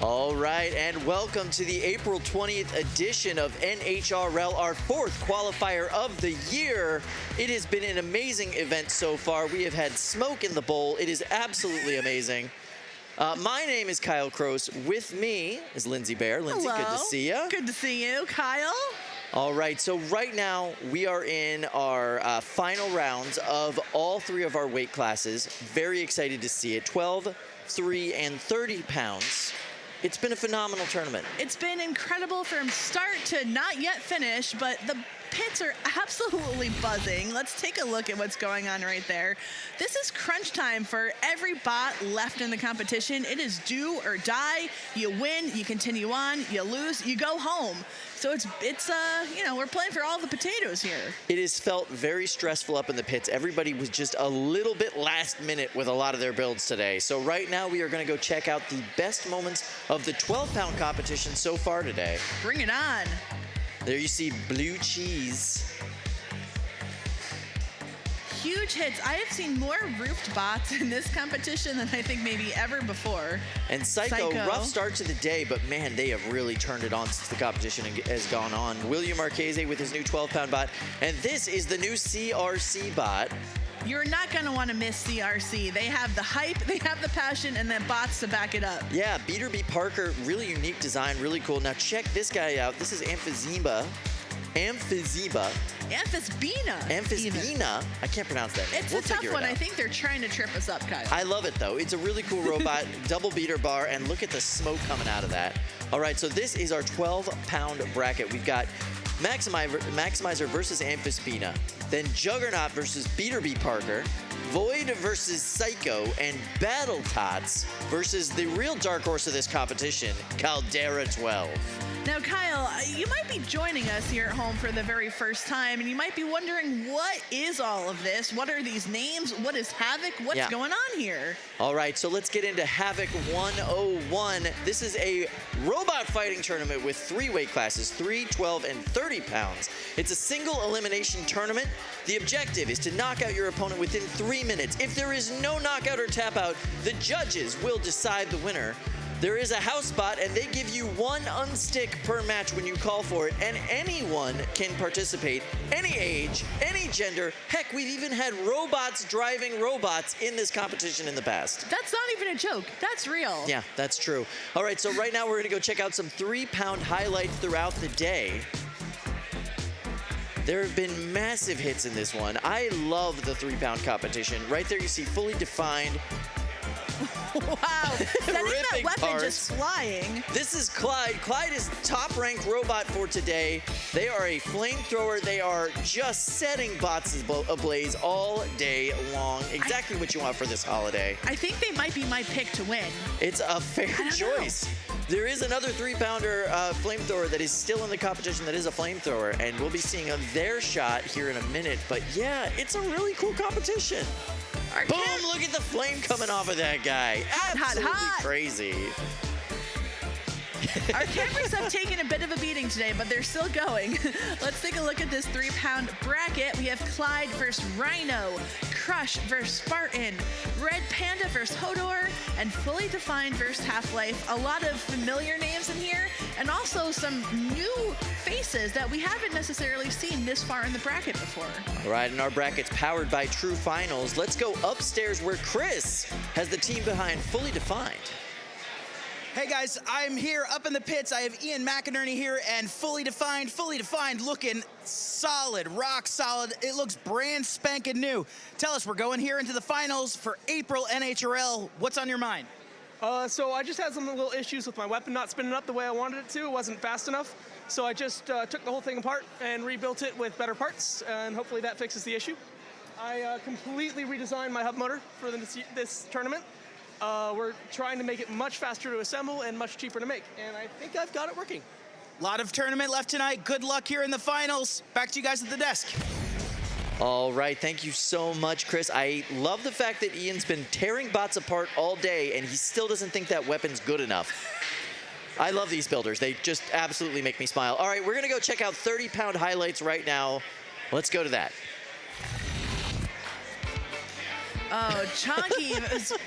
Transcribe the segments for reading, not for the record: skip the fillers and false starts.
All right, and welcome to the April 20th edition of NHRL, our fourth qualifier of the year. It has been an amazing event so far. We have had smoke in the bowl. It is absolutely amazing. My name is Kyle Kroos. With me is Lindsay Bear. Lindsay, hello. Good to see you. Good to see you, Kyle. All right, so right now we are in our final rounds of all three of our weight classes. Very excited to see it. 12, 3, and 30 pounds. It's been a phenomenal tournament. It's been incredible from start to not yet finish, but the pits are absolutely buzzing. Let's take a look at what's going on right there. This is crunch time for every bot left in the competition. It is do or die. You win, you continue on, you lose, you go home. So it's you know, we're playing for all the potatoes here. It has felt very stressful up in the pits. Everybody was just a little bit last minute with a lot of their builds today. So right now we are going to go check out the best moments of the 12-pound competition so far today. Bring it on. There you see blue cheese. Huge hits. I have seen more roofed bots in this competition than I think maybe ever before. And Saiko, rough start to the day, but man, they have really turned it on since the competition has gone on. William Marchese with his new 12-pound bot, and this is the new CRC bot. You're not going to want to miss CRC. They have the hype, they have the passion, and then bots to back it up. Yeah, Beater B. Parker, really unique design, really cool. Now check this guy out. This is Amphisbaena. Amphisbaena. I can't pronounce that name. It's a tough one. I think they're trying to trip us up, Kyle. I love it, though. It's a really cool robot, double beater bar, and look at the smoke coming out of that. All right, so this is our 12-pound bracket. We've got Maximizer versus Amphisbaena, then Junkernaut versus Beater B. Parker, Void versus Saiko, and BattleTots versus the real dark horse of this competition, Caldera 12. Now, Kyle, you might be joining us here at home for the very first time, and you might be wondering, what is all of this? What are these names? What is Havoc? What's going on here? All right, so let's get into Havoc 101. This is a robot fighting tournament with 3 weight classes, 3, 12, and 30 pounds. It's a single elimination tournament. The objective is to knock out your opponent within 3 minutes. If there is no knockout or tap out, the judges will decide the winner. There is a house bot, and they give you 1 unstick per match when you call for it, and anyone can participate, any age, any gender. Heck, we've even had robots driving robots in this competition in the past. That's not even a joke. That's real. Yeah, that's true. All right, so right now we're going to go check out some 3-pound highlights throughout the day. There have been massive hits in this one. I love the 3-pound competition. Right there you see fully defined. Wow, sending that weapon just flying. This is Clyde. Clyde is top-ranked robot for today. They are a flamethrower. They are just setting bots ablaze all day long. Exactly what you want for this holiday. I think they might be my pick to win. It's a fair choice. There is another 3-pounder flamethrower that is still in the competition that is a flamethrower, and we'll be seeing their shot here in a minute. But yeah, it's a really cool competition. Boom, look at the flame coming off of that guy. Absolutely crazy. Our cameras have taken a bit of a beating today, but they're still going. Let's take a look at this 3-pound bracket. We have Clyde versus Rhino, Crush versus Spartan, Red Panda versus Hodor, and Fully Defined versus Half-Life. A lot of familiar names in here, and also some new faces that we haven't necessarily seen this far in the bracket before. All right, and our bracket's powered by True Finals. Let's go upstairs where Chris has the team behind Fully Defined. Hey guys, I'm here up in the pits. I have Ian McInerney here, and fully defined looking solid, rock solid. It looks brand spanking new. Tell us, we're going here into the finals for April NHRL. What's on your mind? So I just had some little issues with my weapon not spinning up the way I wanted it to. It wasn't fast enough. So I just took the whole thing apart and rebuilt it with better parts, and hopefully that fixes the issue. I completely redesigned my hub motor for this tournament. We're trying to make it much faster to assemble and much cheaper to make, and I think I've got it working. A lot of tournament left tonight. Good luck here in the finals. Back to you guys at the desk. All right, thank you so much, Chris. I love the fact that Ian's been tearing bots apart all day, and he still doesn't think that weapon's good enough. I love these builders. They just absolutely make me smile. All right, we're going to go check out 30-pound highlights right now. Let's go to that. Oh, Chonkiv,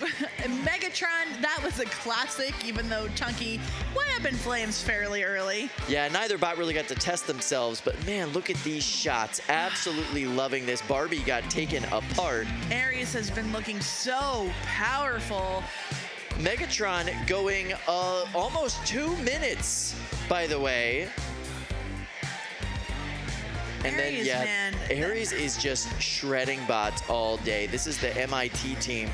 MegatRON, that was a classic, even though Chunky went up in flames fairly early. Yeah, neither bot really got to test themselves, but man, look at these shots. Absolutely loving this. Barbie got taken apart. Ares has been looking so powerful. MegatRON going almost 2 minutes, by the way. And then, Ares, yeah, man. Ares is just shredding bots all day. This is the MIT team.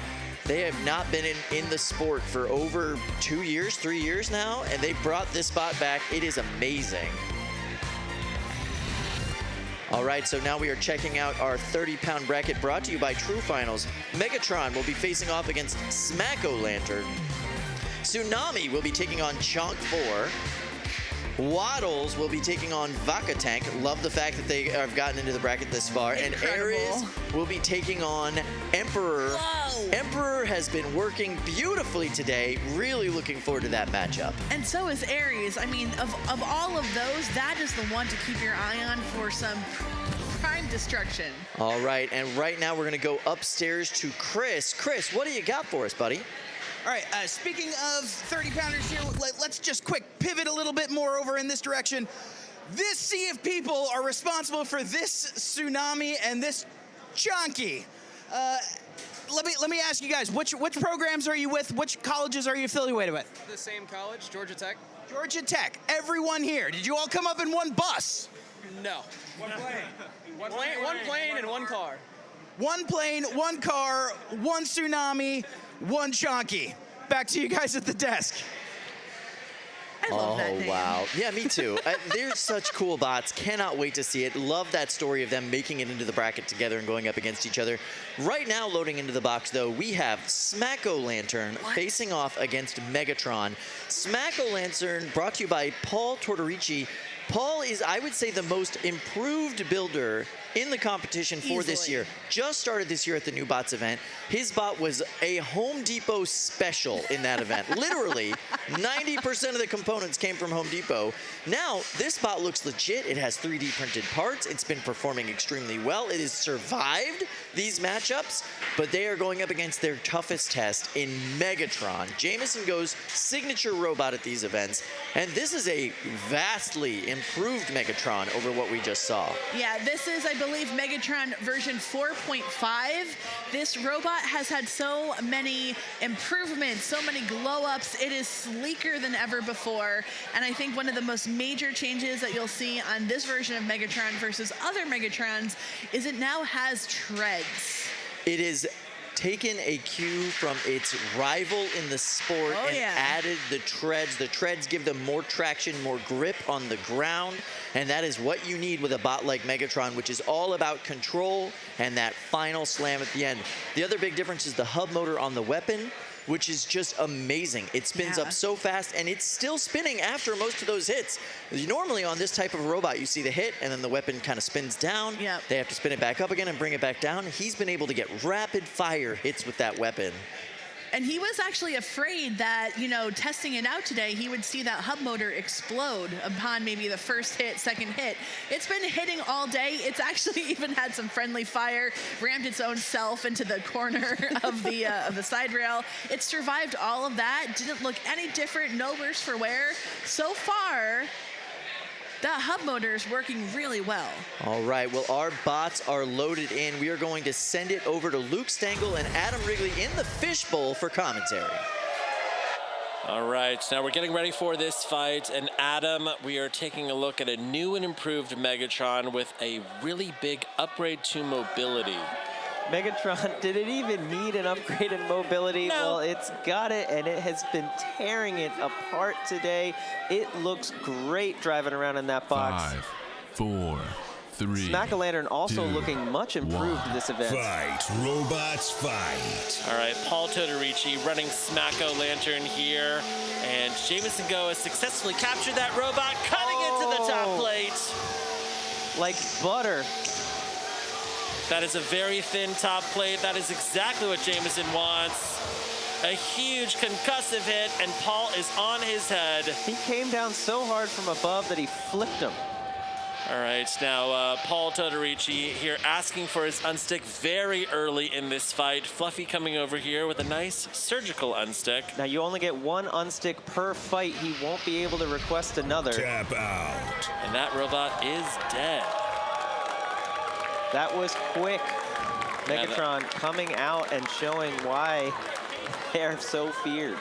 They have not been in the sport for over 2 years, 3 years now, and they brought this bot back. It is amazing. All right, so now we are checking out our 30-pound bracket brought to you by True Finals. MegatRON will be facing off against Smacko Lantern. Tsunamii will be taking on Chonk 4. Waddles will be taking on Vacatank. Love the fact that they have gotten into the bracket this far. Incredible. And Ares will be taking on Emperor. Whoa. Emperor has been working beautifully today. Really looking forward to that matchup. And so is Ares. I mean, of all of those, that is the one to keep your eye on for some prime destruction. All right, and right now we're going to go upstairs to Chris. Chris, what do you got for us, buddy? All right, speaking of 30-pounders here, let's just quick pivot a little bit more over in this direction. This sea of people are responsible for this Tsunamii and this Chonky. Let me ask you guys, which programs are you with? Which colleges are you affiliated with? The same college, Georgia Tech. Georgia Tech. Everyone here. Did you all come up in one bus? No. One plane. One plane and one car. One plane, one car, one Tsunamii, one Chonky. Back to you guys at the desk. I love that Oh, name. wow. Yeah, me too. They're such cool bots. Cannot wait to see it. Love that story of them making it into the bracket together and going up against each other. Right now, loading into the box, though, we have Smacko Lantern facing off against MegatRON. Smacko Lantern brought to you by Paul Tortorici. Paul is, I would say, the most improved builder in the competition for this Easily. year. Just started this year at the New Bots event. His bot was a Home Depot special in that event. Literally, 90% of the components came from Home Depot. Now, this bot looks legit. It has 3D printed parts. It's been performing extremely well. It has survived these matchups, but they are going up against their toughest test in MegatRON. Jameson goes signature robot at these events, and this is a vastly improved MegatRON over what we just saw. Yeah, this is, I believe, MegatRON version 4.5. This robot has had so many improvements, so many glow-ups. It is sleeker than ever before, and I think one of the most major changes that you'll see on this version of MegatRON versus other MegatRONs is it now has treads. It is taken a cue from its rival in the sport and added the treads. The treads give them more traction, more grip on the ground, and that is what you need with a bot like MegatRON, which is all about control and that final slam at the end. The other big difference is the hub motor on the weapon, which is just amazing. It spins up so fast, and it's still spinning after most of those hits. Normally on this type of robot, you see the hit, and then the weapon kind of spins down. Yep. They have to spin it back up again and bring it back down. He's been able to get rapid fire hits with that weapon. And he was actually afraid that, you know, testing it out today, he would see that hub motor explode upon maybe the first hit, second hit. It's been hitting all day. It's actually even had some friendly fire, rammed its own self into the corner of the side rail. It survived all of that, didn't look any different, no worse for wear. So far, the hub motor is working really well. All right, well, our bots are loaded in. We are going to send it over to Luke Stengel and Adam Wrigley in the fishbowl for commentary. All right, now we're getting ready for this fight, and Adam, we are taking a look at a new and improved MegatRON with a really big upgrade to mobility. MegatRON, did it even need an upgrade in mobility? No. Well, it's got it, and it has been tearing it apart today. It looks great driving around in that box. 5, 4, 3. Smack-a-Lantern also 2, looking much improved 1. this event. Fight, robots, fight. All right, Paul Todorici running Smacko Lantern here, and Jameson Go has successfully captured that robot, cutting into the top plate. Like butter. That is a very thin top plate. That is exactly what Jameson wants. A huge concussive hit, and Paul is on his head. He came down so hard from above that he flipped him. All right, now Paul Todorici here asking for his unstick very early in this fight. Fluffy coming over here with a nice surgical unstick. Now you only get one unstick per fight. He won't be able to request another. Tap out. And that robot is dead. That was quick. Megatron coming out and showing why they're so feared.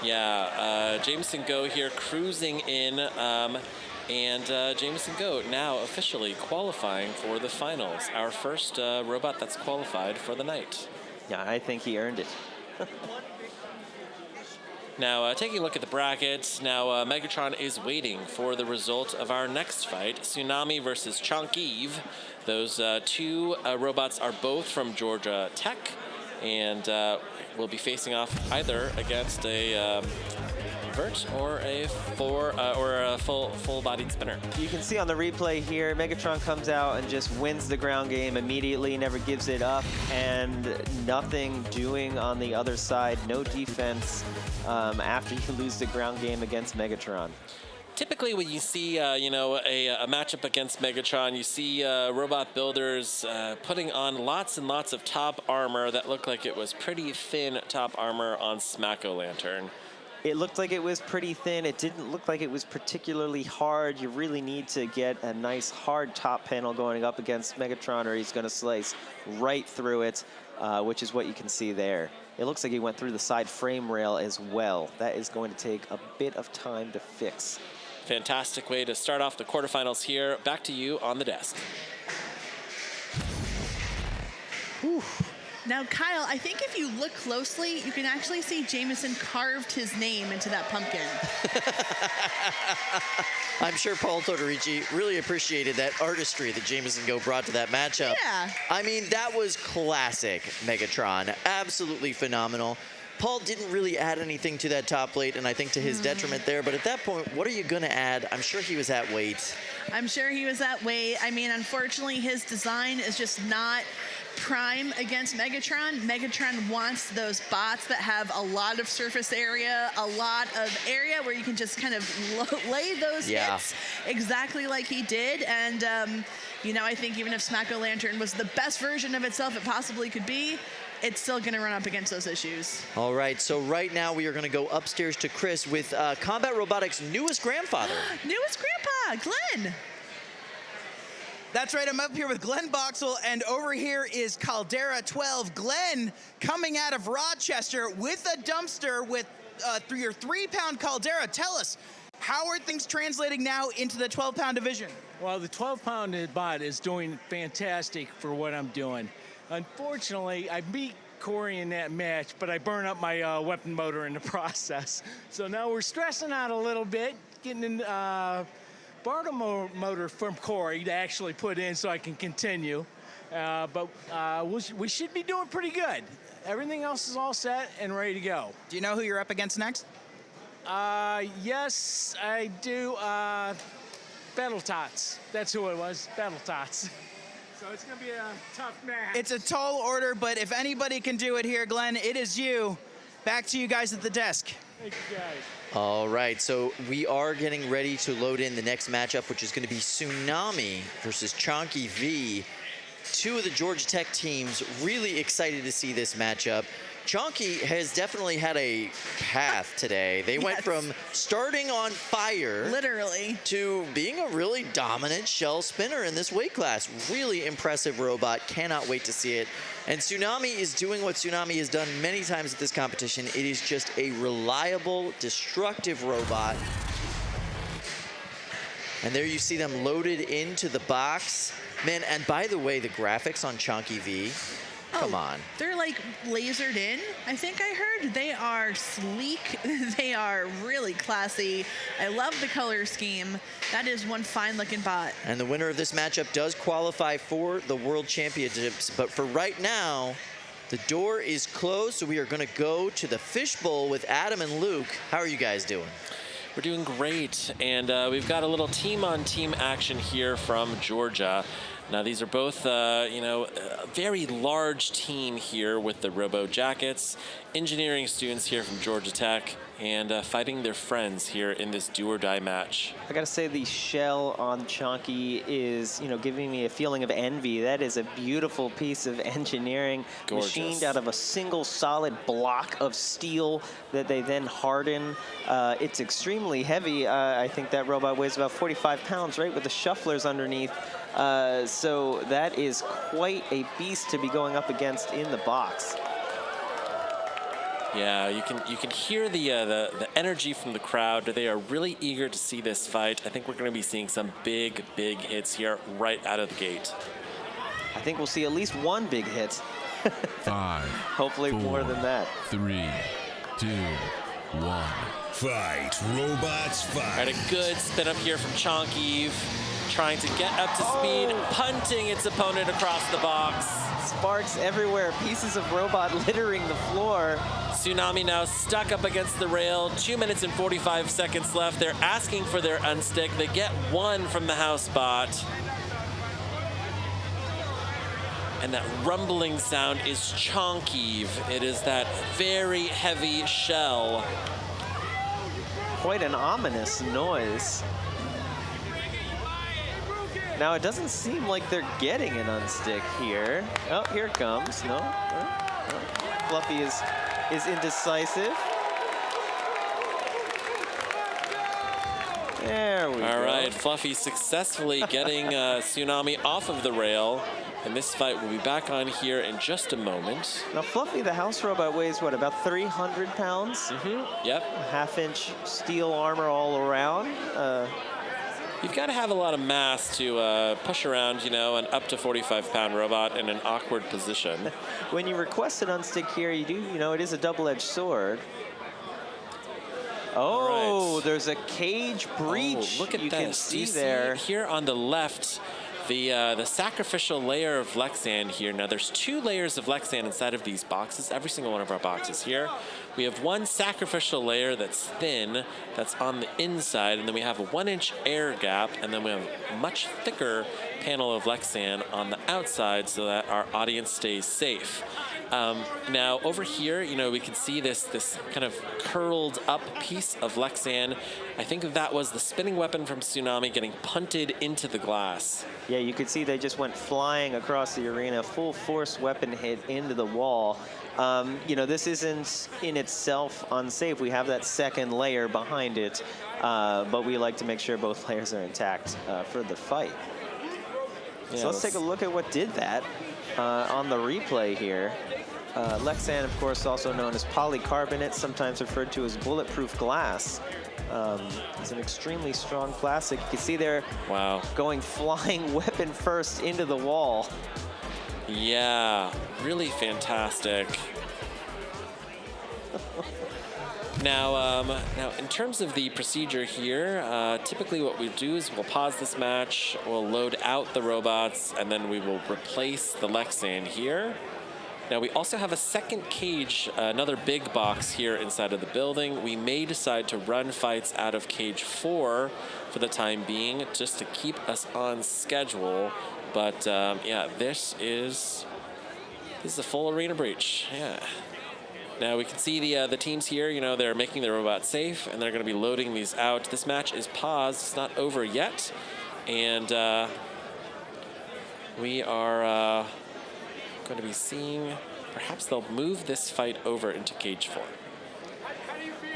Yeah, Jameson Go here cruising in. And Jameson Go now officially qualifying for the finals. Our first robot that's qualified for the night. Yeah, I think he earned it. Now, taking a look at the brackets, now Megatron is waiting for the result of our next fight, Tsunamii versus Chonkiv. Those two robots are both from Georgia Tech, and will be facing off either against a vert or a full-bodied spinner. You can see on the replay here, Megatron comes out and just wins the ground game immediately, never gives it up, and nothing doing on the other side, no defense after you lose the ground game against Megatron. Typically, when you see, you know, a matchup against Megatron, you see robot builders putting on lots and lots of top armor that looked like it was pretty thin top armor on Smacko-Lantern. It looked like it was pretty thin. It didn't look like it was particularly hard. You really need to get a nice hard top panel going up against Megatron or he's going to slice right through it, which is what you can see there. It looks like he went through the side frame rail as well. That is going to take a bit of time to fix. Fantastic way to start off the quarterfinals here. Back to you on the desk. Whew. Now, Kyle, I think if you look closely, you can actually see Jameson carved his name into that pumpkin. I'm sure Paul Todorici really appreciated that artistry that Jameson Go brought to that matchup. Yeah. I mean, that was classic Megatron. Absolutely phenomenal. Paul didn't really add anything to that top plate, and I think to his detriment there. But at that point, what are you going to add? I'm sure he was at weight. I'm sure he was that weight. I mean, unfortunately, his design is just not prime against Megatron. Megatron wants those bots that have a lot of surface area, a lot of area where you can just kind of lay those hits exactly like he did. And, you know, I think even if Smacko-Lantern was the best version of itself it possibly could be, it's still going to run up against those issues. All right, so right now we are going to go upstairs to Chris with Combat Robotics' newest grandfather. Newest grandpa, Glenn. That's right, I'm up here with Glenn Boxell, and over here is Caldera 12. Glenn coming out of Rochester with a dumpster with your 3-pound Caldera. Tell us, how are things translating now into the 12-pound division? Well, the 12-pound bot is doing fantastic for what I'm doing. Unfortunately, I beat Corey in that match, but I burned up my weapon motor in the process. So now we're stressing out a little bit, getting in Bartle motor from Corey to actually put in so I can continue. But we should be doing pretty good. Everything else is all set and ready to go. Do you know who you're up against next? Yes, I do. BattleTots. That's who it was, BattleTots. So it's going to be a tough match. It's a tall order, but if anybody can do it here, Glenn, it is you. Back to you guys at the desk. Thank you, guys. All right, so we are getting ready to load in the next matchup, which is going to be Tsunamii versus Chonkiv. Two of the Georgia Tech teams really excited to see this matchup. Chonky has definitely had a path today. They went from starting on fire literally to being a really dominant shell spinner in this weight class. Really impressive robot. Cannot wait to see it. And Tsunamii is doing what Tsunamii has done many times at this competition. It is just a reliable, destructive robot. And there you see them loaded into the box. Man, and by the way, the graphics on Chonkiv, come on. They're like lasered in, I think I heard. They are sleek. They are really classy. I love the color scheme. That is one fine looking bot. And the winner of this matchup does qualify for the World Championships. But for right now, the door is closed. So we are going to go to the fishbowl with Adam and Luke. How are you guys doing? We're doing great, and we've got a little team-on-team action here from Georgia. Now, these are both, you know, a very large team here with the Robo Jackets, engineering students here from Georgia Tech, and fighting their friends here in this do-or-die match. I gotta say the shell on Chonky is, giving me a feeling of envy. That is a beautiful piece of engineering. Gorgeous. Machined out of a single solid block of steel that they then harden. It's extremely heavy. I think that robot weighs about 45 pounds, right, with the shufflers underneath. So that is quite a beast to be going up against in the box. Yeah, you can hear the energy from the crowd. They are really eager to see this fight. I think we're going to be seeing some big hits here right out of the gate. I think we'll see at least one big hit. 5. Hopefully 4, more than that. 3, 2, 1. Fight, robots, All fight. right, a good spin up here from Chonkiv, trying to get up to speed, punting its opponent across the box. Sparks everywhere, pieces of robot littering the floor. Tsunamii now stuck up against the rail, 2 minutes and 45 seconds left. They're asking for their unstick. They get one from the house bot. And that rumbling sound is Chonkiv. It is that very heavy shell. Quite an ominous noise. Now, it doesn't seem like they're getting an unstick here. Oh, here it comes. No. Fluffy is indecisive. There we go. All right, Fluffy successfully getting Tsunamii off of the rail. And this fight will be back on here in just a moment. Now, Fluffy, the house robot, weighs, what, about 300 pounds? Mm-hmm, yep. Half-inch steel armor all around. You've got to have a lot of mass to push around, an up to 45-pound robot in an awkward position. When you request an unstick here, you do, it is a double-edged sword. Oh, right. There's a cage breach. Oh, look at you this. Can see you there. See here on the left, the sacrificial layer of Lexan here. Now, there's 2 layers of Lexan inside of these boxes, every single one of our boxes here. We have one sacrificial layer that's thin, that's on the inside, and then we have a 1-inch air gap, and then we have a much thicker panel of Lexan on the outside so that our audience stays safe. Now, over here, we can see this kind of curled up piece of Lexan. I think that was the spinning weapon from Tsunamii getting punted into the glass. Yeah, you could see they just went flying across the arena, full force weapon hit into the wall. This isn't in itself unsafe. We have that second layer behind it, but we like to make sure both layers are intact for the fight. Yeah, so let's take a look at what did that on the replay here. Lexan, of course, also known as polycarbonate, sometimes referred to as bulletproof glass. It's an extremely strong plastic. You can see there, wow, going flying weapon first into the wall. Yeah, really fantastic. Now, in terms of the procedure here, typically what we do is we'll pause this match, we'll load out the robots, and then we will replace the Lexan here. Now, we also have a second cage, another big box here inside of the building. We may decide to run fights out of cage 4 for the time being, just to keep us on schedule. But yeah, this is a full arena breach. Yeah. Now we can see the teams here. They're making their robots safe, and they're going to be loading these out. This match is paused. It's not over yet, and we are going to be seeing. Perhaps they'll move this fight over into cage 4.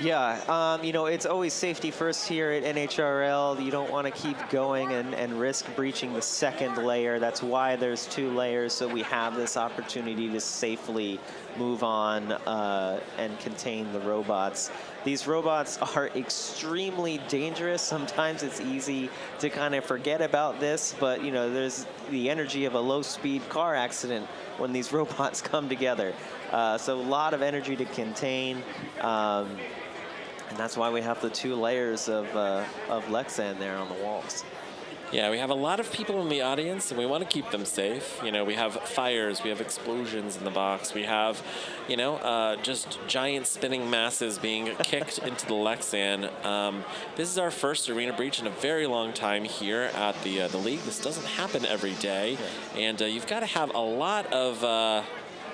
Yeah, it's always safety first here at NHRL. You don't want to keep going and risk breaching the second layer. That's why there's 2 layers, so we have this opportunity to safely move on and contain the robots. These robots are extremely dangerous. Sometimes it's easy to kind of forget about this, but there's the energy of a low-speed car accident when these robots come together. So a lot of energy to contain. And that's why we have the 2 layers of Lexan there on the walls. Yeah, we have a lot of people in the audience, and we want to keep them safe. We have fires, we have explosions in the box, we have, just giant spinning masses being kicked into the Lexan. This is our first arena breach in a very long time here at the league. This doesn't happen every day, and you've got to have a lot of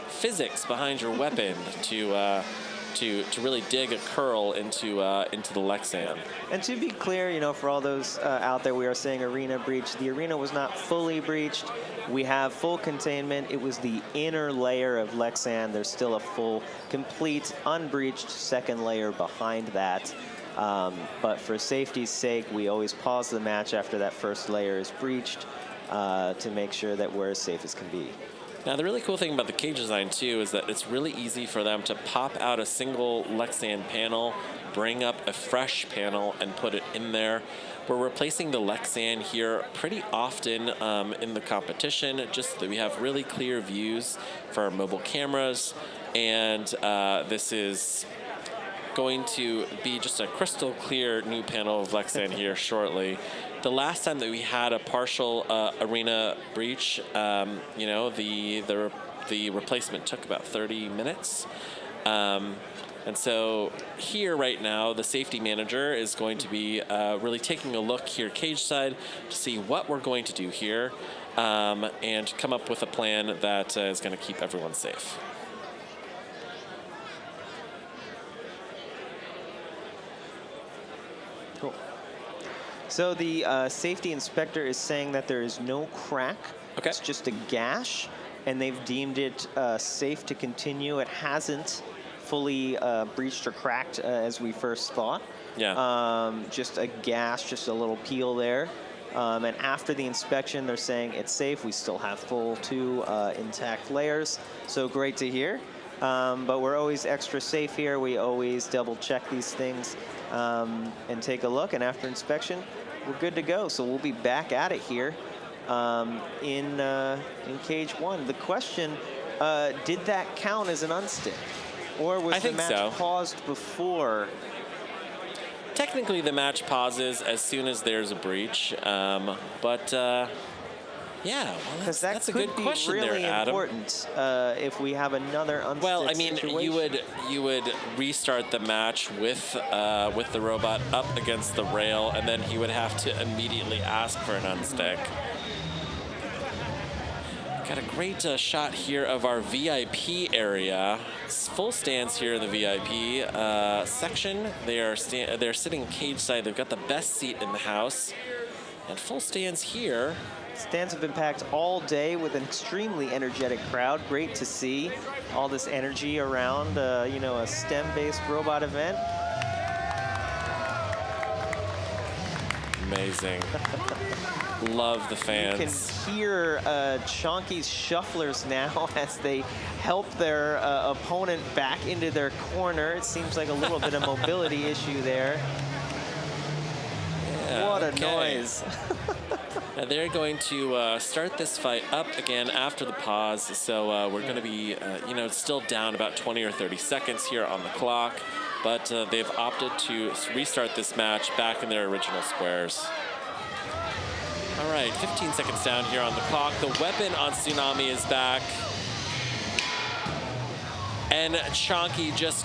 physics behind your weapon to to really dig a curl into the Lexan. And to be clear, you know, for all those out there, we are saying arena breach. The arena was not fully breached. We have full containment. It was the inner layer of Lexan. There's still a full, complete, unbreached second layer behind that. But for safety's sake, we always pause the match after that first layer is breached to make sure that we're as safe as can be. Now, the really cool thing about the cage design, too, is that it's really easy for them to pop out a single Lexan panel, bring up a fresh panel, and put it in there. We're replacing the Lexan here pretty often in the competition, just so that we have really clear views for our mobile cameras. And this is going to be just a crystal clear new panel of Lexan here shortly. The last time that we had a partial arena breach, you know, the replacement took about 30 minutes. And so here right now, the safety manager is going to be really taking a look here cage side to see what we're going to do here and come up with a plan that is going to keep everyone safe. Cool. So the safety inspector is saying that there is no crack. Okay. It's just a gash, and they've deemed it safe to continue. It hasn't fully breached or cracked as we first thought. Yeah. Just a gash, just a little peel there. And after the inspection, they're saying it's safe. We still have full 2 intact layers. So great to hear. But we're always extra safe here. We always double check these things and take a look. And after inspection, we're good to go. So we'll be back at it here in cage 1. The question, did that count as an unstick? Or was the match paused before? Technically, the match pauses as soon as there's a breach. Yeah, well, that's a good question really there, Adam. Important if we have another unstick Well, I mean, situation. you would restart the match with the robot up against the rail, and then he would have to immediately ask for an unstick. Got a great shot here of our VIP area. It's full stands here in the VIP section. They're sitting cage side. They've got the best seat in the house, and full stands here. Stands have been packed all day with an extremely energetic crowd. Great to see all this energy around, you know, a STEM-based robot event. Amazing. Love the fans. You can hear Chonki's shufflers now as they help their opponent back into their corner. It seems like a little bit of mobility issue there. Yeah, what a noise. Now they're going to start this fight up again after the pause. So we're going to be, you know, still down about 20 or 30 seconds here on the clock. But they've opted to restart this match back in their original squares. All right, 15 seconds down here on the clock. The weapon on Tsunamii is back. And Chonky just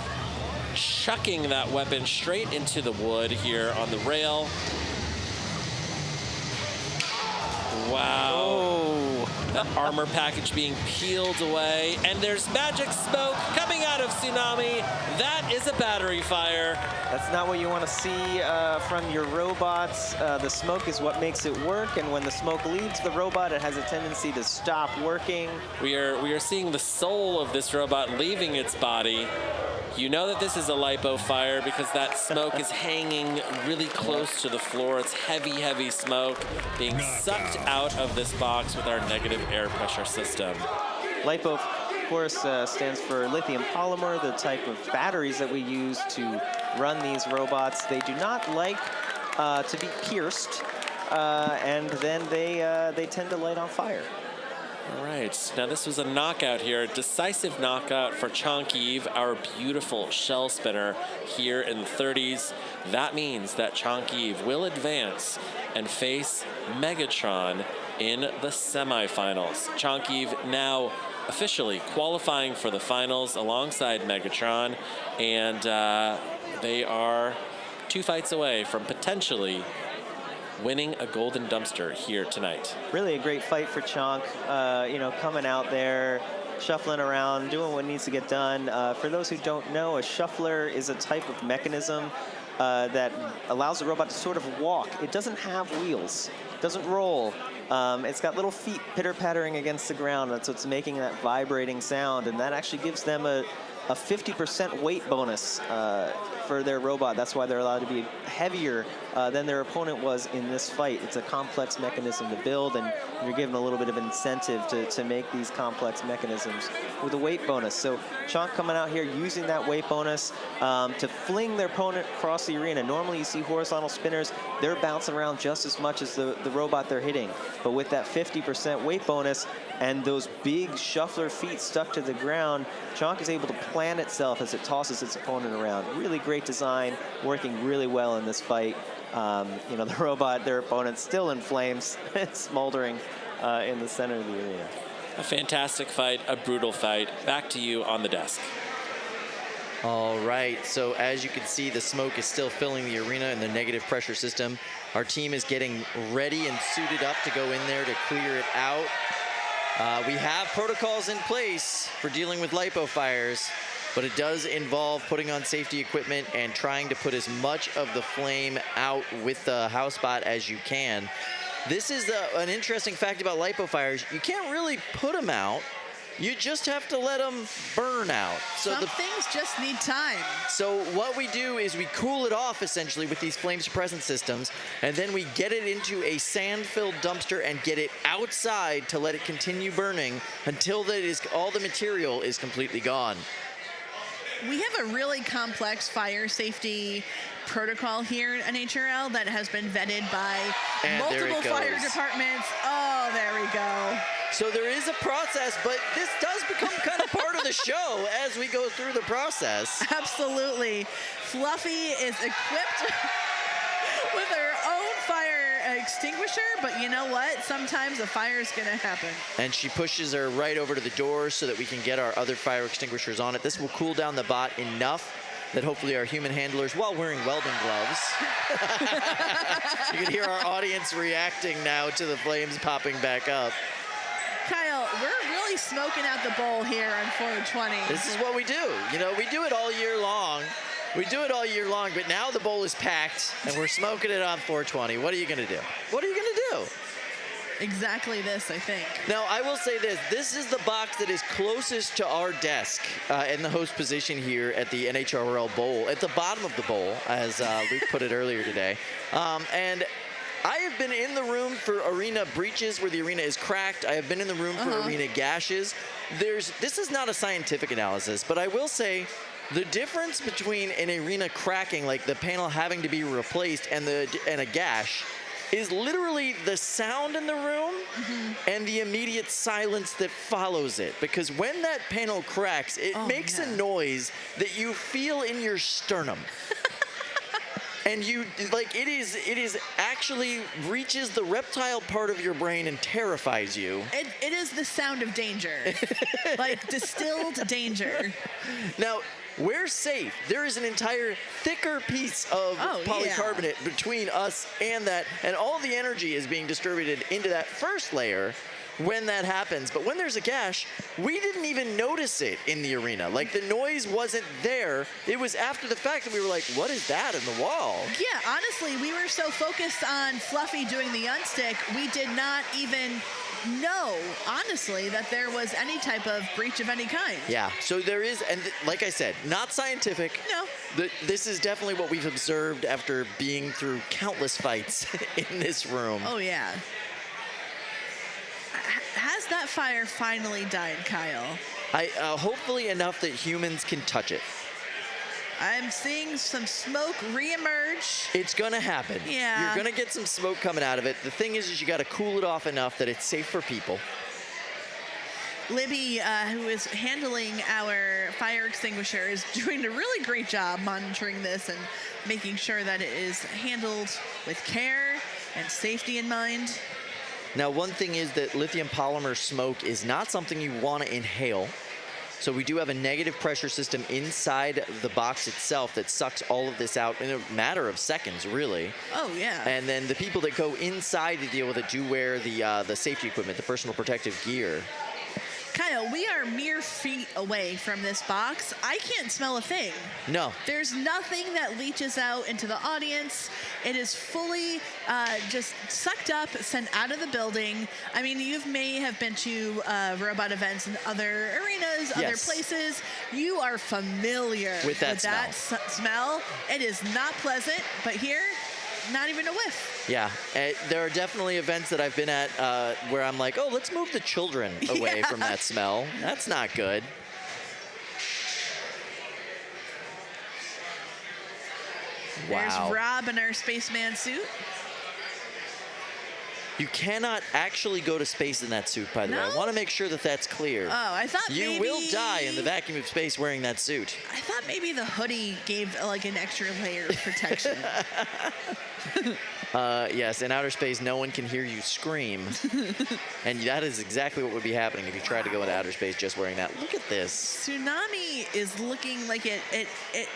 chucking that weapon straight into the wood here on the rail. Wow. Oh. That armor package being peeled away. And there's magic smoke coming out of Tsunamii. That is a battery fire. That's not what you want to see from your robots. The smoke is what makes it work, and when the smoke leaves the robot, it has a tendency to stop working. We are seeing the soul of this robot leaving its body. You know that this is a lipo fire because that smoke is hanging really close to the floor. It's heavy, heavy smoke being sucked out of this box with our negative air pressure system. LiPo, of course, stands for lithium polymer, the type of batteries that we use to run these robots. They do not like to be pierced, and then they tend to light on fire. All right, now this was a knockout here, a decisive knockout for Chonkiv, our beautiful shell spinner here in the 30s. That means that Chonkiv will advance and face MegatRON in the semifinals. Chonkiv now officially qualifying for the finals alongside MegatRON, and they are 2 fights away from potentially winning a golden dumpster here tonight. Really a great fight for Chonk, you know, coming out there, shuffling around, doing what needs to get done. For those who don't know, a shuffler is a type of mechanism that allows the robot to sort of walk. It doesn't have wheels, doesn't roll. It's got little feet pitter-pattering against the ground. That's what's making that vibrating sound, and that actually gives them a 50% weight bonus for their robot. That's why they're allowed to be heavier than their opponent was in this fight. It's a complex mechanism to build, and you're given a little bit of incentive to make these complex mechanisms with a weight bonus. So Chonk coming out here using that weight bonus to fling their opponent across the arena. Normally you see horizontal spinners, they're bouncing around just as much as the robot they're hitting. But with that 50% weight bonus and those big shuffler feet stuck to the ground, Chonk is able to plan itself as it tosses its opponent around. Really great design, working really well in this fight. You know, the robot, their opponent's still in flames. It's smoldering in the center of the arena. A fantastic fight, a brutal fight. Back to you on the desk. All right, so as you can see, the smoke is still filling the arena in the negative pressure system. Our team is getting ready and suited up to go in there to clear it out. We have protocols in place for dealing with lipo fires, but it does involve putting on safety equipment and trying to put as much of the flame out with the housebot as you can. This is an interesting fact about lipo fires. You can't really put them out. You just have to let them burn out. So Some things just need time. So what we do is we cool it off essentially with these flame suppressant systems, and then we get it into a sand-filled dumpster and get it outside to let it continue burning until all the material is completely gone. We have a really complex fire safety protocol here at NHRL that has been vetted by multiple fire departments. Oh, there we go. So there is a process, but this does become kind of part of the show as we go through the process. Absolutely. Fluffy is equipped with her own fire extinguisher, but you know what? Sometimes a fire is going to happen. And she pushes her right over to the door so that we can get our other fire extinguishers on it. This will cool down the bot enough that hopefully our human handlers, while wearing welding gloves, you can hear our audience reacting now to the flames popping back up. Kyle, we're really smoking out the bowl here on 420. This is what we do. You know, we do it all year long. We do it all year long, but now the bowl is packed and we're smoking it on 420. What are you gonna do? What are you gonna do? Exactly this, I think. Now, I will say this. This is the box that is closest to our desk in the host position here at the NHRL Bowl, at the bottom of the bowl, as Luke put it earlier today. And I have been in the room for arena breaches where the arena is cracked. I have been in the room for arena gashes. This is not a scientific analysis, but I will say the difference between an arena cracking, like the panel having to be replaced, and a gash is literally the sound in the room and the immediate silence that follows it. Because when that panel cracks, it makes a noise that you feel in your sternum. And it is actually reaches the reptile part of your brain and terrifies you. It is the sound of danger. Like distilled danger. Now, we're safe. There is an entire thicker piece of polycarbonate between us and that, and all the energy is being distributed into that first layer when that happens. But when there's a gash, we didn't even notice it in the arena. Like, the noise wasn't there. It was after the fact that we were like, what is that in the wall? Yeah, honestly, we were so focused on Fluffy doing the unstick, we did not even know, honestly, that there was any type of breach of any kind. Yeah, so there is, and like I said, not scientific. No. This is definitely what we've observed after being through countless fights in this room. Oh, yeah. Has that fire finally died, Kyle? Hopefully enough that humans can touch it. I'm seeing some smoke reemerge. It's gonna happen. Yeah. You're gonna get some smoke coming out of it. The thing is you gotta cool it off enough that it's safe for people. Libby, who is handling our fire extinguisher, is doing a really great job monitoring this and making sure that it is handled with care and safety in mind. Now, one thing is that lithium polymer smoke is not something you want to inhale. So we do have a negative pressure system inside the box itself that sucks all of this out in a matter of seconds, really. Oh, yeah. And then the people that go inside to deal with it do wear the safety equipment, the personal protective gear. Kyle, we are mere feet away from this box. I can't smell a thing. No. There's nothing that leaches out into the audience. It is fully just sucked up, sent out of the building. I mean, you may have been to robot events in other arenas, other places. You are familiar with that smell. It is not pleasant, but here, not even a whiff. Yeah, there are definitely events that I've been at where I'm like, oh, let's move the children away from that smell. That's not good. There's Rob in our spaceman suit. You cannot actually go to space in that suit, by the way. I want to make sure that that's clear. Oh, I thought you maybe... will die in the vacuum of space wearing that suit. I thought maybe the hoodie gave like an extra layer of protection. Yes, in outer space, no one can hear you scream. And that is exactly what would be happening if you tried to go into outer space just wearing that. Look at this. Tsunamii is looking like it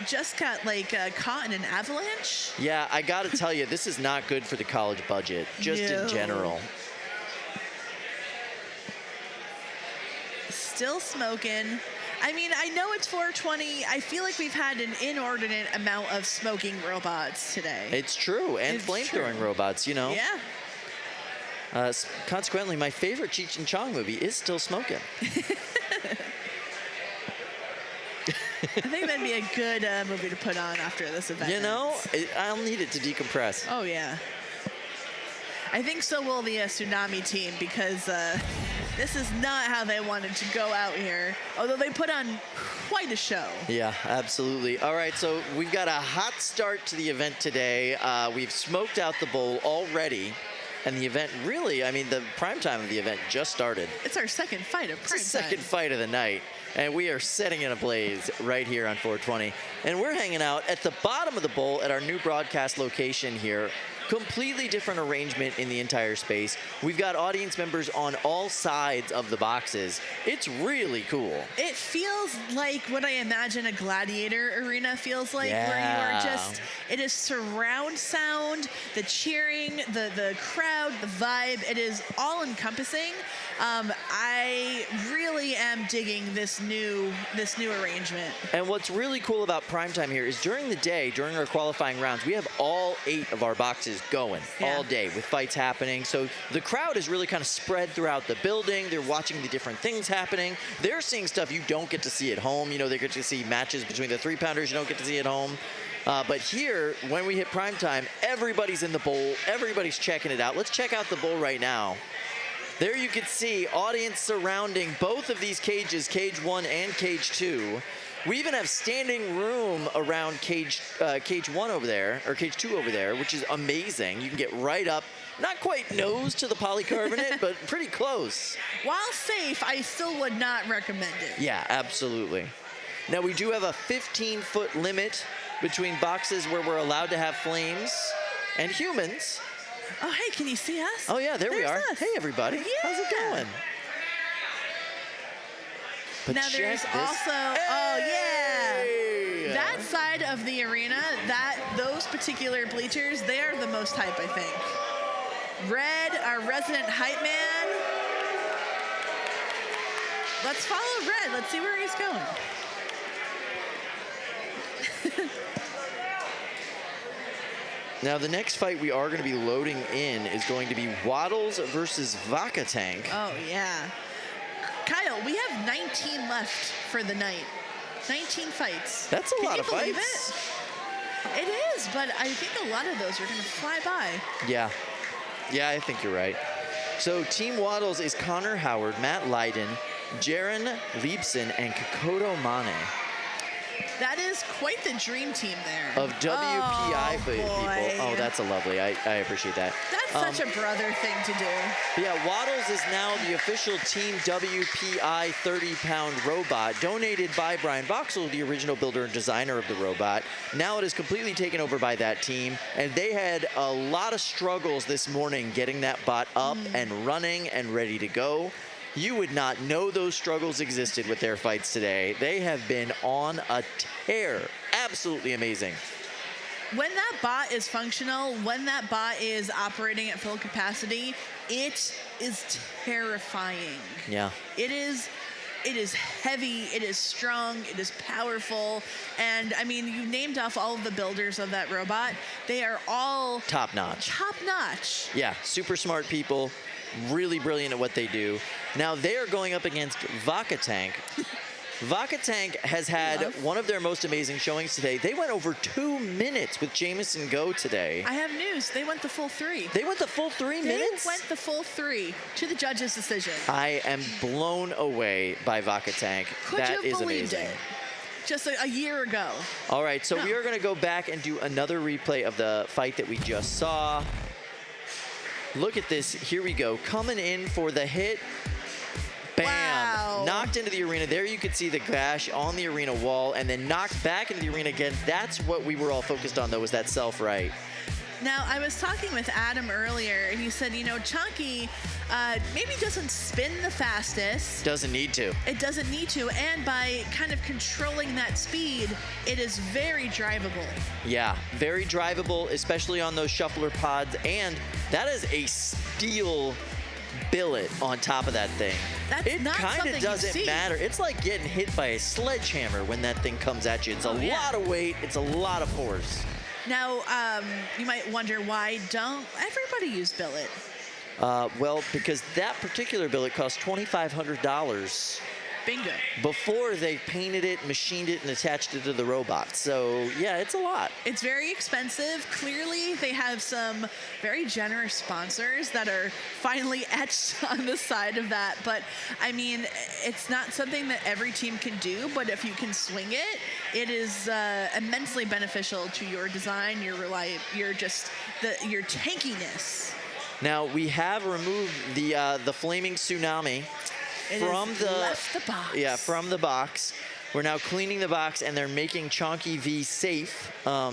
just got like caught in an avalanche. Yeah, I got to tell you, this is not good for the college budget, just in general. Still smoking. I mean, I know it's 420. I feel like we've had an inordinate amount of smoking robots today. It's true, and flamethrowing robots, you know. Yeah. Consequently, my favorite Cheech and Chong movie is still smoking. I think that'd be a good movie to put on after this event. You know, I'll need it to decompress. Oh, yeah. I think so will the Tsunamii team, because this is not how they wanted to go out here, although they put on quite a show. Yeah, absolutely. All right, so we've got a hot start to the event today. We've smoked out the bowl already, and the event really, I mean, the prime time of the event just started. It's our second fight of prime time. Second fight of the night, and we are setting it ablaze right here on 420. And we're hanging out at the bottom of the bowl at our new broadcast location here. Completely different arrangement in the entire space. We've got audience members on all sides of the boxes. It's really cool. It feels like what I imagine a gladiator arena feels like, where you are just, it is surround sound, the cheering, the crowd, the vibe. It is all encompassing. I really am digging this new arrangement. And what's really cool about primetime here is during the day, during our qualifying rounds, we have all 8 of our boxes going all day with fights happening. So the crowd is really kind of spread throughout the building. They're watching the different things happening. They're seeing stuff you don't get to see at home. You know, they get to see matches between the 3-pounders you don't get to see at home. But here, when we hit primetime, everybody's in the bowl. Everybody's checking it out. Let's check out the bowl right now. There you can see audience surrounding both of these cages, cage 1 and cage 2. We even have standing room around cage 1 over there, or cage 2 over there, which is amazing. You can get right up, not quite nose to the polycarbonate, but pretty close. While safe, I still would not recommend it. Yeah, absolutely. Now, we do have a 15-foot limit between boxes where we're allowed to have flames and humans. Oh, hey, can you see us? Oh, yeah, there we are. Us. Hey, everybody. Yeah. How's it going? But now there's also, oh yeah, that side of the arena, those particular bleachers, they are the most hype, I think. Red, our resident hype man. Let's follow Red. Let's see where he's going. Now, the next fight we are going to be loading in is going to be Waddles versus Vacatank. Oh, yeah. Kyle, we have 19 left for the night. 19 fights. That's a lot of fights. Can you believe it? It is, but I think a lot of those are going to fly by. Yeah. Yeah, I think you're right. So, Team Waddles is Connor Howard, Matt Leiden, Jaron Liebson, and Kokoto Mane. That is quite the dream team there. Of WPI people. Oh, that's a lovely. I appreciate that. That's such a brother thing to do. Yeah, Waddles is now the official Team WPI 30-pound robot, donated by Brian Voxel, the original builder and designer of the robot. Now it is completely taken over by that team, and they had a lot of struggles this morning getting that bot up and running and ready to go. You would not know those struggles existed with their fights today. They have been on a tear. Absolutely amazing. When that bot is functional, when that bot is operating at full capacity, it is terrifying. Yeah. It is It is heavy, it is strong, it is powerful, and I mean, you named off all of the builders of that robot. They are all Top notch. top notch. Yeah, super smart people, really brilliant at what they do. Now they are going up against Vacatank. Vacatank has had one of their most amazing showings today. They went over 2 minutes with Jameson Go today. I have news. They went the full 3. They went the full 3 minutes? They went the full 3 to the judge's decision. I am blown away by Vacatank. Could That you have is believed amazing. it? Just a year ago. All right, so No. we are going to go back and do another replay of the fight that we just saw. Look at this. Here we go. Coming in for the hit. Bam! Wow. Knocked into the arena. There you could see the gash on the arena wall, and then knocked back into the arena again. That's what we were all focused on, though, was that self-right. Now, I was talking with Adam earlier, and he said, you know, Chonky maybe doesn't spin the fastest. Doesn't need to. It doesn't need to, and by kind of controlling that speed, it is very drivable. Yeah, very drivable, especially on those shuffler pods, and that is a steel billet on top of that thing. That's it not kind something of you doesn't see. matter. It's like getting hit by a sledgehammer when that thing comes at you. It's a lot of weight. It's a lot of force. Now, you might wonder, why don't everybody use billet? Well, because that particular billet cost $2,500 Bingo. before they painted it, machined it, and attached it to the robot. So, yeah, it's a lot. It's very expensive. Clearly, they have some very generous sponsors that are finally etched on the side of that. But, I mean, it's not something that every team can do, but if you can swing it, it is immensely beneficial to your design, your your tankiness. Now, we have removed the flaming Tsunamii from the left the box. Yeah, from the box. We're now cleaning the box, and they're making Chonkiv safe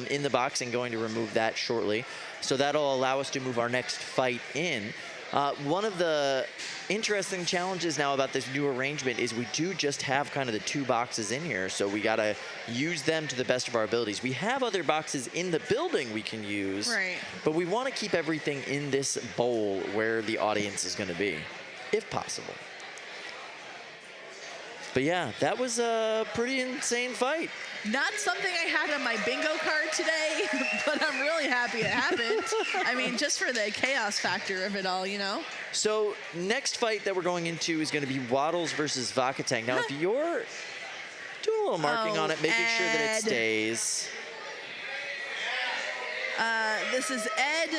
in the box and going to remove that shortly. So that'll allow us to move our next fight in. One of the interesting challenges now about this new arrangement is we do just have kind of the 2 boxes in here, so we got to use them to the best of our abilities. We have other boxes in the building we can use, right, but we want to keep everything in this bowl where the audience is going to be, if possible. But yeah, that was a pretty insane fight. Not something I had on my bingo card today, but I'm really happy it happened. I mean, just for the chaos factor of it all, you know? So next fight that we're going into is going to be Waddles versus Vacatank. Now, if you're doing a little marking on it, making sure that it stays. This is Ed,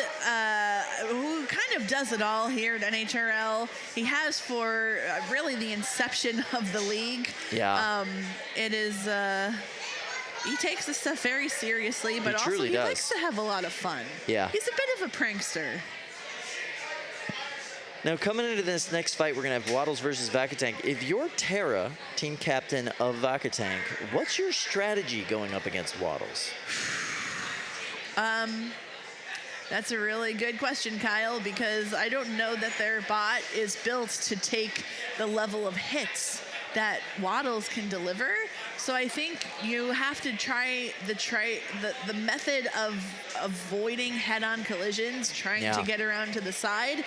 who kind of does it all here at NHRL. He has for really the inception of the league. Yeah. It is, he takes this stuff very seriously, but also truly he does. likes to have a lot of fun. Yeah. He's a bit of a prankster. Now, coming into this next fight, we're going to have Waddles versus Vacatank. If you're Tara, team captain of Vacatank, what's your strategy going up against Waddles? That's a really good question, Kyle, because I don't know that their bot is built to take the level of hits that Waddles can deliver. So I think you have to try the method of avoiding head-on collisions, trying to get around to the side.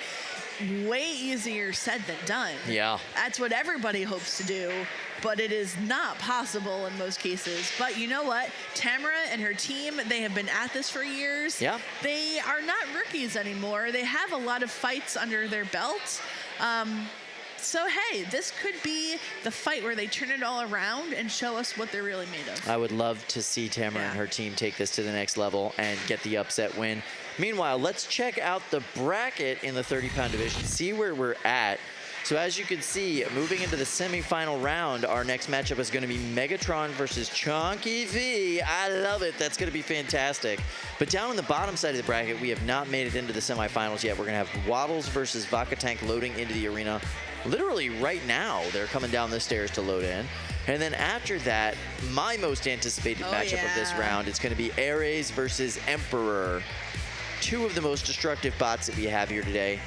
Way easier said than done. Yeah. That's what everybody hopes to do, but it is not possible in most cases. But you know what? Tamara and her team, they have been at this for years. Yeah. They are not rookies anymore. They have a lot of fights under their belt. So, hey, this could be the fight where they turn it all around and show us what they're really made of. I would love to see Tamara and her team take this to the next level and get the upset win. Meanwhile, let's check out the bracket in the 30-pound division, see where we're at. So as you can see, moving into the semifinal round, our next matchup is going to be MegatRON versus Chonkiv. I love it. That's going to be fantastic. But down on the bottom side of the bracket, we have not made it into the semifinals yet. We're going to have Waddles versus Vacatank loading into the arena. Literally right now, they're coming down the stairs to load in. And then after that, my most anticipated matchup of this round, it's going to be Ares versus Emperor. 2 of the most destructive bots that we have here today.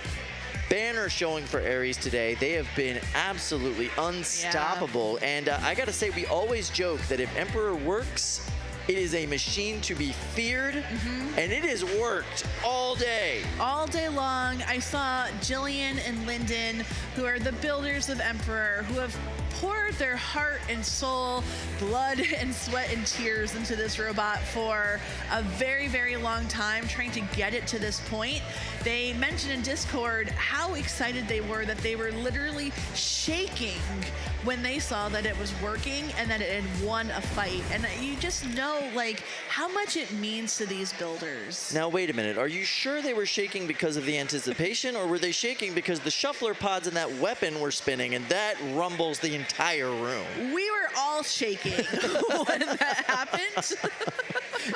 Banner showing for Ares today. They have been absolutely unstoppable. And I got to say, we always joke that if Emperor works, It is a machine to be feared, and it has worked all day. All day long. I saw Jillian and Lyndon, who are the builders of Emperor, who have poured their heart and soul, blood and sweat and tears into this robot for a very, very long time, trying to get it to this point. They mentioned in Discord how excited they were that they were literally shaking when they saw that it was working and that it had won a fight. And you just know, like, how much it means to these builders. Now, wait a minute. Are you sure they were shaking because of the anticipation, or were they shaking because the shuffler pods in that weapon were spinning, and that rumbles the entire room? We were all shaking when that happened.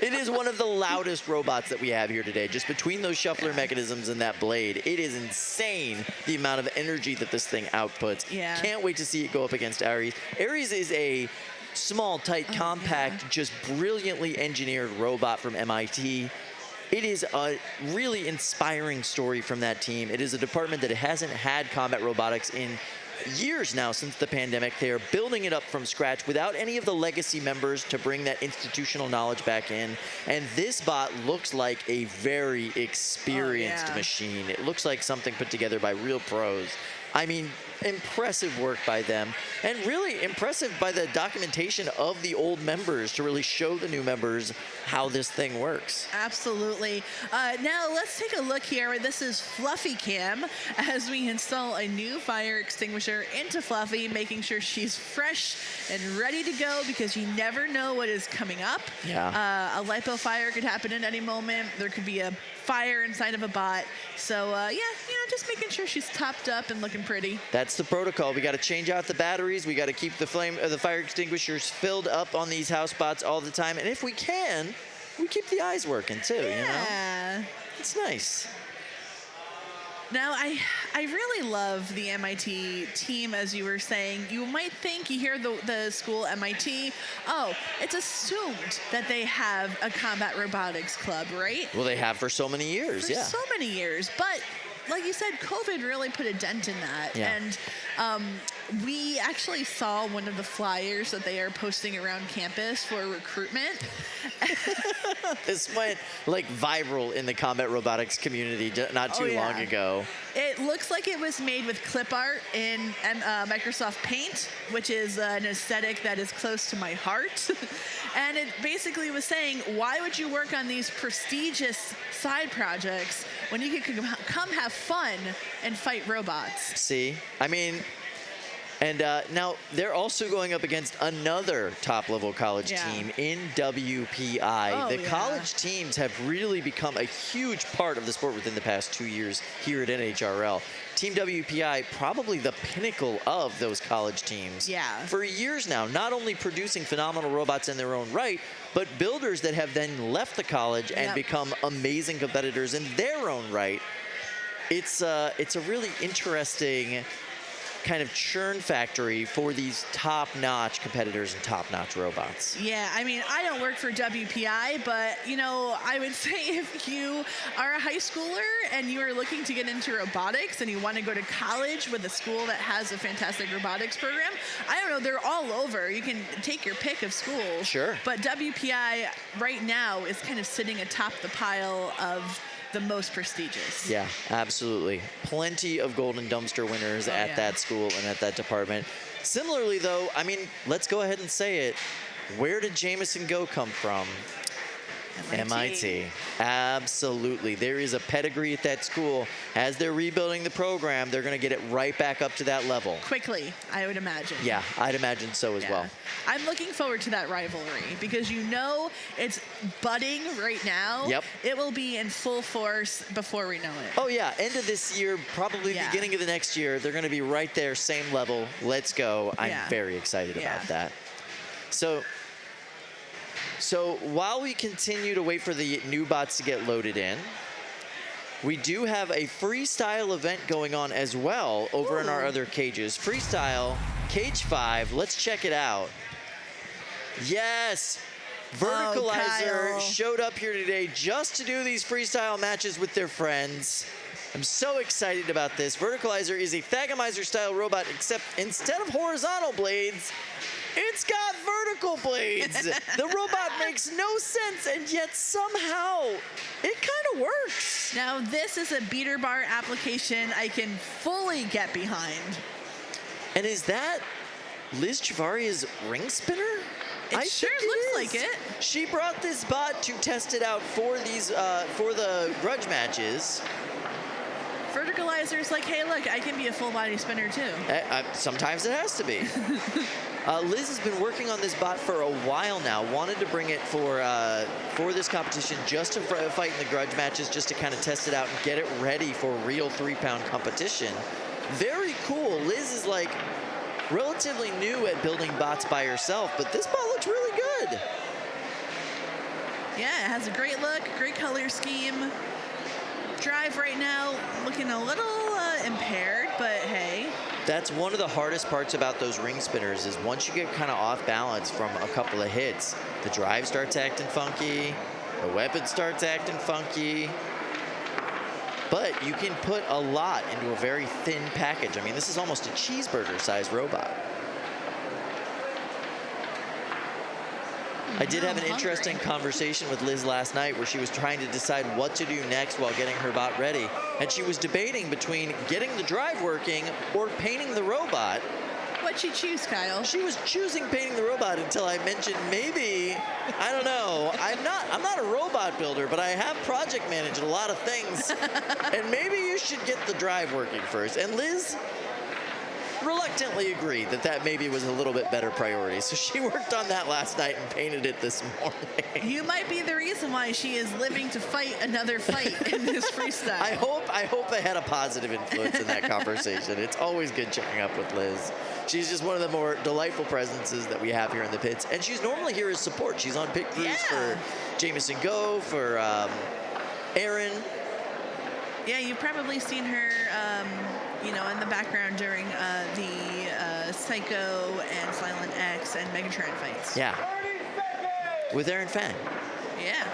It is one of the loudest robots that we have here today. Just between those shuffler mechanisms and that blade, it is insane the amount of energy that this thing outputs. Yeah. Can't wait to see it go up against Ares. Ares is a small, tight, compact, just brilliantly engineered robot from MIT. It is a really inspiring story from that team. It is a department that hasn't had combat robotics in years now since the pandemic. They are building it up from scratch without any of the legacy members to bring that institutional knowledge back in. And this bot looks like a very experienced machine. It looks like something put together by real pros. I mean, impressive work by them, and really impressive by the documentation of the old members to really show the new members how this thing works. Absolutely. Now let's take a look here. This is Fluffy Cam as we install a new fire extinguisher into Fluffy, making sure she's fresh and ready to go because you never know what is coming up. Yeah. A lipo fire could happen at any moment. There could be a fire inside of a bot. So yeah, you know, just making sure she's topped up and looking pretty. That's the protocol. We got to change out the batteries. We got to keep the fire extinguishers filled up on these house bots all the time. And if we can, we keep the eyes working too, you know? It's nice. Now, I really love the MIT team, as you were saying. You might think, you hear the school MIT, oh, it's assumed that they have a combat robotics club, right? Well, they have for so many years, For so many years. But like you said, COVID really put a dent in that. Yeah. And we actually saw one of the flyers that they are posting around campus for recruitment. This went like viral in the combat robotics community not too long ago. It looks like it was made with clip art in Microsoft Paint, which is an aesthetic that is close to my heart. And it basically was saying, why would you work on these prestigious side projects when you could come have fun and fight robots? See, I mean, and now they're also going up against another top-level college team in WPI. The college teams have really become a huge part of the sport within the past 2 years here at NHRL. Team WPI, probably the pinnacle of those college teams. For years now, not only producing phenomenal robots in their own right, but builders that have then left the college and become amazing competitors in their own right. It's a really interesting kind of churn factory for these top-notch competitors and top-notch robots. Yeah, I mean, I don't work for WPI, but, you know, I would say if you are a high schooler and you are looking to get into robotics and you want to go to college with a school that has a fantastic robotics program, I don't know, they're all over. You can take your pick of schools. Sure. But WPI right now is kind of sitting atop the pile of the most prestigious. Yeah, absolutely. Plenty of golden dumpster winners at that school and at that department. Similarly, though, I mean, let's go ahead and say it. Where did Jameson Go come from? MIT. Absolutely. There is a pedigree at that school. As they're rebuilding the program, they're going to get it right back up to that level. Quickly, I would imagine. Yeah, I'd imagine so as well. I'm looking forward to that rivalry because you know it's budding right now. Yep. It will be in full force before we know it. Oh, yeah. End of this year, probably beginning of the next year, they're going to be right there, same level. Let's go. I'm very excited about that. So while we continue to wait for the new bots to get loaded in, we do have a freestyle event going on as well over in our other cages. Freestyle, Cage 5, let's check it out. Yes, Verticalizer showed up here today just to do these freestyle matches with their friends. I'm so excited about this. Verticalizer is a Thagomizer-style robot, except instead of horizontal blades, it's got vertical blades. The robot makes no sense, and yet somehow it kind of works. Now, this is a beater bar application I can fully get behind. And is that Liz Chavaria's ring spinner? It sure looks like it. She brought this bot to test it out for these for the grudge matches. Verticalizer's like, hey, look, I can be a full body spinner too. Sometimes it has to be. Liz has been working on this bot for a while now. Wanted to bring it for this competition, just to fight in the grudge matches, just to kind of test it out and get it ready for real 3-pound competition. Very cool. Liz is like relatively new at building bots by herself, but this bot looks really good. Yeah, it has a great look, great color scheme. Drive right now looking a little impaired, but hey. That's one of the hardest parts about those ring spinners is once you get kind of off balance from a couple of hits, the drive starts acting funky, the weapon starts acting funky. But you can put a lot into a very thin package. I mean, this is almost a cheeseburger-sized robot. I did have an interesting conversation with Liz last night where she was trying to decide what to do next while getting her bot ready. And she was debating between getting the drive working or painting the robot. What'd she choose, Kyle? She was choosing painting the robot until I mentioned maybe, I don't know, I'm not a robot builder, but I have project managed a lot of things. And maybe you should get the drive working first. And Liz reluctantly agreed that maybe was a little bit better priority. So she worked on that last night and painted it this morning. You might be the reason why she is living to fight another fight in this freestyle. I hope they had a positive influence in that conversation. It's always good checking up with Liz. She's just one of the more delightful presences that we have here in the pits. And she's normally here as support. She's on pit crews for Jameson Go, for Aaron. Yeah, you've probably seen her, you know, in the background during the Saiko and Silent X and MegatRON fights. Yeah. With Aaron Fan. Yeah.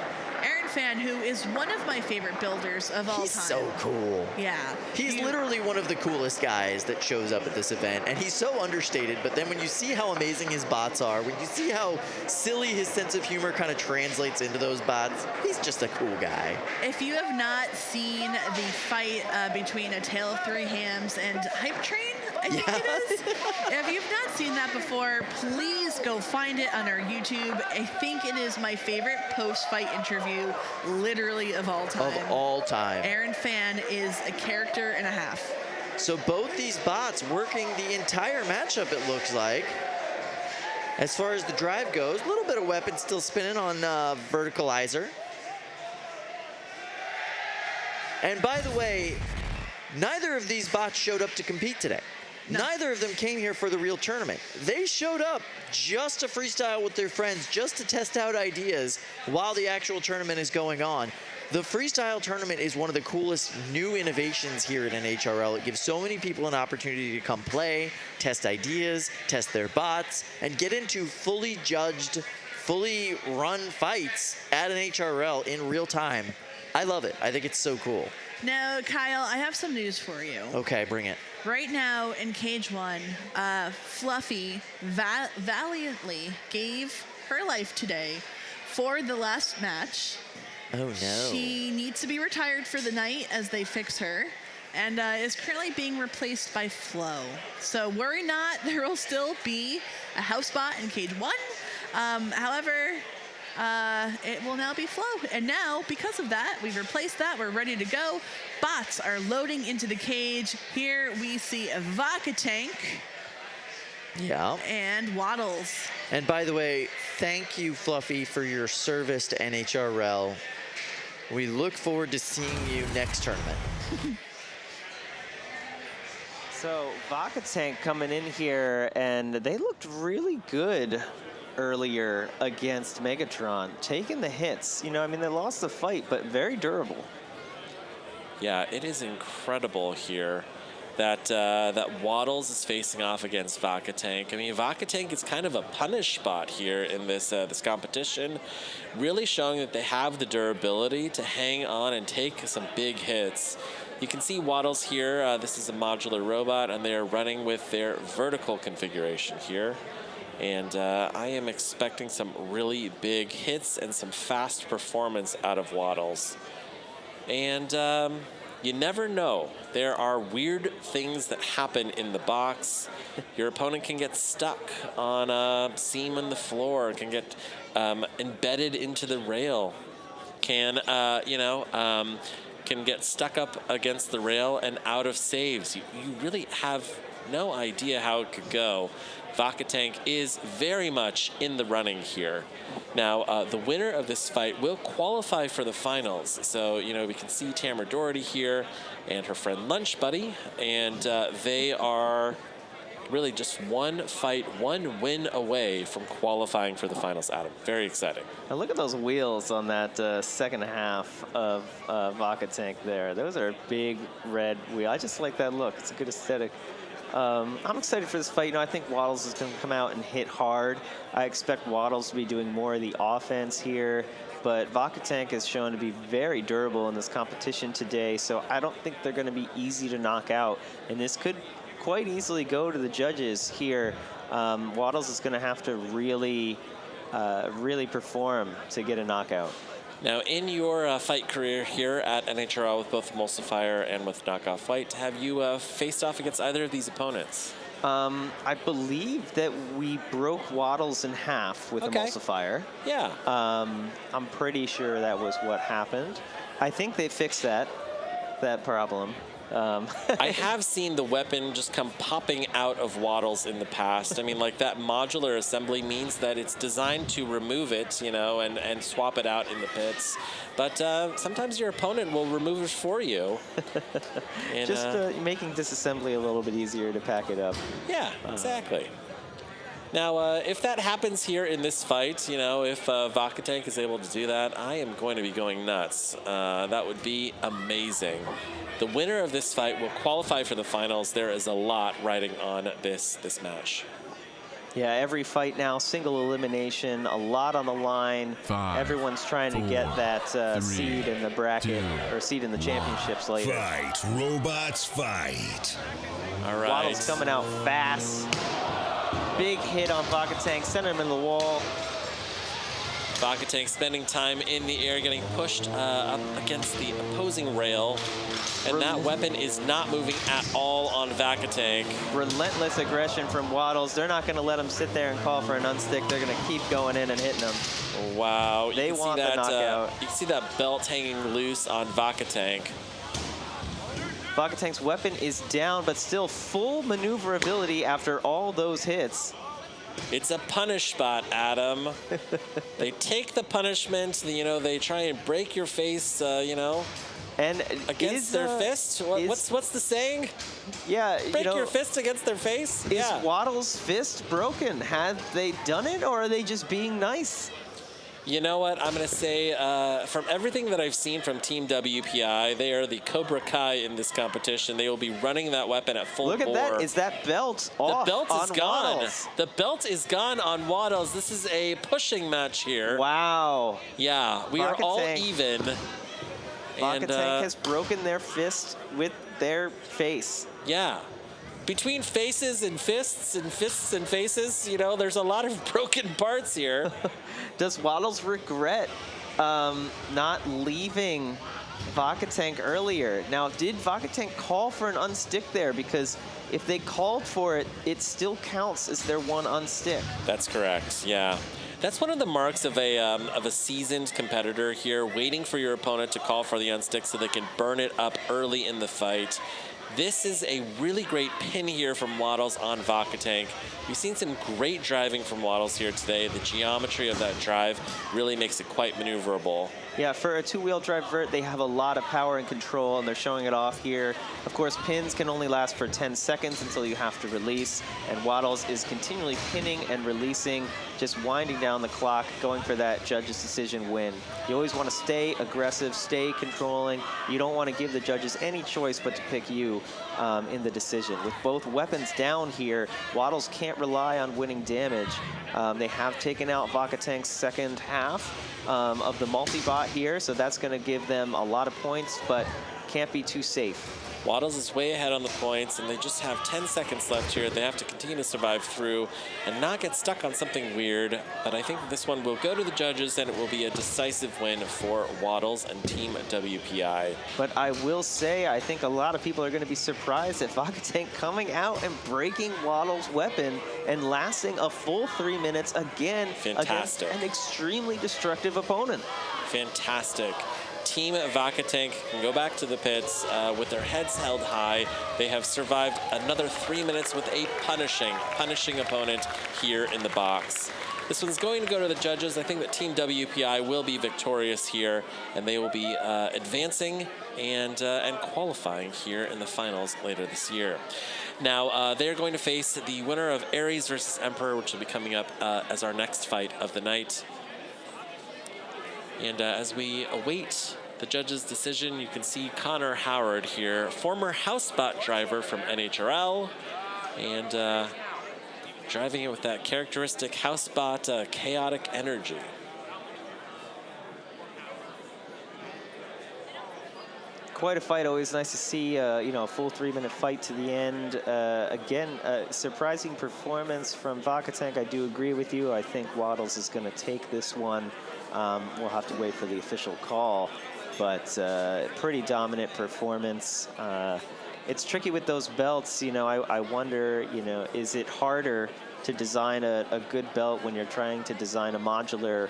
Aaron Fan, who is one of my favorite builders of all time. He's so cool. Yeah. He's literally one of the coolest guys that shows up at this event, and he's so understated, but then when you see how amazing his bots are, when you see how silly his sense of humor kind of translates into those bots, he's just a cool guy. If you have not seen the fight between A Tale of Three Hams and Hype Train, I think it is. If you've not seen that before, please go find it on our YouTube. I think it is my favorite post-fight interview, literally of all time. Of all time. Aaron Fan is a character and a half. So both these bots working the entire matchup, it looks like. As far as the drive goes, a little bit of weapon still spinning on Verticalizer. And by the way, neither of these bots showed up to compete today. No. Neither of them came here for the real tournament. They showed up just to freestyle with their friends, just to test out ideas while the actual tournament is going on. The freestyle tournament is one of the coolest new innovations here at NHRL. It gives so many people an opportunity to come play, test ideas, test their bots, and get into fully judged, fully run fights at NHRL in real time. I love it. I think it's so cool. Now, Kyle, I have some news for you. Okay, bring it. Right now in Cage 1, Fluffy valiantly gave her life today for the last match. Oh, no. She needs to be retired for the night as they fix her, and is currently being replaced by Flo. So worry not, there will still be a house bot in Cage 1. However, it will now be Flo. And now, because of that, we've replaced that. We're ready to go. Bots are loading into the cage. Here we see a Vacatank. Yeah. And Waddles. And by the way, thank you, Fluffy, for your service to NHRL. We look forward to seeing you next tournament. So Vacatank coming in here, and they looked really good earlier against MegatRON, taking the hits. You know, I mean, they lost the fight, but very durable. Yeah, it is incredible here that that Waddles is facing off against Vacatank. I mean, Vacatank is kind of a punish spot here in this this competition, really showing that they have the durability to hang on and take some big hits. You can see Waddles here. This is a modular robot, and they are running with their vertical configuration here. And I am expecting some really big hits and some fast performance out of Waddles. And you never know. There are weird things that happen in the box. Your opponent can get stuck on a seam in the floor, can get embedded into the rail, can get stuck up against the rail and out of saves. You really have no idea how it could go. Vacatank is very much in the running here. Now, the winner of this fight will qualify for the finals. So, we can see Tamara Doherty here and her friend Lunch Buddy, and they are really just one fight, one win away from qualifying for the finals, Adam. Very exciting. Now look at those wheels on that second half of Vacatank there. Those are big red wheels. I just like that look. It's a good aesthetic. I'm excited for this fight. I think Waddles is going to come out and hit hard. I expect Waddles to be doing more of the offense here, but Vacatank is shown to be very durable in this competition today, so I don't think they're going to be easy to knock out, and this could quite easily go to the judges here. Waddles is going to have to really perform to get a knockout. Now, in your fight career here at NHRL with both Emulsifier and with Knockoff Fight, have you faced off against either of these opponents? I believe that we broke Waddles in half with Emulsifier. Yeah. I'm pretty sure that was what happened. I think they fixed that problem. I have seen the weapon just come popping out of Waddles in the past. I mean, like, that modular assembly means that it's designed to remove it, and swap it out in the pits. But sometimes your opponent will remove it for you. And, just making disassembly a little bit easier to pack it up. Yeah, exactly. Now, if that happens here in this fight, if Vacatank is able to do that, I am going to be going nuts. That would be amazing. The winner of this fight will qualify for the finals. There is a lot riding on this match. Yeah, every fight now, single elimination, a lot on the line. 5, Everyone's trying 4, to get that 3, seed in the bracket, 2, or seed in the championships later. Fight, robots, fight. All right. Waddles coming out fast. Big hit on Vacatank, sent him in the wall. Vacatank spending time in the air, getting pushed up against the opposing rail. And that weapon is not moving at all on Vacatank. Relentless aggression from Waddles. They're not going to let him sit there and call for an unstick. They're going to keep going in and hitting him. Wow. They want the knockout. You can see that belt hanging loose on Vacatank. Vacatank's weapon is down, but still full maneuverability after all those hits. It's a punish spot, Adam. They take the punishment, they try and break your face, and against their fist. What's the saying? Yeah, break your fist against their face. Is Waddles' fist broken? Have they done it, or are they just being nice? You know what? I'm going to say, from everything that I've seen from Team WPI, they are the Cobra Kai in this competition. They will be running that weapon at full bore. Look at that. Is that belt off? The belt is gone. Waddles. The belt is gone on Waddles. This is a pushing match here. Wow. Yeah, we are all even. Vacatank has broken their fist with their face. Yeah. Between faces and fists and fists and faces, there's a lot of broken parts here. Does Waddles regret not leaving Vacatank earlier? Now, did Vacatank call for an unstick there? Because if they called for it, it still counts as their one unstick. That's correct, yeah. That's one of the marks of a seasoned competitor here, waiting for your opponent to call for the unstick so they can burn it up early in the fight. This is a really great pin here from Waddles on Vacatank. We've seen some great driving from Waddles here today. The geometry of that drive really makes it quite maneuverable. Yeah, for a two-wheel drive vert, they have a lot of power and control, and they're showing it off here. Of course, pins can only last for 10 seconds until you have to release, and Waddles is continually pinning and releasing, just winding down the clock, going for that judge's decision win. You always want to stay aggressive, stay controlling. You don't want to give the judges any choice but to pick you. 2 in the decision. With both weapons down here, Waddles can't rely on winning damage. They have taken out Vacatank's second half of the multi-bot here, so that's going to give them a lot of points, but can't be too safe. Waddles is way ahead on the points, and they just have 10 seconds left here. They have to continue to survive through and not get stuck on something weird. But I think this one will go to the judges, and it will be a decisive win for Waddles and Team WPI. But I will say, I think a lot of people are going to be surprised at Vacatank coming out and breaking Waddles' weapon and lasting a full 3 minutes again Fantastic. against an extremely destructive opponent. Fantastic. Team Vacatank can go back to the pits with their heads held high. They have survived another 3 minutes with a punishing opponent here in the box. This one's going to go to the judges. I think that Team WPI will be victorious here, and they will be advancing and qualifying here in the finals later this year. Now, they are going to face the winner of Ares versus Emperor, which will be coming up as our next fight of the night. And as we await the judge's decision, you can see Connor Howard here, former housebot driver from NHRL, and driving it with that characteristic housebot chaotic energy. Quite a fight. Always nice to see, a full 3 minute fight to the end. Again, surprising performance from Vacatank. I do agree with you. I think Waddles is going to take this one. We'll have to wait for the official call, but pretty dominant performance. It's tricky with those belts. I wonder, is it harder to design a good belt when you're trying to design a modular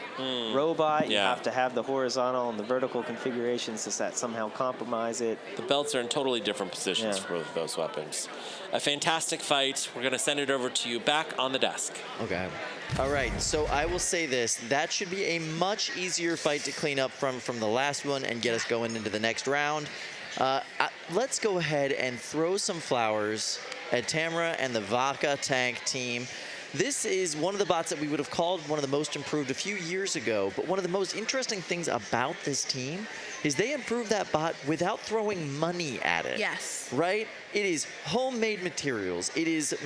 robot? You have to have the horizontal and the vertical configurations. Does that somehow compromise it? The belts are in totally different positions for those weapons. A fantastic fight. We're going to send it over to you back on the desk. Okay. All right, so I will say this. That should be a much easier fight to clean up from the last one and get us going into the next round. Let's go ahead and throw some flowers at Tamara and the Vacatank team. This is one of the bots that we would have called one of the most improved a few years ago, but one of the most interesting things about this team is they improved that bot without throwing money at it. Yes. Right? It is homemade materials. It is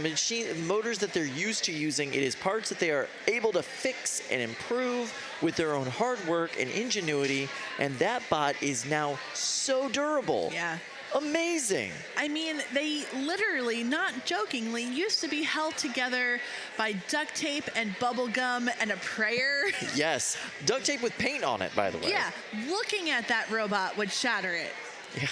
motors that they're used to using. It is parts that they are able to fix and improve with their own hard work and ingenuity, and that bot is now so durable. Yeah. Amazing. I mean, they literally, not jokingly, used to be held together by duct tape and bubble gum and a prayer. Yes. Duct tape with paint on it, by the way. Yeah. Looking at that robot would shatter it. Yeah.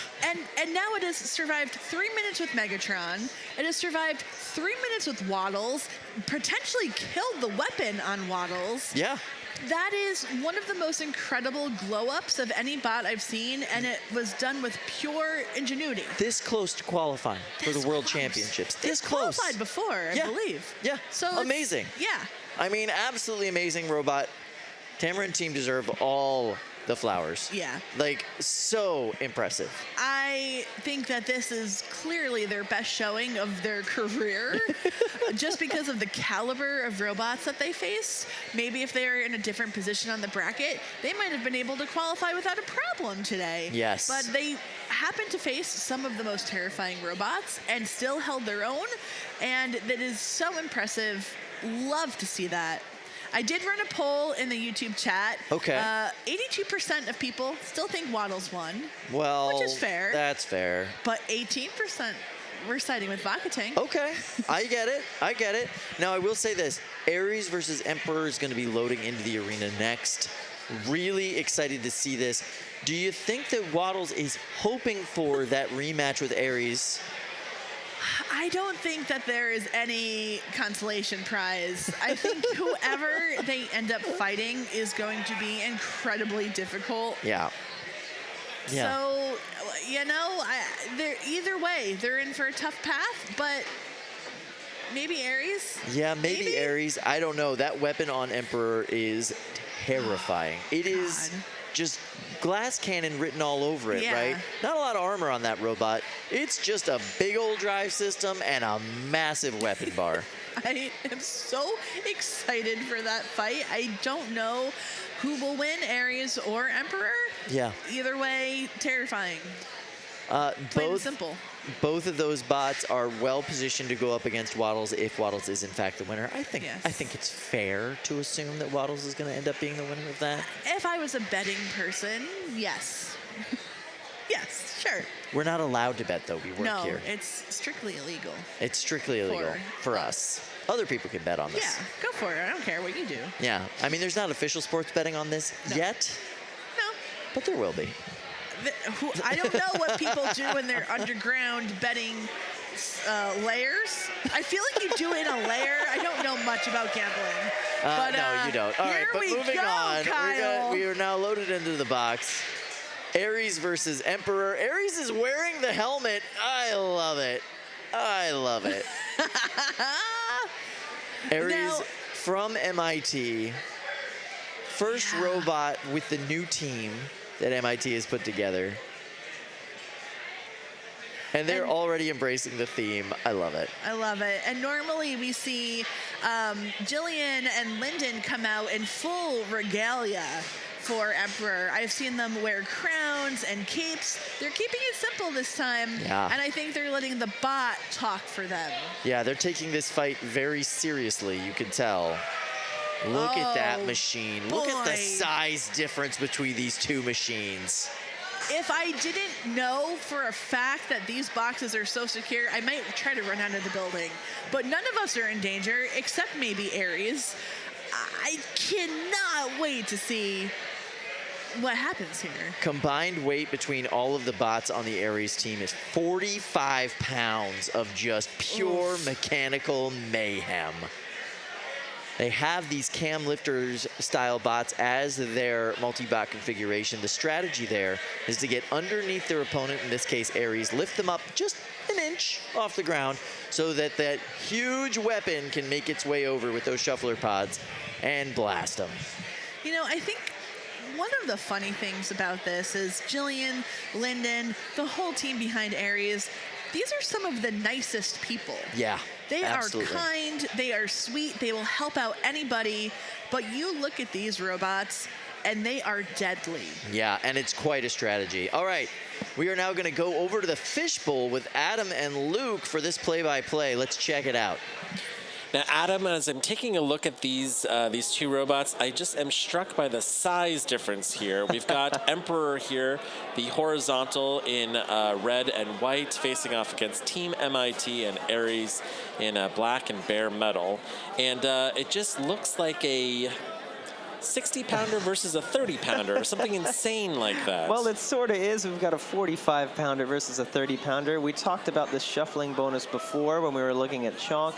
And now it has survived 3 minutes with MegatRON. It has survived 3 minutes with Waddles, potentially killed the weapon on Waddles. Yeah. That is one of the most incredible glow-ups of any bot I've seen, and it was done with pure ingenuity. This close to qualifying for the World Championships. This close. Qualified before, I believe. Yeah. So amazing. Yeah. I mean, absolutely amazing robot. Tamara and team deserve all the flowers. Yeah. Like, so impressive. I think that this is clearly their best showing of their career, just because of the caliber of robots that they face. Maybe if they were in a different position on the bracket, they might have been able to qualify without a problem today. Yes. But they happened to face some of the most terrifying robots and still held their own, and that is so impressive. Love to see that. I did run a poll in the YouTube chat. Okay. 82% of people still think Waddles won. Well, which is fair. That's fair. But 18% were siding with Vacatank. Okay. I get it. I get it. Now, I will say this. Ares versus Emperor is going to be loading into the arena next. Really excited to see this. Do you think that Waddles is hoping for that rematch with Ares? I don't think that there is any consolation prize. I think whoever they end up fighting is going to be incredibly difficult. Yeah. Yeah. So, they're either way, they're in for a tough path, but maybe Ares? Yeah, maybe Ares. I don't know. That weapon on Emperor is terrifying. It is just glass cannon written all over it, right? Not a lot of armor on that robot. It's just a big old drive system and a massive weapon bar. I am so excited for that fight. I don't know who will win, Ares or Emperor. Yeah. Either way, terrifying. Plain and simple. Both of those bots are well positioned to go up against Waddles if Waddles is in fact the winner. I think it's fair to assume that Waddles is going to end up being the winner of that. If I was a betting person, yes. Yes, sure. We're not allowed to bet though. We work here. No, it's strictly illegal. It's strictly illegal for us. Other people can bet on this. Yeah, go for it. I don't care what you do. Yeah, I mean, there's not official sports betting on this yet. No. But there will be. I don't know what people do in their underground betting layers. I feel like you do it in a layer. I don't know much about gambling. But, no, you don't. All right, but moving on. Kyle. We are now loaded into the box. Ares versus Emperor. Ares is wearing the helmet. I love it. I love it. Ares from MIT. First robot with the new team that MIT has put together. And they're already embracing the theme. I love it. I love it. And normally we see Jillian and Lyndon come out in full regalia for Emperor. I've seen them wear crowns and capes. They're keeping it simple this time. Yeah. And I think they're letting the bot talk for them. Yeah, they're taking this fight very seriously, you can tell. Look at that machine. Look at the size difference between these two machines. If I didn't know for a fact that these boxes are so secure, I might try to run out of the building. But none of us are in danger, except maybe Ares. I cannot wait to see what happens here. Combined weight between all of the bots on the Ares team is 45 pounds of just pure mechanical mayhem. They have these cam lifters style bots as their multi-bot configuration. The strategy there is to get underneath their opponent, in this case Ares, lift them up just an inch off the ground so that that huge weapon can make its way over with those shuffler pods and blast them. You know, I think one of the funny things about this is Jillian, Lyndon, the whole team behind Ares, these are some of the nicest people. Yeah. They absolutely. are kind, they are sweet, they will help out anybody, but you look at these robots and they are deadly. Yeah, and it's quite a strategy. All right, we are now going to go over to the fishbowl with Adam and Luke for this play-by-play. Let's check it out. Now, Adam, as I'm taking a look at these two robots, I just am struck by the size difference here. We've got Emperor here, the horizontal in red and white, facing off against Team MIT, and Ares in black and bare metal. And it just looks like a 60-pounder versus a 30-pounder, or something insane like that. Well, it sort of is. We've got a 45-pounder versus a 30-pounder. We talked about the shuffling bonus before when we were looking at Chonk.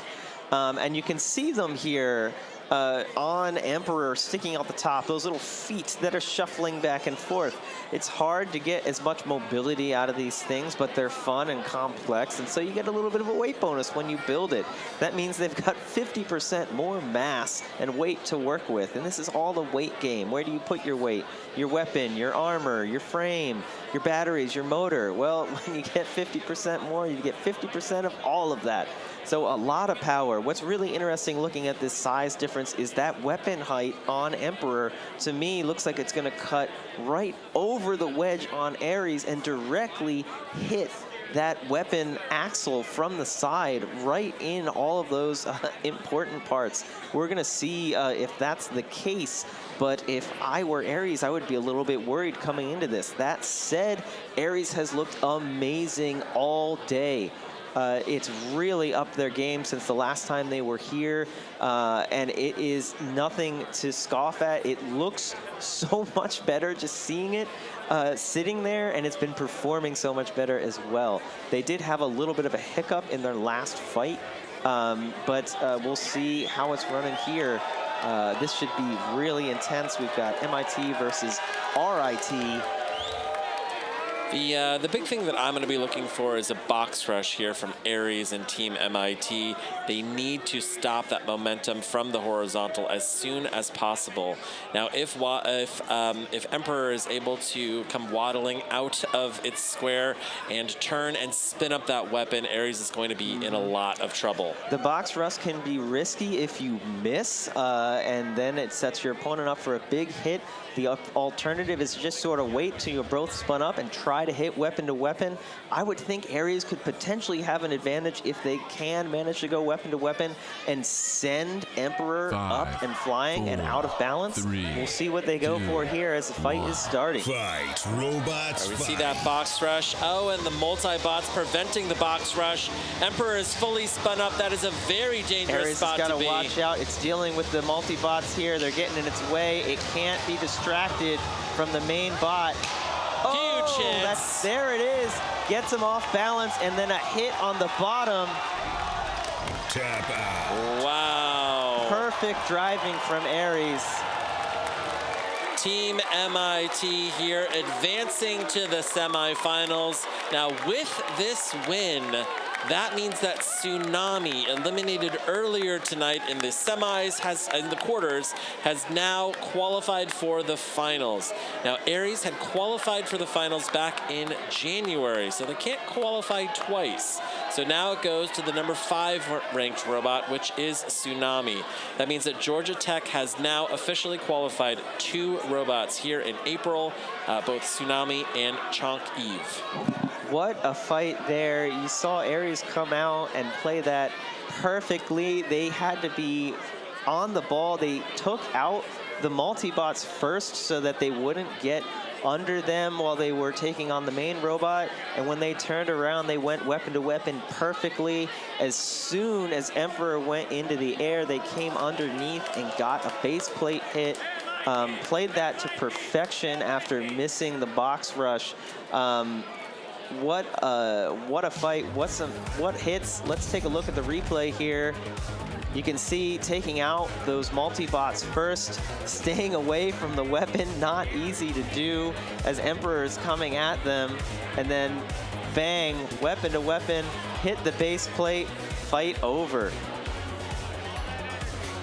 And you can see them here on Emperor sticking out the top, those little feet that are shuffling back and forth. It's hard to get as much mobility out of these things, but they're fun and complex, and so you get a little bit of a weight bonus when you build it. That means they've got 50% more mass and weight to work with, and this is all the weight game. Where do you put your weight? Your weapon, your armor, your frame, your batteries, your motor. Well, when you get 50% more, you get 50% of all of that. So a lot of power. What's really interesting looking at this size difference is that weapon height on Emperor, to me, looks like it's going to cut right over the wedge on Ares and directly hit that weapon axle from the side, right in all of those important parts. We're going to see if that's the case. But if I were Ares, I would be a little bit worried coming into this. That said, Ares has looked amazing all day. It's really upped their game since the last time they were here, and it is nothing to scoff at. It looks so much better just seeing it sitting there, and it's been performing so much better as well. They did have a little bit of a hiccup in their last fight, but we'll see how it's running here. This should be really intense. We've got MIT versus RIT. The big thing that I'm going to be looking for is a box rush here from Ares and Team MIT. They need to stop that momentum from the horizontal as soon as possible. Now, if Emperor is able to come waddling out of its square and turn and spin up that weapon, Ares is going to be in a lot of trouble. The box rush can be risky if you miss, and then it sets your opponent up for a big hit. The alternative is just sort of wait till you're both spun up and try to hit weapon to weapon. I would think Aries could potentially have an advantage if they can manage to go weapon to weapon and send Emperor up and flying and out of balance. We'll see what they go for here as the fight is starting. Fight, robots, we see that box rush. Oh, and the multi-bots preventing the box rush. Emperor is fully spun up. That is a very dangerous Aries spot has to got be. to watch out. It's dealing with the multi-bots here. They're getting in its way. It can't be distracted from the main bot. Huge hits. There it is. Gets him off balance, and then a hit on the bottom. Tap out. Wow. Perfect driving from Aries. Team MIT here advancing to the semifinals. Now with this win, that means that Tsunamii, eliminated earlier tonight in the semis, in the quarters, has now qualified for the finals. Now Aries had qualified for the finals back in January, so they can't qualify twice. So now it goes to the number 5 ranked robot, which is Tsunamii. That means that Georgia Tech has now officially qualified 2 robots here in April, both Tsunamii and Chonkiv. What a fight there. You saw Aries come out and play that perfectly. They had to be on the ball. They took out the multi-bots first so that they wouldn't get under them while they were taking on the main robot. And when they turned around, they went weapon to weapon perfectly. As soon as Emperor went into the air, they came underneath and got a base plate hit. Played that to perfection after missing the box rush. What a fight. What hits. Let's take a look at the replay here. You can see taking out those multi-bots first, staying away from the weapon, not easy to do as Emperor is coming at them, and then bang, weapon to weapon, hit the base plate, fight over.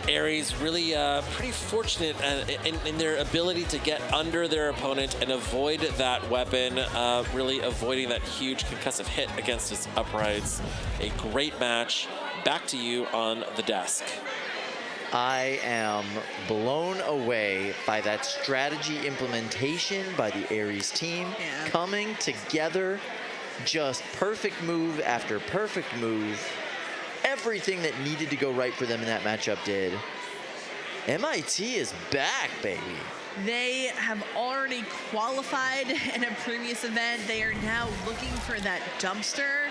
Aries really pretty fortunate in their ability to get under their opponent and avoid that weapon, really avoiding that huge concussive hit against his uprights. A great match. Back to you on the desk. I am blown away by that strategy implementation by the Aries team. Yeah. Coming together, just perfect move after perfect move. Everything that needed to go right for them in that matchup did. MIT is back, baby. They have already qualified in a previous event. They are now looking for that dumpster.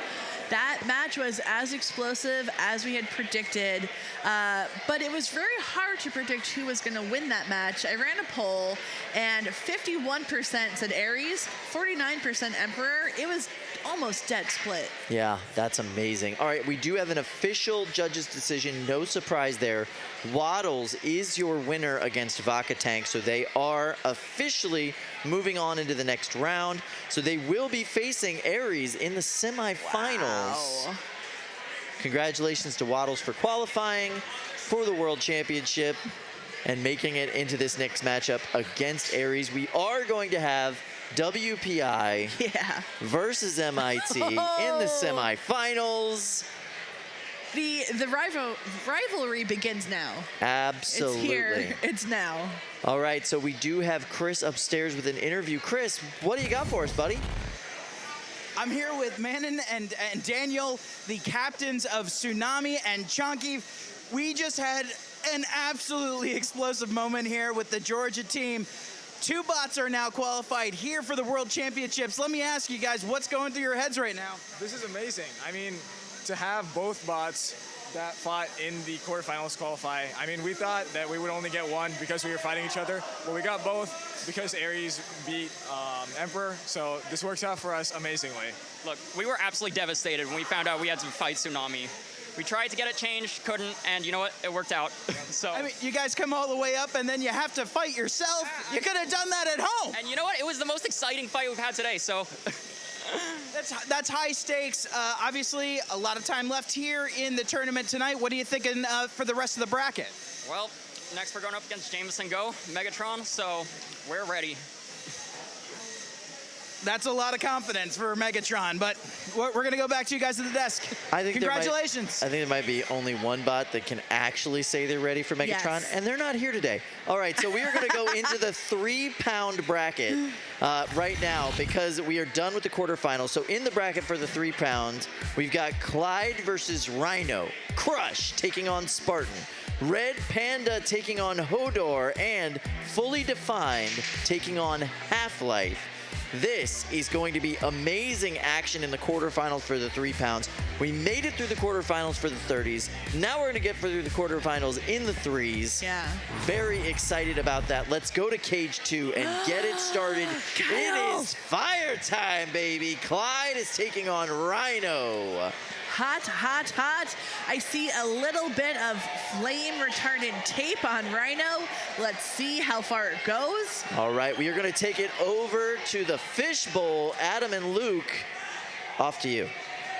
That match was as explosive as we had predicted, but it was very hard to predict who was going to win that match. I ran a poll, and 51% said Aries, 49% Emperor. It was almost dead split. Yeah, that's amazing. All right, we do have an official judge's decision. No surprise there. Waddles is your winner against Vacatank, so they are officially moving on into the next round. So they will be facing Aries in the semifinals. Wow. Congratulations to Waddles for qualifying for the World Championship and making it into this next matchup against Aries. We are going to have WPI versus MIT in the semifinals. The rivalry begins now. Absolutely. It's here. It's now. All right, so we do have Chris upstairs with an interview. Chris, what do you got for us, buddy? I'm here with Manon and Daniel, the captains of Tsunamii and Chonkiv. We just had an absolutely explosive moment here with the Georgia team. 2 bots are now qualified here for the World Championships. Let me ask you guys, what's going through your heads right now? This is amazing. I mean, to have both bots that fought in the quarterfinals qualify. I mean, we thought that we would only get one because we were fighting each other, but we got both because Aries beat Emperor, so this works out for us amazingly. Look, we were absolutely devastated when we found out we had to fight Tsunamii. We tried to get it changed, couldn't, and you know what? It worked out. So I mean, you guys come all the way up and then you have to fight yourself. You could have done that at home. And you know what? It was the most exciting fight we've had today, so. That's high stakes. Obviously, a lot of time left here in the tournament tonight. What are you thinking for the rest of the bracket? Well, next we're going up against Jameson Go, MegatRON, so we're ready. That's a lot of confidence for Megatron, but we're going to go back to you guys at the desk. I think Congratulations. I think there might be only one bot that can actually say they're ready for Megatron, Yes. and they're not here today. All right, so we are going to go into the 3-pound bracket right now because we are done with the quarterfinals. So in the bracket for the 3 pounds, we've got Clyde versus Rhino, Crush taking on Spartan, Red Panda taking on Hodor, and Fully Defined taking on Half-Life. This is going to be amazing action in the quarterfinals for the 3 pounds. We made it through the quarterfinals for the 30s. Now we're going to get through the quarterfinals in the 3s. Yeah. Very excited about that. Let's go to Cage 2 and get it started. It is fire time, baby. Clyde is taking on Rhino. Hot, hot, hot. I see a little bit of flame retardant tape on Rhino. Let's see how far it goes. All right, we are going to take it over to the fishbowl. Adam and Luke, off to you.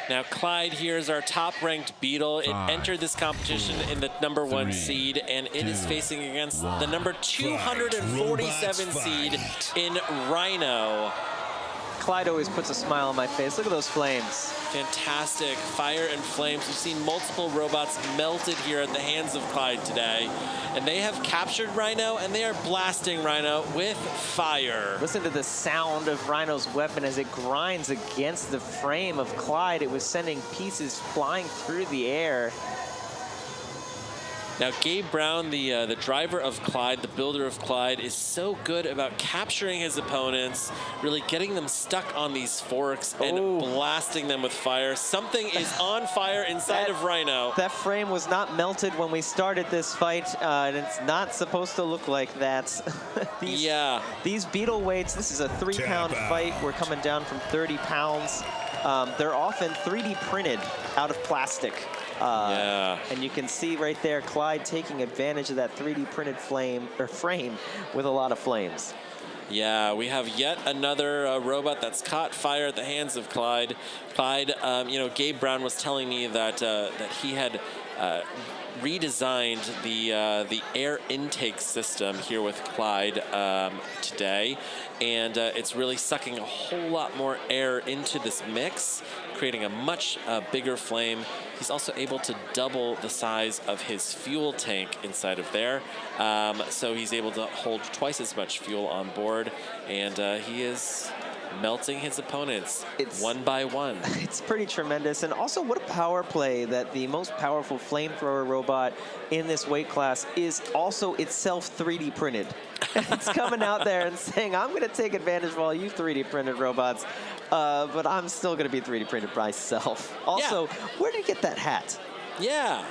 Now, Clyde here is our top-ranked Beetle. It 5, entered this competition in the number 1 3, seed, and it is 2, facing against 1. the number 247 Robots seed fight. in Rhino. Clyde always puts a smile on my face. Look at those flames. Fantastic fire and flames. We've seen multiple robots melted here at the hands of Clyde today. And they have captured Rhino, and they are blasting Rhino with fire. Listen to the sound of Rhino's weapon as it grinds against the frame of Clyde. It was sending pieces flying through the air. Now, Gabe Brown, the driver of Clyde, the builder of Clyde, is so good about capturing his opponents, really getting them stuck on these forks and blasting them with fire. Something is on fire inside of Rhino. That frame was not melted when we started this fight, and it's not supposed to look like that. These Beetle weights, this is a 3-pound fight. We're coming down from 30 pounds. They're often 3D printed out of plastic. And you can see right there, Clyde taking advantage of that 3D printed frame with a lot of flames. Yeah, we have yet another robot that's caught fire at the hands of Clyde. Clyde, you know, Gabe Brown was telling me that that he had redesigned the air intake system here with Clyde today, and it's really sucking a whole lot more air into this mix, creating a much bigger flame. He's also able to double the size of his fuel tank inside of there, so he's able to hold twice as much fuel on board, and he is melting his opponents one by one. It's pretty tremendous. And also, what a power play that the most powerful flamethrower robot in this weight class is also itself 3D printed. It's coming out there and saying, I'm going to take advantage of all you 3D printed robots, but I'm still going to be 3D printed myself. Also, where did he get that hat? Yeah,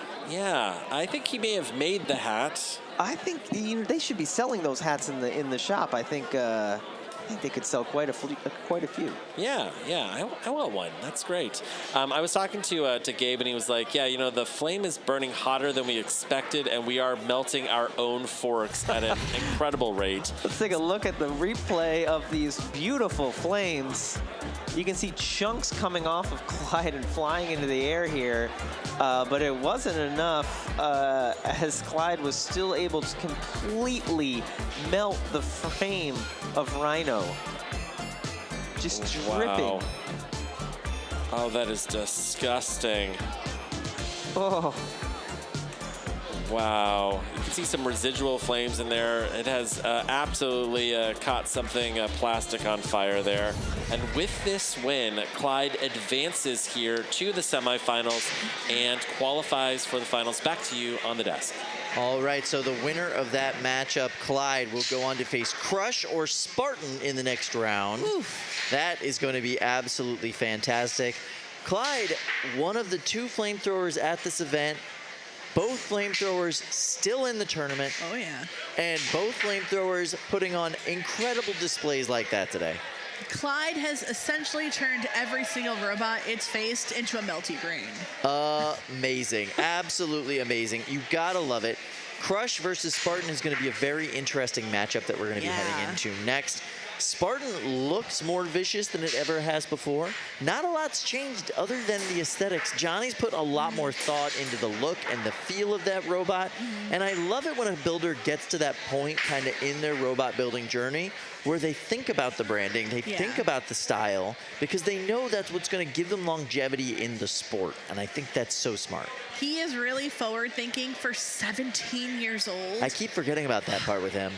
I think he may have made the hat. I think they should be selling those hats in the shop. I think they could sell quite a few. Yeah, I want one. That's great. I was talking to Gabe, and he was like, yeah, you know, the flame is burning hotter than we expected, and we are melting our own forks at an incredible rate. Let's take a look at the replay of these beautiful flames. You can see chunks coming off of Clyde and flying into the air here, but it wasn't enough as Clyde was still able to completely melt the frame of Rhino. Just dripping. Oh, that is disgusting. Oh. Wow. You can see some residual flames in there. It has absolutely caught something plastic on fire there. And with this win, Clyde advances here to the semifinals and qualifies for the finals. Back to you on the desk. All right, so the winner of that matchup, Clyde, will go on to face Crush or Spartan in the next round. Oof. That is going to be absolutely fantastic. Clyde, one of the 2 flamethrowers at this event, both flamethrowers still in the tournament. Oh, yeah. And both flamethrowers putting on incredible displays like that today. Clyde has essentially turned every single robot it's faced into a melty brain. Amazing. Absolutely amazing. You gotta love it. Crush versus Spartan is going to be a very interesting matchup that we're going to be heading into next. Spartan looks more vicious than it ever has before. Not a lot's changed other than the aesthetics. Johnny's put a lot more thought into the look and the feel of that robot. And I love it when a builder gets to that point kind of in their robot building journey where they think about the branding, they think about the style, because they know that's what's going to give them longevity in the sport. And I think that's so smart. He is really forward thinking for 17 years old. I keep forgetting about that part with him.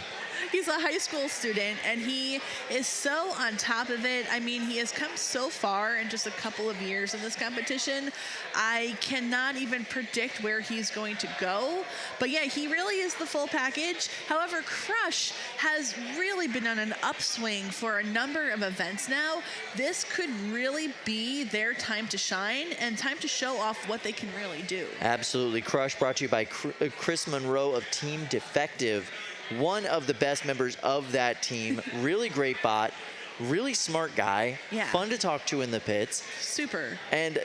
He's a high school student, and he is so on top of it. I mean, he has come so far in just a couple of years in this competition. I cannot even predict where he's going to go. But yeah, he really is the full package. However, Crush has really been on an upswing for a number of events now. This could really be their time to shine and time to show off what they can really do. Absolutely. Crush brought to you by Chris Monroe of Team Defective. One of the best members of that team. Really great bot. Really smart guy. Yeah. Fun to talk to in the pits. Super. And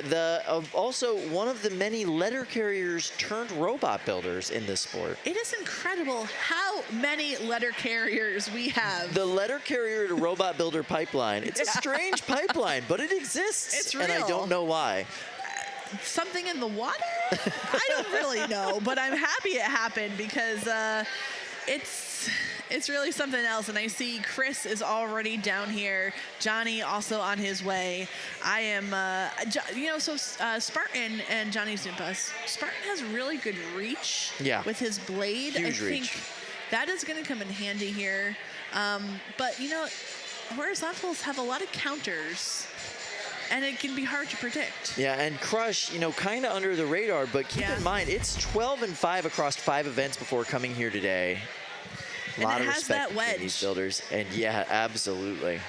also one of the many letter carriers turned robot builders in this sport. It is incredible how many letter carriers we have. The letter carrier to robot builder pipeline. It's a strange pipeline, but it exists. It's real. And I don't know why. Something in the water? I don't really know, but I'm happy it happened because it's really something else. And I see Chris is already down here. Johnny also on his way. I am, Spartan and Johnny Zumpas. Spartan has really good reach with his blade. Huge I reach. think that is going to come in handy here. But, you know, horizontals have a lot of counters. And it can be hard to predict. Yeah, and Crush, you know, kind of under the radar, but keep in mind, it's 12-5 across 5 events before coming here today. A lot of respect between these builders. And yeah, absolutely.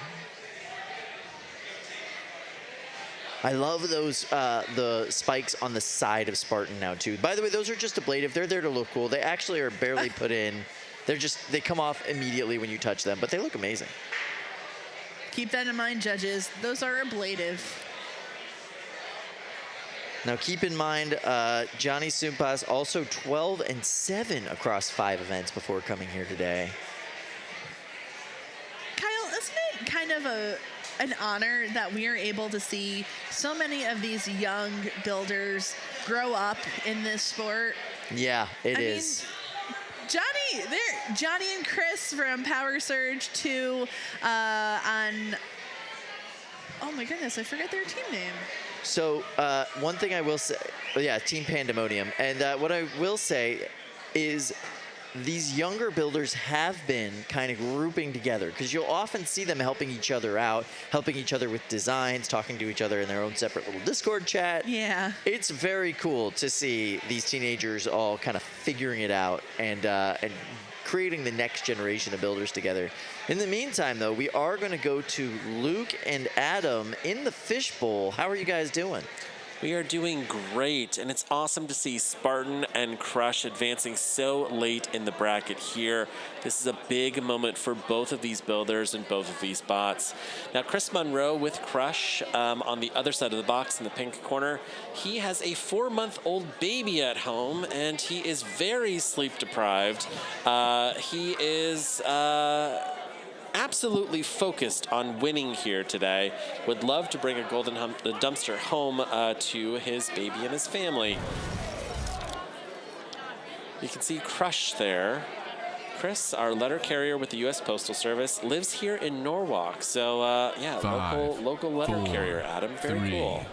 I love those, the spikes on the side of Spartan now, too. By the way, those are just ablative. They're there to look cool. They actually are barely put in. They come off immediately when you touch them, but they look amazing. Keep that in mind, judges. Those are ablative. Now, keep in mind, Johnny Sumpas also 12-7 across 5 events before coming here today. Kyle, isn't it kind of an honor that we are able to see so many of these young builders grow up in this sport? Yeah, it is. Johnny and Chris from Power Surge 2 on, oh my goodness, I forgot their team name. So one thing I will say, Team Pandemonium. And what I will say is these younger builders have been kind of grouping together because you'll often see them helping each other out, helping each other with designs, talking to each other in their own separate little Discord chat. Yeah. It's very cool to see these teenagers all kind of figuring it out and creating the next generation of builders together. In the meantime, though, we are going to go to Luke and Adam in the fishbowl. How are you guys doing? We are doing great, and it's awesome to see Spartan and Crush advancing so late in the bracket here. This is a big moment for both of these builders and both of these bots. Now, Chris Monroe with Crush on the other side of the box in the pink corner. He has a 4-month-old baby at home, and he is very sleep deprived. He is absolutely focused on winning here today. Would love to bring a golden dumpster home to his baby and his family. You can see Crush there. Chris, our letter carrier with the U.S. Postal Service, lives here in Norwalk. So, local letter carrier, Adam. Very cool.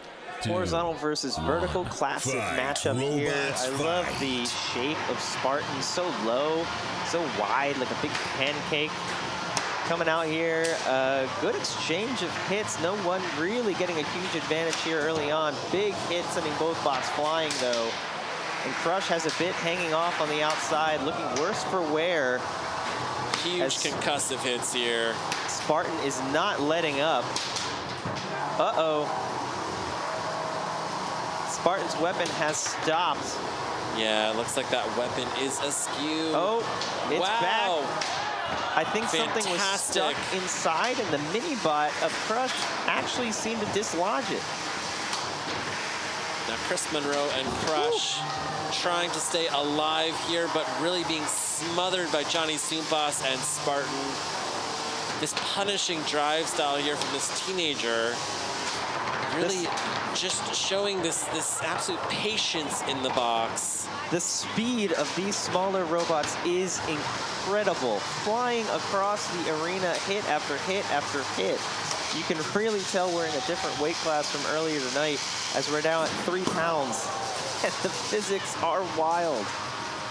Horizontal versus vertical, classic matchup here. I love the shape of Spartan, so low, so wide, like a big pancake. Coming out here, good exchange of hits. No one really getting a huge advantage here early on. Big hits, sending both bots flying though. And Crush has a bit hanging off on the outside, looking worse for wear. Huge concussive hits here. Spartan is not letting up. Uh-oh. Spartan's weapon has stopped. Yeah, it looks like that weapon is askew. Oh, it's back. I think Fantastic. something was stuck inside, and the mini-bot of Crush actually seemed to dislodge it. Now Chris Monroe and Crush trying to stay alive here, but really being smothered by Johnny Sumpas and Spartan. this punishing drive style here from this teenager. Really just showing this absolute patience in the box. The speed of these smaller robots is incredible. Flying across the arena, hit after hit after hit. You can really tell we're in a different weight class from earlier tonight, as we're now at 3 pounds. And the physics are wild.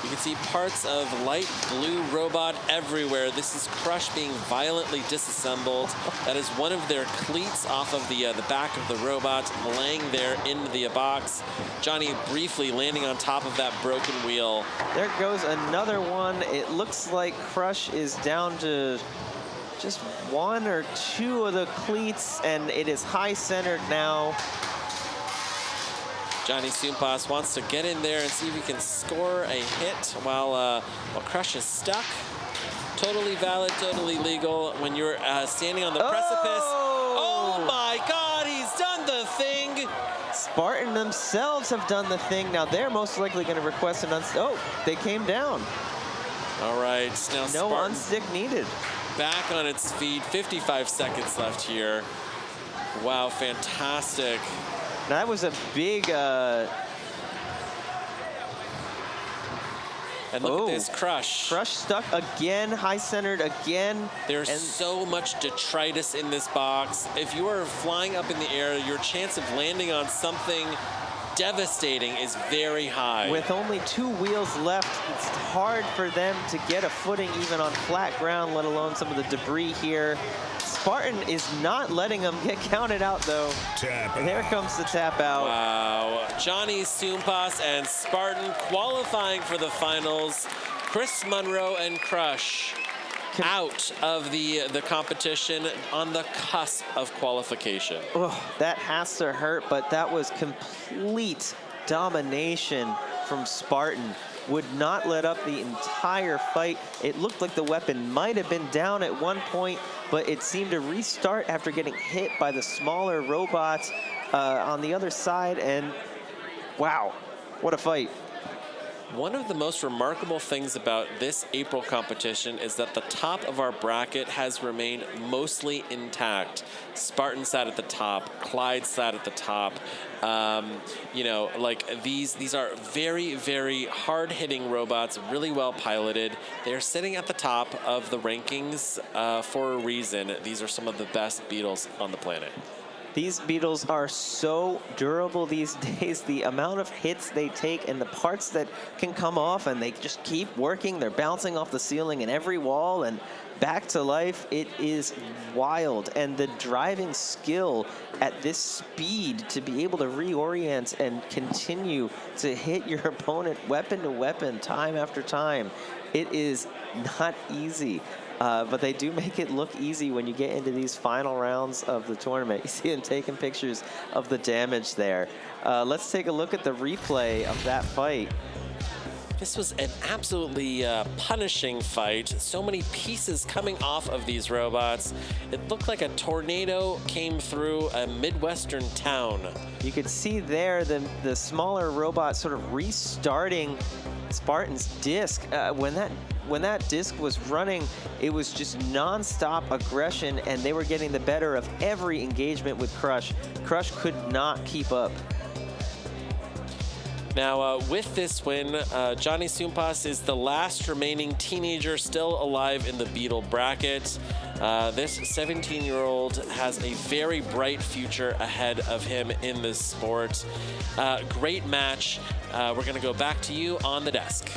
You can see parts of light blue robot everywhere. This is Crush being violently disassembled. That is one of their cleats off of the back of the robot, laying there in the box. Johnny briefly landing on top of that broken wheel. There goes another one. It looks like Crush is down to just 1 or 2 of the cleats, and it is high-centered now. Johnny Soompas wants to get in there and see if he can score a hit while Crush is stuck. Totally valid, totally legal when you're standing on the precipice. Oh my God, he's done the thing. Spartan themselves have done the thing. Now they're most likely going to request an oh, they came down. All right, now no Spartan unstick needed. Back on its feet, 55 seconds left here. Wow, fantastic. Now that was a big, and look at this Crush. Crush stuck again, high-centered again. There's so much detritus in this box. If you are flying up in the air, your chance of landing on something devastating is very high. With only 2 wheels left, it's hard for them to get a footing even on flat ground, let alone some of the debris here. Spartan is not letting them get counted out, though. There comes the tap out. Wow. Johnny Soompas and Spartan qualifying for the finals. Chris Monroe and Crush out of the competition on the cusp of qualification. Oh, that has to hurt, but that was complete domination from Spartan. Would not let up the entire fight. It looked like the weapon might have been down at one point, but it seemed to restart after getting hit by the smaller robots on the other side, and wow, what a fight. One of the most remarkable things about this April competition is that the top of our bracket has remained mostly intact. Spartan sat at the top, Clyde sat at the top. You know, like these are very, very hard-hitting robots, really well piloted. They're sitting at the top of the rankings for a reason. These are some of the best Beetles on the planet. These Beetles are so durable these days. The amount of hits they take and the parts that can come off, and they just keep working. They're bouncing off the ceiling and every wall and back to life. It is wild. And the driving skill at this speed to be able to reorient and continue to hit your opponent weapon to weapon time after time, it is not easy. But they do make it look easy when you get into these final rounds of the tournament. You see them taking pictures of the damage there. Let's take a look at the replay of that fight. This was an absolutely punishing fight. So many pieces coming off of these robots. It looked like a tornado came through a Midwestern town. You could see there the smaller robot sort of restarting Spartan's disc. When that disc was running, it was just non-stop aggression, and they were getting the better of every engagement with Crush. Crush could not keep up. Now, with this win, Johnny Soompas is the last remaining teenager still alive in the Beetle bracket. This 17-year-old has a very bright future ahead of him in this sport. Great match. We're going to go back to you on the desk.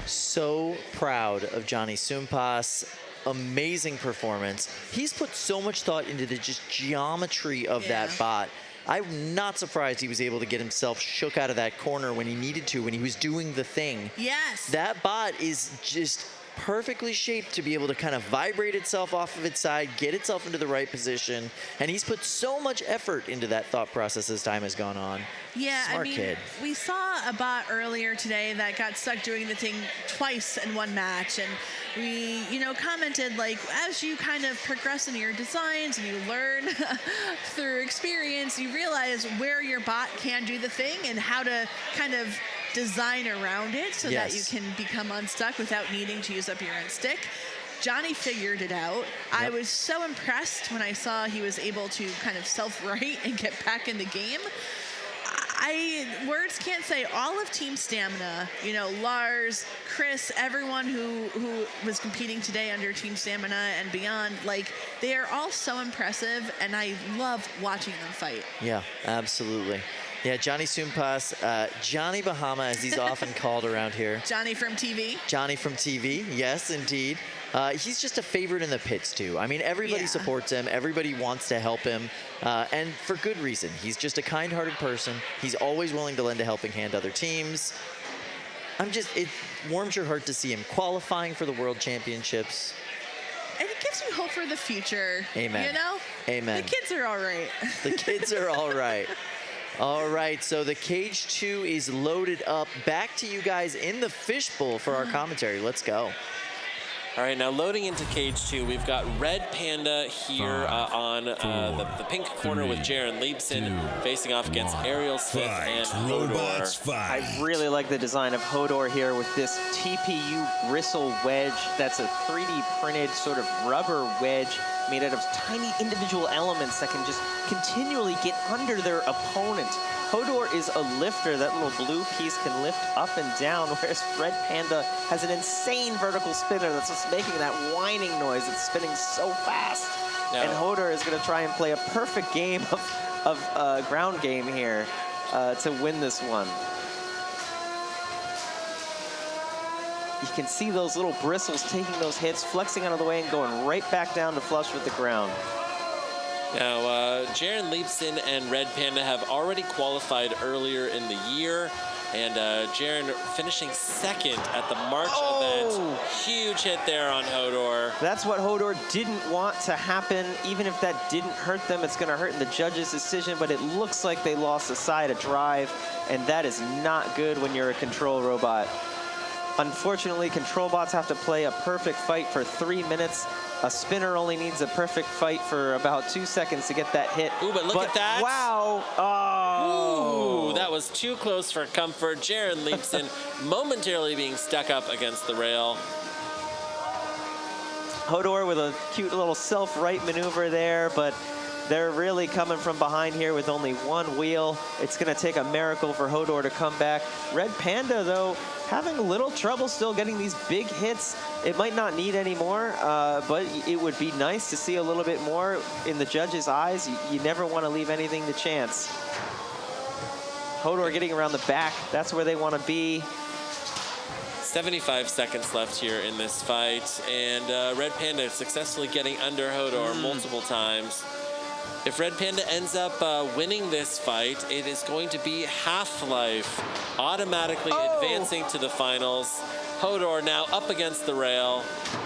So proud of Johnny Soompas. Amazing performance. He's put so much thought into the just geometry of that bot. I'm not surprised he was able to get himself shook out of that corner when he needed to, when he was doing the thing. Yes. That bot is just perfectly shaped to be able to kind of vibrate itself off of its side, get itself into the right position, and he's put so much effort into that thought process as time has gone on. Yeah, Smart I mean, kid. We saw a bot earlier today that got stuck doing the thing twice in one match, and we, commented, like, as you kind of progress in your designs and you learn through experience, you realize where your bot can do the thing and how to kind of design around it so that you can become unstuck without needing to use up your own stick. Johnny figured it out. I was so impressed when I saw he was able to kind of self-right and get back in the game. Words can't say all of Team Stamina, you know, Lars, Chris, everyone who was competing today under Team Stamina and beyond, like, they are all so impressive, and I love watching them fight. Yeah, absolutely. Yeah, Johnny Soompas, Johnny Bahama, as he's often called around here. Johnny from TV. Johnny from TV, yes, indeed. He's just a favorite in the pits, too. I mean, everybody supports him. Everybody wants to help him, and for good reason. He's just a kind-hearted person. He's always willing to lend a helping hand to other teams. It warms your heart to see him qualifying for the World Championships. And it gives you hope for the future. Amen. You know? Amen. The kids are all right. The kids are all right. All right, so the Cage 2 is loaded up. Back to you guys in the fishbowl for our commentary. Let's go. All right, now loading into Cage 2, we've got Red Panda here on the pink corner with Jaren Leibson facing off against Ariel Smith and Hodor. I really like the design of Hodor here with this TPU bristle wedge. That's a 3D printed sort of rubber wedge made out of tiny individual elements that can just continually get under their opponent. Hodor is a lifter. That little blue piece can lift up and down, whereas Red Panda has an insane vertical spinner that's just making that whining noise. It's spinning so fast. And Hodor is going to try and play a perfect game of ground game here to win this one. You can see those little bristles taking those hits, flexing out of the way, and going right back down to flush with the ground. Now, Jaren Leibson and Red Panda have already qualified earlier in the year, and Jaren finishing second at the March event. Huge hit there on Hodor. That's what Hodor didn't want to happen. Even if that didn't hurt them, it's going to hurt in the judges' decision, but it looks like they lost a side of drive, and that is not good when you're a control robot. Unfortunately, control bots have to play a perfect fight for 3 minutes. A spinner only needs a perfect fight for about 2 seconds to get that hit. Ooh, but look at that. Wow. Oh. Ooh, that was too close for comfort. Jaren Leibson momentarily being stuck up against the rail. Hodor with a cute little self-right maneuver there, but they're really coming from behind here with only one wheel. It's going to take a miracle for Hodor to come back. Red Panda, though, having a little trouble still getting these big hits. It might not need any more, but it would be nice to see a little bit more in the judges' eyes. You never want to leave anything to chance. Hodor getting around the back. That's where they want to be. 75 seconds left here in this fight, and Red Panda successfully getting under Hodor multiple times. If Red Panda ends up winning this fight, it is going to be Half-Life automatically advancing to the finals. Hodor now up against the rail.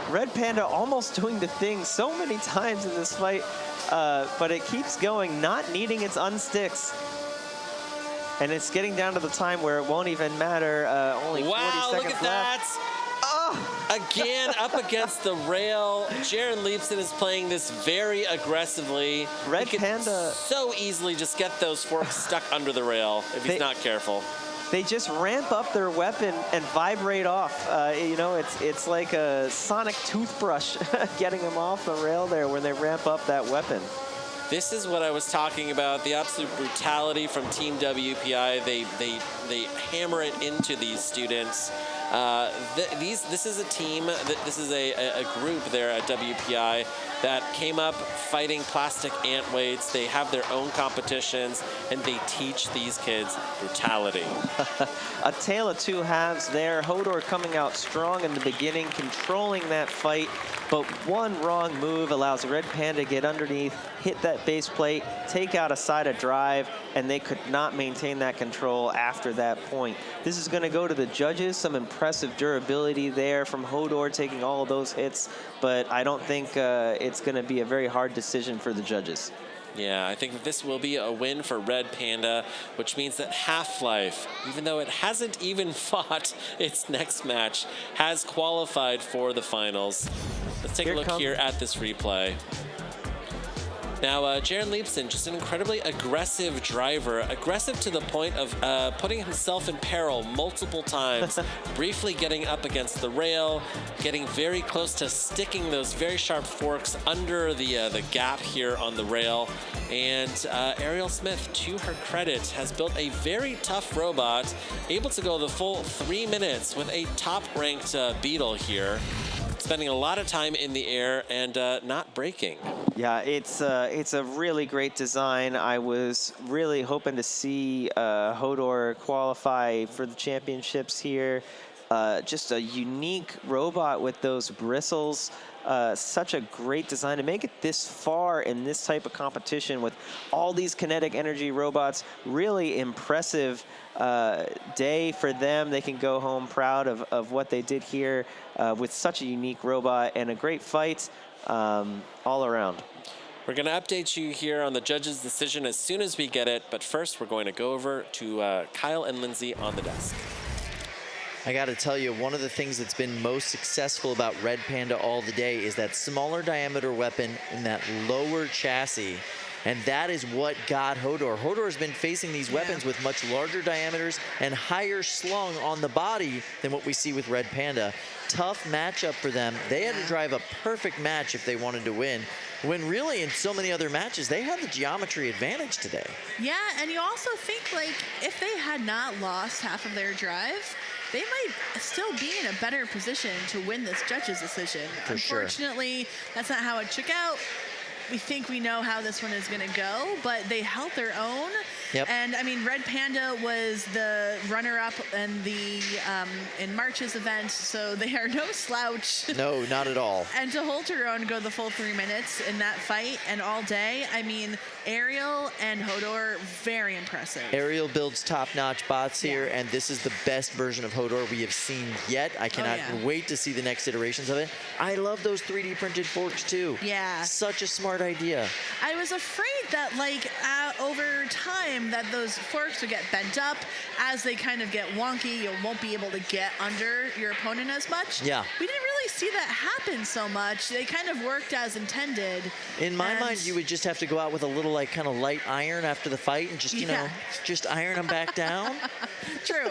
Red Panda almost doing the thing so many times in this fight, but it keeps going, not needing its unsticks. And it's getting down to the time where it won't even matter. Only 40 seconds look at that. left. Again, up against the rail. Jaren Leibson is playing this very aggressively. Red Panda so easily just get those forks stuck under the rail if he's not careful. They just ramp up their weapon and vibrate off. You know, it's like a sonic toothbrush getting them off the rail there when they ramp up that weapon. This is what I was talking about, the absolute brutality from Team WPI. They hammer it into these students. This is a team, this is a group there at WPI that came up fighting plastic ant weights. They have their own competitions, and they teach these kids brutality. A tale of two halves there. Hodor coming out strong in the beginning, controlling that fight, but one wrong move allows Red Panda to get underneath, hit that base plate, take out a side of drive, and they could not maintain that control after that point. This is going to go to the judges. Some impressive durability there from Hodor taking all of those hits, but I don't think it's going to be a very hard decision for the judges. Yeah, I think that this will be a win for Red Panda, which means that Half-Life, even though it hasn't even fought its next match, has qualified for the finals. Let's take a look here at this replay. Now, Jaron Leapson, just an incredibly aggressive driver, aggressive to the point of putting himself in peril multiple times, briefly getting up against the rail, getting very close to sticking those very sharp forks under the gap here on the rail. And Ariel Smith, to her credit, has built a very tough robot, able to go the full 3 minutes with a top-ranked Beetle here, spending a lot of time in the air and not breaking. Yeah, it's a really great design. I was really hoping to see Hodor qualify for the championships here. Just a unique robot with those bristles. Such a great design to make it this far in this type of competition with all these kinetic energy robots. Really impressive day for them. They can go home proud of what they did here with such a unique robot and a great fight all around. We're going to update you here on the judges' decision as soon as we get it, but first we're going to go over to Kyle and Lindsay on the desk. I got to tell you, one of the things that's been most successful about Red Panda all the day is that smaller diameter weapon in that lower chassis. And that is what got Hodor. Hodor has been facing these weapons with much larger diameters and higher slung on the body than what we see with Red Panda. Tough matchup for them. They had to drive a perfect match if they wanted to win, when really in so many other matches, they had the geometry advantage today. Yeah, and you also think, like, if they had not lost half of their drive, they might still be in a better position to win this judge's decision. For sure. Unfortunately, that's not how it shook out. We think we know how this one is going to go, but they held their own. Yep. And I mean, Red Panda was the runner-up in the in March's event, so they are no slouch. No, not at all. And to hold her own, go the full 3 minutes in that fight and all day. I mean, Ariel and Hodor, very impressive. Ariel builds top-notch bots here, and this is the best version of Hodor we have seen yet. I cannot wait to see the next iterations of it. I love those 3D printed forks too. Yeah. Such a smart idea. I was afraid that, like, over time, that those forks would get bent up. As they kind of get wonky, you won't be able to get under your opponent as much. Yeah. We didn't really see that happen so much. They kind of worked as intended. In my mind, you would just have to go out with a little, like, kind of light iron after the fight and just, you know, just iron them back down. True.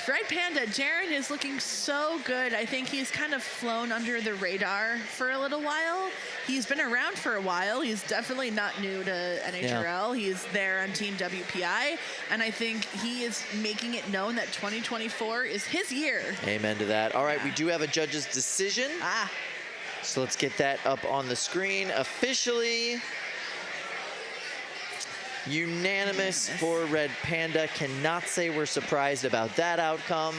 Red Panda, Jaron is looking so good. I think he's kind of flown under the radar for a little while. He's been around for a while. He's definitely not new to NHRL. He's there on Team WPI, and I think he is making it known that 2024 is his year. Amen to that. All right, we do have a judge's decision. So let's get that up on the screen officially. Unanimous for Red Panda. Cannot say we're surprised about that outcome.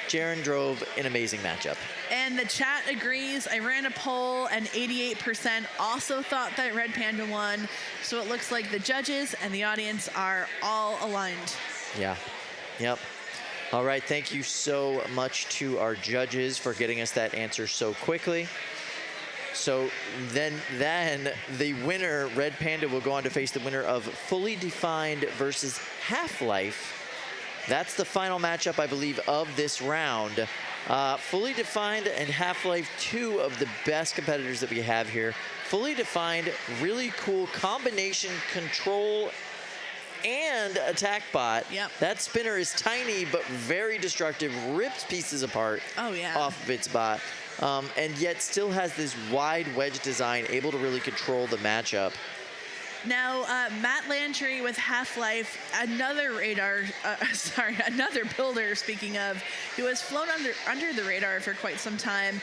Jaron drove an amazing matchup. And the chat agrees. I ran a poll, and 88% also thought that Red Panda won. So it looks like the judges and the audience are all aligned. Yeah. Yep. All right. Thank you so much to our judges for getting us that answer so quickly. So then the winner, Red Panda, will go on to face the winner of Fully Defined versus Half-Life. That's the final matchup, I believe, of this round. Fully Defined and Half-Life, two of the best competitors that we have here. Fully Defined, really cool combination control and attack bot. Yep. That spinner is tiny but very destructive, rips pieces apart off of its bot. And yet still has this wide wedge design, able to really control the matchup. Now, Matt Landry with Half-Life, another another builder, speaking of, who has flown under the radar for quite some time.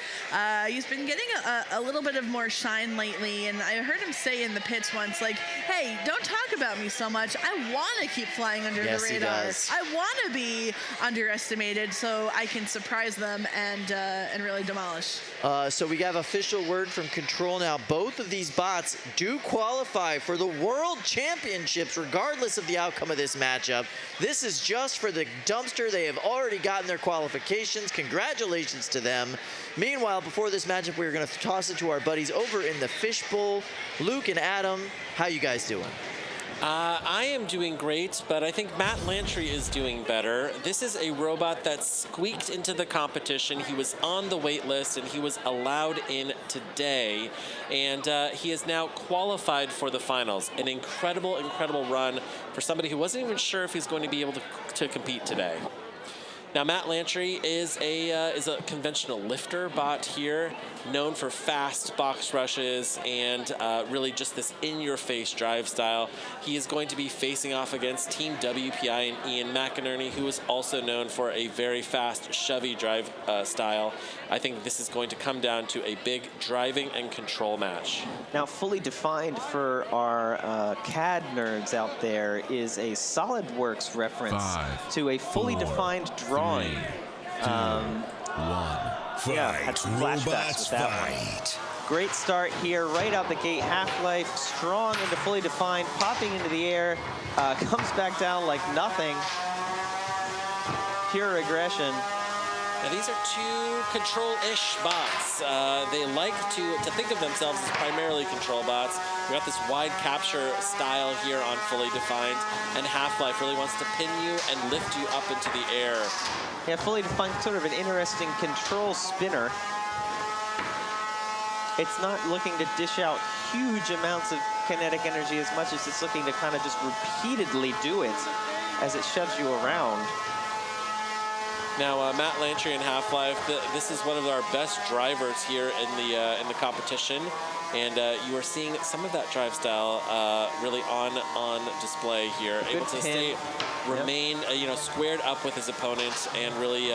He's been getting a little bit of more shine lately, and I heard him say in the pits once, like, hey, don't talk about me so much. I want to keep flying under the radar. He does. I want to be underestimated so I can surprise them and really demolish. So we have official word from Control now. Both of these bots do qualify for the World Championships, regardless of the outcome of this matchup. This is just for the dumpster. They have already gotten their qualifications. Congratulations to them. Meanwhile, before this matchup, we're going to toss it to our buddies over in the fishbowl. Luke and Adam, how you guys doing? I am doing great, but I think Matt Lantry is doing better. This is a robot that squeaked into the competition. He was on the wait list, and he was allowed in today. And he is now qualified for the finals. An incredible, incredible run for somebody who wasn't even sure if he's going to be able to compete today. Now, Matt Lantry is a conventional lifter bot here, known for fast box rushes and really just this in-your-face drive style. He is going to be facing off against Team WPI and Ian McInerney, who is also known for a very fast, shovey drive style. I think this is going to come down to a big driving and control match. Now, fully defined for our CAD nerds out there is a SolidWorks reference to a fully defined drawing. 3, 2, 1. Yeah, had some flashbacks with that one. Great start here, right out the gate. Half-Life, strong into fully defined, popping into the air, comes back down like nothing. Pure regression. Now, these are two control-ish bots. They like to think of themselves as primarily control bots. We got this wide capture style here on Fully Defined, and Half-Life really wants to pin you and lift you up into the air. Yeah, Fully Defined, sort of an interesting control spinner. It's not looking to dish out huge amounts of kinetic energy as much as it's looking to kind of just repeatedly do it as it shoves you around. Now, Matt Lantry and Half-Life, this is one of our best drivers here in the competition, and you are seeing some of that drive style really on display here. Able to remain squared up with his opponent and really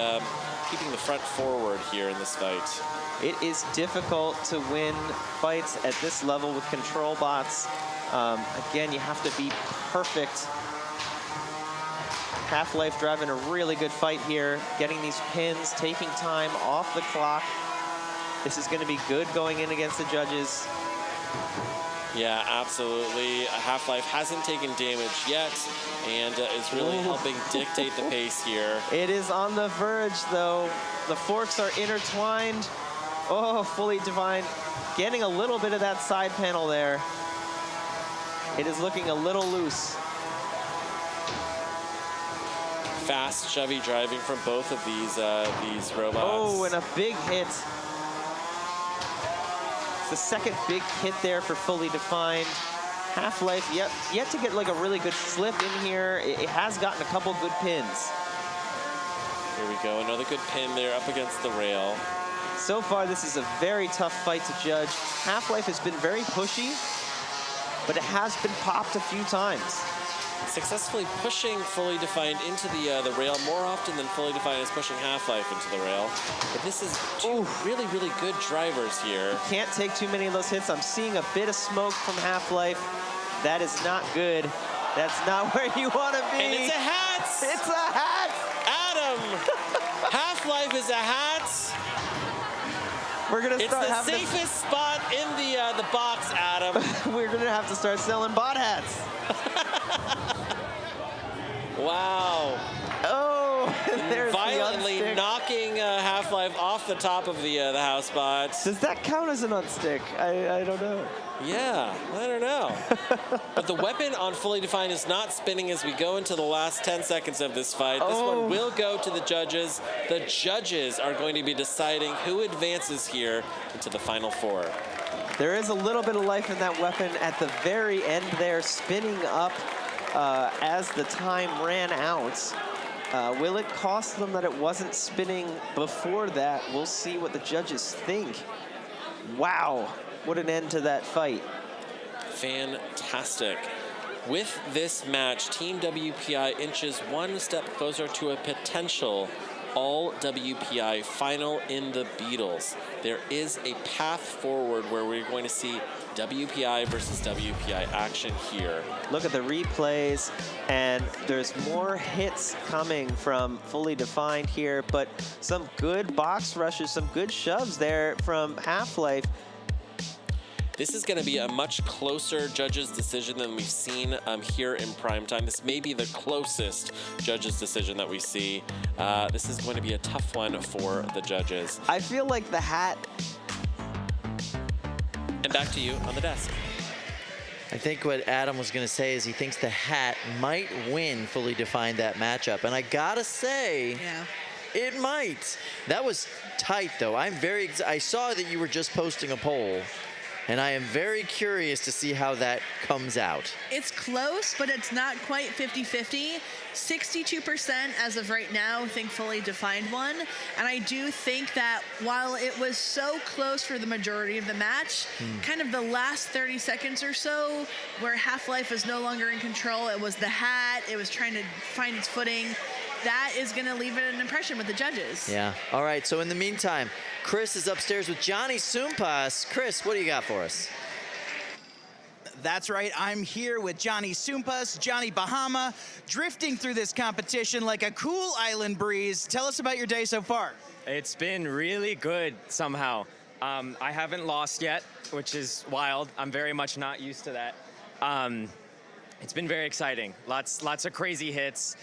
keeping the front forward here in this fight. It is difficult to win fights at this level with control bots. Again, you have to be perfect. Half-Life driving a really good fight here, getting these pins, taking time off the clock. This is going to be good going in against the judges. Yeah, absolutely. Half-Life hasn't taken damage yet and is really helping dictate the pace here. It is on the verge, though. The forks are intertwined. Oh, Fully Defined, getting a little bit of that side panel there. It is looking a little loose. Fast, shovey driving from both of these robots. Oh, and a big hit. It's the second big hit there for Fully Defined. Half-Life, yet to get like a really good flip in here. It has gotten a couple good pins. Here we go, another good pin there up against the rail. So far, this is a very tough fight to judge. Half-Life has been very pushy, but it has been popped a few times. Successfully pushing Fully Defined into the rail more often than Fully Defined is pushing Half-Life into the rail. But this is two really, really good drivers here. You can't take too many of those hits. I'm seeing a bit of smoke from Half-Life. That is not good. That's not where you want to be. And it's a hat! It's a hat! Adam! Half-Life is a hat! We're gonna start it's the safest spot in the box, Adam. We're gonna have to start selling bot hats. Wow. Oh, there's violently the unstick. knocking Half-Life off the top of the house bot. Does that count as an unstick? I don't know. Yeah, I don't know. But the weapon on Fully Defined is not spinning as we go into the last 10 seconds of this fight. This one will go to the judges. The judges are going to be deciding who advances here into the final four. There is a little bit of life in that weapon at the very end there, spinning up as the time ran out. Will it cost them that it wasn't spinning before that? We'll see what the judges think. Wow, what an end to that fight. Fantastic. With this match, Team WPI inches one step closer to a potential all-WPI final in the Beatles. There is a path forward where we're going to see WPI versus WPI action here. Look at the replays, and there's more hits coming from Fully Defined here, but some good box rushes, some good shoves there from Half-Life. This is going to be a much closer judges' decision than we've seen here in Prime Time. This may be the closest judges' decision that we see. This is going to be a tough one for the judges. I feel like the hat... And back to you on the desk. I think what Adam was going to say is he thinks the hat might win fully defined that matchup. And I got to say, it might. That was tight, though. I'm very I saw that you were just posting a poll, and I am very curious to see how that comes out. It's close, but it's not quite 50-50. 62% as of right now think fully defined one. And I do think that while it was so close for the majority of the match, kind of the last 30 seconds or so where Half-Life was no longer in control, it was the hat, it was trying to find its footing. That is going to leave an impression with the judges. Yeah. All right. So in the meantime, Chris is upstairs with Johnny Sumpas. Chris, what do you got for us? That's right, I'm here with Johnny Sumpas, Johnny Bahama, drifting through this competition like a cool island breeze. Tell us about your day so far. It's been really good somehow. I haven't lost yet, which is wild. I'm very much not used to that. It's been very exciting. Lots of crazy hits.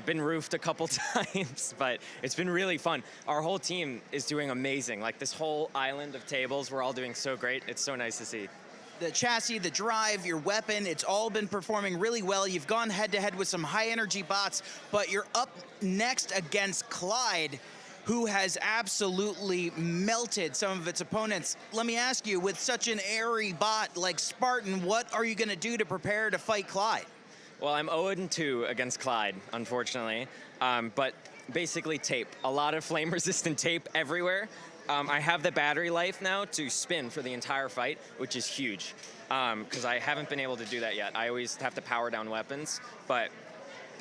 Been roofed a couple times, but it's been really fun. Our whole team is doing amazing. Like this whole island of tables, we're all doing so great. It's so nice to see. The chassis, the drive, your weapon, it's all been performing really well. You've gone head-to-head with some high-energy bots, but you're up next against Clyde, who has absolutely melted some of its opponents. Let me ask you, with such an airy bot like Spartan, what are you going to do to prepare to fight Clyde? Well, I'm 0-2 against Clyde, unfortunately, but basically tape. A lot of flame-resistant tape everywhere. I have the battery life now to spin for the entire fight, which is huge, because I haven't been able to do that yet. I always have to power down weapons, but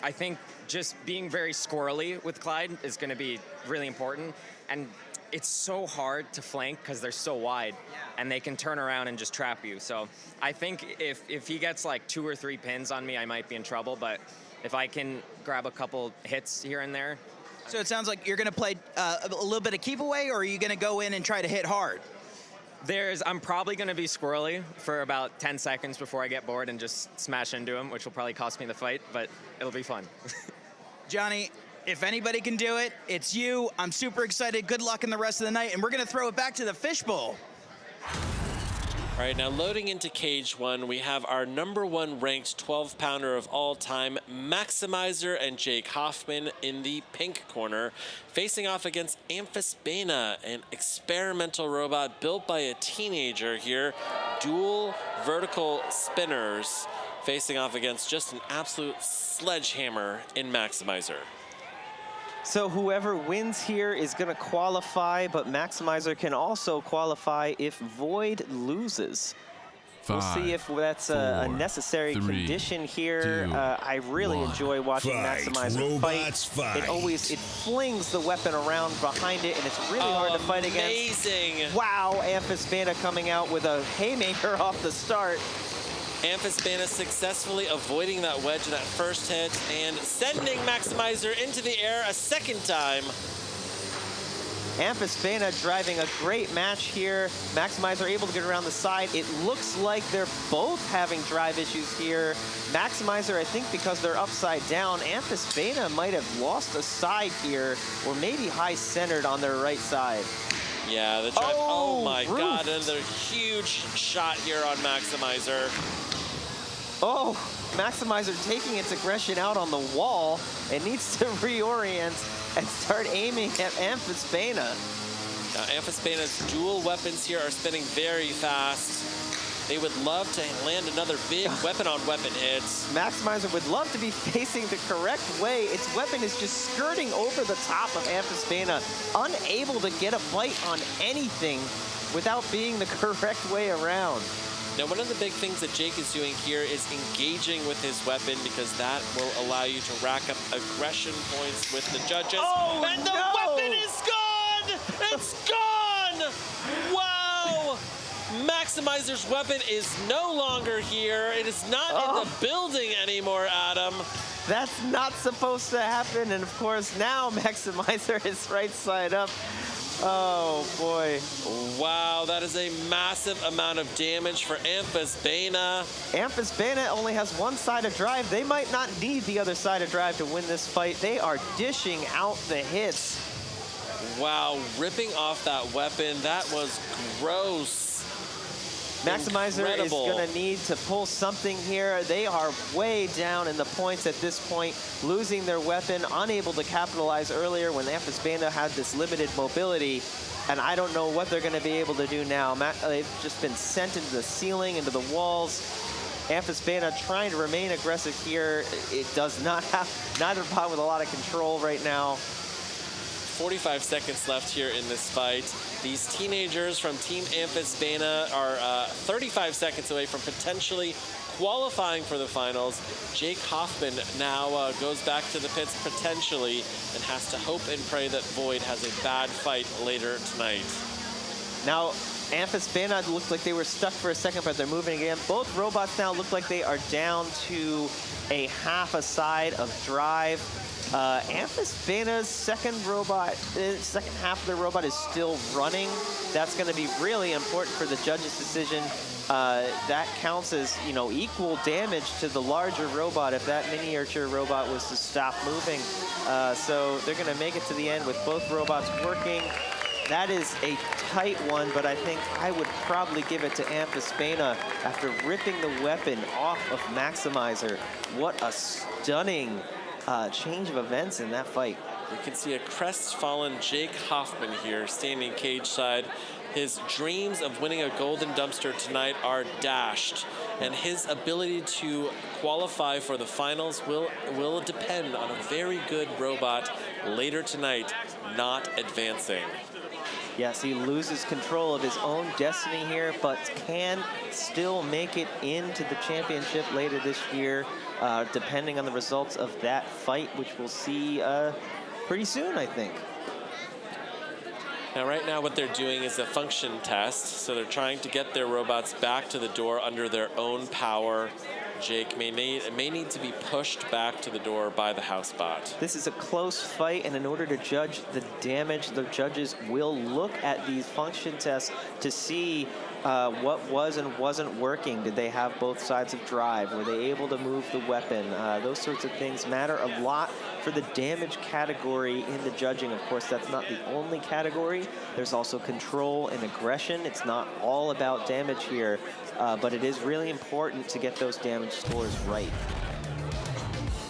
I think just being very squirrely with Clyde is going to be really important, and it's so hard to flank because they're so wide, and they can turn around and just trap you. So I think if he gets like 2 or 3 pins on me, I might be in trouble, but if I can grab a couple hits here and there. So it sounds like you're going to play a little bit of keep away, or are you going to go in and try to hit hard? I'm probably going to be squirrely for about 10 seconds before I get bored and just smash into him, which will probably cost me the fight, but it'll be fun. Johnny, if anybody can do it, it's you. I'm super excited. Good luck in the rest of the night, and we're going to throw it back to the fishbowl. All right, now loading into Cage 1, we have our #1 ranked 12-pounder of all time, Maximizer and Jake Hoffman in the pink corner, facing off against Amphisbaena, an experimental robot built by a teenager here. Dual vertical spinners, facing off against just an absolute sledgehammer in Maximizer. So whoever wins here is going to qualify, but Maximizer can also qualify if Void loses. We'll see if that's a necessary condition here. I really enjoy watching Maximizer fight. It flings the weapon around behind it, and it's really hard to fight against. Amazing. Wow, Amphisbaena coming out with a haymaker off the start. Amphisbaena successfully avoiding that wedge in that first hit and sending Maximizer into the air a second time. Amphisbaena driving a great match here. Maximizer able to get around the side. It looks like they're both having drive issues here. Maximizer, I think because they're upside down, Amphisbaena might have lost a side here, or maybe high-centered on their right side. Yeah, the drive, oh my God, another huge shot here on Maximizer. Oh, Maximizer taking its aggression out on the wall and needs to reorient and start aiming at Amphisbaena. Now, Amphisbaena's dual weapons here are spinning very fast. They would love to land another big weapon-on-weapon hit. Maximizer would love to be facing the correct way. Its weapon is just skirting over the top of Amphisbaena, unable to get a bite on anything without being the correct way around. Now, one of the big things that Jake is doing here is engaging with his weapon, because that will allow you to rack up aggression points with the judges. Oh, and the weapon is gone! It's gone! Wow! Maximizer's weapon is no longer here. It is not in the building anymore, Adam. That's not supposed to happen. And of course, now Maximizer is right side up. Oh, boy. Wow, that is a massive amount of damage for Amphisbaena. Amphisbaena only has one side of drive. They might not need the other side of drive to win this fight. They are dishing out the hits. Wow, ripping off that weapon. That was gross. Maximizer Incredible. is going to need to pull something here. They are way down in the points at this point, losing their weapon, unable to capitalize earlier when Amphisbaena had this limited mobility. And I don't know what they're going to be able to do now. They've just been sent into the ceiling, into the walls. Amphisbaena trying to remain aggressive here. It does not have neither bot with a lot of control right now. 45 seconds left here in this fight. These teenagers from Team Amphisbaena are 35 seconds away from potentially qualifying for the finals. Jake Hoffman now goes back to the pits potentially and has to hope and pray that Void has a bad fight later tonight. Now, Amphisbaena looked like they were stuck for a second, but they're moving again. Both robots now look like they are down to a half a side of drive. Amphisbaena's second half of the robot is still running. That's going to be really important for the judges' decision. That counts as, you know, equal damage to the larger robot if that miniature robot was to stop moving. So they're going to make it to the end with both robots working. That is a tight one, but I think I would probably give it to Amphisbaena after ripping the weapon off of Maximizer. What a stunning change of events in that fight. You can see a crestfallen Jake Hoffman here standing cage side. His dreams of winning a golden dumpster tonight are dashed, and his ability to qualify for the finals will depend on a very good robot later tonight not advancing. Yes, he loses control of his own destiny here, but can still make it into the championship later this year, depending on the results of that fight, which we'll see pretty soon, I think. Now, right now, what they're doing is a function test, so they're trying to get their robots back to the door under their own power. Jake may need to be pushed back to the door by the house bot. This is a close fight, and in order to judge the damage, the judges will look at these function tests to see what was and wasn't working. Did they have both sides of drive? Were they able to move the weapon? Those sorts of things matter a lot for the damage category in the judging. Of course, that's not the only category. There's also control and aggression. It's not all about damage here, but it is really important to get those damage scores right.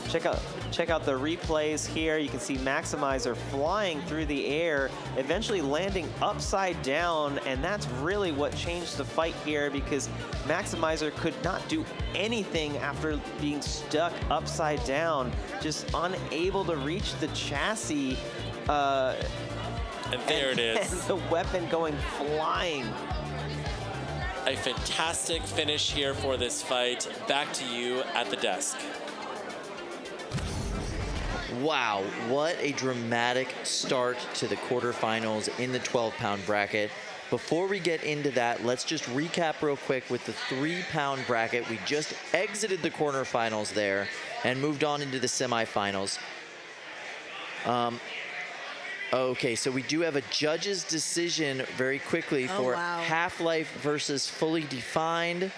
Check out the replays here. You can see Maximizer flying through the air, eventually landing upside down, and that's really what changed the fight here, because Maximizer could not do anything after being stuck upside down, just unable to reach the chassis. And there it is. And the weapon going flying. A fantastic finish here for this fight. Back to you at the desk. Wow, what a dramatic start to the quarterfinals in the 12-pound bracket. Before we get into that, let's just recap real quick with the 3-pound bracket. We just exited the quarterfinals there and moved on into the semifinals. Okay, so we do have a judge's decision very quickly for Half-Life versus Fully Defined.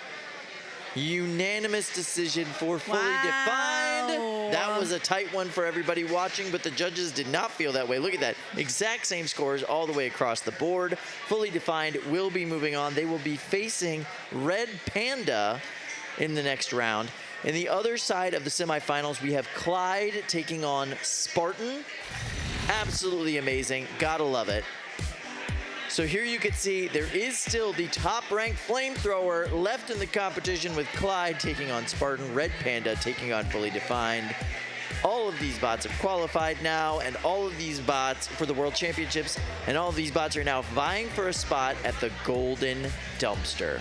Unanimous decision for Fully Defined. That was a tight one for everybody watching, but the judges did not feel that way. Look at that. Exact same scores all the way across the board. Fully Defined will be moving on. They will be facing Red Panda in the next round. In the other side of the semifinals, we have Clyde taking on Spartan. Absolutely amazing. Gotta love it. So here you can see there is still the top-ranked flamethrower left in the competition, with Clyde taking on Spartan, Red Panda taking on Fully Defined. All of these bots have qualified now, and all of these bots for the World Championships, and all of these bots are now vying for a spot at the Golden Dumpster.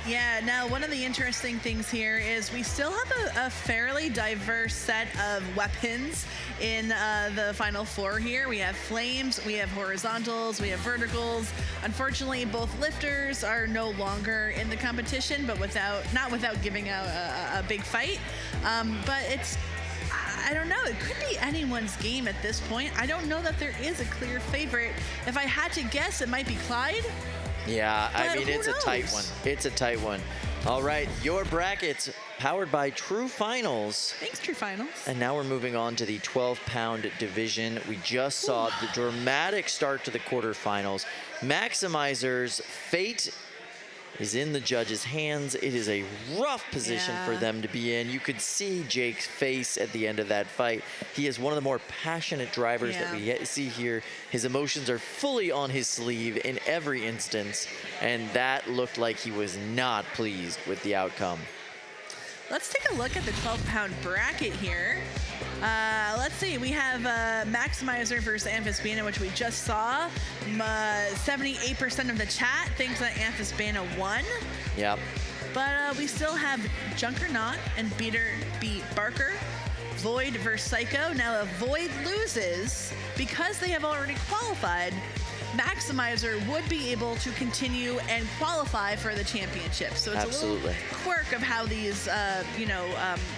Yeah, now one of the interesting things here is we still have a fairly diverse set of weapons in the Final Four here. We have flames, we have horizontals, we have verticals. Unfortunately, both lifters are no longer in the competition, but not without giving out a big fight. But it's, I don't know, it could be anyone's game at this point. I don't know that there is a clear favorite. If I had to guess, it might be Clyde. Yeah, I mean, it's knows? a tight one. It's a tight one. All right, your brackets powered by True Finals. Thanks, True Finals. And now we're moving on to the 12-pound division. We just saw the dramatic start to the quarterfinals. Maximizer's fate is in the judges' hands. It is a rough position for them to be in. You could see Jake's face at the end of that fight. He is one of the more passionate drivers that we see here. His emotions are fully on his sleeve in every instance, and that looked like he was not pleased with the outcome. Let's take a look at the 12-pound bracket here. Let's see, we have Maximizer versus Amphisbaena, which we just saw. 78% of the chat thinks that Amphisbaena won. Yep. But we still have Junkernaut and Beater B. Barker. Void versus Saiko. Now, if Void loses, because they have already qualified, Maximizer would be able to continue and qualify for the championship. So it's a little quirk of how these,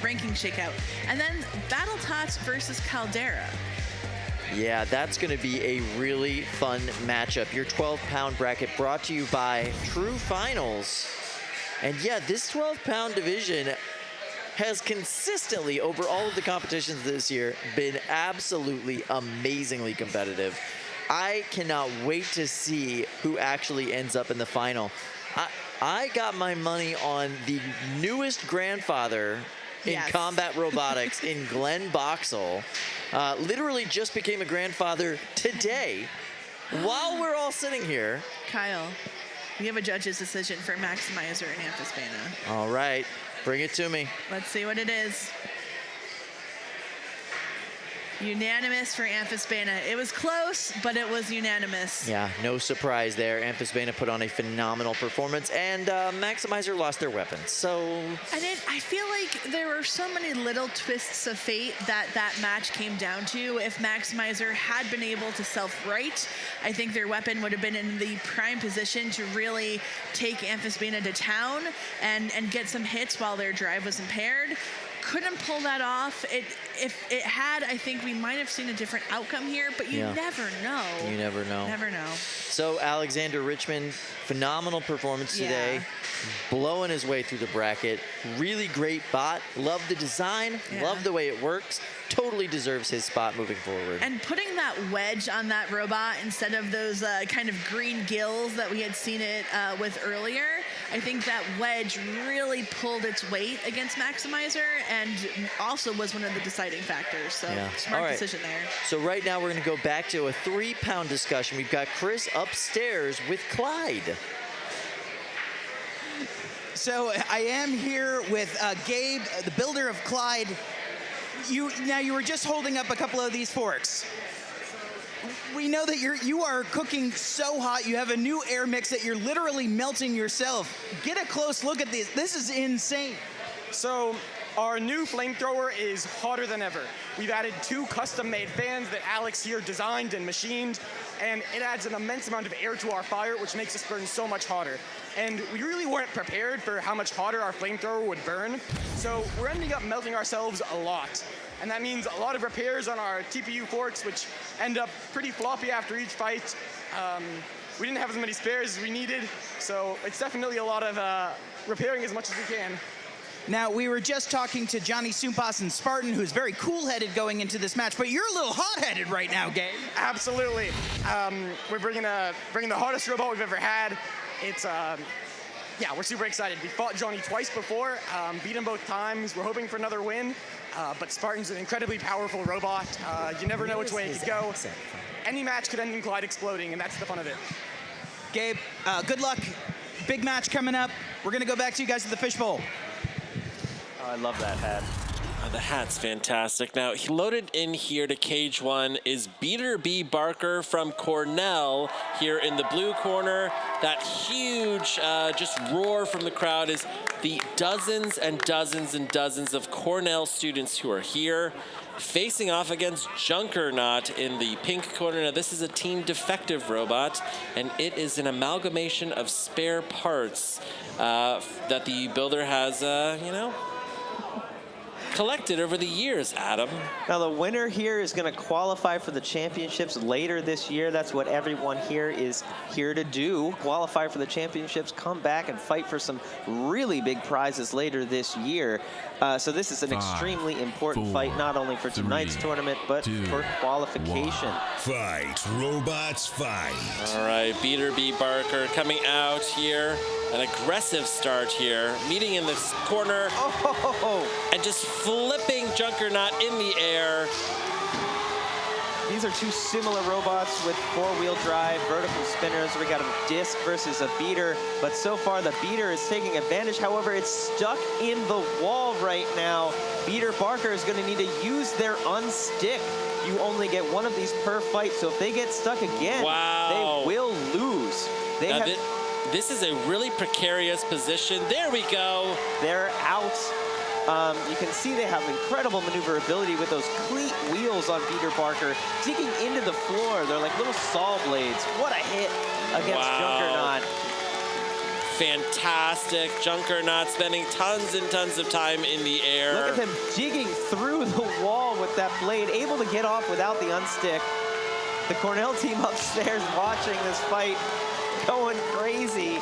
rankings shake out. And then BattleTots versus Caldera. Yeah, that's going to be a really fun matchup. Your 12-pound bracket brought to you by True Finals. And yeah, this 12-pound division has consistently, over all of the competitions this year, been absolutely amazingly competitive. I cannot wait to see who actually ends up in the final. I got my money on the newest grandfather in combat robotics in Glenn Boxall. Literally just became a grandfather today while we're all sitting here. Kyle, we have a judge's decision for Maximizer and Amphisbaena. All right, bring it to me. Let's see what it is. Unanimous for Amphisbaena. It was close, but it was unanimous. Yeah, no surprise there. Amphisbaena put on a phenomenal performance, and Maximizer lost their weapons, so... And I feel like there were so many little twists of fate that match came down to. If Maximizer had been able to self-right, I think their weapon would have been in the prime position to really take Amphisbaena to town and get some hits while their drive was impaired. Couldn't pull that off. If it had, I think we might have seen a different outcome here, but you never know. You never know. Never know. So Alexander Richmond, phenomenal performance today. Blowing his way through the bracket. Really great bot. Love the design. Love the way it works. Totally deserves his spot moving forward. And putting that wedge on that robot instead of those kind of green gills that we had seen it with earlier, I think that wedge really pulled its weight against Maximizer and also was one of the deciding factors. So smart decision there. So right now we're going to go back to a 3-pound discussion. We've got Chris upstairs with Clyde. So I am here with Gabe, the builder of Clyde. You were just holding up a couple of these forks. We know that you are cooking so hot. You have a new air mix that you're literally melting yourself. Get a close look at this. This is insane. So our new flamethrower is hotter than ever. We've added 2 custom-made fans that Alex here designed and machined, and it adds an immense amount of air to our fire, which makes us burn so much hotter. And we really weren't prepared for how much hotter our flamethrower would burn, so we're ending up melting ourselves a lot. And that means a lot of repairs on our TPU forks, which end up pretty floppy after each fight. We didn't have as many spares as we needed, so it's definitely a lot of repairing as much as we can. Now, we were just talking to Johnny Sumpas and Spartan, who's very cool-headed going into this match, but you're a little hot-headed right now, Gabe. Absolutely. We're bringing the hottest robot we've ever had. It's, we're super excited. We fought Johnny twice before, beat him both times. We're hoping for another win, but Spartan's an incredibly powerful robot. You never know which way it could go. Any match could end in Clyde exploding, and that's the fun of it. Gabe, good luck. Big match coming up. We're going to go back to you guys at the fishbowl. I love that hat. The hat's fantastic. Now, loaded in here to cage 1 is Beater B. Barker from Cornell here in the blue corner. That huge just roar from the crowd is the dozens and dozens and dozens of Cornell students who are here facing off against Junkernaut in the pink corner. Now, this is a team defective robot, and it is an amalgamation of spare parts that the builder has, collected over the years, Adam. Now the winner here is going to qualify for the championships later this year. That's what everyone here is here to do. Qualify for the championships, come back and fight for some really big prizes later this year. So this is an extremely important fight, not only for tonight's tournament, but for qualification. Fight, robots, fight. All right, Beater B. Barker coming out here. An aggressive start here, meeting in this corner, and just flipping Junkernaut in the air. These are two similar robots with four-wheel drive, vertical spinners. We got a disc versus a beater, but so far the beater is taking advantage. However, it's stuck in the wall right now. Beater Barker is going to need to use their unstick. You only get one of these per fight, so if they get stuck again, they will lose. This is a really precarious position. There we go. They're out. You can see they have incredible maneuverability with those cleat wheels on Beater Barker, digging into the floor. They're like little saw blades. What a hit against Junkernaut. Fantastic. Junkernaut spending tons and tons of time in the air. Look at him digging through the wall with that blade, able to get off without the unstick. The Cornell team upstairs watching this fight, going crazy.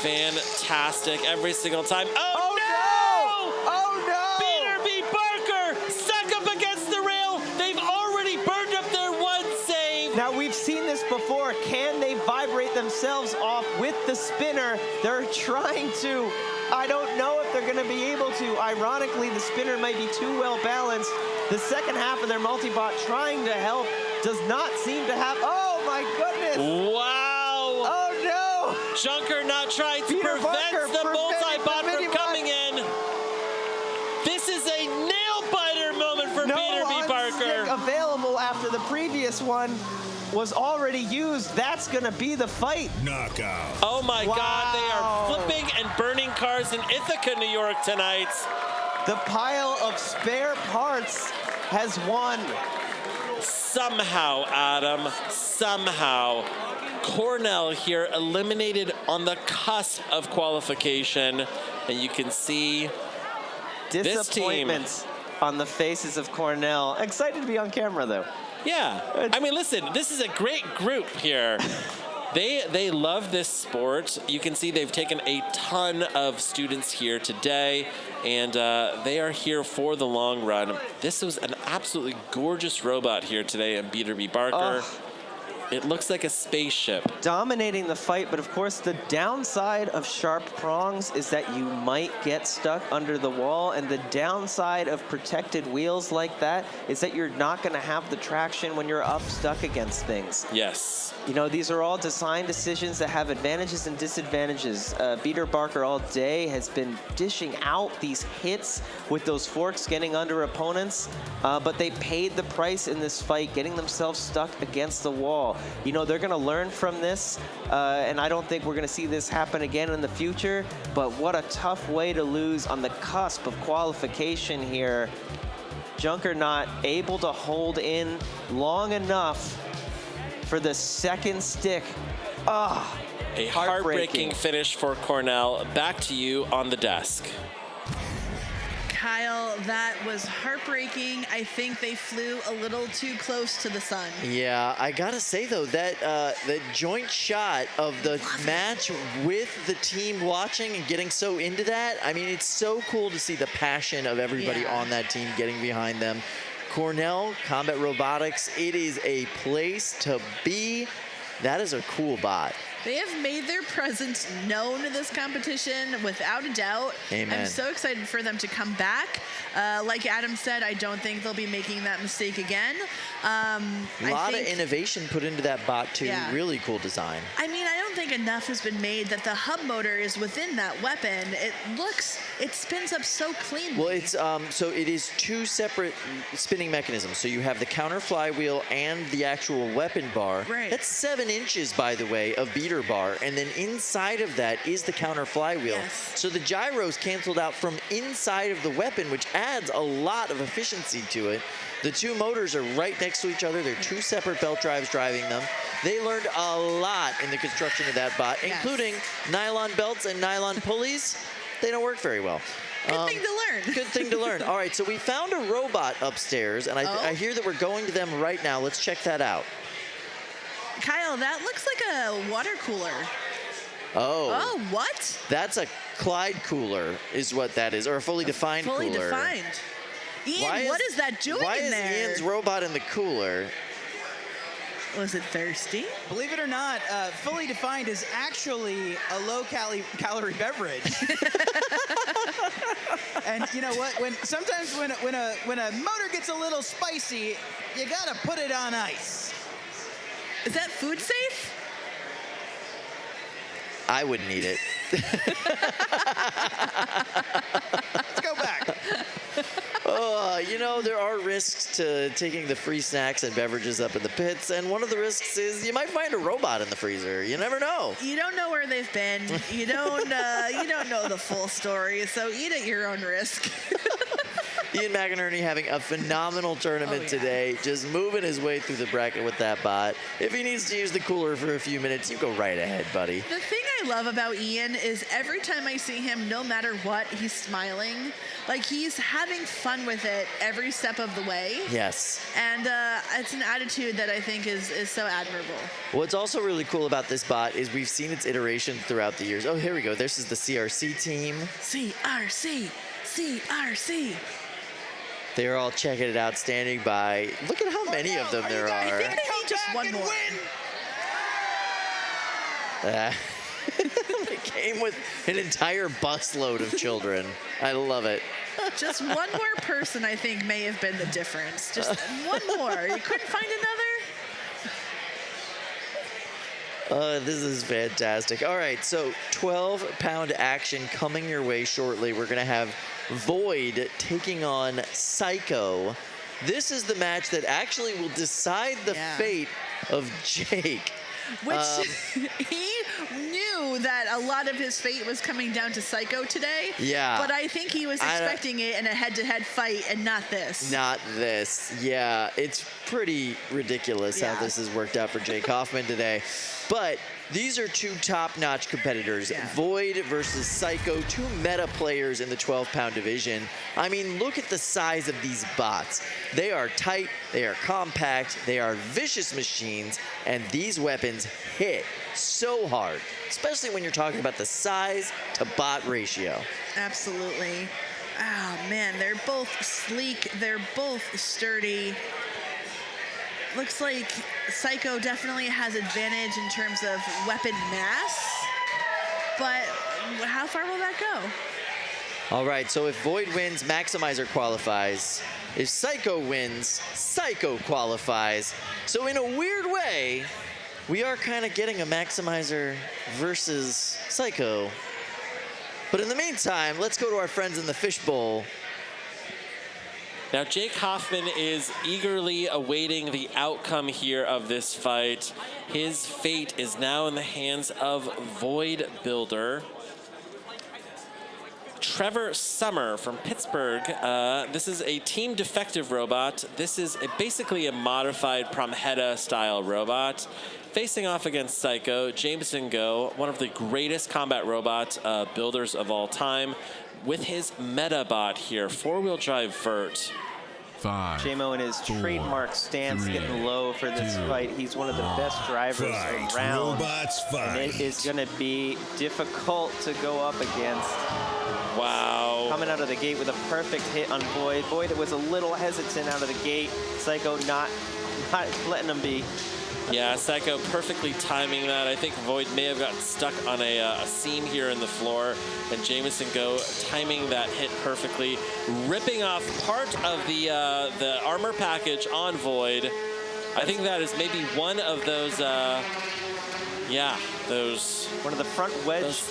Fantastic every single time. Oh no! Beater B. Barker stuck up against the rail. They've already burned up their one save. Now we've seen this before. Can they vibrate themselves off with the spinner? They're trying to. I don't know if they're going to be able to. Ironically, the spinner might be too well balanced. The second half of their multi-bot trying to help does not seem to have. Oh my goodness! Wow! Oh no! Junkernaut trying to prevent the multi-bot from coming in. This is a nail-biter moment for Beater B. Barker. Available after the previous one was already used. That's going to be the fight. Knockout. Oh my God, they are flipping and burning cars in Ithaca, New York tonight. The pile of spare parts has won. Somehow, Adam, somehow, Cornell here eliminated on the cusp of qualification, and you can see disappointments on the faces of Cornell. Excited to be on camera, though. Yeah, I mean, listen, this is a great group here. They love this sport. You can see they've taken a ton of students here today, and they are here for the long run. This was an absolutely gorgeous robot here today in Beater B. Barker. It looks like a spaceship. Dominating the fight, but of course the downside of sharp prongs is that you might get stuck under the wall, and the downside of protected wheels like that is that you're not going to have the traction when you're up stuck against things. Yes. You know, these are all design decisions that have advantages and disadvantages. Beater Barker all day has been dishing out these hits with those forks getting under opponents, but they paid the price in this fight, getting themselves stuck against the wall. You know, they're going to learn from this, and I don't think we're going to see this happen again in the future, but what a tough way to lose on the cusp of qualification here. Junkernaut able to hold in long enough for the second stick. A heartbreaking finish for Cornell. Back to you on the desk. Kyle, that was heartbreaking. I think they flew a little too close to the sun. Yeah, I gotta say though, that the joint shot of the match with the team watching and getting so into that, I mean, it's so cool to see the passion of everybody on that team getting behind them. Cornell, Combat Robotics, it is a place to be. That is a cool bot. They have made their presence known in this competition without a doubt. Amen. I'm so excited for them to come back. Like Adam said, I don't think they'll be making that mistake again. A lot of innovation put into that bot too. Yeah. Really cool design. I mean, I don't think enough has been made that the hub motor is within that weapon. It spins up so cleanly. Well, it's so it is two separate spinning mechanisms. So you have the counter flywheel and the actual weapon bar. Right. That's 7 inches, by the way, of beater bar, and then inside of that is the counter flywheel. Yes. So the gyro's canceled out from inside of the weapon, which adds a lot of efficiency to it. The two motors are right next to each other. They're two separate belt drives driving them. They learned a lot in the construction of that bot, including nylon belts and nylon pulleys. They don't work very well. Good thing to learn. Good thing to learn. All right, so we found a robot upstairs, and I hear that we're going to them right now. Let's check that out. Kyle, that looks like a water cooler. Oh. Oh, what? That's a Clyde cooler is what that is, or a fully defined Fully cooler. defined. Ian, what is that doing why in is there? Ian's robot in the cooler? Was it thirsty? Believe it or not, fully defined is actually a low-calorie beverage. And you know what? Sometimes when a motor gets a little spicy, you gotta put it on ice. Is that food safe? I wouldn't eat it. Let's go back. You know, there are risks to taking the free snacks and beverages up in the pits, and one of the risks is you might find a robot in the freezer. You never know. You don't know where they've been. You don't know the full story, so eat at your own risk. Ian McInerney having a phenomenal tournament today, just moving his way through the bracket with that bot. If he needs to use the cooler for a few minutes, you go right ahead, buddy. The thing I love about Ian is every time I see him, no matter what, he's smiling. Like, he's having fun with it every step of the way. Yes. And it's an attitude that I think is so admirable. What's also really cool about this bot is we've seen its iterations throughout the years. Oh, here we go. This is the CRC team. CRC. They're all checking it out, standing by. Look at how many of them there are. I think they need just one more. They came with an entire busload of children. I love it. Just one more person, I think, may have been the difference. Just one more. You couldn't find another? This is fantastic. All right, so 12-pound action coming your way shortly. We're going to have Void taking on Saiko. This is the match that actually will decide the fate of Jake. Which he knew that a lot of his fate was coming down to Saiko today. Yeah. But I think he was expecting it in a head-to-head fight and not this. Not this. Yeah, it's pretty ridiculous how this has worked out for Jake Hoffman today. But these are two top-notch competitors. Void versus Saiko, two meta players in the 12-pound division. I mean, look at the size of these bots. They are tight, they are compact, they are vicious machines, and these weapons hit so hard, especially when you're talking about the size to bot ratio. Absolutely. Oh, man, they're both sleek. They're both sturdy. Looks like Saiko definitely has advantage in terms of weapon mass, but how far will that go? All right, so if Void wins, Maximizer qualifies. If Saiko wins, Saiko qualifies. So in a weird way, we are kind of getting a Maximizer versus Saiko. But in the meantime, let's go to our friends in the fishbowl. Now, Jake Hoffman is eagerly awaiting the outcome here of this fight. His fate is now in the hands of Void Builder. Trevor Summer from Pittsburgh. This is a team defective robot. This is basically a modified Promheta-style robot. Facing off against Saiko, Jameson Go, one of the greatest combat robot builders of all time, with his Metabot here, four-wheel drive vert. 5, JMO in his 4, trademark stance 3, getting low for this 2, fight. He's one of the best drivers around. Robots fight. And it is going to be difficult to go up against. Wow. Coming out of the gate with a perfect hit on Void. Void was a little hesitant out of the gate. Saiko not letting him be. Yeah, Saiko perfectly timing that. I think Void may have gotten stuck on a seam here in the floor, and Jameson Go timing that hit perfectly, ripping off part of the armor package on Void. I think that is maybe one of those, one of the front wedge,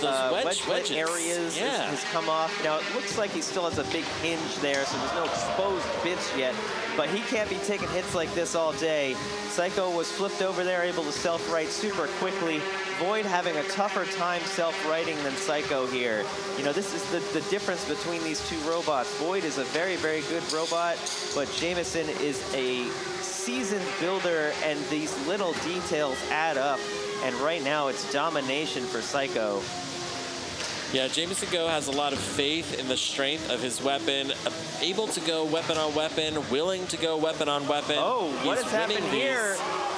wedges areas has come off. Now, it looks like he still has a big hinge there, so there's no exposed bits yet, but he can't be taking hits like this all day. Saiko was flipped over there, able to self-right super quickly. Void having a tougher time self-righting than Saiko here. You know, this is the difference between these two robots. Void is a very, very good robot, but Jameson is a seasoned builder, and these little details add up. And right now, it's domination for Saiko. Yeah, Jameson Go has a lot of faith in the strength of his weapon, able to go weapon on weapon, willing to go weapon on weapon. Oh, what has happened here?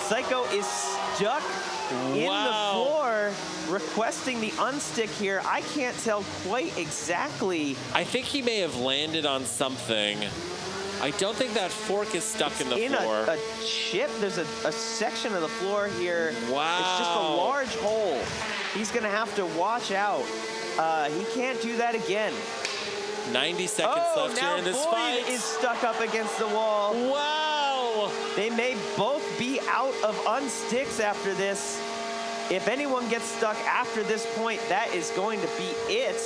Saiko is stuck in the floor, requesting the unstick here. I can't tell quite exactly. I think he may have landed on something. I don't think that fork is stuck in the floor. In a chip, there's a section of the floor here. Wow. It's just a large hole. He's gonna have to watch out. He can't do that again. 90 seconds left here in this fight. Void is stuck up against the wall. Wow! They may both be out of unsticks after this. If anyone gets stuck after this point, that is going to be it.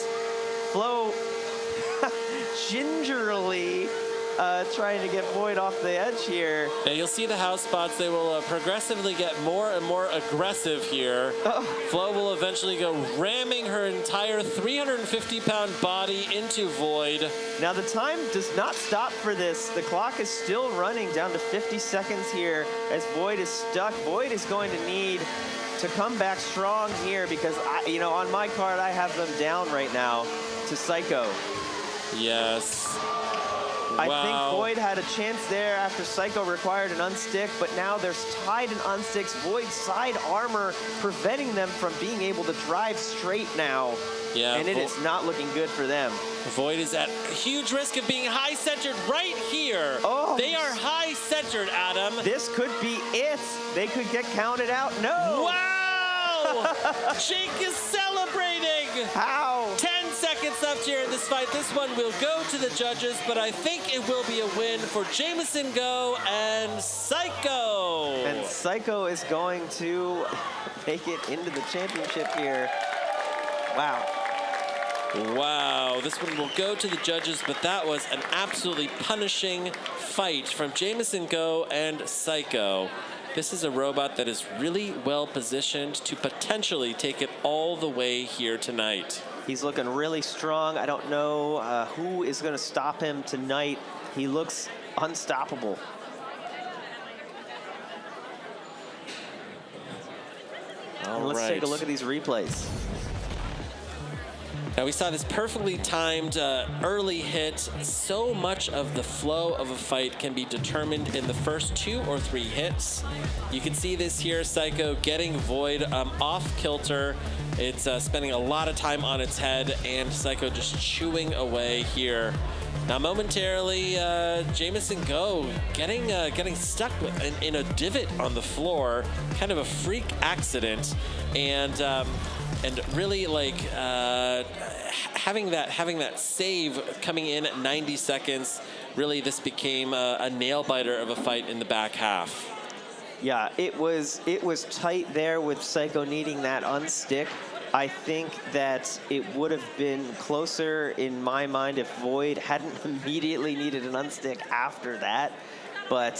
Flo gingerly trying to get Void off the edge here. Now you'll see the house spots. They will progressively get more and more aggressive here. Flo will eventually go ramming her entire 350-pound body into Void. Now the time does not stop for this. The clock is still running down to 50 seconds here as Void is stuck. Void is going to need to come back strong here because, on my card, I have them down right now to Saiko. Yes. I think Void had a chance there after Saiko required an unstick, but now there's tied in unsticks. Void's side armor preventing them from being able to drive straight now. Yeah. And it is not looking good for them. Void is at huge risk of being high-centered right here. Oh. They are high-centered, Adam. This could be it. They could get counted out. No! Wow! Jake is celebrating! How? 10 seconds left here in this fight. This one will go to the judges, but I think it will be a win for Jameson Go and Saiko. And Saiko is going to make it into the championship here. Wow. Wow, this one will go to the judges, but that was an absolutely punishing fight from Jameson Go and Saiko. This is a robot that is really well positioned to potentially take it all the way here tonight. He's looking really strong. I don't know who is going to stop him tonight. He looks unstoppable. Let's take a look at these replays. Now we saw this perfectly timed early hit. So much of the flow of a fight can be determined in the first 2 or 3 hits. You can see this here, Saiko getting Void off kilter. It's spending a lot of time on its head, and Saiko just chewing away here. Now momentarily, Jameson Go getting stuck in a divot on the floor, kind of a freak accident, and really like having that save coming in at 90 seconds. Really, this became a nail biter of a fight in the back half. Yeah, it was tight there with Saiko needing that unstick. I think that it would have been closer in my mind if Void hadn't immediately needed an unstick after that. But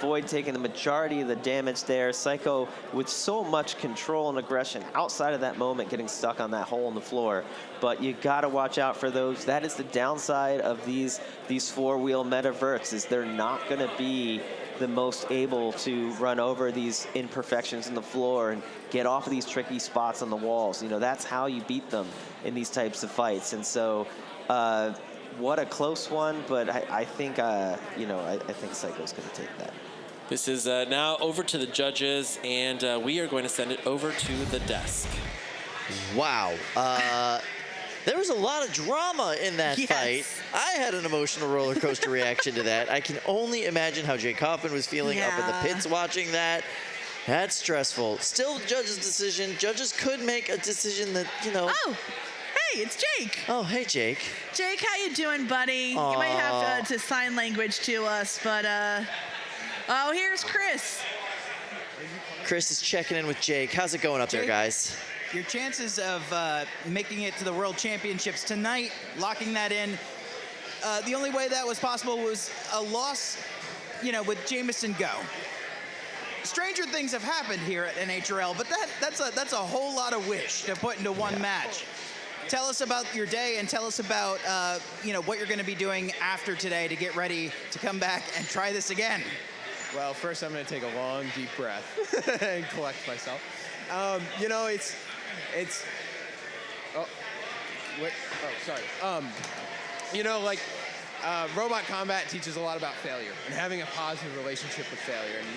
Void taking the majority of the damage there. Saiko with so much control and aggression outside of that moment getting stuck on that hole in the floor. But you gotta watch out for those. That is the downside of these 4-wheel metaverts, is they're not gonna be the most able to run over these imperfections in the floor and get off of these tricky spots on the walls. That's how you beat them in these types of fights. And so, what a close one, but I think, I think Saiko's going to take that. This is now over to the judges, and we are going to send it over to the desk. Wow. There was a lot of drama in that fight. I had an emotional roller coaster reaction to that. I can only imagine how Jake Hoffman was feeling up in the pits watching that. That's stressful. Still, judge's decision. Judges could make a decision that, Oh, hey, it's Jake. Oh, hey, Jake. Jake, how you doing, buddy? Aww. You might have to sign language to us, but oh, here's Chris. Chris is checking in with Jake. How's it going up there, guys? Your chances of making it to the World Championships tonight, locking that in, the only way that was possible was a loss, with Jameson Go. Stranger things have happened here at NHRL, but that's a whole lot of wish to put into one match. Tell us about your day and tell us about what you're going to be doing after today to get ready to come back and try this again. Well, first I'm going to take a long, deep breath and collect myself. It's oh, wait, oh, sorry. Robot combat teaches a lot about failure and having a positive relationship with failure. And,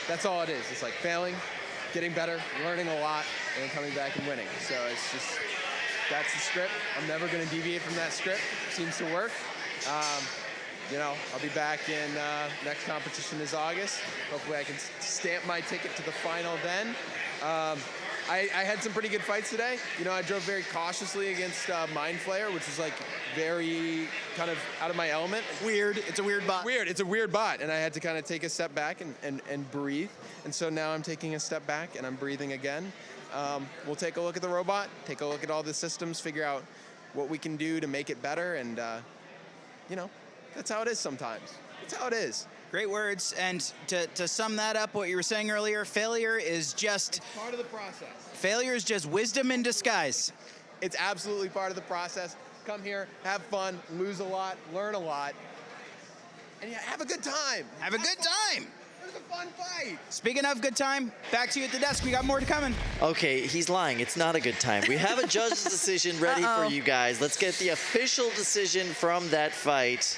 that's all it is. It's like failing, getting better, learning a lot, and then coming back and winning. So it's just, that's the script. I'm never going to deviate from that script. Seems to work. You know, I'll be back in next competition is August. Hopefully I can stamp my ticket to the final then. I had some pretty good fights today. You know, I drove very cautiously against Mind Flayer, which was like very kind of out of my element. Weird. It's a weird bot. Weird. It's a weird bot. And I had to kind of take a step back and breathe. And so now I'm taking a step back and I'm breathing again. We'll take a look at the robot, take a look at all the systems, figure out what we can do to make it better. And, you know, that's how it is sometimes. That's how it is. Great words. And to sum that up, what you were saying earlier, failure is just... It's part of the process. Failure is just wisdom in disguise. It's absolutely part of the process. Come here, have fun, lose a lot, learn a lot, and yeah, have a good time. Have a good time. It was a fun fight. Speaking of good time, back to you at the desk. We got more to coming. Okay, he's lying. It's not a good time. We have a judge's decision ready for you guys. Let's get the official decision from that fight.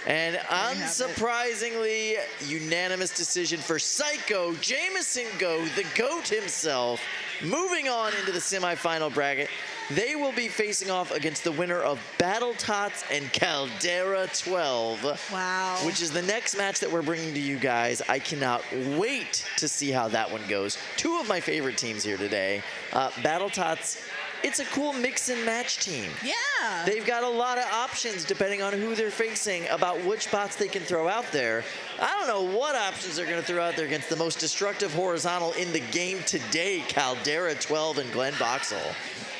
And unsurprisingly, unanimous decision for Saiko, Jameson Go, the GOAT himself, moving on into the semifinal bracket. They will be facing off against the winner of BattleTots and Caldera 12. Wow. Which is the next match that we're bringing to you guys. I cannot wait to see how that one goes. Two of my favorite teams here today. BattleTots, it's a cool mix and match team. Yeah. They've got a lot of options depending on who they're facing about which bots they can throw out there. I don't know what options they're going to throw out there against the most destructive horizontal in the game today, Caldera 12 and Glenn Boxall.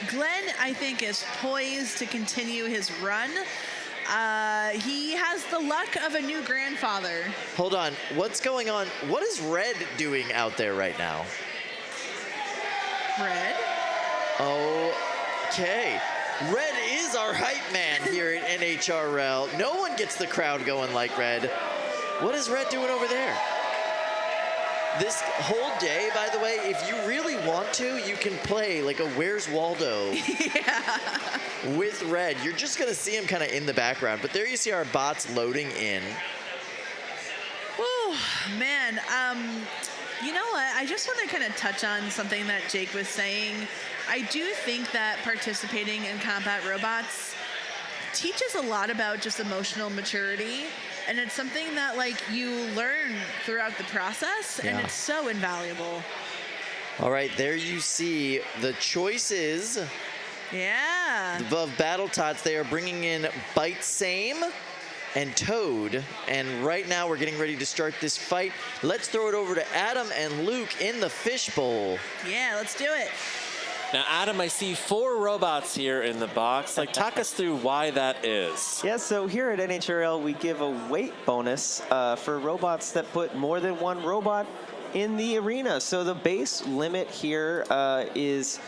Glenn, I think, is poised to continue his run. He has the luck of a new grandfather. Hold on. What's going on? What is Red doing out there right now? Red? Okay. Red is our hype man here at NHRL. No one gets the crowd going like Red. What is Red doing over there? This whole day, by the way, if you really want to, you can play like a Where's Waldo with Red. You're just going to see him kind of in the background. But there you see our bots loading in. Oh, man. You know what? I just want to kind of touch on something that Jake was saying. I do think that participating in combat robots teaches a lot about just emotional maturity. And it's something that, like, you learn throughout the process, and it's so invaluable. All right, there you see the choices. Yeah. Of BattleTots, they are bringing in Bite Same and Toad. And right now, we're getting ready to start this fight. Let's throw it over to Adam and Luke in the fishbowl. Yeah, let's do it. Now, Adam, I see 4 robots here in the box. Like, talk us through why that is. Yeah, so here at NHRL, we give a weight bonus for robots that put more than one robot in the arena. So the base limit here is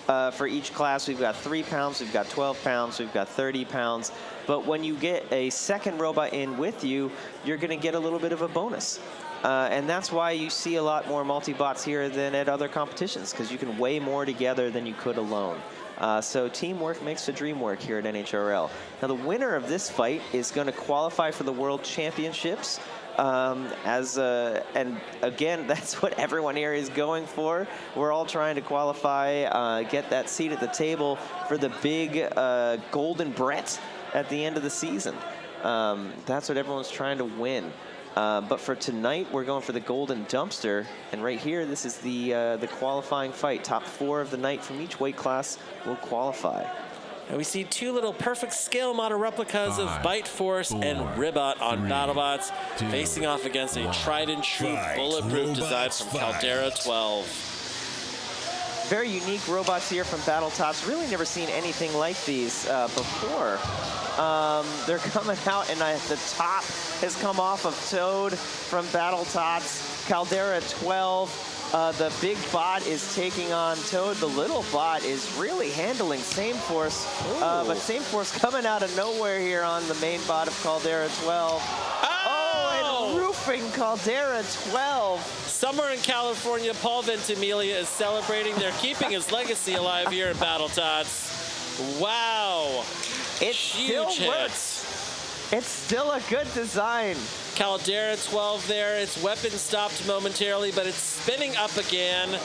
for each class, we've got 3 pounds, we've got 12 pounds, we've got 30 pounds. But when you get a second robot in with you, you're going to get a little bit of a bonus. And that's why you see a lot more multi-bots here than at other competitions, because you can weigh more together than you could alone. So teamwork makes the dream work here at NHRL. Now the winner of this fight is going to qualify for the World Championships. And again, that's what everyone here is going for. We're all trying to qualify, get that seat at the table for the big golden Brett at the end of the season. That's what everyone's trying to win. But for tonight, we're going for the golden dumpster. And right here, this is the qualifying fight. Top 4 of the night from each weight class will qualify. And we see 2 little perfect scale model replicas of Bite Force and Ribot on BattleBots, facing off against a tried and true bulletproof design from Caldera 12. Very unique robots here from BattleTots. Really never seen anything like these before. They're coming out, and the top has come off of Toad from BattleTots. Caldera 12. The big bot is taking on Toad. The little bot is really handling Same Force. But Same Force coming out of nowhere here on the main bot of Caldera 12. Oh, and roofing Caldera 12. Somewhere in California, Paul Ventimiglia is celebrating. They're keeping his legacy alive here in BattleTots. Wow. It Huge still hits. works. It's still a good design. Caldera 12 there. Its weapon stopped momentarily, but it's spinning up again.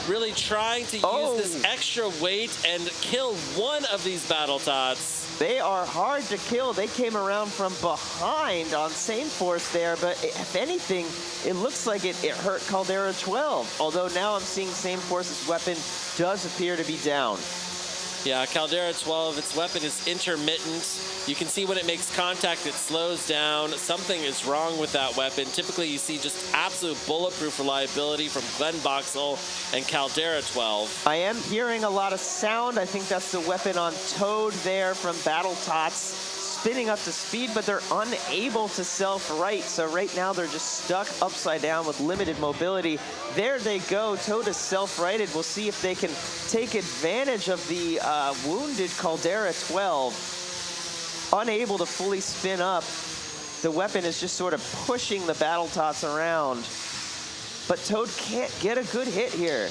Really trying to use this extra weight and kill one of these BattleTots. They are hard to kill. They came around from behind on same force there, but if anything, it looks like it hurt Caldera 12. Although now I'm seeing same force's weapon does appear to be down. Yeah, Caldera 12, its weapon is intermittent. You can see when it makes contact, it slows down. Something is wrong with that weapon. Typically, you see just absolute bulletproof reliability from Glenn Boxall and Caldera 12. I am hearing a lot of sound. I think that's the weapon on Toad there from BattleTots. Spinning up to speed, but they're unable to self-right. So right now they're just stuck upside down with limited mobility. There they go. Toad is self-righted. We'll see if they can take advantage of the wounded Caldera 12. Unable to fully spin up. The weapon is just sort of pushing the BattleTots around. But Toad can't get a good hit here.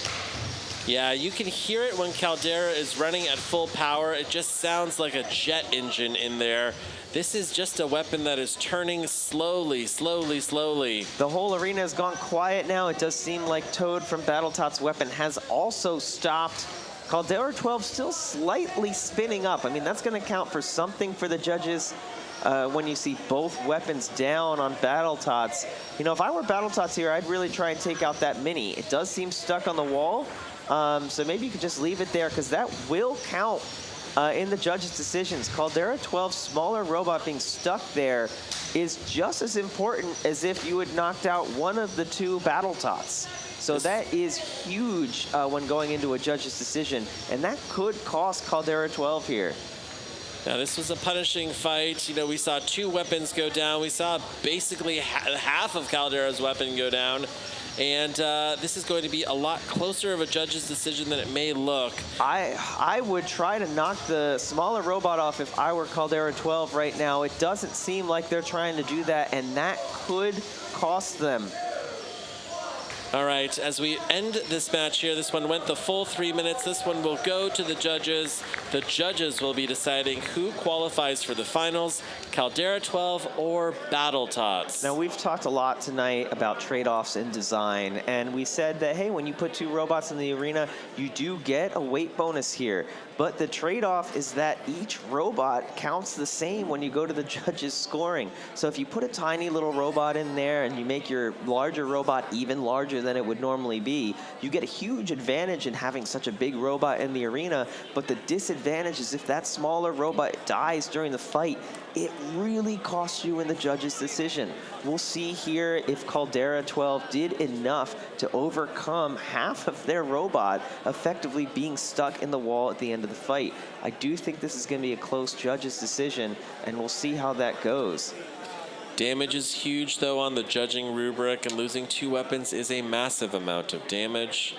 Yeah, you can hear it when Caldera is running at full power. It just sounds like a jet engine in there. This is just a weapon that is turning slowly, slowly, slowly. The whole arena has gone quiet now. It does seem like Toad from BattleTots' weapon has also stopped. Caldera 12 still slightly spinning up. I mean, that's going to count for something for the judges when you see both weapons down on BattleTots. You know, if I were BattleTots here, I'd really try and take out that mini. It does seem stuck on the wall. So maybe you could just leave it there because that will count in the judges' decisions. Caldera 12's smaller robot being stuck there is just as important as if you had knocked out one of the two BattleTots. So that is huge when going into a judge's decision, and that could cost Caldera 12 here. Now, this was a punishing fight. You know, we saw two weapons go down. We saw basically half of Caldera's weapon go down. And this is going to be a lot closer of a judge's decision than it may look. I would try to knock the smaller robot off if I were Caldera 12 right now. It doesn't seem like they're trying to do that, and that could cost them. All right, as we end this match here, this one went the full 3 minutes. This one will go to the judges. The judges will be deciding who qualifies for the finals, Caldera 12 or BattleTots. Now, we've talked a lot tonight about trade-offs in design, and we said that, hey, when you put two robots in the arena, you do get a weight bonus here. But the trade-off is that each robot counts the same when you go to the judges' scoring. So if you put a tiny little robot in there and you make your larger robot even larger than it would normally be, you get a huge advantage in having such a big robot in the arena. But the disadvantage is if that smaller robot dies during the fight, it really costs you in the judge's decision. We'll see here if Caldera 12 did enough to overcome half of their robot effectively being stuck in the wall at the end of the fight. I do think this is going to be a close judge's decision, and we'll see how that goes. Damage is huge, though, on the judging rubric, and losing two weapons is a massive amount of damage.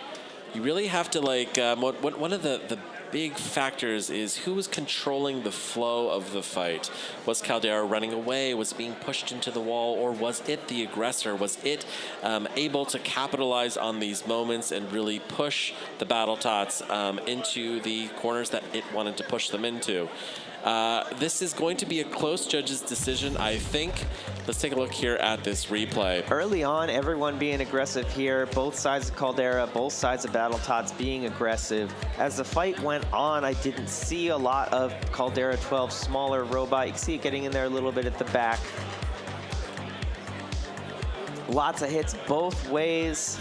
You really have to, like, one of the big factors is who was controlling the flow of the fight. Was Caldera running away? Was it being pushed into the wall? Or was it the aggressor? Was it able to capitalize on these moments and really push the BattleTots into the corners that it wanted to push them into? This is going to be a close judge's decision, I think. Let's take a look here at this replay. Early on, everyone being aggressive here, both sides of Caldera, both sides of BattleTots being aggressive. As the fight went on, I didn't see a lot of Caldera 12's smaller robot. You can see it getting in there a little bit at the back. Lots of hits both ways.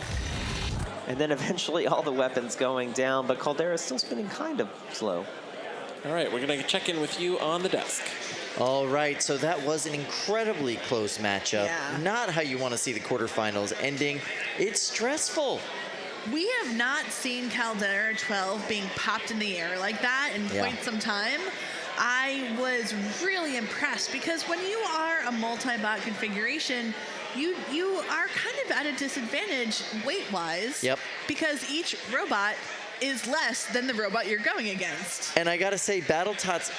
And then eventually all the weapons going down, but Caldera is still spinning kind of slow. All right, we're going to check in with you on the desk. All right, so that was an incredibly close matchup. Yeah. Not how you want to see the quarterfinals ending. It's stressful. We have not seen Caldera 12 being popped in the air like that in quite some time. I was really impressed because when you are a multi-bot configuration, you are kind of at a disadvantage weight-wise. Yep. Because each robot is less than the robot you're going against. And I gotta say, BattleTots,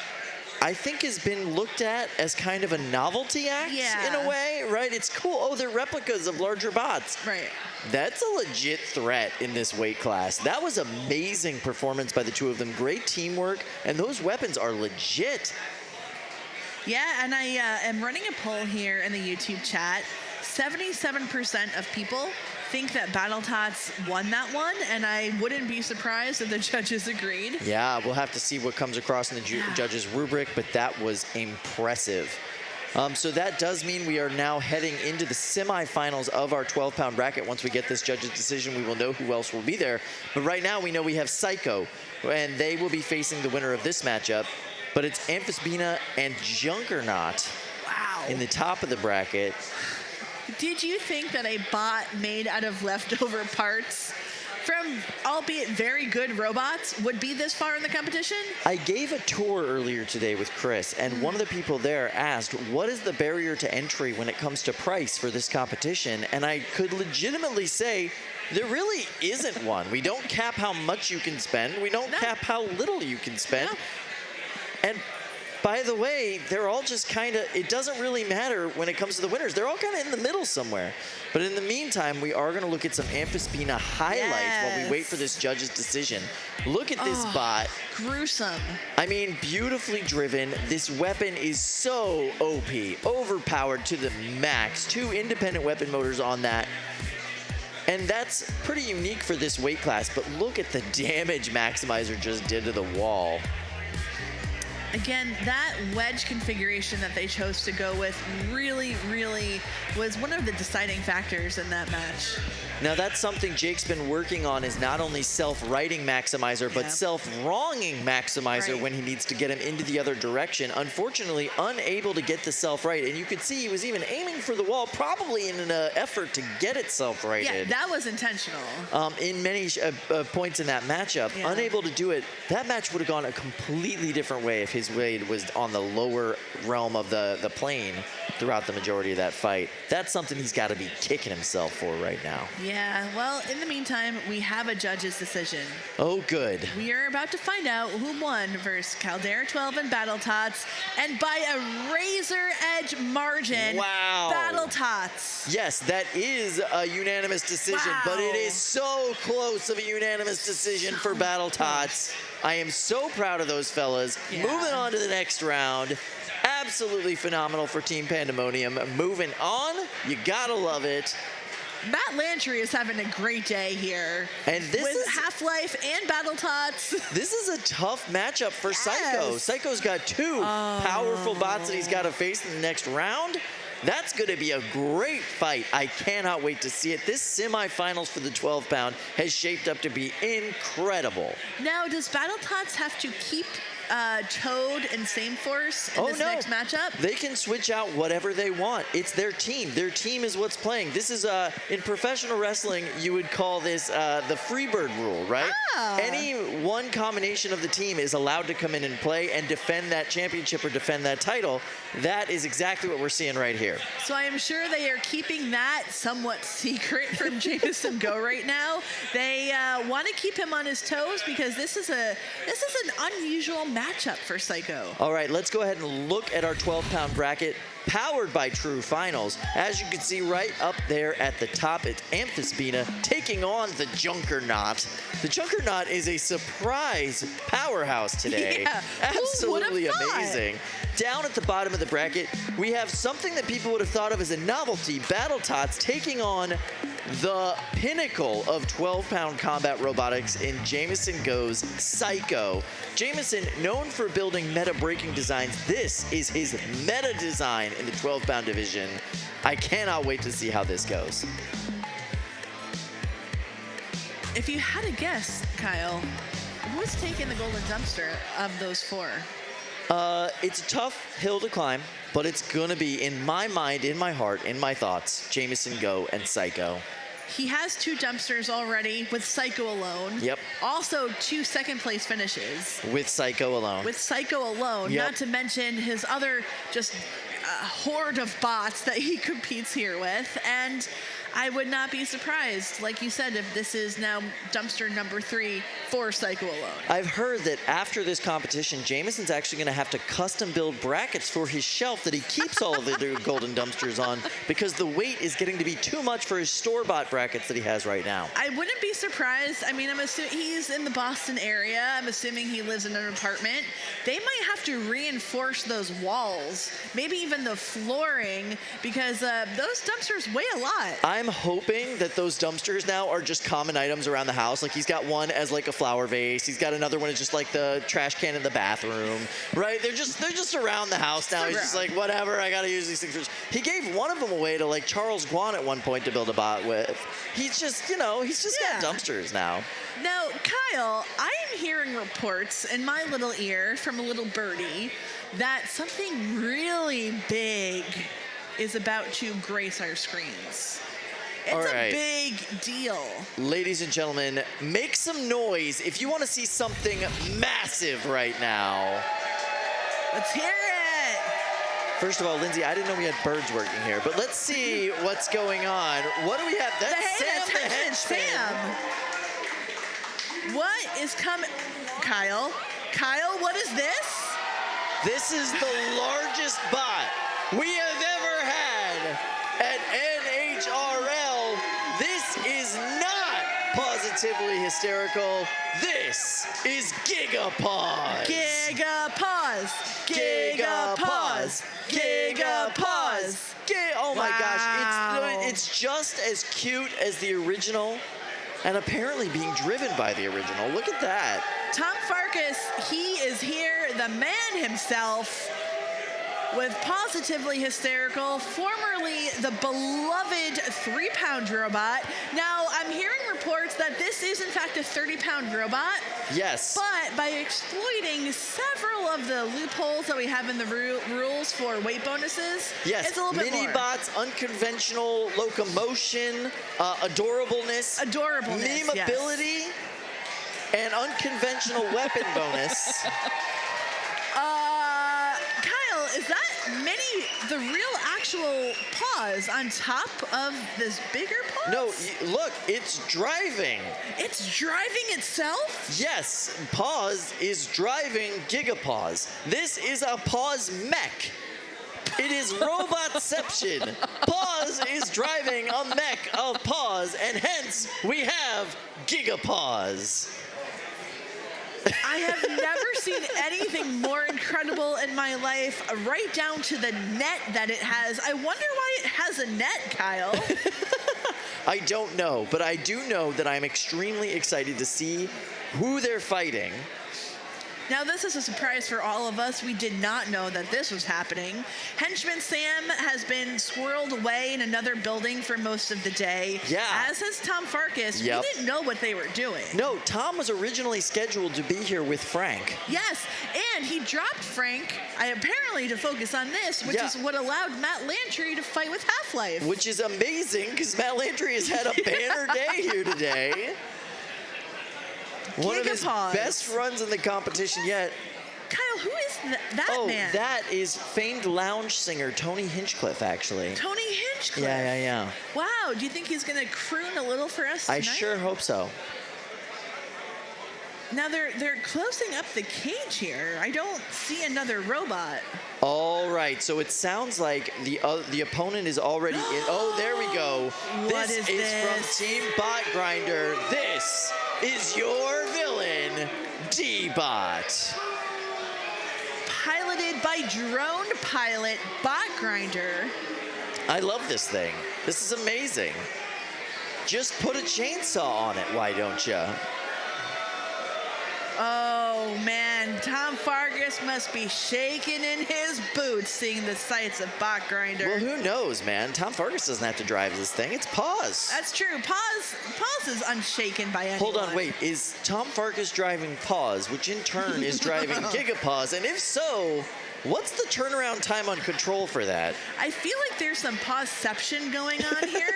I think, has been looked at as kind of a novelty act in a way, right? It's cool. Oh, they're replicas of larger bots. Right. That's a legit threat in this weight class. That was amazing performance by the two of them. Great teamwork, and those weapons are legit. Yeah, and I am running a poll here in the YouTube chat. 77% of people think that BattleTots won that one, and I wouldn't be surprised if the judges agreed. Yeah, we'll have to see what comes across in the judges' rubric, but that was impressive. So that does mean we are now heading into the semifinals of our 12-pound bracket. Once we get this judge's decision, we will know who else will be there. But right now, we know we have Saiko, and they will be facing the winner of this matchup. But it's Amphisbaena and Junkernaut in the top of the bracket. Did you think that a bot made out of leftover parts from, albeit very good robots, would be this far in the competition? I gave a tour earlier today with Chris, and one of the people there asked, what is the barrier to entry when it comes to price for this competition? And I could legitimately say, there really isn't one. We don't cap how much you can spend. We don't cap how little you can spend. And by the way, they're all just kind of, it doesn't really matter when it comes to the winners. They're all kind of in the middle somewhere. But in the meantime, we are going to look at some Amphisbaena highlights while we wait for this judge's decision. Look at this bot. Gruesome. I mean, beautifully driven. This weapon is so OP, overpowered to the max. 2 independent weapon motors on that. And that's pretty unique for this weight class, but look at the damage Maximizer just did to the wall. Again, that wedge configuration that they chose to go with really, really was one of the deciding factors in that match. Now that's something Jake's been working on, is not only self-righting Maximizer, but self-wronging Maximizer when he needs to get him into the other direction. Unfortunately, unable to get the self-right. And you could see he was even aiming for the wall, probably in an effort to get it self-righted. Yeah, that was intentional. In many points in that matchup, unable to do it. That match would have gone a completely different way if his weight was on the lower realm of the plane throughout the majority of that fight. That's something he's got to be kicking himself for right now. Yeah, well, in the meantime, we have a judge's decision. Oh, good. We are about to find out who won versus Caldera 12 and BattleTots, and by a razor edge margin, BattleTots. Yes, that is a unanimous decision, but it is so close of a unanimous decision for BattleTots. I am so proud of those fellas. Moving on to the next round. Absolutely phenomenal for Team Pandemonium. Moving on, you gotta love it. Matt Lantry is having a great day here. And this with is Half-Life and BattleTots. This is a tough matchup for Saiko. Saiko's got 2 powerful bots that he's got to face in the next round. That's going to be a great fight. I cannot wait to see it. This semifinals for the 12-pound has shaped up to be incredible. Now, does BattleTots have to keep Toad and Same Force in this next matchup? They can switch out whatever they want. It's their team. Their team is what's playing. This is, in professional wrestling, you would call this the Freebird rule, right? Any one combination of the team is allowed to come in and play and defend that championship or defend that title. That is exactly what we're seeing right here. So I am sure they are keeping that somewhat secret from Jameson Go right now. They want to keep him on his toes because this is an unusual matchup for Saiko. All right, let's go ahead and look at our 12-pound bracket powered by True Finals. As you can see right up there at the top, it's Amphisbaena taking on the Junkernaut. The Junkernaut is a surprise powerhouse today. Yeah, absolutely amazing. Down at the bottom of the bracket, we have something that people would have thought of as a novelty, BattleTots taking on the pinnacle of 12-pound combat robotics in Jameson Go's Saiko. Jameson, known for building meta-breaking designs, this is his meta design in the 12-pound division. I cannot wait to see how this goes. If you had to guess, Kyle, who's taking the golden dumpster of those 4? It's a tough hill to climb, but it's going to be, in my mind, in my heart, in my thoughts, Jameson Go and Saiko. He has 2 dumpsters already with Saiko alone. Yep. Also 2 second-place finishes. With Saiko alone. With Saiko alone, not to mention his other just horde of bots that he competes here with. And I would not be surprised, like you said, if this is now dumpster number 3 for Saiko alone. I've heard that after this competition, Jameson's actually going to have to custom build brackets for his shelf that he keeps all of the golden dumpsters on because the weight is getting to be too much for his store-bought brackets that he has right now. I wouldn't be surprised. I mean, I'm assuming he's in the Boston area. I'm assuming he lives in an apartment. They might have to reinforce those walls, maybe even the flooring, because those dumpsters weigh a lot. I'm hoping that those dumpsters now are just common items around the house. Like he's got one as like a flower vase. He's got another one as just like the trash can in the bathroom, right? They're just around the house now. He's just like, whatever, I gotta use these things. He gave one of them away to like Charles Guan at one point to build a bot with. He's just, you know, he's just got dumpsters now. Now, Kyle, I am hearing reports in my little ear from a little birdie that something really big is about to grace our screens. It's a big deal. Ladies and gentlemen, make some noise if you want to see something massive right now. Let's hear it. First of all, Lindsay, I didn't know we had birds working here, but let's see what's going on. What do we have? That's Sam the henchman. Sam. What is coming? Kyle, what is this? This is the largest bot we have ever had at NHRL. This is not positively hysterical. This is Gigapaws. Gigapaws. Gigapaws. Gigapaws. Oh my gosh, it's just as cute as the original and apparently being driven by the original. Look at that. Tom Farkas, he is here, the man himself, with positively hysterical, formerly the beloved 3-pound robot. Now, I'm hearing reports that this is in fact a 30-pound robot. Yes. But by exploiting several of the loopholes that we have in the rules for weight bonuses, yes, it's a little bit more. Mini-bots, unconventional locomotion, adorableness, memeability, and unconventional weapon bonus. Kyle, is that the real actual paws on top of this bigger paws? No, look, it's driving. It's driving itself? Yes, Paws is driving Gigapaws. This is a Paws mech. It is Robotception. Paws is driving a mech of Paws, and hence we have Gigapaws. I have never seen anything more incredible in my life, right down to the net that it has. I wonder why it has a net, Kyle. I don't know, but I do know that I'm extremely excited to see who they're fighting. Now, this is a surprise for all of us. We did not know that this was happening. Henchman Sam has been squirreled away in another building for most of the day. Yeah. As has Tom Farkas. Yep. We didn't know what they were doing. No, Tom was originally scheduled to be here with Frank. Yes, and he dropped Frank, apparently to focus on this, which is what allowed Matt Lantry to fight with Half-Life. Which is amazing, because Matt Lantry has had a banner day here today. One of his best runs in the competition yet. Kyle, who is that man? Oh, that is famed lounge singer Tony Hinchcliffe, actually. Tony Hinchcliffe? Yeah. Wow, do you think he's going to croon a little for us tonight? I sure hope so. Now, they're closing up the cage here. I don't see another robot. All right, so it sounds like the opponent is already in. Oh, there we go. What this is from Team Bot Grinder. This is your villain, D-Bot. Piloted by drone pilot Bot Grinder. I love this thing. This is amazing. Just put a chainsaw on it, why don't you? Oh, man. Tom Farkas must be shaking in his boots seeing the sights of Bot Grinder. Well, who knows, man? Tom Farkas doesn't have to drive this thing. It's Paws. That's true. Paws is unshaken by anyone. Hold on, wait. Is Tom Farkas driving Paws, which in turn is driving Gigapaws? And if so, what's the turnaround time on control for that? I feel like there's some Pawsception going on here.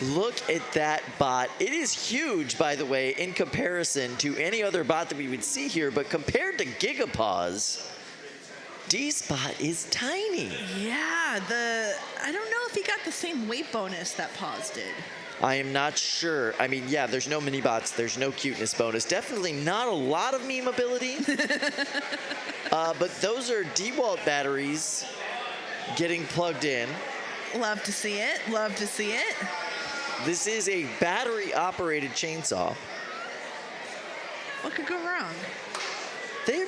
Look at that bot. It is huge, by the way, in comparison to any other bot that we would see here, but compared to Gigapaws, D-Spot is tiny. Yeah, I don't know if he got the same weight bonus that Paws did. I am not sure. I mean, yeah, there's no mini bots, there's no cuteness bonus. Definitely not a lot of meme ability. But those are DeWalt batteries getting plugged in. Love to see it. Love to see it. This is a battery-operated chainsaw. What could go wrong? They're,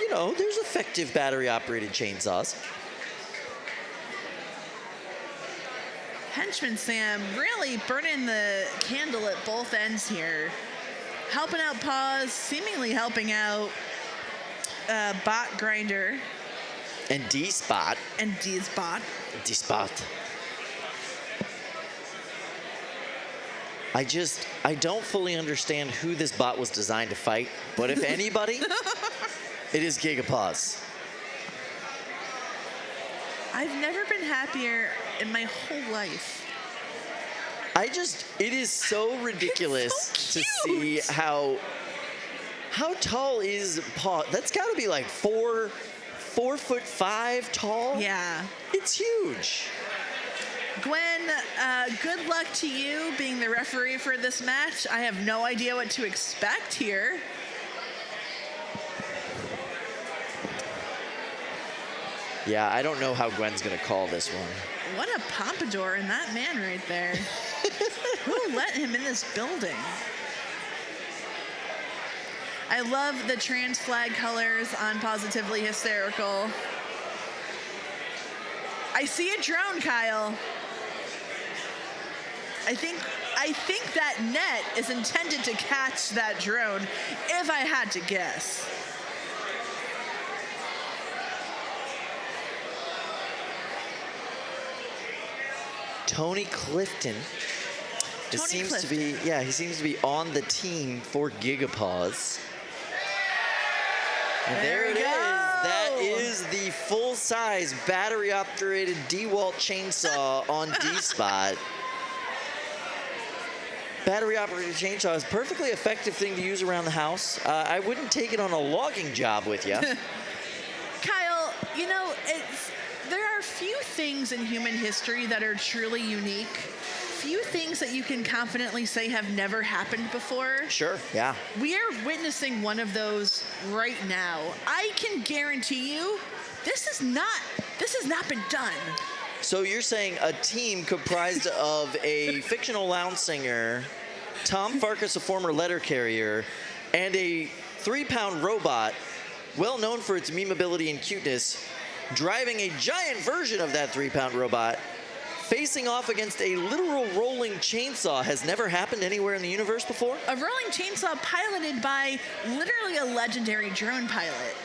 you know, there's effective battery-operated chainsaws. Henchman Sam really burning the candle at both ends here. Helping out Paws, seemingly helping out Bot Grinder. And D-Spot. And D-Spot. D-Spot. I don't fully understand who this bot was designed to fight, but if anybody, it is Gigapaws. I've never been happier in my whole life. It is so ridiculous to see how tall is Paws. That's got to be like 4'5" tall. Yeah. It's huge. Gwen, good luck to you being the referee for this match. I have no idea what to expect here. Yeah, I don't know how Gwen's gonna call this one. What a pompadour in that man right there. Who let him in this building? I love the trans flag colors on Positively Hysterical. I see a drone, Kyle. I think that net is intended to catch that drone, if I had to guess. Tony Clifton. He seems to be on the team for Gigapaws. And there it is. That is the full-size battery-operated DeWalt chainsaw on D-Spot. Battery-operated chainsaw is a perfectly effective thing to use around the house. I wouldn't take it on a logging job with you. Kyle, you know, there are few things in human history that are truly unique. Few things that you can confidently say have never happened before. Sure, yeah. We are witnessing one of those right now. I can guarantee you, this has not been done. So you're saying a team comprised of a fictional lounge singer, Tom Farkas, a former letter carrier, and a 3-pound robot, well known for its memeability and cuteness, driving a giant version of that 3-pound robot, facing off against a literal rolling chainsaw has never happened anywhere in the universe before? A rolling chainsaw piloted by literally a legendary drone pilot.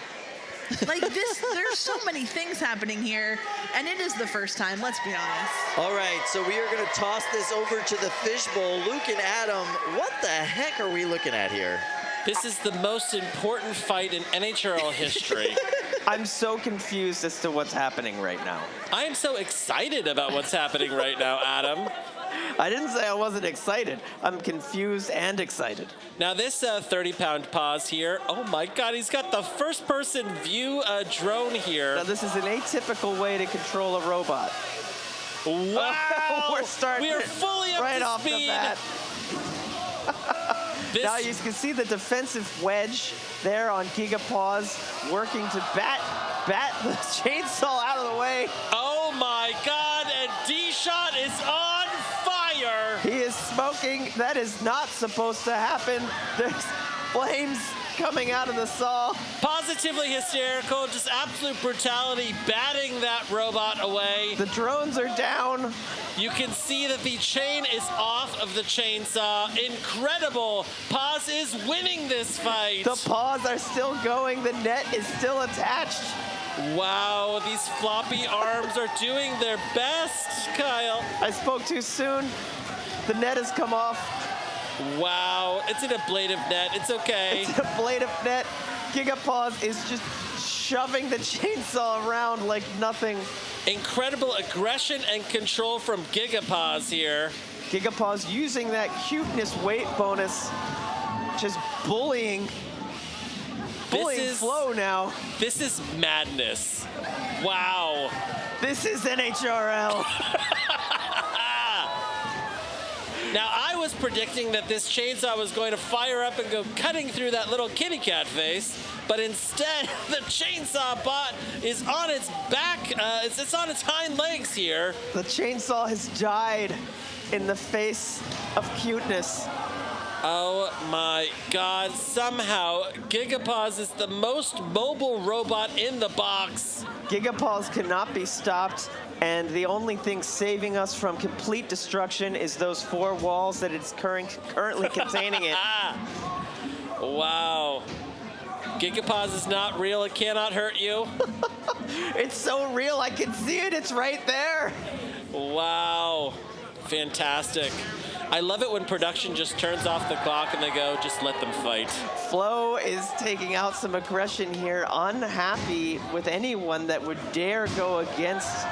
Like this, there's so many things happening here, and it is the first time, let's be honest. All right, so we are gonna toss this over to the fishbowl. Luke and Adam, what the heck are we looking at here? This is the most important fight in NHRL history. I'm so confused as to what's happening right now. I am so excited about what's happening right now, Adam. I didn't say I wasn't excited. I'm confused and excited. Now this 30-pound Paws here, oh my God, he's got the first-person view drone here. Now this is an atypical way to control a robot. Wow! We're starting we are fully up right to off speed. the bat. Now you can see the defensive wedge there on Gigapaws working to bat the chainsaw out of the way. Oh my God, and D-Shot is on fire. He is smoking. That is not supposed to happen. There's flames coming out of the saw. Positively hysterical, just absolute brutality, batting that robot away. The drones are down. You can see that the chain is off of the chainsaw. Incredible. Paws is winning this fight. The paws are still going. The net is still attached. Wow, these floppy arms are doing their best, Kyle. I spoke too soon. The net has come off. Wow, it's an ablative net. It's okay. It's an ablative net. Gigapaws is just shoving the chainsaw around like nothing. Incredible aggression and control from Gigapaws here. Gigapaws using that cuteness weight bonus, just bullying bullying Flow now. This is madness. Wow. This is NHRL. Now, I was predicting that this chainsaw was going to fire up and go cutting through that little kitty cat face, but instead, the chainsaw bot is on its back. It's on its hind legs here. The chainsaw has died in the face of cuteness. Oh my God, somehow Gigapaws is the most mobile robot in the box. Gigapaws cannot be stopped, and the only thing saving us from complete destruction is those 4 walls that it's currently containing it. Wow. Gigapaws is not real, it cannot hurt you. It's so real, I can see it, it's right there. Wow, fantastic. I love it when production just turns off the clock and they go, just let them fight. Flo is taking out some aggression here, unhappy with anyone that would dare go against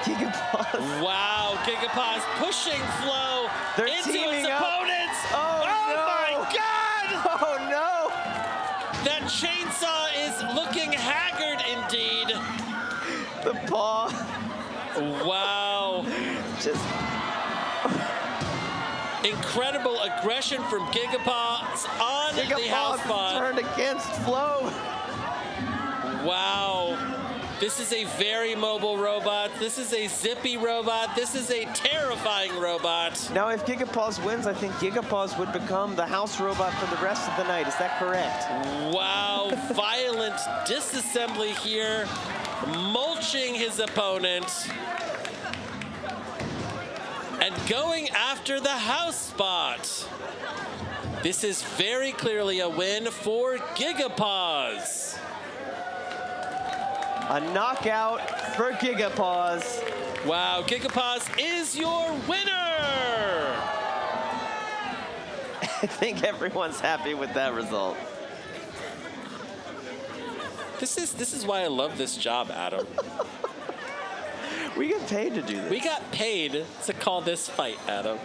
Gigapaws. Wow, Gigapaws pushing Flo into his opponents. Oh no. My God! Oh no! That chainsaw is looking haggard indeed. The paw. Wow. Just incredible aggression from Gigapaws on the house bot. Turned against Flo. Wow. This is a very mobile robot. This is a zippy robot. This is a terrifying robot. Now, if Gigapaws wins, I think Gigapaws would become the house robot for the rest of the night. Is that correct? Wow. Violent disassembly here, mulching his opponent. And going after the house spot. This is very clearly a win for Gigapaws. A knockout for Gigapaws. Wow, Gigapaws is your winner! I think everyone's happy with that result. This is why I love this job, Adam. We get paid to do this. We got paid to call this fight, Adam.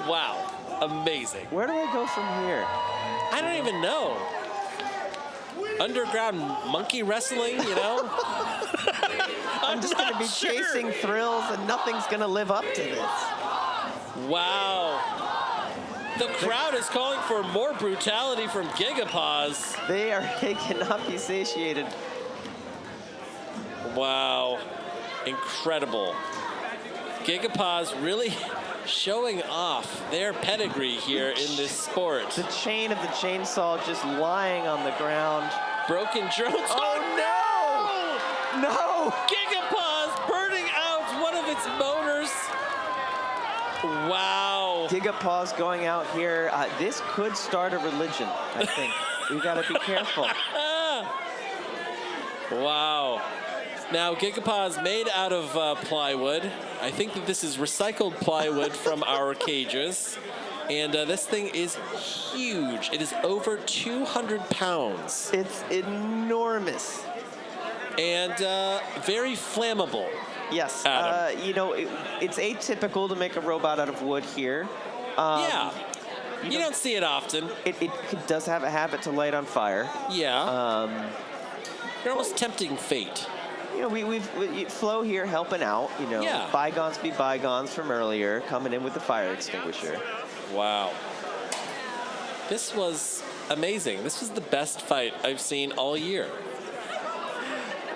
Wow, amazing. Where do I go from here? I don't even know. Underground monkey wrestling, you know? I'm just going to be chasing thrills and nothing's going to live up to this. Wow. The crowd is calling for more brutality from Gigapaws. They cannot be satiated. Wow. Incredible. Gigapaws really showing off their pedigree here in this sport. The chain of the chainsaw just lying on the ground. Broken drones. Oh no! No! Gigapaws burning out one of its motors. Wow. Gigapaws going out here. This could start a religion, I think. We gotta be careful. Wow. Now, Gigapaws made out of plywood. I think that this is recycled plywood from our cages. And this thing is huge. It is over 200 pounds. It's enormous. And very flammable. Yes. Adam. You know, it's atypical to make a robot out of wood here. Yeah. You don't see it often. It does have a habit to light on fire. Yeah. You're almost tempting fate. You know, we've Flo here helping out, you know. Yeah. Bygones be bygones from earlier, coming in with the fire extinguisher. Wow. This was amazing. This was the best fight I've seen all year.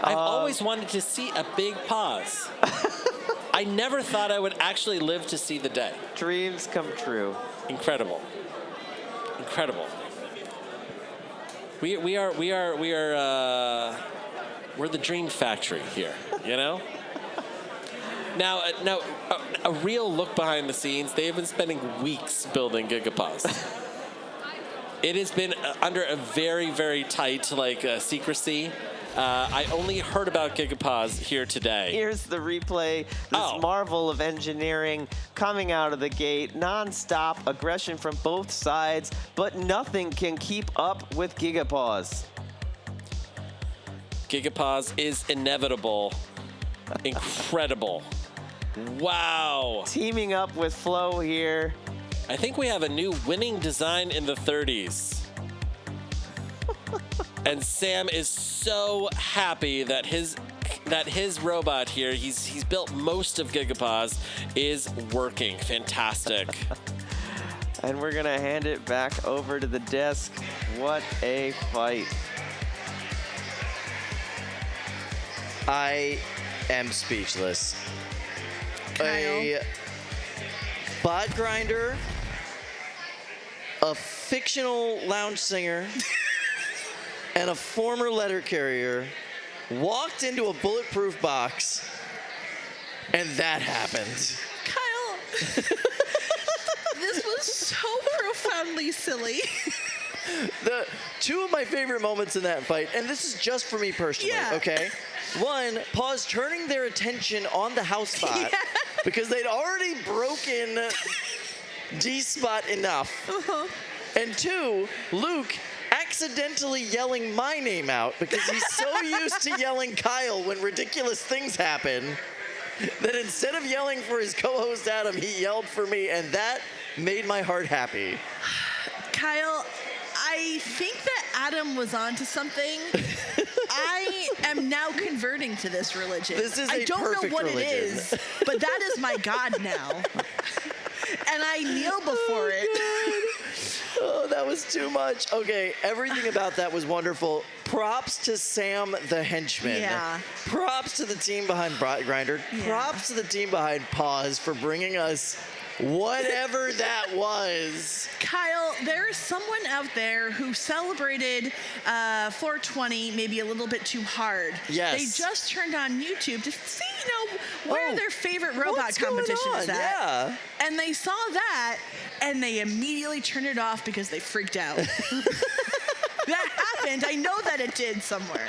I've always wanted to see a big pause. I never thought I would actually live to see the day. Dreams come true. Incredible. Incredible. We're the dream factory here, you know? Now, a real look behind the scenes, they have been spending weeks building Gigapaws. It has been under a very, very tight, secrecy. I only heard about Gigapaws here today. Here's the replay. This marvel of engineering coming out of the gate. Non-stop aggression from both sides, but nothing can keep up with Gigapaws. Gigapaws is inevitable. Incredible. Wow. Teaming up with Flo here. I think we have a new winning design in the 30s. And Sam is so happy that his robot here, he's built most of Gigapaws, is working. Fantastic. And we're gonna hand it back over to the desk. What a fight. I am speechless. Kyle. A bot grinder, a fictional lounge singer, and a former letter carrier walked into a bulletproof box, and that happened. Kyle, this was so profoundly silly. The two of my favorite moments in that fight, and this is just for me personally, Yeah. okay? One, Paws turning their attention on the house spot because they'd already broken D-spot enough. And two, Luke accidentally yelling my name out because he's so used to yelling Kyle when ridiculous things happen that instead of yelling for his co-host Adam, he yelled for me, and that made my heart happy. Kyle, I think that Adam was onto something. I am now converting to this religion. This is I a don't know perfect what religion. it is, but that is my God now. And I kneel before it. Oh, that was too much. Okay, everything about that was wonderful. Props to Sam the henchman. Yeah. Props to the team behind Grinder. Yeah. Props to the team behind Paws for bringing us whatever that was. Kyle, there is someone out there who celebrated 420 maybe a little bit too hard. Yes. They just turned on YouTube to see, where their favorite robot what's going competition is on? at. Yeah. And they saw that, and they immediately turned it off because they freaked out. That happened. I know that it did somewhere.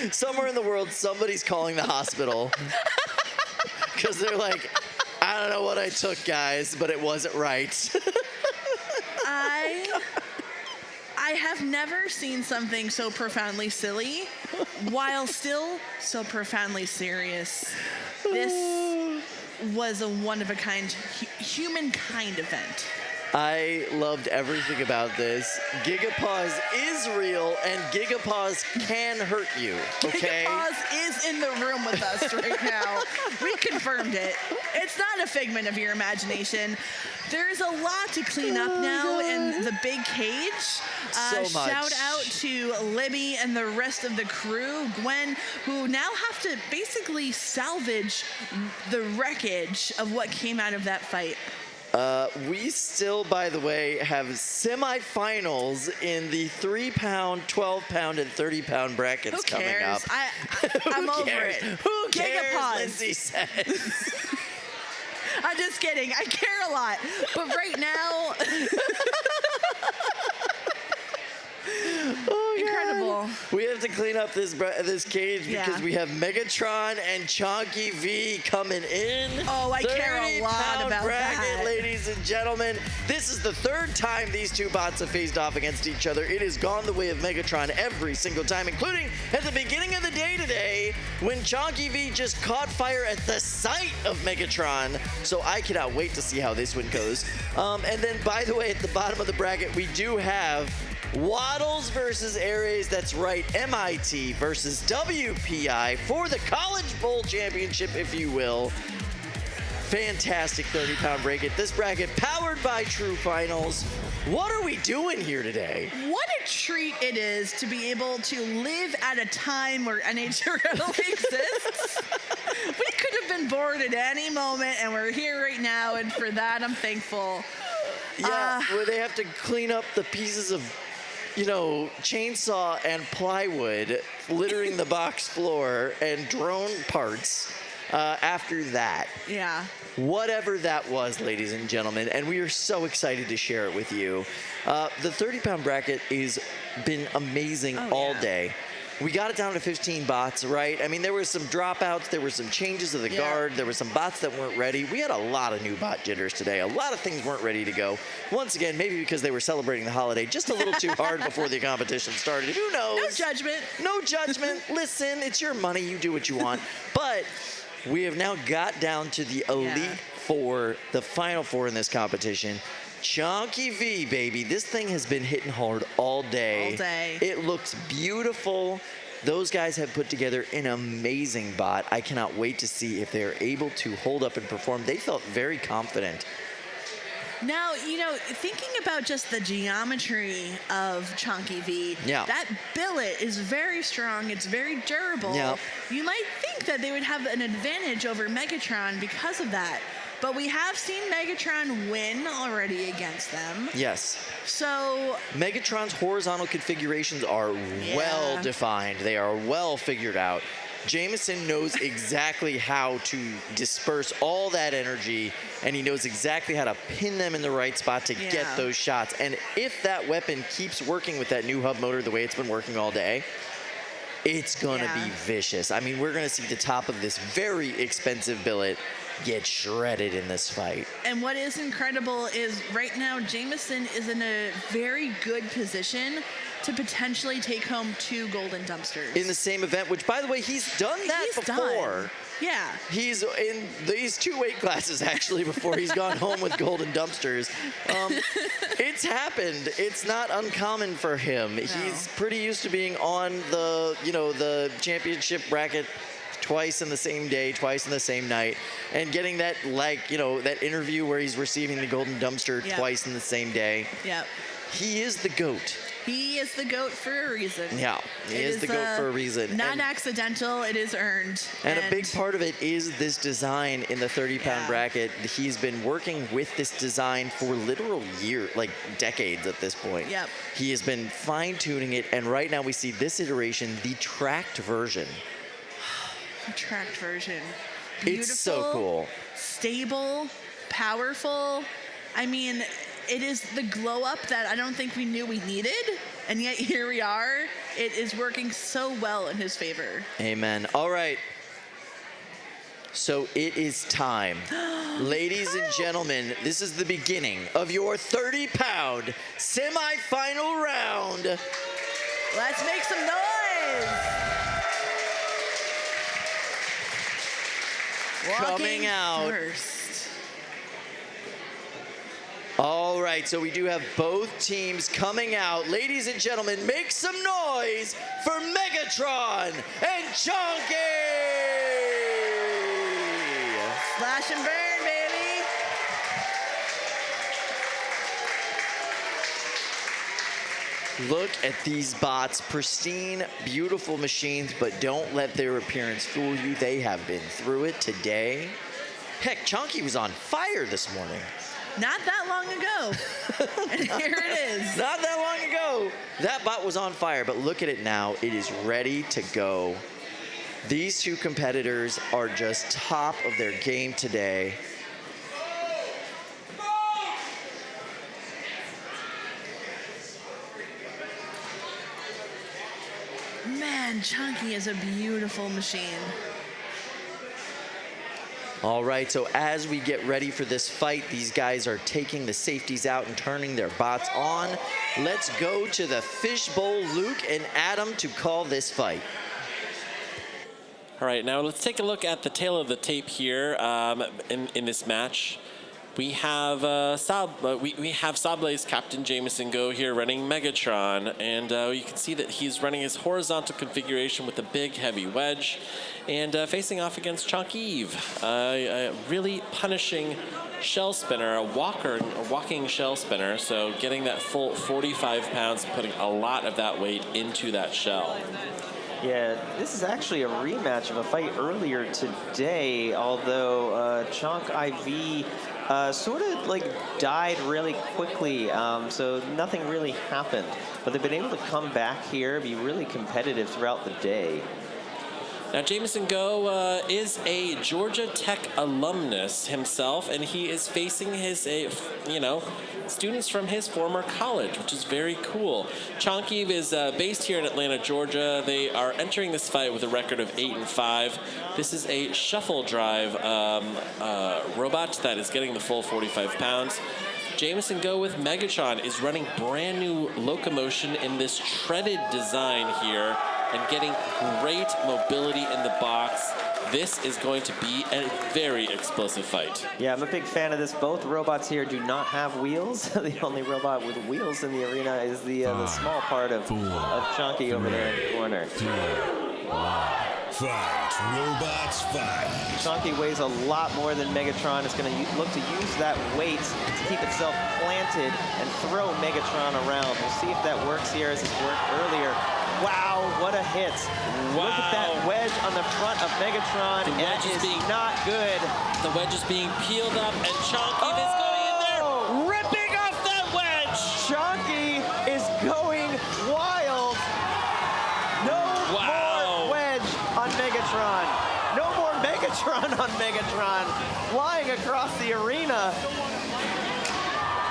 Somewhere in the world, somebody's calling the hospital because they're like, I don't know what I took, guys, but it wasn't right. I have never seen something so profoundly silly while still so profoundly serious. This was a one-of-a-kind, humankind event. I loved everything about this. Gigapaws is real, and Gigapaws can hurt you, okay? Gigapaws is in the room with us right now. We confirmed it. It's not a figment of your imagination. There's a lot to clean up now in the big cage. So much. Shout out to Libby and the rest of the crew, Gwen, who now have to basically salvage the wreckage of what came out of that fight. We still, by the way, have semifinals in the 3-pound, 12-pound, and 30-pound brackets coming up. I'm over cares? it. Who cares, Gigapaws. Lindsay says. I'm just kidding. I care a lot. But right now... Incredible. We have to clean up this cage because Yeah. we have MegatRON and Chonkiv coming in. Oh, I care a lot 30-pound about bracket, that. ladies and gentlemen. This is the third time these two bots have faced off against each other. It has gone the way of MegatRON every single time, including at the beginning of the day today when Chonkiv just caught fire at the sight of MegatRON. So I cannot wait to see how this one goes. And then, by the way, at the bottom of the bracket, we do have Waddles versus Ares. That's right, MIT versus WPI for the College Bowl Championship, if you will. Fantastic 30-pound bracket. This bracket powered by True Finals. What are we doing here today? What a treat it is to be able to live at a time where NHRL exists. We could have been bored at any moment, and we're here right now, and for that, I'm thankful. Yeah, where they have to clean up the pieces of, chainsaw and plywood littering the box floor and drone parts after that. Yeah. Whatever that was, ladies and gentlemen, and we are so excited to share it with you. The 30-pound bracket has been amazing all day. We got it down to 15 bots, right? I mean, there were some dropouts, there were some changes of the guard, there were some bots that weren't ready. We had a lot of new bot jitters today. A lot of things weren't ready to go. Once again, maybe because they were celebrating the holiday just a little too hard before the competition started. Who knows? No judgment. No judgment. Listen, it's your money. You do what you want. But we have now got down to the Elite Four, the Final Four in this competition. Chonky V, baby. This thing has been hitting hard all day. All day. It looks beautiful. Those guys have put together an amazing bot. I cannot wait to see if they're able to hold up and perform. They felt very confident. Now, you know, thinking about just the geometry of Chonky V, Yeah. that billet is very strong. It's very durable. Yeah. You might think that they would have an advantage over Megatron because of that. But we have seen Megatron win already against them. Yes. So Megatron's horizontal configurations are well defined. They are well figured out. Jameson knows exactly how to disperse all that energy, and he knows exactly how to pin them in the right spot to get those shots. And if that weapon keeps working with that new hub motor the way it's been working all day, it's gonna be vicious. I mean, we're gonna see the top of this very expensive billet get shredded in this fight. And what is incredible is right now Jameson is in a very good position to potentially take home 2 golden dumpsters. In the same event, which, by the way, he's done that before. Yeah. He's in these 2 weight classes, actually, before he's gone home with golden dumpsters. It's happened. It's not uncommon for him. No. He's pretty used to being on the, you know, the championship bracket twice in the same day, twice in the same night, and getting that, like, you know, that interview where he's receiving the golden dumpster twice in the same day. Yep. He is the GOAT. He is the GOAT for a reason. Yeah, he is the GOAT for a reason. Not accidental, it is earned. And a big part of it is this design in the 30-pound bracket. He's been working with this design for literal years, like decades at this point. Yep. He has been fine-tuning it, and right now we see this iteration, the tracked version. The tracked version. Beautiful, it's so cool. Stable, powerful. I mean, it is the glow up that I don't think we knew we needed, and yet here we are. It is working so well in his favor. Amen. All right. So it is time. Ladies and gentlemen, this is the beginning of your 30-pound semifinal round. Let's make some noise. Coming out. First. All right, so we do have both teams coming out. Ladies and gentlemen, make some noise for Megatron and Chonkiv! Slash and burn, baby. Look at these bots, pristine, beautiful machines, but don't let their appearance fool you. They have been through it today. Heck, Chonky was on fire this morning. Not that long ago. And here it is. Not that long ago. That bot was on fire, but look at it now. It is ready to go. These 2 competitors are just top of their game today. Man, Chonky is a beautiful machine. All right, so as we get ready for this fight, these guys are taking the safeties out and turning their bots on. Let's go to the fishbowl, Luke and Adam, to call this fight. All right, now let's take a look at the tail of the tape here in this match. We have we have Sable's Captain Jameson Go here running Megatron, and you can see that he's running his horizontal configuration with a big heavy wedge, and facing off against Chonkiv, a really punishing shell spinner, a walking shell spinner, so getting that full 45 pounds, putting a lot of that weight into that shell. Yeah, this is actually a rematch of a fight earlier today, although Chonk IV sort of like died really quickly, so nothing really happened. But they've been able to come back here, be really competitive throughout the day. Now, Jameson Go is a Georgia Tech alumnus himself, and he is facing his, students from his former college, which is very cool. Chonkiv is based here in Atlanta, Georgia. They are entering this fight with a record of 8-5. This is a shuffle drive robot that is getting the full 45 pounds. Jameson Go with Megatron is running brand new locomotion in this treaded design here. and getting great mobility in the box. This is going to be a very explosive fight. Yeah, I'm a big fan of this. Both robots here do not have wheels. The only robot with wheels in the arena is the small part of Chonky over there in the corner. 2, 1. Fight, robots, fight. Chonky weighs a lot more than Megatron. It's going to look to use that weight to keep itself planted and throw Megatron around. We'll see if that works here as it worked earlier. Wow, what a hit. Wow. Look at that wedge on the front of Megatron. That is not good. The wedge is being peeled up, and Chonkiv is going in there, ripping off that wedge. Chonky is going wild. No more wedge on Megatron. No more Megatron on Megatron. Flying across the arena.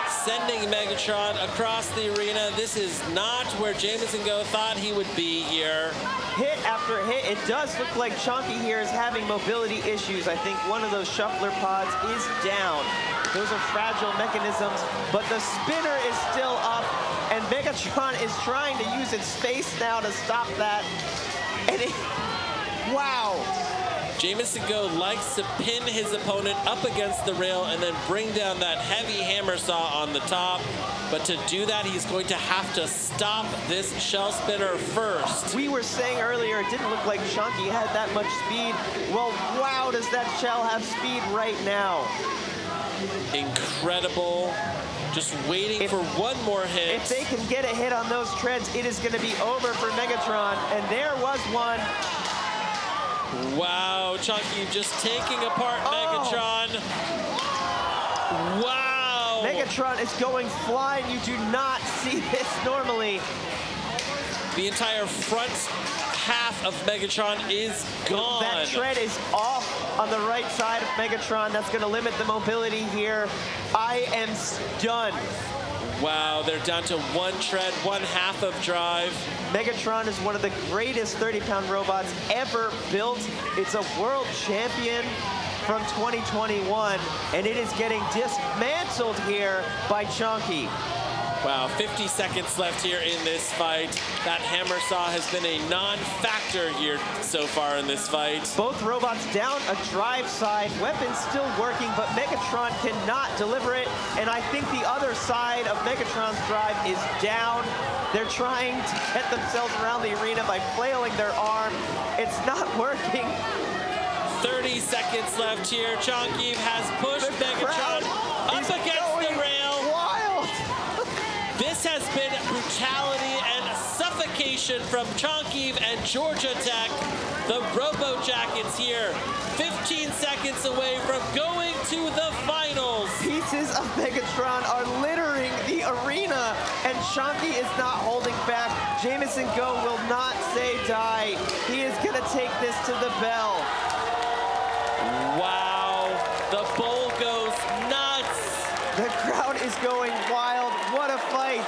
Sending Megatron across the arena. This is not where Jamison Go thought he would be here. Hit after hit. It does look like Chonky here is having mobility issues. I think one of those shuffler pods is down. Those are fragile mechanisms, but the spinner is still up, and Megatron is trying to use its space now to stop that. And wow. Jamison Go likes to pin his opponent up against the rail and then bring down that heavy hammer saw on the top. But to do that, he's going to have to stop this shell spinner first. We were saying earlier it didn't look like Chonky had that much speed. Well, wow, does that shell have speed right now. Incredible. Just waiting for one more hit. If they can get a hit on those treads, it is going to be over for Megatron. And there was one. Wow, Chonky just taking apart Megatron. Wow. Megatron is going flying. You do not see this normally. The entire front half of Megatron is gone. That tread is off on the right side of Megatron. That's going to limit the mobility here. I am stunned. Wow, they're down to one tread, one half of drive. Megatron is one of the greatest 30-pound robots ever built. It's a world champion from 2021, and it is getting dismantled here by Chonky. Wow, 50 seconds left here in this fight. That hammer saw has been a non-factor here so far in this fight. Both robots down a drive side. Weapons still working, but Megatron cannot deliver it. And I think the other side of Megatron's drive is down. They're trying to get themselves around the arena by flailing their arm. It's not working. 30 seconds left here. Chonkiv has pushed Megatron up against the rail. This has been brutality and suffocation from Chonkiv and Georgia Tech. The Robo Jackets here, 15 seconds away from going to the finals. Pieces of Megatron are littering the arena, and Chonky is not holding back. Jamison Go will not say die. He is going to take this to the bell. Wow, the bowl goes nuts. The crowd is going wild. What a fight.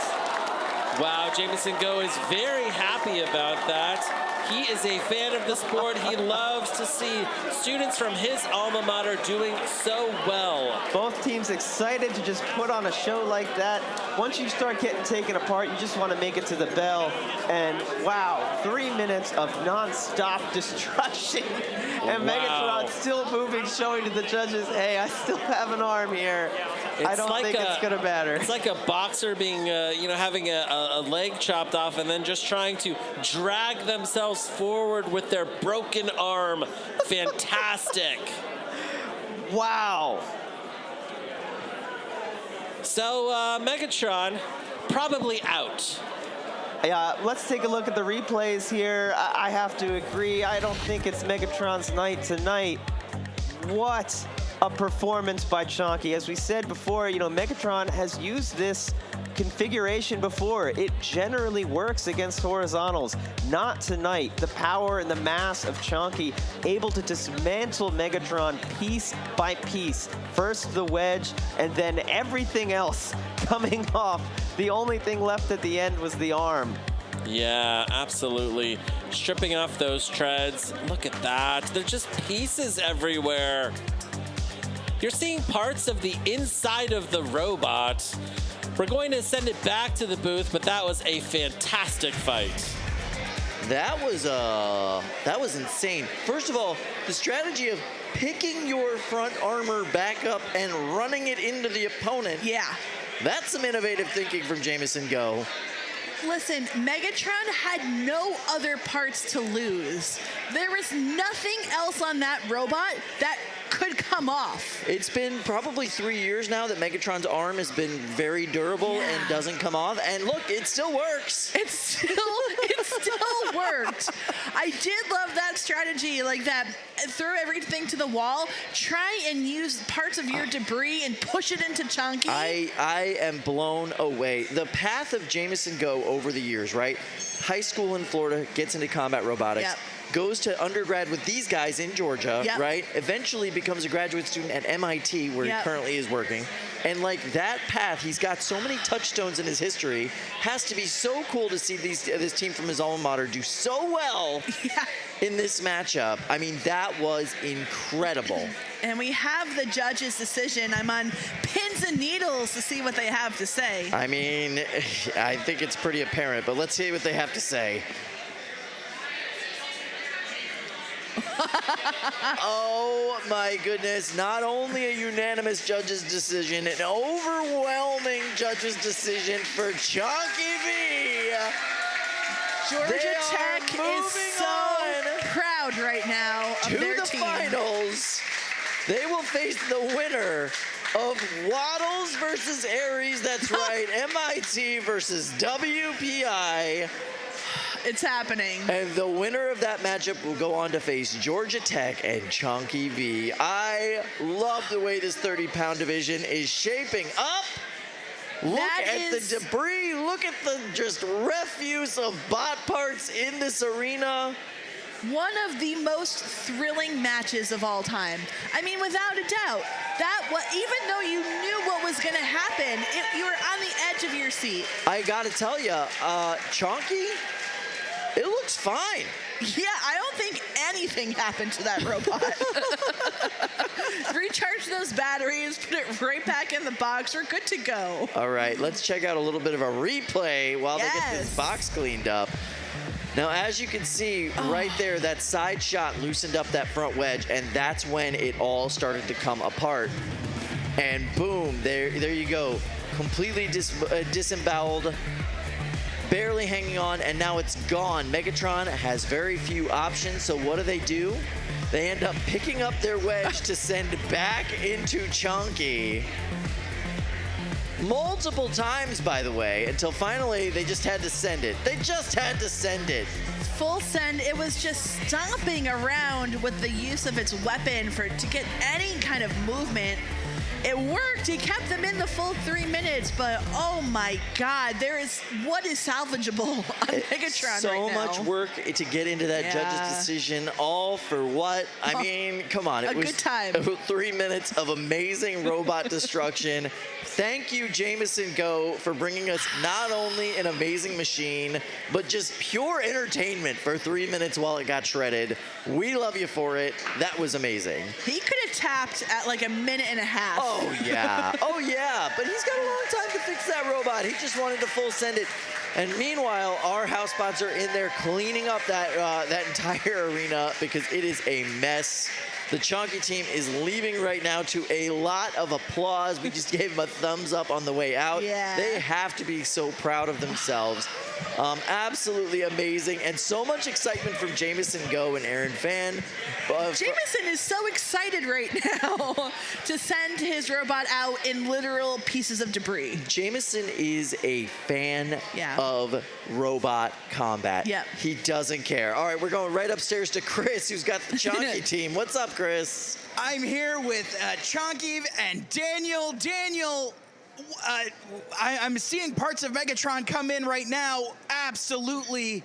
Wow, Jamison Go is very happy about that. He is a fan of the sport. He loves to see students from his alma mater doing so well. Both teams excited to just put on a show like that. Once you start getting taken apart, you just want to make it to the bell. And wow, 3 minutes of non-stop destruction. And Megatron still moving, showing to the judges, hey, I still have an arm here. I don't think it's going to matter. It's like a boxer being, having a leg chopped off and then just trying to drag themselves forward with their broken arm. Fantastic. Wow. So Megatron probably out. Yeah, let's take a look at the replays here. I have to agree. I don't think it's Megatron's night tonight. What a performance by Chonky. As we said before, Megatron has used this configuration before. It generally works against horizontals. Not tonight. The power and the mass of Chonky able to dismantle Megatron piece by piece. First the wedge, and then everything else coming off. The only thing left at the end was the arm. Yeah, absolutely. Stripping off those treads. Look at that. They're just pieces everywhere. You're seeing parts of the inside of the robot. We're going to send it back to the booth, but that was a fantastic fight. That was insane. First of all, the strategy of picking your front armor back up and running it into the opponent. Yeah. That's some innovative thinking from Jameson Go. Listen, Megatron had no other parts to lose. There was nothing else on that robot that could come off. It's been probably 3 years now that Megatron's arm has been very durable and doesn't come off. And look, it still works. It still worked. I did love that strategy, like that. Throw everything to the wall. Try and use parts of your debris and push it into Chonky. I am blown away. The path of Jameson Go over the years, right? High school in Florida, gets into combat robotics. Yep. Goes to undergrad with these guys in Georgia, Yep. right? Eventually becomes a graduate student at MIT, where Yep. he currently is working. And like that path, he's got so many touchstones in his history. Has to be so cool to see this team from his alma mater do so well in this matchup. I mean, that was incredible. And we have the judge's decision. I'm on pins and needles to see what they have to say. I mean, I think it's pretty apparent, but let's see what they have to say. Oh my goodness, not only a unanimous judge's decision, an overwhelming judge's decision for Chonkiv. Georgia Tech is so proud right now of to their the team. finals. They will face the winner of Waddles versus Aries, that's right, MIT versus WPI. It's happening. And the winner of that matchup will go on to face Georgia Tech and Chonkiv. I love the way this 30-pound division is shaping up. Look at the debris. Look at the just refuse of bot parts in this arena. One of the most thrilling matches of all time. I mean, without a doubt, even though you knew what was going to happen, you were on the edge of your seat. I got to tell you, Chonky, it looks fine. Yeah, I don't think anything happened to that robot. Recharge those batteries, put it right back in the box. We're good to go. All right, let's check out a little bit of a replay while they get this box cleaned up. Now, as you can see right there, that side shot loosened up that front wedge, and that's when it all started to come apart. And boom, there you go. Completely disemboweled, barely hanging on, and now it's gone. Megatron has very few options, so what do? They end up picking up their wedge to send back into Chonky. Multiple times, by the way, until finally they just had to send it. They just had to send it. Full send. It was just stomping around with the use of its weapon to get any kind of movement. It worked. He kept them in the full 3 minutes, but oh my God, what is salvageable on Megatron so right now? much work to get into that judge's decision, all for what? I mean, come on. It was good time. 3 minutes of amazing robot destruction. Thank you, Jameson Go, for bringing us not only an amazing machine, but just pure entertainment for 3 minutes while it got shredded. We love you for it. That was amazing. He could have tapped at like a minute and a half. Oh, yeah. Oh, yeah. But he's got a long time to fix that robot. He just wanted to full send it. And meanwhile, our house spots are in there cleaning up that entire arena because it is a mess. The Chonky team is leaving right now to a lot of applause. We just gave them a thumbs up on the way out. Yeah. They have to be so proud of themselves. Absolutely amazing. And so much excitement from Jameson Go and Aaron Fan. Jameson is so excited right now to send his robot out in literal pieces of debris. Jameson is a fan of robot combat. Yeah. He doesn't care. All right, we're going right upstairs to Chris, who's got the Chonky team. What's up, Chris? I'm here with Chonkiv and Daniel. Daniel, I'm seeing parts of Megatron come in right now. Absolutely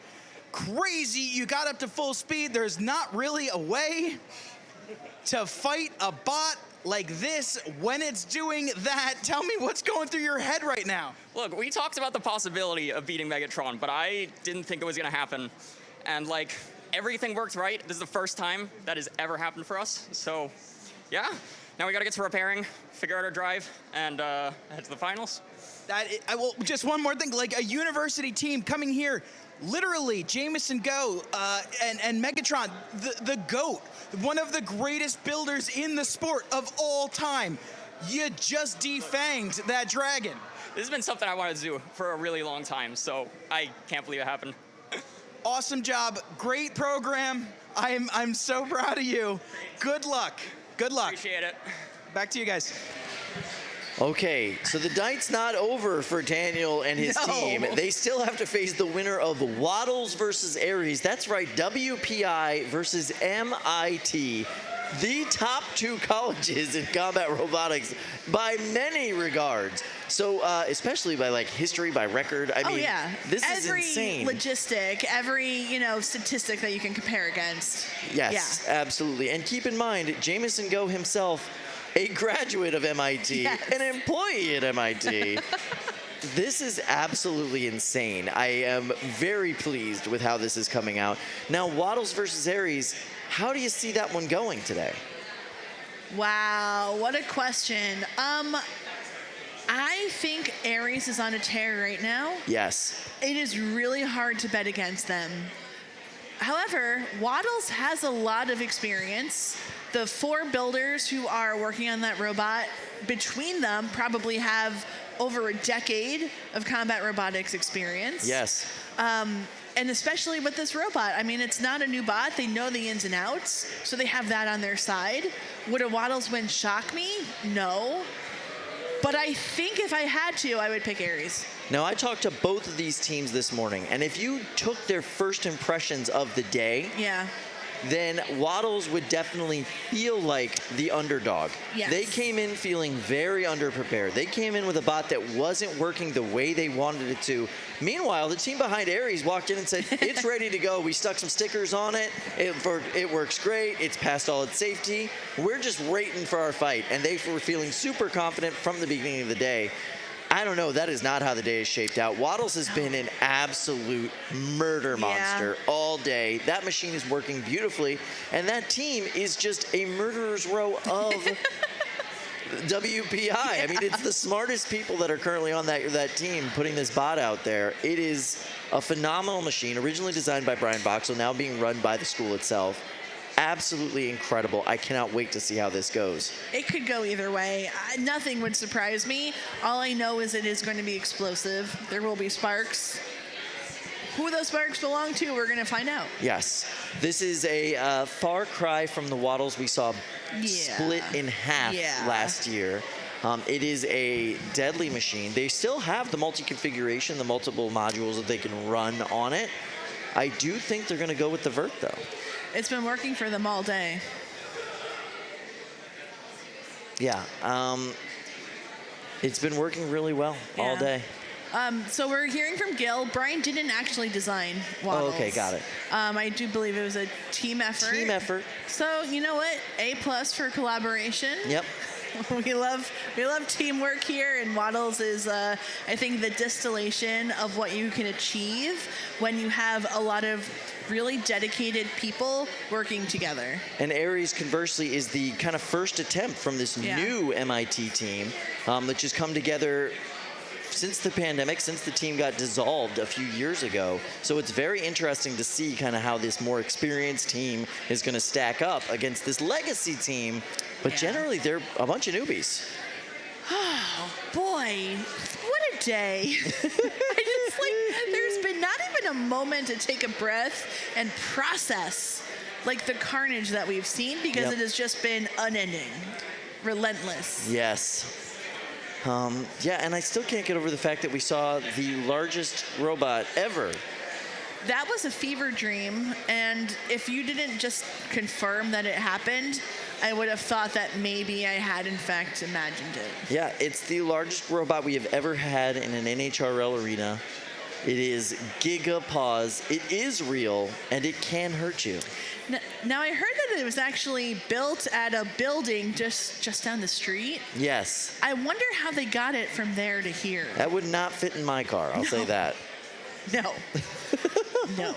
crazy. You got up to full speed. There's not really a way to fight a bot like this when it's doing that. Tell me what's going through your head right now. Look, we talked about the possibility of beating Megatron, but I didn't think it was going to happen. And like, everything worked right. This is the first time that has ever happened for us. So, yeah. Now we got to get to repairing, figure out our drive, and head to the finals. Well, just one more thing. Like a university team coming here, literally, Jameson Go and MegatRON, the GOAT, one of the greatest builders in the sport of all time. You just defanged that dragon. This has been something I wanted to do for a really long time, so I can't believe it happened. Awesome job. Great program. I'm so proud of you. Good luck. Good luck. Appreciate it. Back to you guys. Okay, so the night's not over for Daniel and his team. They still have to face the winner of Waddles versus Ares. That's right, WPI versus MIT. The top two colleges in combat robotics by many regards. So, especially by like history, by record. I mean, this is insane. Every logistic, every, statistic that you can compare against. Yes, absolutely. And keep in mind, Jameson Go himself, a graduate of MIT, an employee at MIT. This is absolutely insane. I am very pleased with how this is coming out. Now, Waddles versus Ares, how do you see that one going today? Wow, what a question. I think Ares is on a tear right now. Yes. It is really hard to bet against them. However, Waddles has a lot of experience. The 4 builders who are working on that robot, between them, probably have over a decade of combat robotics experience. Yes. And especially with this robot. I mean, it's not a new bot. They know the ins and outs, so they have that on their side. Would a Waddles win shock me? No. But I think if I had to, I would pick Ares. Now, I talked to both of these teams this morning, and if you took their first impressions of the day, then Waddles would definitely feel like the underdog. Yes. They came in feeling very underprepared. They came in with a bot that wasn't working the way they wanted it to. Meanwhile, the team behind Ares walked in and said, it's ready to go. We stuck some stickers on it. It works great. It's passed all its safety. We're just waiting for our fight. And they were feeling super confident from the beginning of the day. I don't know. That is not how the day is shaped out. Waddles has been an absolute murder monster all day. That machine is working beautifully, and that team is just a murderer's row of WPI. I mean, it's the smartest people that are currently on that team putting this bot out there. It is a phenomenal machine, originally designed by Brian Boxell, now being run by the school itself. Absolutely incredible. I cannot wait to see how this goes. It could go either way. Nothing would surprise me. All I know is it is going to be explosive. There will be sparks. Who those sparks belong to, we're going to find out. Yes. This is a far cry from the Waddles we saw split in half last year. It is a deadly machine. They still have the multi-configuration, the multiple modules that they can run on it. I do think they're going to go with the Vert, though. It's been working for them all day. Yeah. It's been working really well all day. So we're hearing from Gil. Brian didn't actually design Waddles. Oh, okay, got it. I do believe it was a team effort. Team effort. So you know what? A+ for collaboration. Yep. We love teamwork here, and Waddles is, I think, the distillation of what you can achieve when you have a lot of really dedicated people working together. And Ares, conversely, is the kind of first attempt from this new MIT team that just come together since the pandemic, since the team got dissolved a few years ago. So it's very interesting to see kind of how this more experienced team is going to stack up against this legacy team. But generally, they're a bunch of newbies. Oh, boy. What a day. There's been not even a moment to take a breath and process like the carnage that we've seen, because it has just been unending, relentless. Yes. And I still can't get over the fact that we saw the largest robot ever. That was a fever dream, and if you didn't just confirm that it happened, I would have thought that maybe I had, in fact, imagined it. Yeah, it's the largest robot we have ever had in an NHRL arena. It is Gigapaws. It is real, and it can hurt you. Now, I heard that it was actually built at a building just down the street. Yes. I wonder how they got it from there to here. That would not fit in my car, I'll say that. No. No.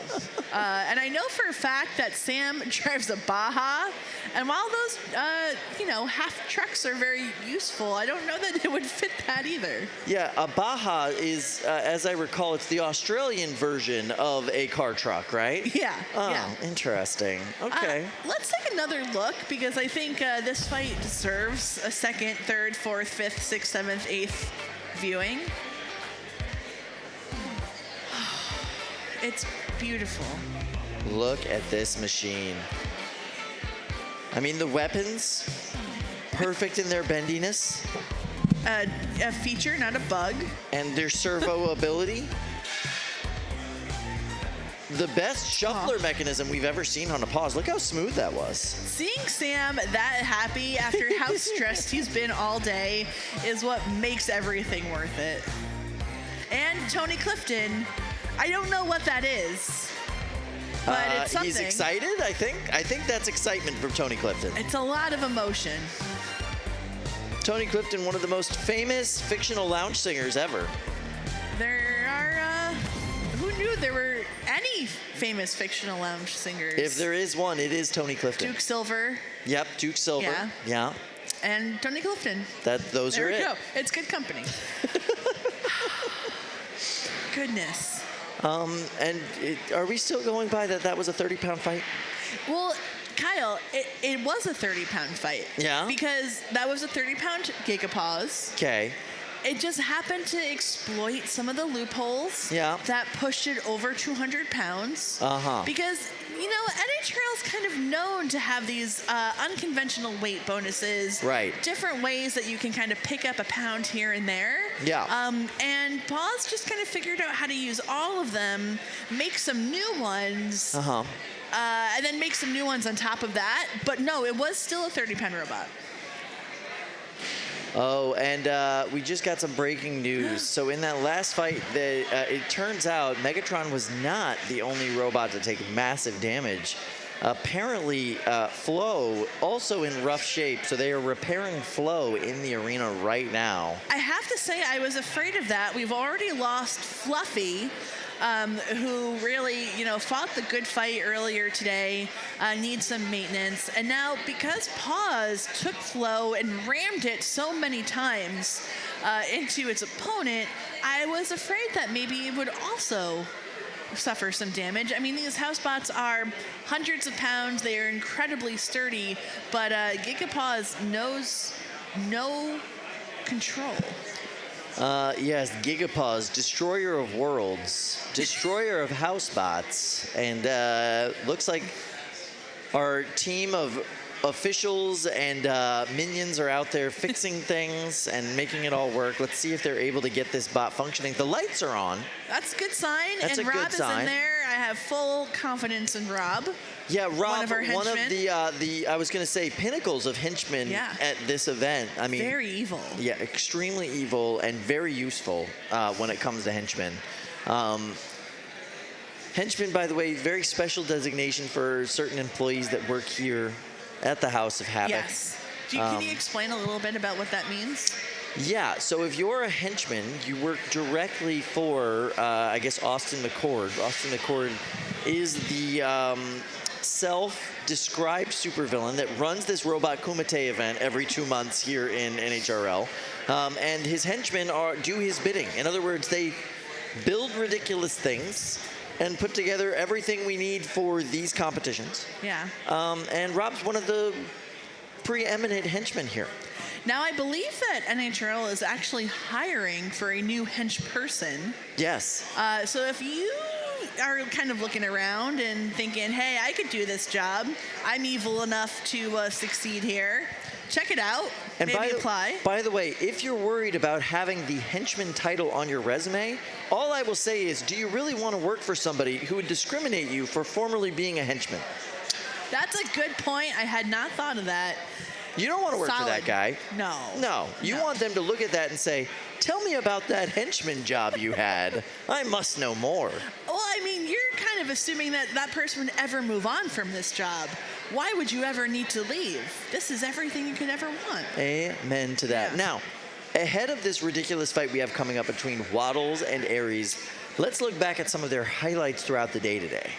And I know for a fact that Sam drives a Baja, and while those, half trucks are very useful, I don't know that it would fit that either. Yeah, a Baja is, as I recall, it's the Australian version of a car truck, right? Yeah. Oh, yeah. Interesting. Okay. Let's take another look, because I think this fight deserves a second, third, fourth, fifth, sixth, seventh, eighth viewing. It's beautiful. Look at this machine. I mean, the weapons, perfect in their bendiness. A feature, not a bug. And their servo ability. The best shuffler mechanism we've ever seen on a pause. Look how smooth that was. Seeing Sam that happy after how stressed he's been all day is what makes everything worth it. And Tony Clifton, I don't know what that is, but it's something. He's excited, I think. I think that's excitement from Tony Clifton. It's a lot of emotion. Tony Clifton, one of the most famous fictional lounge singers ever. There are, who knew there were any famous fictional lounge singers? If there is one, it is Tony Clifton. Duke Silver. Yep, Duke Silver. Yeah. And Tony Clifton. Those there are we it. Go. It's good company. Goodness. Are we still going by that was a 30-pound fight? Well, Kyle, it was a 30-pound fight. Yeah? Because that was a 30-pound Gigapaws. Okay. It just happened to exploit some of the loopholes that pushed it over 200 pounds. Because, NHRL is kind of known to have these unconventional weight bonuses. Right. Different ways that you can kind of pick up a pound here and there. Yeah. And Paws just kind of figured out how to use all of them, make some new ones. And then make some new ones on top of that. But no, it was still a 30-pound robot. Oh, and we just got some breaking news. So in that last fight, it turns out MegatRON was not the only robot to take massive damage. Apparently, Flo also in rough shape, so they are repairing Flo in the arena right now. I have to say, I was afraid of that. We've already lost Fluffy, who really, fought the good fight earlier today, needs some maintenance. And now, because Paws took Flo and rammed it so many times into its opponent, I was afraid that maybe it would also suffer some damage. I mean, these housebots are hundreds of pounds. They are incredibly sturdy, but Gigapaws knows no control. Yes, Gigapaws, destroyer of worlds, destroyer of housebots, and looks like our team of officials and minions are out there fixing things and making it all work. Let's see if they're able to get this bot functioning. The lights are on. That's a good sign. That's and a Rob good sign. is in there. I have full confidence in Rob. Yeah, Rob, one of our henchmen. the I was going to say pinnacles of henchmen at this event. I mean, very evil. Yeah, extremely evil and very useful when it comes to henchmen. Henchmen, by the way, very special designation for certain employees that work here at the House of Havoc. Yes. Can you explain a little bit about what that means? Yeah, so if you're a henchman, you work directly for, I guess, Austin McCord. Austin McCord is the self-described supervillain that runs this Robot Kumite event every 2 months here in NHRL. And his henchmen do his bidding. In other words, they build ridiculous things and put together everything we need for these competitions. Yeah. And Rob's one of the preeminent henchmen here. Now, I believe that NHRL is actually hiring for a new hench person. Yes. So if you are kind of looking around and thinking, hey, I could do this job, I'm evil enough to succeed here, check it out. And maybe apply. By the way, if you're worried about having the henchman title on your resume, all I will say is, do you really want to work for somebody who would discriminate you for formerly being a henchman? That's a good point. I had not thought of that. You don't want to work for that guy. No. No. You want them to look at that and say, tell me about that henchman job you had. I must know more. Well, I mean, you're kind of assuming that that person would ever move on from this job. Why would you ever need to leave? This is everything you could ever want. Amen to that. Yeah. Now, ahead of this ridiculous fight we have coming up between Waddles and Aries, Let's look back at some of their highlights throughout the day today.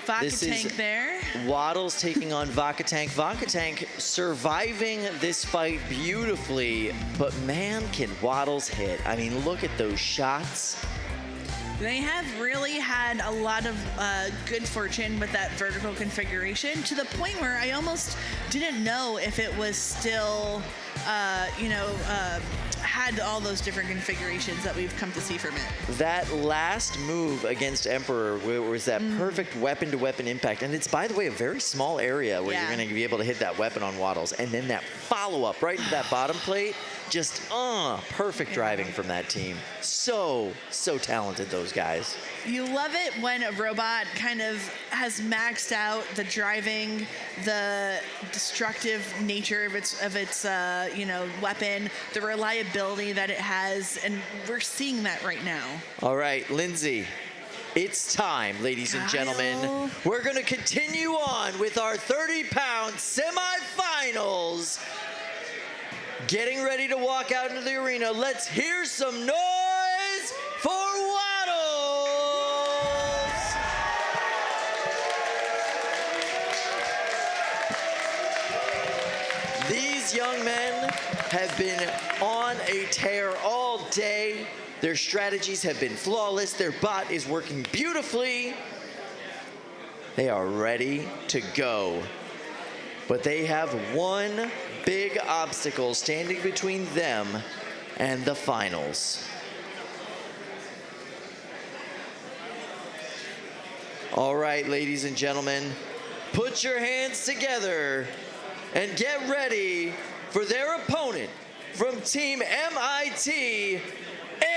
Vacatank there. Waddles taking on Vacatank. Vacatank surviving this fight beautifully, but man, can Waddles hit. I mean, look at those shots. They have really had a lot of good fortune with that vertical configuration, to the point where I almost didn't know if it was still, had all those different configurations that we've come to see from it. That last move against Emperor was that perfect weapon-to-weapon impact. And it's, by the way, a very small area where you're going to be able to hit that weapon on Waddles. And then that follow-up right into that bottom plate, just perfect driving from that team. So talented, those guys. You love it when a robot kind of has maxed out the driving, the destructive nature of its weapon, the reliability that it has, and we're seeing that right now. All right, Lindsay, it's time, ladies and gentlemen. We're going to continue on with our 30-pound semifinals. Getting ready to walk out into the arena. Let's hear some noise for Waddles! These young men have been on a tear all day. Their strategies have been flawless. Their bot is working beautifully. They are ready to go. But they have one big obstacle standing between them and the finals. All right, ladies and gentlemen, put your hands together and get ready for their opponent from Team MIT, Aries.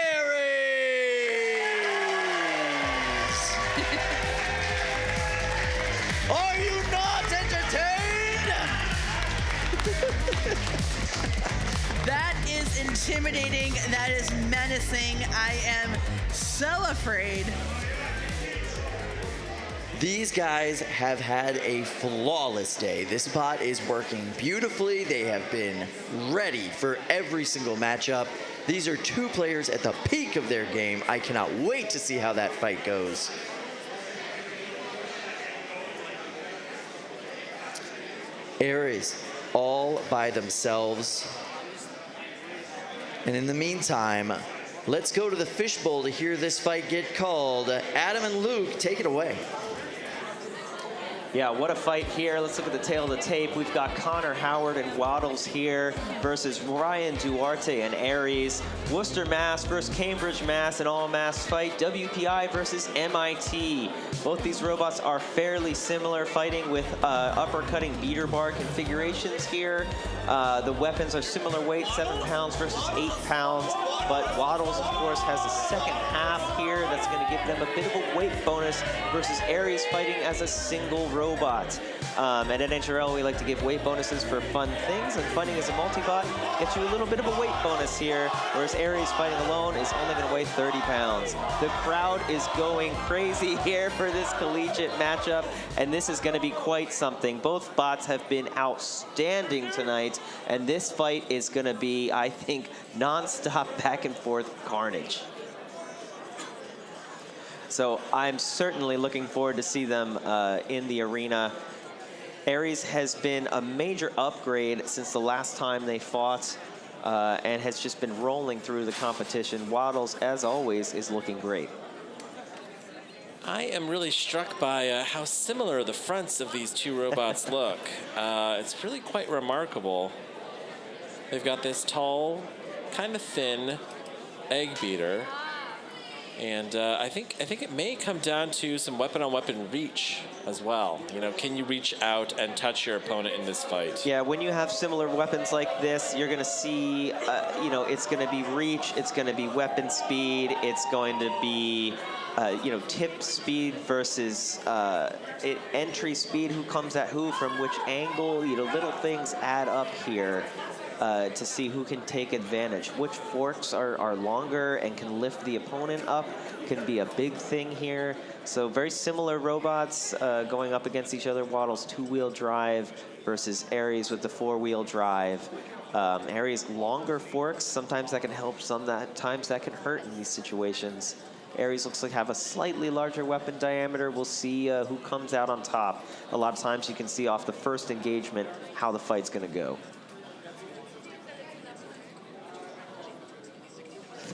Are you not entertained? That is intimidating. That is menacing. I am so afraid. These guys have had a flawless day. This bot is working beautifully. They have been ready for every single matchup. These are two players at the peak of their game. I cannot wait to see how that fight goes. Aries all by themselves. And in the meantime, let's go to the fishbowl to hear this fight get called. Adam and Luke, take it away. Yeah, what a fight here. Let's look at the tail of the tape. We've got Connor Howard and Waddles here versus Ryan Duarte and Aries. Worcester, Mass versus Cambridge, Mass, an all-mass fight. WPI versus MIT. Both these robots are fairly similar, fighting with uppercutting beater bar configurations here. The weapons are similar weight, 7 pounds versus 8 pounds. But Waddles, of course, has a second half here that's going to give them a bit of a weight bonus versus Aries fighting as a single robot. At NHRL, we like to give weight bonuses for fun things, and fighting as a multi-bot gets you a little bit of a weight bonus here, whereas Aries fighting alone is only going to weigh 30 pounds. The crowd is going crazy here for this collegiate matchup, and this is going to be quite something. Both bots have been outstanding tonight, and this fight is going to be, I think, non-stop back and forth carnage. So I'm certainly looking forward to see them in the arena. Aries has been a major upgrade since the last time they fought and has just been rolling through the competition. Waddles, as always, is looking great. I am really struck by how similar the fronts of these two robots look. It's really quite remarkable. They've got this tall, kind of thin egg beater. And I think it may come down to some weapon-on-weapon reach as well. You know, can you reach out and touch your opponent in this fight? Yeah, when you have similar weapons like this, you're going to see, you know, it's going to be reach, it's going to be weapon speed, it's going to be, you know, tip speed versus entry speed, who comes at who, from which angle, you know, little things add up here. to see who can take advantage. Which forks are longer and can lift the opponent up can be a big thing here. So very similar robots going up against each other. Waddles 2-wheel drive versus Ares with the 4-wheel drive. Ares longer forks, sometimes that can help, sometimes that can hurt in these situations. Ares looks like have a slightly larger weapon diameter. We'll see who comes out on top. A lot of times you can see off the first engagement how the fight's gonna go.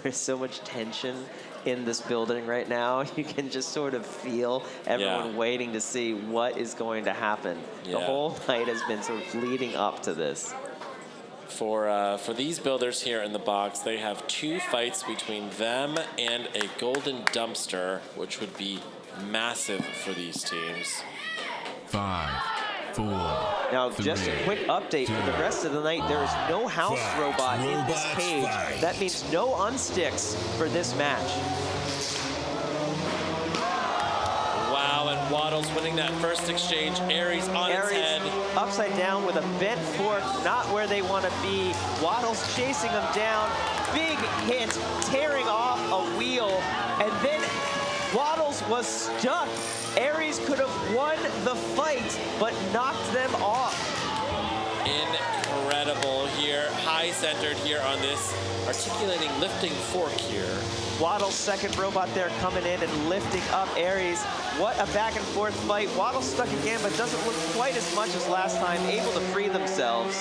There's so much tension in this building right now. You can just sort of feel everyone waiting to see what is going to happen. The whole night has been sort of leading up to this. For these builders here in the box, they have 2 fights between them and a golden dumpster, which would be massive for these teams. 5, 4. Now, just a quick update for the rest of the night. There is no house robot in this cage. That means no unsticks for this match. Wow, and Waddles winning that first exchange. Ares on his head. Upside down with a bent fork, not where they want to be. Waddles chasing him down. Big hit, tearing off a wheel, and then Waddles was stuck. Ares could have won the fight, but knocked them off. Incredible here. High centered here on this articulating lifting fork here. Waddles' second robot there coming in and lifting up Ares. What a back and forth fight. Waddles stuck again, but doesn't look quite as much as last time, able to free themselves.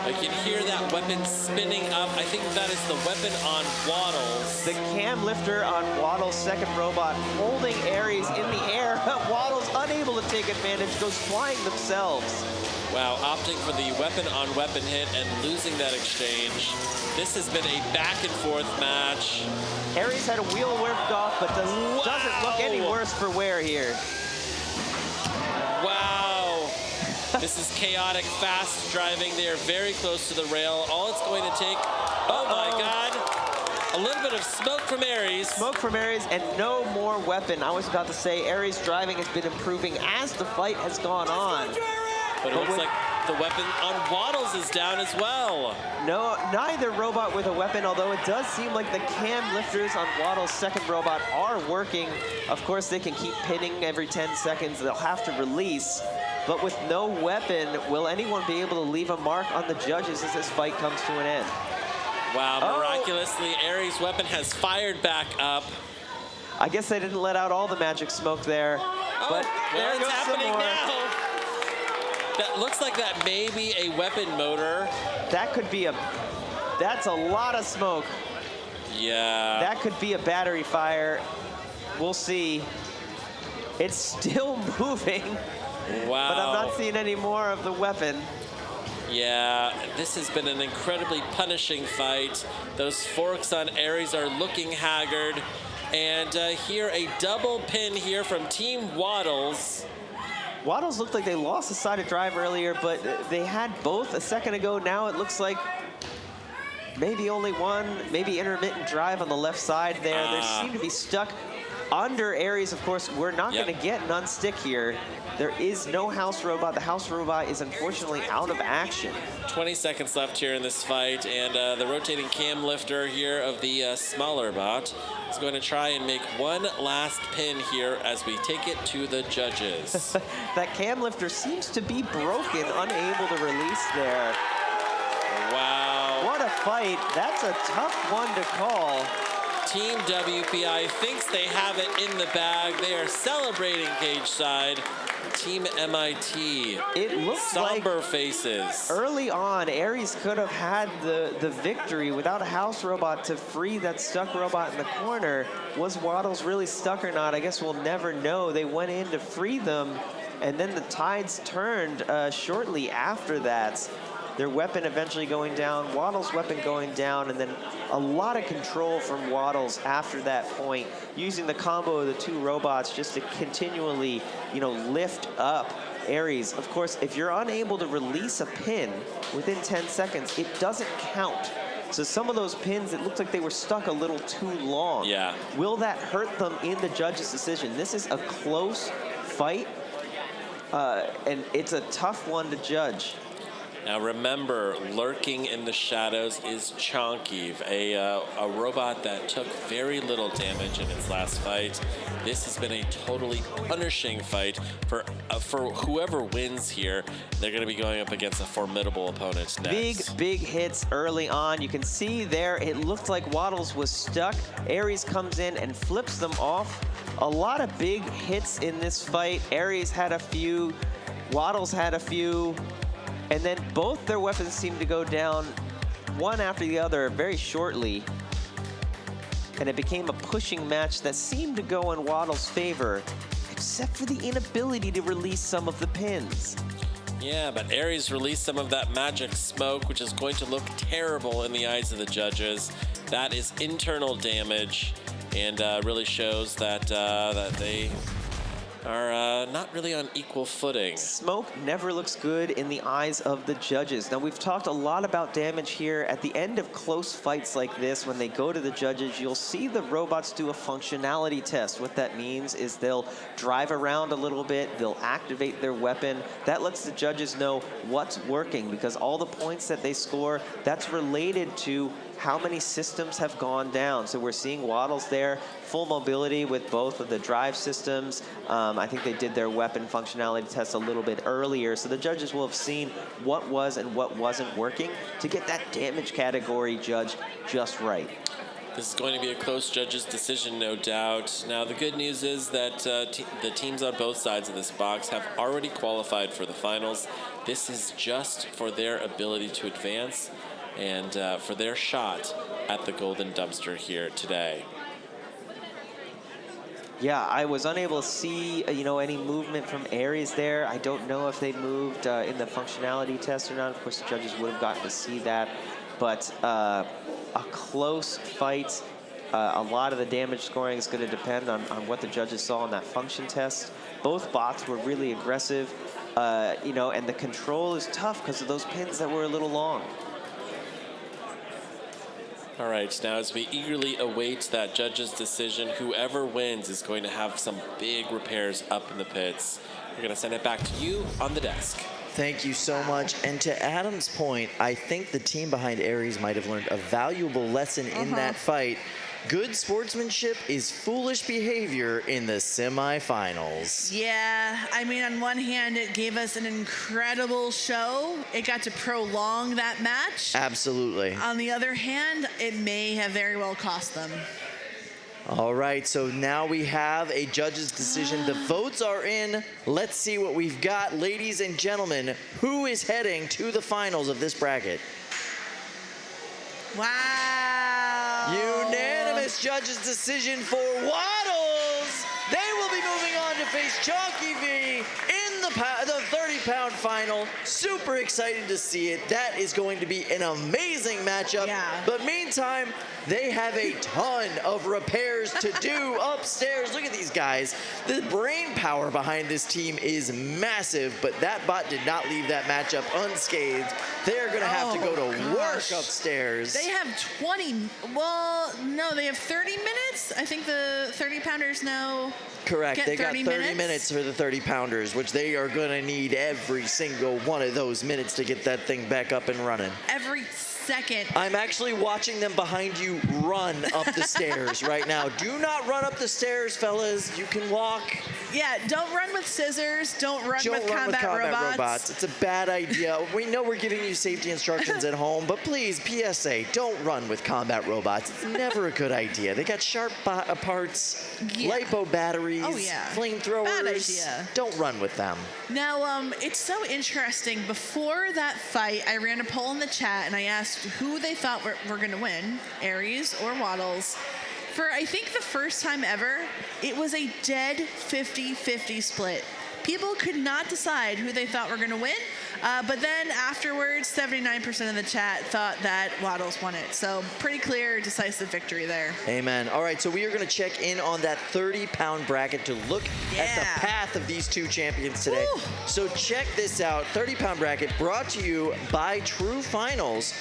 I can hear that weapon spinning up. I think that is the weapon on Waddles. The cam lifter on Waddles' second robot holding Ares in the air. Waddles unable to take advantage, goes flying themselves. Wow, opting for the weapon-on-weapon hit and losing that exchange. This has been a back-and-forth match. Ares had a wheel whipped off, but doesn't look any worse for wear here. Wow. This is chaotic, fast driving. They are very close to the rail. All it's going to take, oh my God, a little bit of smoke from Ares. Smoke from Ares and no more weapon. I was about to say Ares driving has been improving as the fight has gone on. But it looks like the weapon on Waddles is down as well. No, neither robot with a weapon, although it does seem like the cam lifters on Waddles' second robot are working. Of course, they can keep pinning every 10 seconds. They'll have to release. But with no weapon, will anyone be able to leave a mark on the judges as this fight comes to an end? Wow, miraculously, Ares' weapon has fired back up. I guess they didn't let out all the magic smoke there. But well, it's happening now. That looks like that may be a weapon motor. That could be that's a lot of smoke. Yeah. That could be a battery fire. We'll see. It's still moving. Wow. But I'm not seeing any more of the weapon. Yeah, this has been an incredibly punishing fight. Those forks on Ares are looking haggard. And here, a double pin here from Team Waddles. Waddles looked like they lost the side of drive earlier, but they had both a second ago. Now it looks like maybe only one, maybe intermittent drive on the left side there. They seem to be stuck under Ares. Of course, we're not going to get an unstick here. There is no house robot. The house robot is unfortunately out of action. 20 seconds left here in this fight, and the rotating cam lifter here of the smaller bot is going to try and make one last pin here as we take it to the judges. That cam lifter seems to be broken, unable to release there. Wow. What a fight. That's a tough one to call. Team WPI thinks they have it in the bag. They are celebrating cage side. Team MIT. It looks somber faces. Early on, Ares could have had the victory without a house robot to free that stuck robot in the corner. Was Waddles really stuck or not? I guess we'll never know. They went in to free them, and then the tides turned shortly after that. Their weapon eventually going down, Waddles' weapon going down, and then a lot of control from Waddles after that point, using the combo of the two robots just to continually, lift up Ares. Of course, if you're unable to release a pin within 10 seconds, it doesn't count. So some of those pins, it looked like they were stuck a little too long. Yeah. Will that hurt them in the judge's decision? This is a close fight, and it's a tough one to judge. Now remember, lurking in the shadows is Chonkiv, a robot that took very little damage in its last fight. This has been a totally punishing fight for whoever wins here. They're going to be going up against a formidable opponent next. Big hits early on. You can see there, it looked like Waddles was stuck. Aries comes in and flips them off. A lot of big hits in this fight. Aries had a few, Waddles had a few. And then both their weapons seemed to go down one after the other very shortly. And it became a pushing match that seemed to go in Waddles' favor, except for the inability to release some of the pins. Yeah, but Aries released some of that magic smoke, which is going to look terrible in the eyes of the judges. That is internal damage, and really shows that, that they are not really on equal footing. Smoke never looks good in the eyes of the judges. Now, we've talked a lot about damage here. At the end of close fights like this, when they go to the judges, you'll see the robots do a functionality test. What that means is they'll drive around a little bit, they'll activate their weapon. That lets the judges know what's working, because all the points that they score, that's related to how many systems have gone down. So we're seeing Waddles there, full mobility with both of the drive systems. I think they did their weapon functionality test a little bit earlier, so the judges will have seen what was and what wasn't working to get that damage category judged just right. This is going to be a close judge's decision, no doubt. Now, the good news is that the teams on both sides of this box have already qualified for the finals. This is just for their ability to advance and for their shot at the golden dumpster here today. Yeah, I was unable to see, any movement from Aries there. I don't know if they moved in the functionality test or not. Of course, the judges would have gotten to see that. But a close fight. A lot of the damage scoring is going to depend on what the judges saw in that function test. Both bots were really aggressive, and the control is tough because of those pins that were a little long. All right, now as we eagerly await that judge's decision, whoever wins is going to have some big repairs up in the pits. We're going to send it back to you on the desk. Thank you so much. And to Adam's point, I think the team behind Aries might have learned a valuable lesson in that fight. Good sportsmanship is foolish behavior in the semifinals. Yeah, I mean, on one hand, it gave us an incredible show. It got to prolong that match. Absolutely. On the other hand, it may have very well cost them. All right, so now we have a judge's decision. The votes are in. Let's see what we've got. Ladies and gentlemen, who is heading to the finals of this bracket? Wow. Unanimous judge's decision for Waddles. They will be moving on to face Chonkiv in the 30-pound final. Super excited to see it. That is going to be an amazing matchup. Yeah. But meantime, they have a ton of repairs to do upstairs. Look at these guys. The brain power behind this team is massive, but that bot did not leave that matchup unscathed. They're going to have to go to work upstairs. They have 20, well, no, they have 30 minutes. I think the 30-pounders now Correct. get They got 30 30 minutes for the 30-pounders, which they are going to need every single one of those minutes to get that thing back up and running. Every second. I'm actually watching them behind you run up the stairs right now. Do not run up the stairs, fellas. You can walk. Yeah, don't run with scissors. Don't run with combat robots. It's a bad idea. We know we're giving you safety instructions at home, but please, PSA, don't run with combat robots. It's never a good idea. They got sharp parts, lipo batteries, flamethrowers. Bad idea. Don't run with them. Now, it's so interesting. Before that fight, I ran a poll in the chat, and I asked who they thought were going to win, Aries or Waddles. For, I think, the first time ever, it was a dead 50-50 split. People could not decide who they thought were going to win, but then afterwards, 79% of the chat thought that Waddles won it. So pretty clear, decisive victory there. Amen. All right, so we are going to check in on that 30-pound bracket to look at the path of these two champions today. So check this out, 30-pound bracket brought to you by True Finals.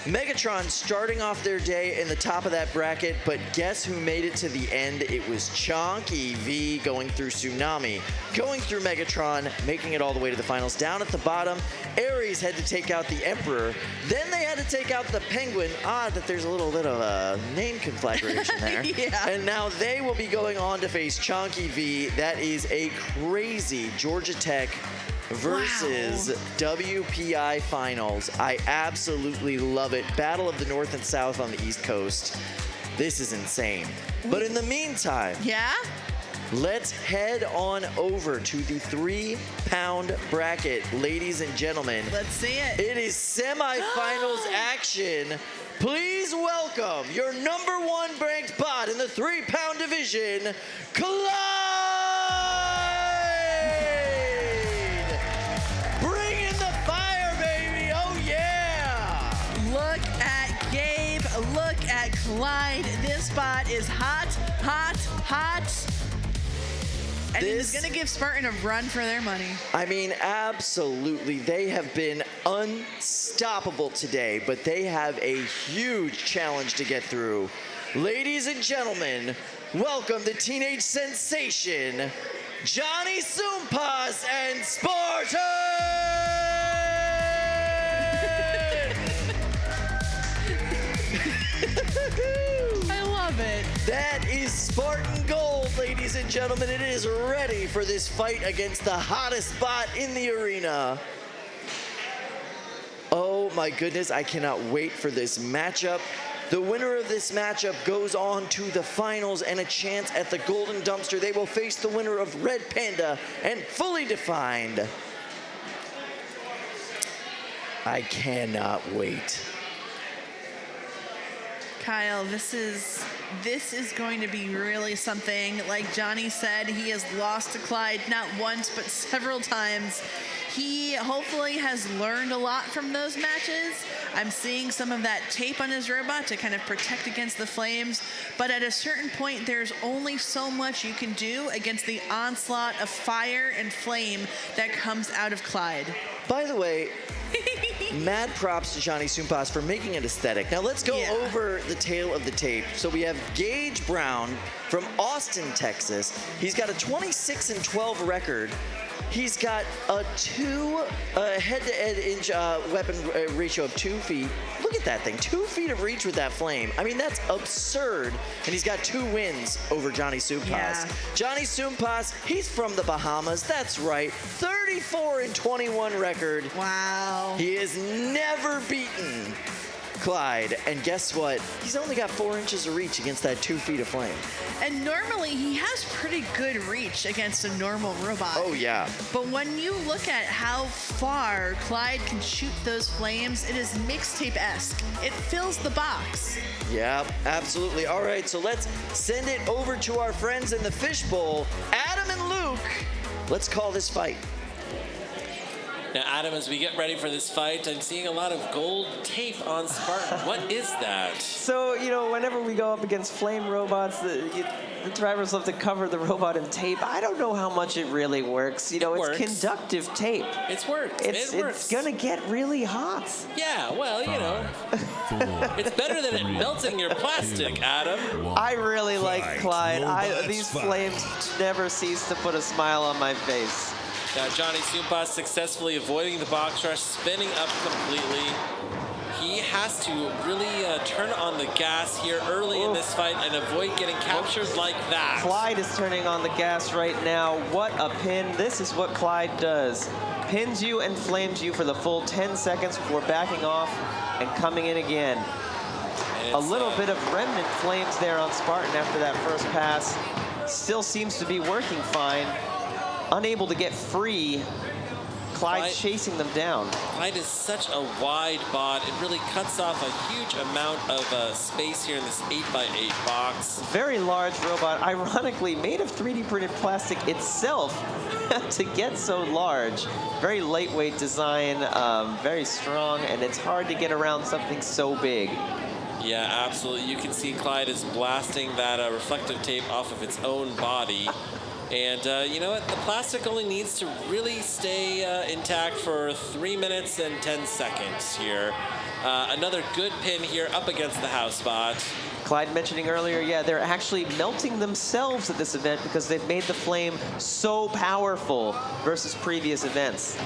Megatron starting off their day in the top of that bracket, but guess who made it to the end? It was Chonkiv going through Tsunamii, going through Megatron, making it all the way to the finals. Down at the bottom, Ares had to take out the Emperor. Then they had to take out the Penguin. Odd that there's a little bit of a name conflagration there. Yeah. And now they will be going on to face Chonkiv. That is a crazy Georgia Tech versus WPI finals. I absolutely love it. Battle of the North and South on the East Coast. This is insane. But in the meantime, let's head on over to the 3-pound bracket, ladies and gentlemen. Let's see it. It is semifinals action. Please welcome your #1 ranked bot in the 3-pound division, Clyde! Bring in the fire, baby! Oh, yeah! Look at Gabe. Look at Clyde. This bot is hot, hot, hot. And he's going to give Spartan a run for their money. I mean, absolutely. They have been unstoppable today, but they have a huge challenge to get through. Ladies and gentlemen, welcome the teenage sensation, Johnny Sumpas and Spartan! I love it. That is Spartan gold, ladies and gentlemen. It is ready for this fight against the hottest bot in the arena. Oh my goodness, I cannot wait for this matchup. The winner of this matchup goes on to the finals and a chance at the Golden Dumpster. They will face the winner of Red Panda and Fully Defined. I cannot wait. Kyle, this is going to be really something. Like Johnny said, he has lost to Clyde not once but several times. He hopefully has learned a lot from those matches. I'm seeing some of that tape on his robot to kind of protect against the flames, but at a certain point there's only so much you can do against the onslaught of fire and flame that comes out of Clyde. By the way, mad props to Johnny Sumpas for making it aesthetic. Now let's go over the tail of the tape. So we have Gage Brown from Austin, Texas. He's got a 26-12 record. He's got a head-to-head inch weapon ratio of 2 feet. Look at that thing, 2 feet of reach with that flame. I mean, that's absurd. And he's got 2 wins over Johnny Sumpas. Yeah. Johnny Sumpas, he's from the Bahamas. That's right, 34-21 record. Wow. He has never beaten Clyde, and guess what? He's only got 4 inches of reach against that 2 feet of flame. And normally he has pretty good reach against a normal robot. Oh, yeah. But when you look at how far Clyde can shoot those flames, it is mixtape-esque. It fills the box. Yeah, absolutely. All right, so let's send it over to our friends in the fishbowl, Adam and Luke. Let's call this fight. Now, Adam, as we get ready for this fight, I'm seeing a lot of gold tape on Spartan. What is that? So, you know, whenever we go up against flame robots, the drivers love to cover the robot in tape. I don't know how much it really works. You know, it's conductive tape. It works. It's going to get really hot. Yeah, well, you know. It's better than it melting your plastic, Adam. I really like Clyde. These flames never cease to put a smile on my face. Now, Johnny Sumpas successfully avoiding the box rush, spinning up completely. He has to really turn on the gas here early in this fight and avoid getting captured like that. Clyde is turning on the gas right now. What a pin. This is what Clyde does. Pins you and flames you for the full 10 seconds before backing off and coming in again. A little bit of remnant flames there on Spartan after that first pass. Still seems to be working fine. Unable to get free. Clyde chasing them down. Clyde is such a wide bot. It really cuts off a huge amount of space here in this 8x8 box. Very large robot, ironically made of 3D printed plastic itself to get so large. Very lightweight design, very strong, and it's hard to get around something so big. Yeah, absolutely. You can see Clyde is blasting that reflective tape off of its own body. And you know what? The plastic only needs to really stay intact for 3 minutes and 10 seconds here. Another good pin here up against the house spot. Clyde mentioning earlier, yeah, they're actually melting themselves at this event because they've made the flame so powerful versus previous events.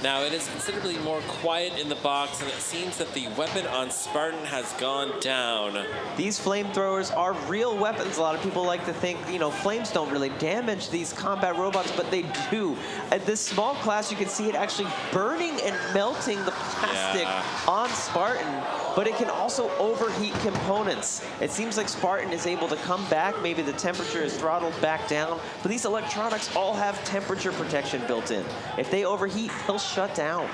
Now, it is considerably more quiet in the box, and it seems that the weapon on Spartan has gone down. These flamethrowers are real weapons. A lot of people like to think, you know, flames don't really damage these combat robots, but they do. At this small class, you can see it actually burning and melting the plastic on Spartan, but it can also overheat components. It seems like Spartan is able to come back. Maybe the temperature is throttled back down, but these electronics all have temperature protection built in. If they overheat, they'll shut down.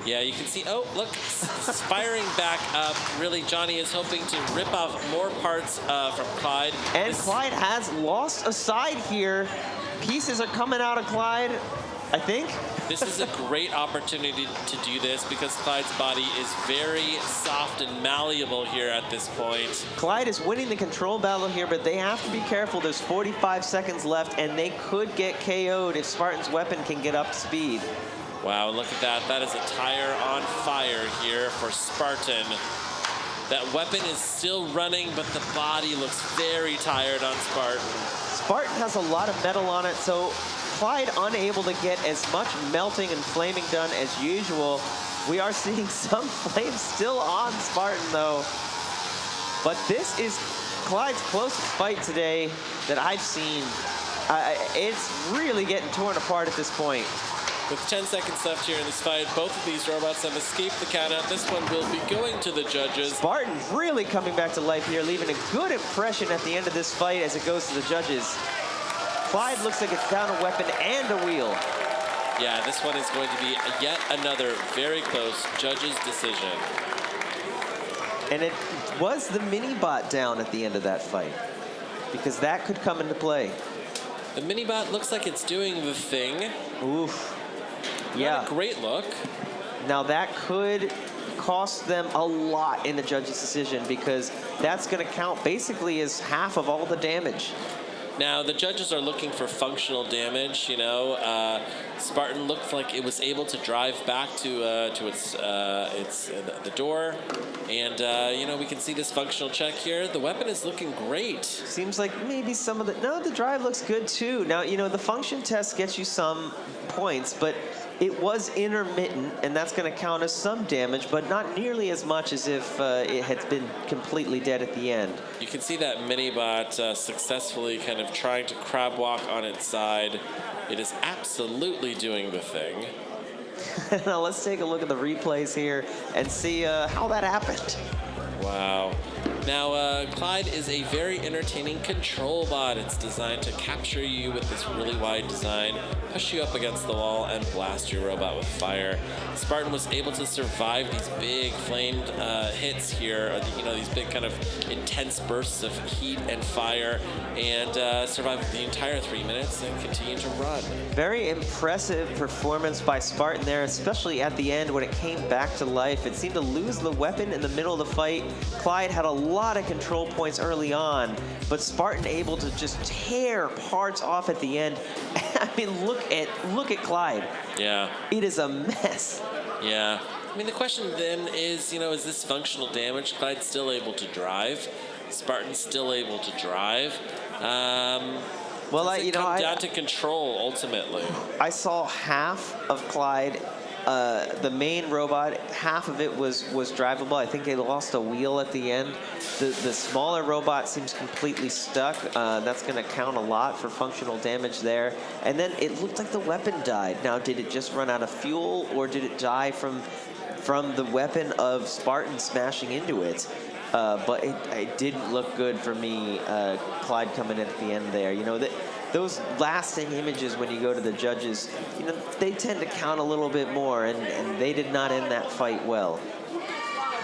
Yeah, you can see, oh, look, firing back up. Really, Johnny is hoping to rip off more parts from Clyde. And Clyde has lost a side here. Pieces are coming out of Clyde, I think. This is a great opportunity to do this because Clyde's body is very soft and malleable here at this point. Clyde is winning the control battle here, but they have to be careful. There's 45 seconds left, and they could get KO'd if Spartan's weapon can get up to speed. Wow, look at that. That is a tire on fire here for Spartan. That weapon is still running, but the body looks very tired on Spartan. Spartan has a lot of metal on it, so Clyde unable to get as much melting and flaming done as usual. We are seeing some flames still on Spartan, though. But this is Clyde's closest fight today that I've seen. It's really getting torn apart at this point. With 10 seconds left here in this fight, both of these robots have escaped the countout. This one will be going to the judges. Spartan really coming back to life here, leaving a good impression at the end of this fight as it goes to the judges. Clyde looks like it's down a weapon and a wheel. Yeah, this one is going to be yet another very close judges' decision. And it was the mini-bot down at the end of that fight, because that could come into play. The mini-bot looks like it's doing the thing. Oof. Not a great look. Now that could cost them a lot in the judges' decision, because that's going to count basically as half of all the damage. Now, the judges are looking for functional damage, you know. Spartan looked like it was able to drive back to the door. And, you know, we can see this functional check here. The weapon is looking great. Seems like maybe some of the... No, the drive looks good, too. Now, you know, the function test gets you some points, but it was intermittent, and that's going to count as some damage, but not nearly as much as if it had been completely dead at the end. You can see that mini-bot successfully kind of trying to crab walk on its side. It is absolutely doing the thing. Now let's take a look at the replays here and see how that happened. Wow. Now, Clyde is a very entertaining control bot. It's designed to capture you with this really wide design, push you up against the wall, and blast your robot with fire. Spartan was able to survive these big flamed hits here, you know, these big kind of intense bursts of heat and fire, and survive the entire 3 minutes and continue to run. Very impressive performance by Spartan there, especially at the end when it came back to life. It seemed to lose the weapon in the middle of the fight. Clyde had a lot of control points early on, but Spartan able to just tear parts off at the end. I mean, look at Clyde. Yeah. It is a mess. Yeah. I mean, the question then is, you know, is this functional damage? Clyde's still able to drive. Spartan's still able to drive. Well, come down to control ultimately. I saw half of Clyde. The main robot, half of it was drivable. I think they lost a wheel at the end. The smaller robot seems completely stuck. That's going to count a lot for functional damage there. And then it looked like the weapon died. Now, did it just run out of fuel, or did it die from the weapon of Spartan smashing into it? But it didn't look good for me, Clyde coming in at the end there. You know, those lasting images when you go to the judges, you know, they tend to count a little bit more, and they did not end that fight well.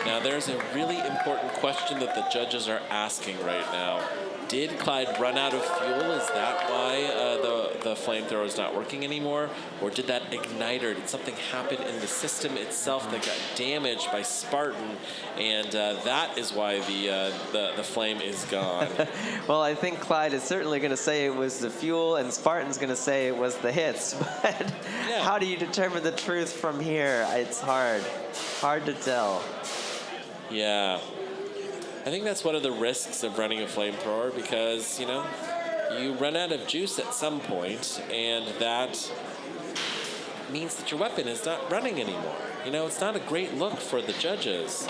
Now, there's a really important question that the judges are asking right now. Did Clyde run out of fuel? Is that why the flamethrower is not working anymore? Or did that igniter, did something happen in the system itself that got damaged by Spartan? And that is why the flame is gone. Well, I think Clyde is certainly going to say it was the fuel, and Spartan's going to say it was the hits. But how do you determine the truth from here? It's hard to tell. Yeah. I think that's one of the risks of running a flamethrower because, you know, you run out of juice at some point, and that means that your weapon is not running anymore. You know, it's not a great look for the judges.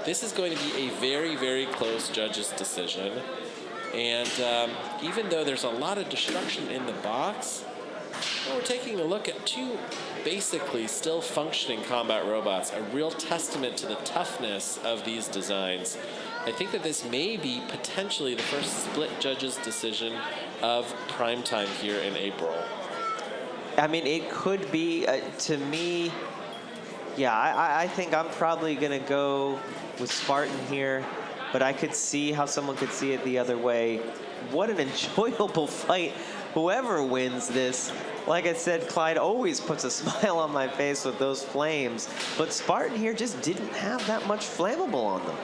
This is going to be a very, very close judges' decision. And even though there's a lot of destruction in the box, well, we're taking a look at two basically still functioning combat robots, a real testament to the toughness of these designs. I think that this may be potentially the first split judges decision of Prime Time here in April. I mean, it could be, to me, yeah, I think I'm probably going to go with Spartan here, but I could see how someone could see it the other way. What an enjoyable fight. Whoever wins this, like I said, Clyde always puts a smile on my face with those flames, but Spartan here just didn't have that much flammable on them.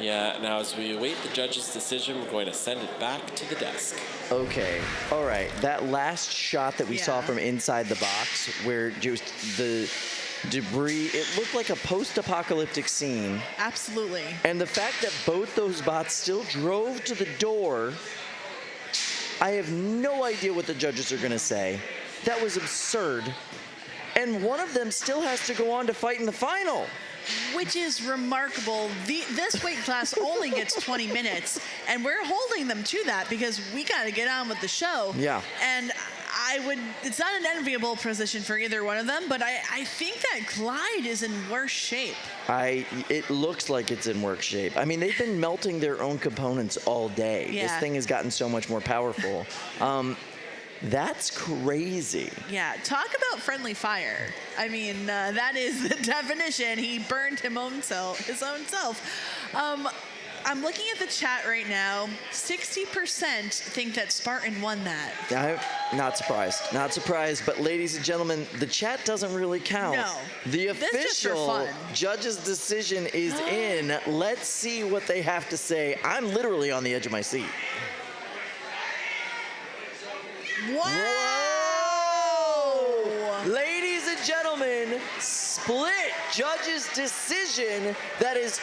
Yeah, now as we await the judge's decision, we're going to send it back to the desk. Okay, all right. That last shot that we saw from inside the box where just the debris, it looked like a post-apocalyptic scene. Absolutely. And the fact that both those bots still drove to the door, I have no idea what the judges are going to say. That was absurd. And one of them still has to go on to fight in the final. Which is remarkable. This weight class only gets 20 minutes, and we're holding them to that because we got to get on with the show. Yeah. And it's not an enviable position for either one of them, but I think that Clyde is in worse shape. It looks like it's in worse shape. I mean, they've been melting their own components all day. Yeah. This thing has gotten so much more powerful. That's crazy. Yeah, talk about friendly fire. I mean, that is the definition. He burned his own self. I'm looking at the chat right now. 60% think that Spartan won that. I'm not surprised. Not surprised. But ladies and gentlemen, the chat doesn't really count. No. The official judge's decision is in. Let's see what they have to say. I'm literally on the edge of my seat. Whoa! Ladies and gentlemen, split judge's decision. That is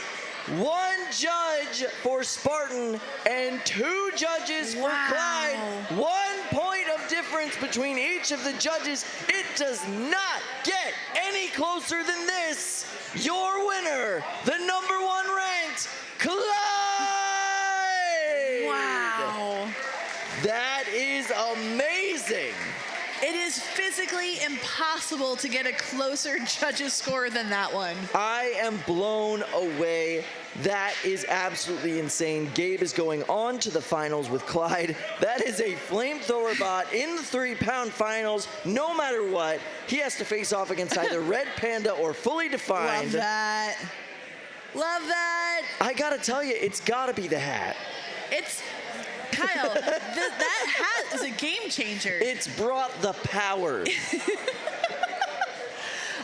one judge for Spartan and two judges for Clyde. 1 point of difference between each of the judges. It does not get any closer than this. Your winner, the #1 ranked Clyde. Wow. That is amazing. It is physically impossible to get a closer judge's score than that one. I am blown away. That is absolutely insane. Gabe is going on to the finals with Clyde. That is a flamethrower bot in the 3-pound finals. No matter what, he has to face off against either Red Panda or Fully Defined. Love that. Love that. I gotta tell you, it's gotta be the hat. Kyle, that hat is a game changer. It's brought the power.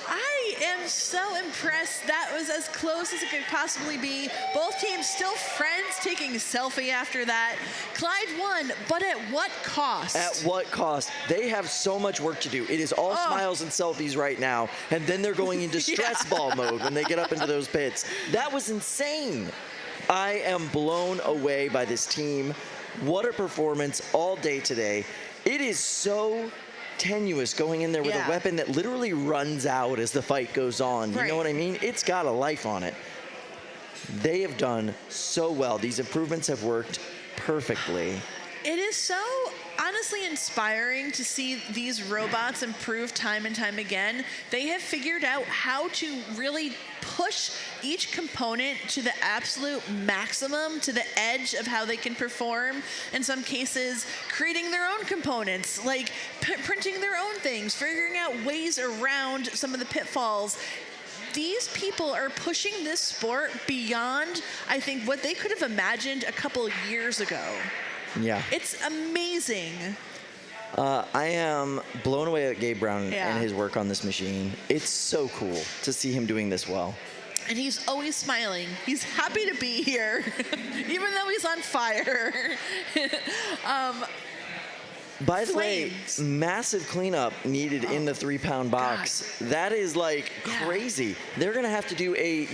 I am so impressed. That was as close as it could possibly be. Both teams still friends, taking a selfie after that. Clyde won, but at what cost? At what cost? They have so much work to do. It is all smiles and selfies right now, and then they're going into stress ball mode when they get up into those pits. That was insane. I am blown away by this team. What a performance all day today. It is so tenuous going in there with a weapon that literally runs out as the fight goes on. You know what I mean? It's got a life on it. They have done so well. These improvements have worked perfectly. It is so honestly inspiring to see these robots improve time and time again. They have figured out how to really push each component to the absolute maximum, to the edge of how they can perform. In some cases, creating their own components, like printing their own things, figuring out ways around some of the pitfalls. these people are pushing this sport beyond, I think, what they could have imagined a couple years ago. Yeah. It's amazing. I am blown away at Gabe Brown Yeah. and his work on this machine. It's so cool to see him doing this well. And he's always smiling. He's happy to be here, even though he's on fire. By the Flames. way, massive cleanup needed in the 3-pound box. That is like crazy. They're gonna have to do a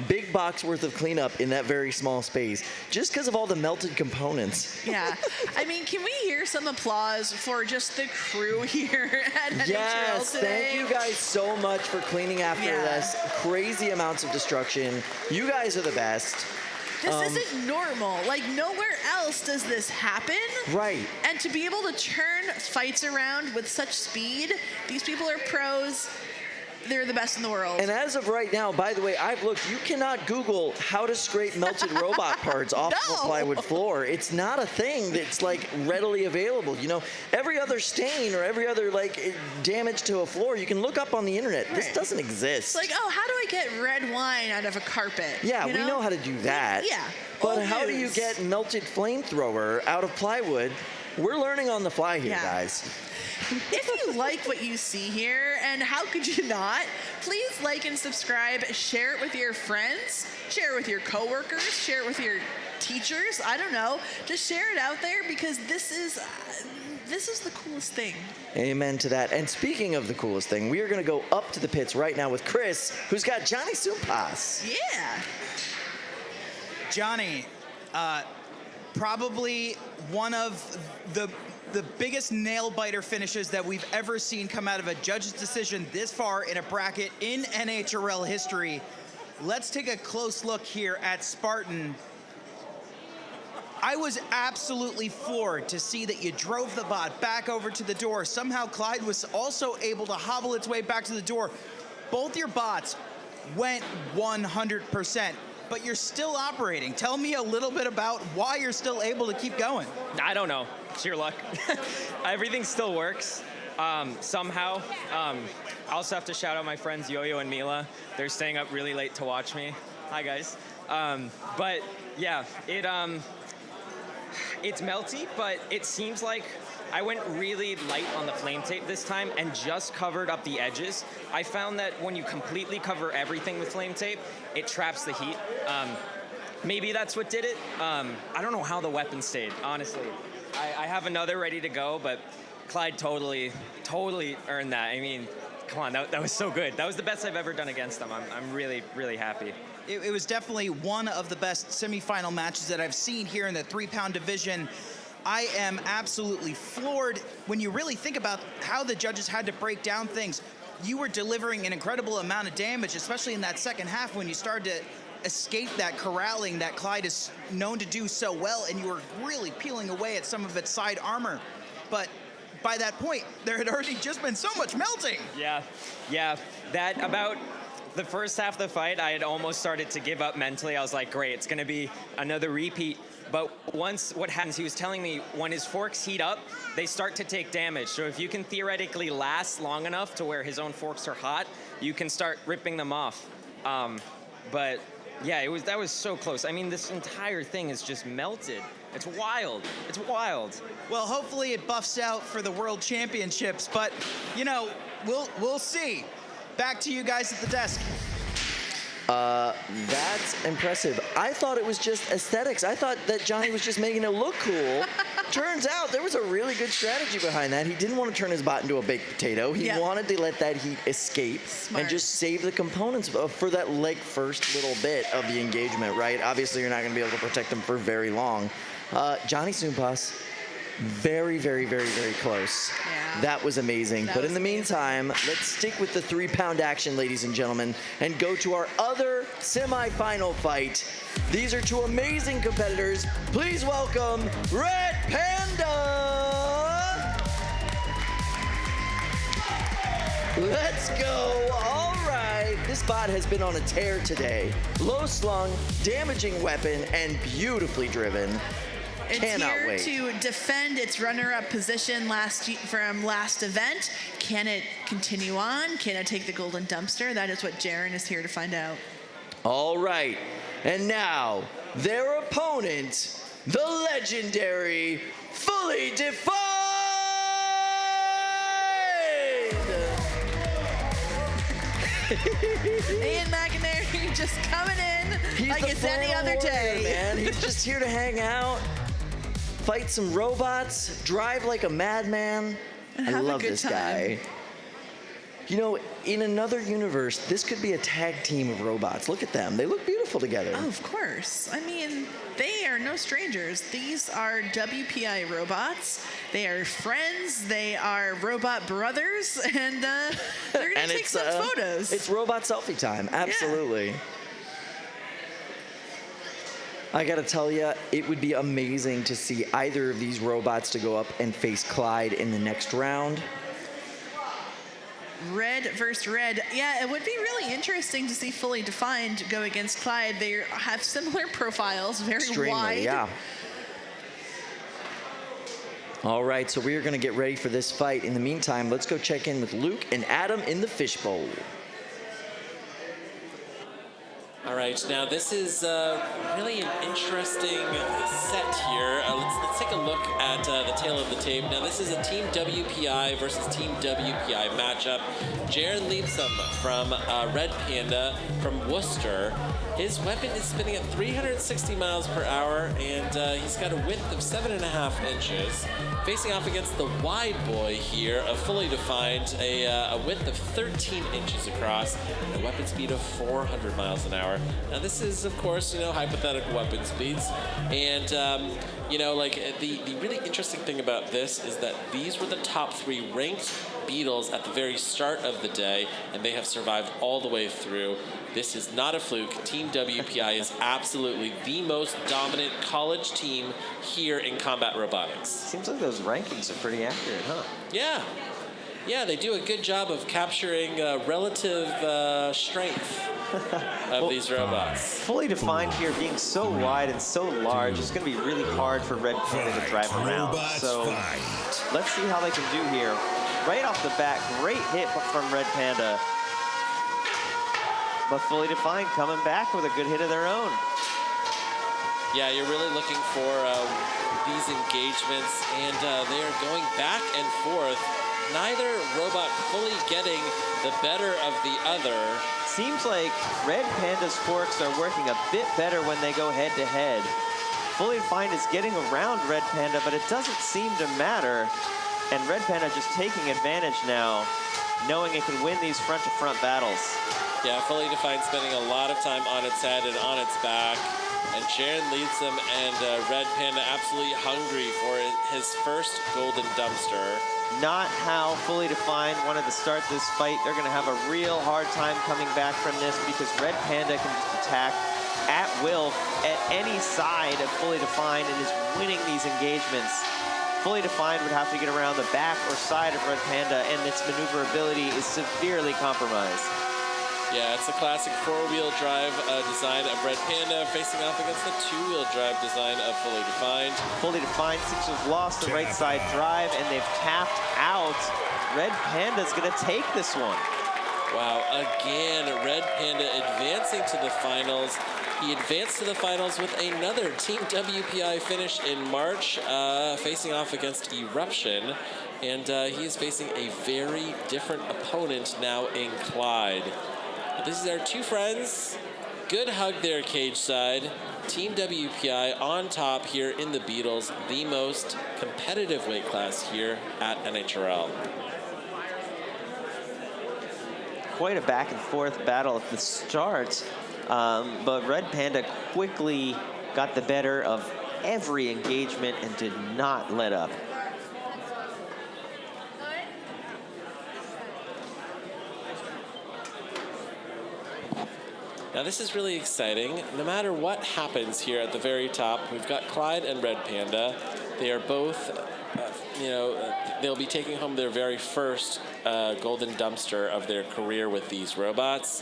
big box worth of cleanup in that very small space, just because of all the melted components. Yeah. I mean, can we hear some applause for just the crew here at NHRL Yes, today? thank you guys so much for cleaning after this. Crazy amounts of destruction. You guys are the best. This isn't normal. Like, nowhere else does this happen. Right. And to be able to turn fights around with such speed, these people are pros. They're the best in the world. And as of right now, by the way, I've looked, you cannot Google how to scrape melted robot parts off of a plywood floor. It's not a thing that's like readily available. Every other stain or every other damage to a floor, you can look up on the internet. This doesn't exist. It's like, oh, how do I get red wine out of a carpet? Yeah, we know how to do that. Yeah. But old how do you news. get melted flamethrower out of plywood? We're learning on the fly here, guys. If you like what you see here, and how could you not, please like and subscribe, share it with your friends, share it with your coworkers, share it with your teachers. I don't know. Just share it out there because this is the coolest thing. Amen to that. And speaking of the coolest thing, we are going to go up to the pits right now with Chris, who's got Johnny Sumpas. Yeah. Johnny, probably one of the biggest nail-biter finishes that we've ever seen come out of a judge's decision this far in a bracket in NHRL history. Let's take a close look here at Spartan. I was absolutely floored to see that you drove the bot back over to the door. Somehow Clyde was also able to hobble its way back to the door. Both your bots went 100%. But you're still operating. Tell me a little bit about why you're still able to keep going. I don't know. Sheer luck. Everything still works somehow. I also have to shout out my friends Yo-Yo and Mila. They're staying up really late to watch me. Hi, guys. But yeah, it's melty, but it seems like I went really light on the flame tape this time and just covered up the edges. I found that when you completely cover everything with flame tape, it traps the heat. Maybe that's what did it. I don't know how the weapon stayed, honestly. I have another ready to go, but Clyde totally earned that. I mean, come on, that was so good. That was the best I've ever done against them. I'm really, really happy. It was definitely one of the best semifinal matches that I've seen here in the 3-pound division. I am absolutely floored when you really think about how the judges had to break down things. You were delivering an incredible amount of damage, especially in that second half when you started to escape that corralling that Clyde is known to do so well, and you were really peeling away at some of its side armor. But by that point, there had already just been so much melting. Yeah. That about the first half of the fight, I had almost started to give up mentally. I was like, great, it's gonna be another repeat. But once, what happens, he was telling me when his forks heat up, they start to take damage. So if you can theoretically last long enough to where his own forks are hot, you can start ripping them off. But yeah, that was so close. I mean, this entire thing is just melted. It's wild. It's wild. Well, hopefully it buffs out for the World Championships, but we'll see. Back to you guys at the desk. That's impressive. I thought it was just aesthetics. I thought that Johnny was just making it look cool. Turns out there was a really good strategy behind that. He didn't want to turn his bot into a baked potato. He wanted to let that heat escape and just save the components for that first little bit of the engagement, right? Obviously, you're not going to be able to protect them for very long. Johnny Sumpas, very, very, very, very close. Yeah. That was amazing. But in the meantime, let's stick with the 3-pound action, ladies and gentlemen, and go to our other semifinal fight. These are two amazing competitors. Please welcome Red Panda. Let's go. All right. This bot has been on a tear today. Low slung, damaging weapon, and beautifully driven. It's Cannot here wait. to defend its runner-up position from last event. Can it continue on? Can it take the golden dumpster? That is what Jaren is here to find out. All right, and now their opponent, the legendary Fully Defined! Ian McInerney just coming in He's like the it's any Florida other Warrior, day. man. He's just here to hang out, fight some robots, drive like a madman. I Have a love good this time. guy. You know, in another universe, this could be a tag team of robots. Look at them. They look beautiful together. Oh, of course. I mean, they are no strangers. These are WPI robots. They are friends. They are robot brothers, and they're gonna And take some photos. It's robot selfie time. Absolutely. I gotta tell you, it would be amazing to see either of these robots to go up and face Clyde in the next round. Red versus red. Yeah, it would be really interesting to see Fully Defined go against Clyde. They have similar profiles, very Extremely, wide. yeah. All right, so we are gonna get ready for this fight. In the meantime, let's go check in with Luke and Adam in the fishbowl. All right, now this is really an interesting set here. Let's take a look at the tail of the tape. Now this is a Team WPI versus Team WPI matchup. Jaren leads them from Red Panda from Worcester. His weapon is spinning at 360 miles per hour, and he's got a width of 7.5 inches. Facing off against the wide boy here, a Fully Defined, a width of 13 inches across, and a weapon speed of 400 miles an hour. Now this is, of course, hypothetical weapon speeds, and the really interesting thing about this is that these were the top 3 ranked Beetles at the very start of the day, and they have survived all the way through. This is not a fluke. Team WPI is absolutely the most dominant college team here in combat robotics. Seems like those rankings are pretty accurate, huh? Yeah. Yeah, they do a good job of capturing relative strength of these robots. Fully Defined here being so wide and so large, it's going to be really hard for Red Panda to drive around. So let's see how they can do here. Right off the bat, great hit from Red Panda. But Fully Defined coming back with a good hit of their own. Yeah, you're really looking for these engagements, and they are going back and forth. Neither robot fully getting the better of the other. Seems like Red Panda's forks are working a bit better when they go head-to-head. Fully Defined is getting around Red Panda, but it doesn't seem to matter. And Red Panda just taking advantage now, knowing it can win these front-to-front battles. Yeah, Fully Defined spending a lot of time on its head and on its back. And Jaren leads them, and Red Panda absolutely hungry for his first golden dumpster. Not how Fully Defined wanted to start this fight. They're going to have a real hard time coming back from this because Red Panda can just attack at will at any side of Fully Defined and is winning these engagements. Fully Defined would have to get around the back or side of Red Panda, and its maneuverability is severely compromised. Yeah, it's a classic 4-wheel drive design of Red Panda facing off against the 2-wheel drive design of Fully Defined. Fully Defined seems to have lost the right side drive, and they've tapped out. Red Panda's going to take this one. Wow, again, Red Panda advancing to the finals. He advanced to the finals with another Team WPI finish in March, facing off against Eruption. And he is facing a very different opponent now in Clyde. This is our 2 friends. Good hug there, cage side. Team WPI on top here in the Beetles, the most competitive weight class here at NHRL. Quite a back and forth battle at the start, but Red Panda quickly got the better of every engagement and did not let up. Now this is really exciting. No matter what happens here at the very top, we've got Clyde and Red Panda. They are both, they'll be taking home their very first golden dumpster of their career with these robots.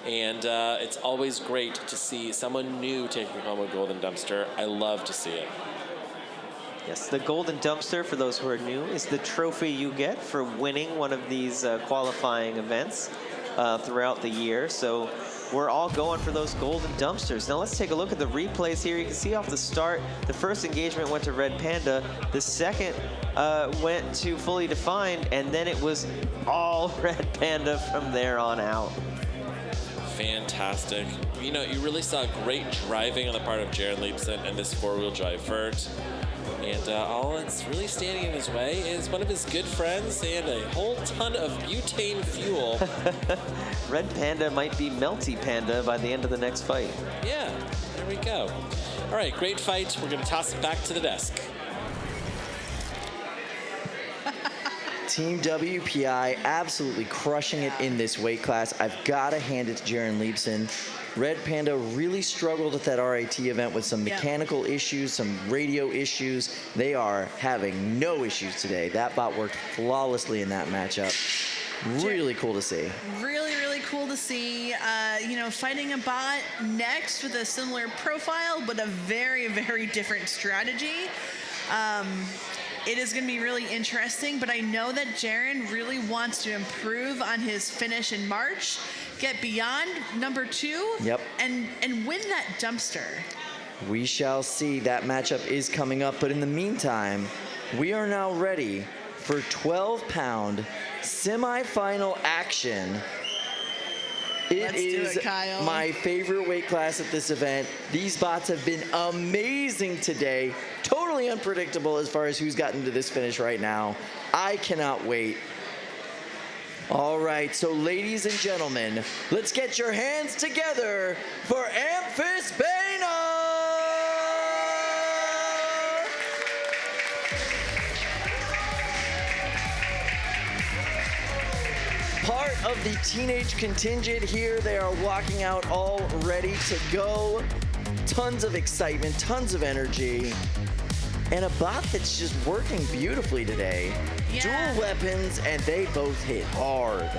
And it's always great to see someone new taking home a golden dumpster. I love to see it. Yes, the golden dumpster, for those who are new, is the trophy you get for winning one of these qualifying events throughout the year. So we're all going for those golden dumpsters. Now let's take a look at the replays here. You can see off the start, the first engagement went to Red Panda. The second went to Fully Defined, and then it was all Red Panda from there on out. Fantastic. You know, you really saw great driving on the part of Jaron Leibson and this four-wheel drive vert. And all that's really standing in his way is one of his good friends and a whole ton of butane fuel. Red Panda might be Melty Panda by the end of the next fight. Yeah, there we go. All right, great fight. We're going to toss it back to the desk. Team WPI absolutely crushing it in this weight class. I've got to hand it to Jaron Leibson. Red Panda really struggled at that RAT event with some mechanical issues, some radio issues. They are having no issues today. That bot worked flawlessly in that matchup. Really cool to see. Really, really cool to see. You know, fighting a bot next with a similar profile, but a very, very different strategy. It is going to be really interesting, but I know that Jaron really wants to improve on his finish in March, get beyond number 2, and win that dumpster. We shall see. That matchup is coming up, but in the meantime, we are now ready for 12-pound semifinal action. It is my favorite weight class at this event. These bots have been amazing today. Totally unpredictable as far as who's gotten to this finish right now. I cannot wait. All right, so ladies and gentlemen, let's get your hands together for Amphisbaena! Part of the teenage contingent here. They are walking out all ready to go. Tons of excitement, tons of energy. And a bot that's just working beautifully today. Dual weapons, and they both hit hard.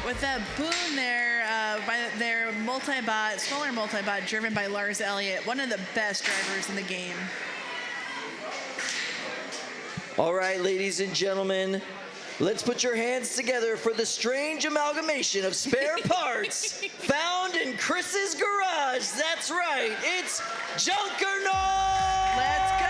With that boom there, by their multi-bot, smaller multi-bot driven by Lars Elliott, one of the best drivers in the game. All right, ladies and gentlemen, let's put your hands together for the strange amalgamation of spare parts found in Chris's garage. That's right, it's Junkernaut! Let's go!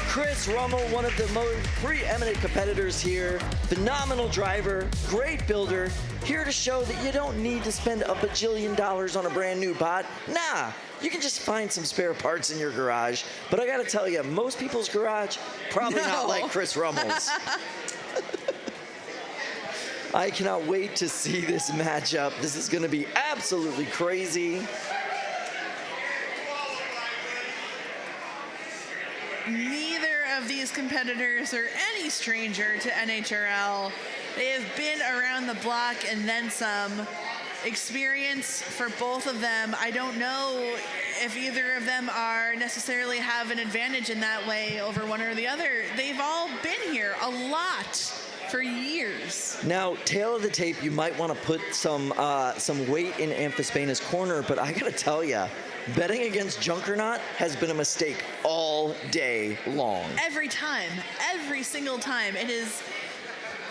Chris Rummel, one of the most preeminent competitors here, phenomenal driver, great builder, here to show that you don't need to spend $1 bajillion on a brand new bot. Nah, you can just find some spare parts in your garage. But I gotta tell you, most people's garage, probably not like Chris Rummel's. I cannot wait to see this matchup. This is gonna be absolutely crazy. Neither of these competitors are any stranger to NHRL. They have been around the block and then some. Experience for both of them. I don't know if either of them are necessarily have an advantage in that way over one or the other. They've all been here a lot for years. Now, tail of the tape, you might want to put some weight in Amphisbaena's corner, but I gotta tell you, betting against Junkernaut has been a mistake all day long. Every time, every single time. It is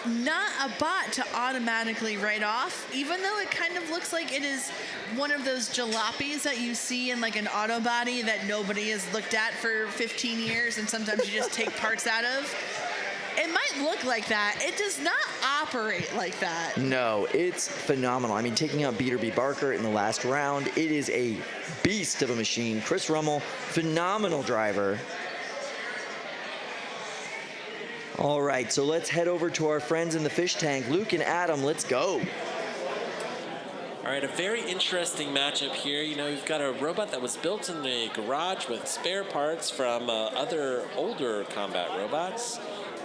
not a bot to automatically write off, even though it kind of looks like it is one of those jalopies that you see in like an auto body that nobody has looked at for 15 years and sometimes you just take parts out of. It might look like that. It does not operate like that. No, it's phenomenal. I mean, taking out Beater B. Barker in the last round, it is a beast of a machine. Chris Rummel, phenomenal driver. All right, so let's head over to our friends in the fish tank. Luke and Adam, let's go. All right, a very interesting matchup here. You know, we've got a robot that was built in a garage with spare parts from other older combat robots.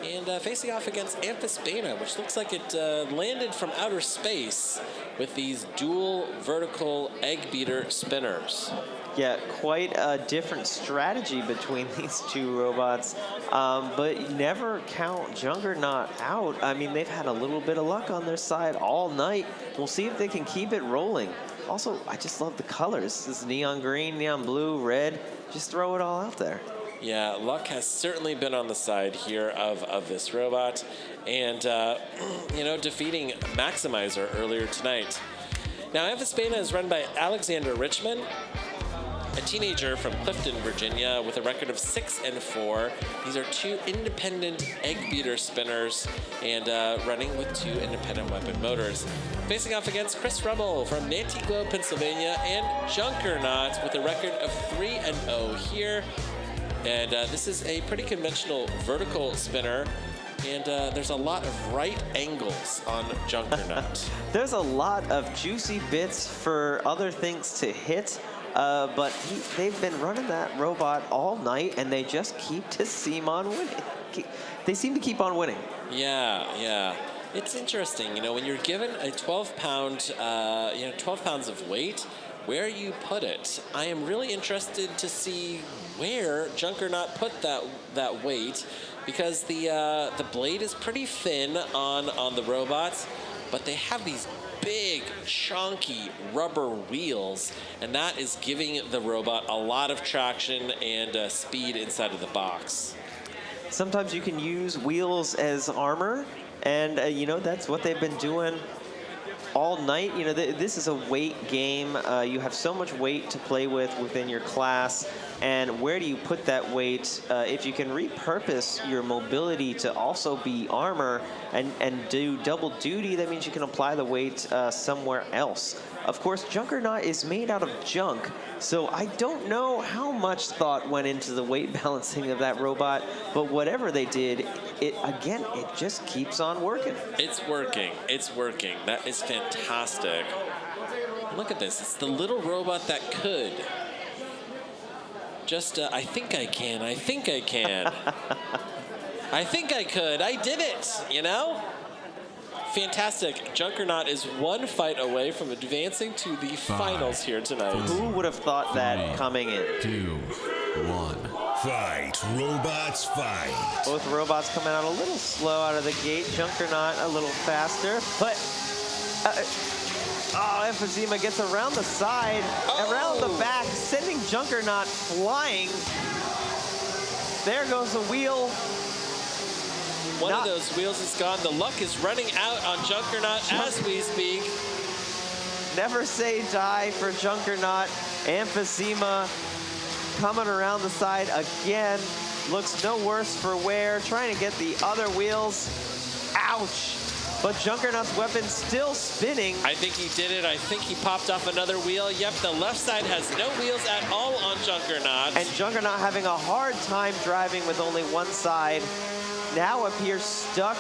And facing off against Amphisbaena, which looks like it landed from outer space with these dual vertical egg beater spinners. Yeah, quite a different strategy between these two robots, but never count Junkernaut out. I mean, they've had a little bit of luck on their side all night. We'll see if they can keep it rolling. Also, I just love the colors. This neon green, neon blue, red. Just throw it all out there. Yeah, luck has certainly been on the side here of this robot. And, you know, defeating Maximizer earlier tonight. Now, Amphisbaena is run by Alexander Richmond, a teenager from Clifton, Virginia, with a record of 6-4. These are 2 independent egg beater spinners and running with 2 independent weapon motors. Facing off against Chris Rebel from Nantiglow, Pennsylvania, and Junkernaut with a record of 3-0 here. And this is a pretty conventional vertical spinner. And there's a lot of right angles on Junkernaut. There's a lot of juicy bits for other things to hit. But they've been running that robot all night, and they just seem on winning. They seem to keep on winning. Yeah. It's interesting, you know, when you're given a 12-pound, 12 pounds of weight, where you put it. I am really interested to see where Junkernaut put that weight, because the blade is pretty thin on the robots, but they have these big, chunky rubber wheels, and that is giving the robot a lot of traction and speed inside of the box. Sometimes you can use wheels as armor, and you know, that's what they've been doing all night. You know, this is a weight game. You have so much weight to play with within your class, and where do you put that weight? If you can repurpose your mobility to also be armor and do double duty, that means you can apply the weight somewhere else. Of course, Junkernaut is made out of junk, so I don't know how much thought went into the weight balancing of that robot, but whatever they did, it just keeps on working. It's working. That is fantastic. Look at this. It's the little robot that could. Just, I think I can. I think I could. I did it, you know? Fantastic. Junkernaut is 1 fight away from advancing to the finals here tonight. Who would have thought that coming in? 2, 1. Fight. Robots fight. Both robots coming out a little slow out of the gate. Junkernaut a little faster, but Amphisbaena gets around the side, around the back, sending Junkernaut flying. There goes the wheel. One of those wheels is gone. The luck is running out on Junkernaut as we speak. Never say die for Junkernaut. Amphisbaena coming around the side again. Looks no worse for wear. Trying to get the other wheels. Ouch. But Junkernaut's weapon still spinning. I think he did it. I think he popped off another wheel. Yep, the left side has no wheels at all on Junkernaut. And Junkernaut having a hard time driving with only one side. Now appears stuck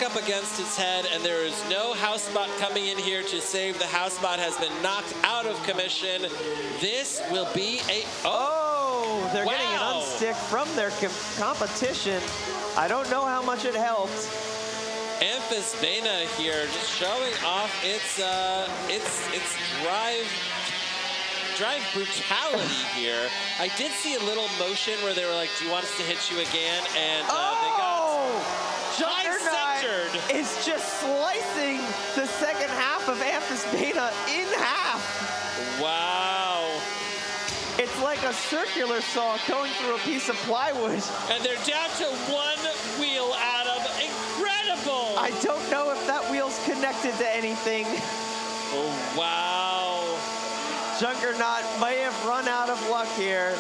up against its head, and there is no house bot coming in here to save. The house bot has been knocked out of commission. This will be a... Oh, they're getting an unstick from their competition. I don't know how much it helped. Amphisbaena here just showing off its drive brutality here. I did see a little motion where they were like, do you want us to hit you again? And they got Junkernaut is just slicing the second half of Amphisbaena in half. Wow. It's like a circular saw going through a piece of plywood. And they're down to 1 wheel, Adam. Incredible. I don't know if that wheel's connected to anything. Oh, wow. Junkernaut may have run out of luck here.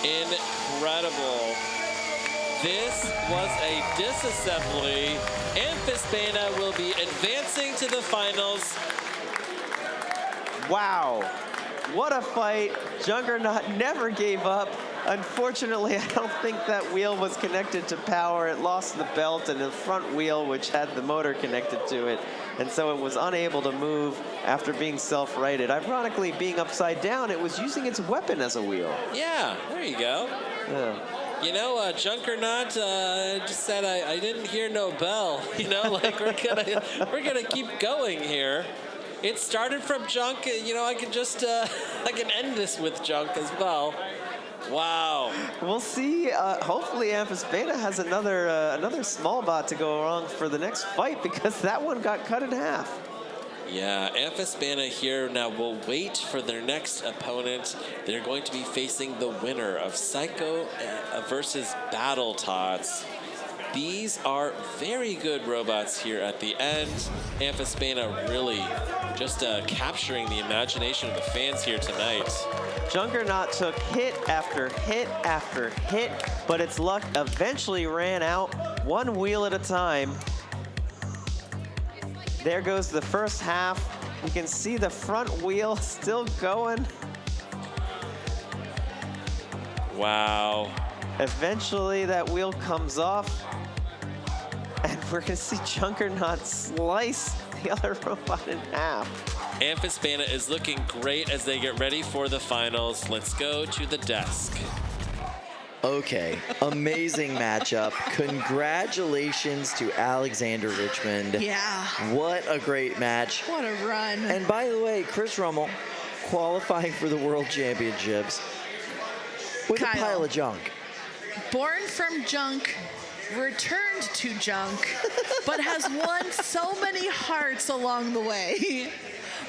Incredible. This was a disassembly. Amphisbaena will be advancing to the finals. Wow. What a fight. Junkernaut never gave up. Unfortunately, I don't think that wheel was connected to power. It lost the belt and the front wheel, which had the motor connected to it. And so it was unable to move after being self-righted. Ironically, being upside down, it was using its weapon as a wheel. Yeah, there you go. Yeah. You know, Junkernaut just said, I didn't hear no bell. You know, like we're gonna keep going here. It started from junk. You know, I can just I can end this with junk as well. Wow. We'll see. Hopefully, Amphisbaena has another small bot to go along for the next fight, because that one got cut in half. Yeah, Amphisbaena here now will wait for their next opponent. They're going to be facing the winner of Saiko versus BattleTots. These are very good robots here at the end. Amphisbaena really just capturing the imagination of the fans here tonight. Junkernaut took hit after hit after hit, but its luck eventually ran out, one wheel at a time. There goes the first half. You can see the front wheel still going. Wow. Eventually that wheel comes off, and we're gonna see Junkernaut slice the other robot in half. Amphisbaena is looking great as they get ready for the finals. Let's go to the desk. Okay, amazing matchup. Congratulations to Alexander Richmond. Yeah. What a great match. What a run. And by the way, Chris Rummel qualifying for the World Championships with a pile of junk. Born from junk, returned to junk, but has won so many hearts along the way.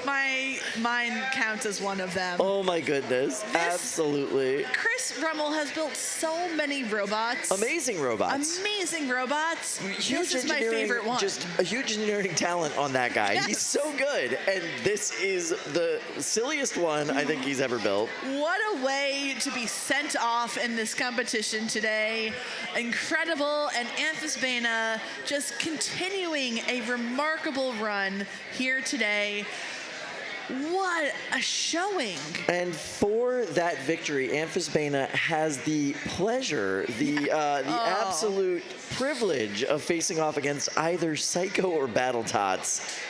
Mine counts as one of them. Oh my goodness, absolutely. Chris Rummel has built so many robots. Amazing robots. Amazing robots. Huge this is my favorite one. Just a huge engineering talent on that guy. Yes. He's so good. And this is the silliest one I think he's ever built. What a way to be sent off in this competition today. Incredible. And Amphisbaena just continuing a remarkable run here today. What a showing. And for that victory, Amphisbaena has the pleasure, the absolute privilege of facing off against either Saiko or BattleTots.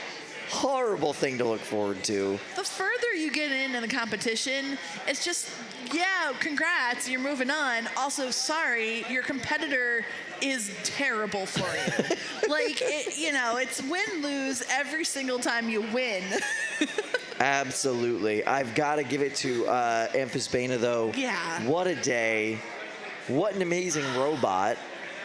Horrible thing to look forward to. The further you get into the competition, it's just, yeah, congrats, you're moving on. Also, sorry, your competitor is terrible for you. Like, it's win-lose every single time you win. Absolutely. I've got to give it to Amphisbaena, though. Yeah. What a day. What an amazing robot.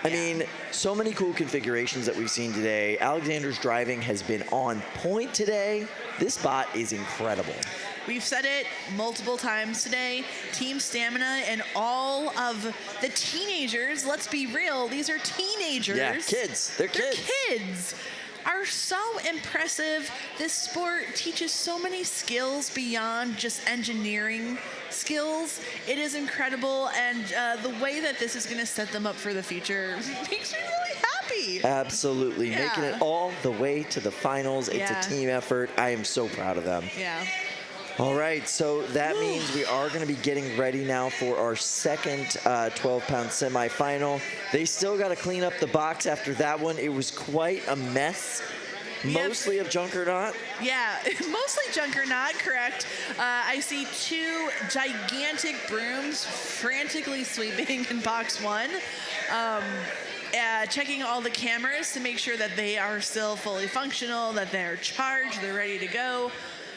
I mean, so many cool configurations that we've seen today. Alexander's driving has been on point today. This bot is incredible. We've said it multiple times today. Team Stamina and all of the teenagers, let's be real, these are teenagers. Yeah, kids. They're kids. Are so impressive. This sport teaches so many skills beyond just engineering skills. It is incredible, and the way that this is going to set them up for the future makes me really happy. Absolutely. Yeah. Making it all the way to the finals. It's a team effort. I am so proud of them. Yeah. All right, so that means we are going to be getting ready now for our second 12-pound semifinal. They still got to clean up the box after that one. It was quite a mess, mostly of Junkernaut. Yeah, mostly Junkernaut, correct. I see two gigantic brooms frantically sweeping in box one. Checking all the cameras to make sure that they are still fully functional, that they're charged, they're ready to go.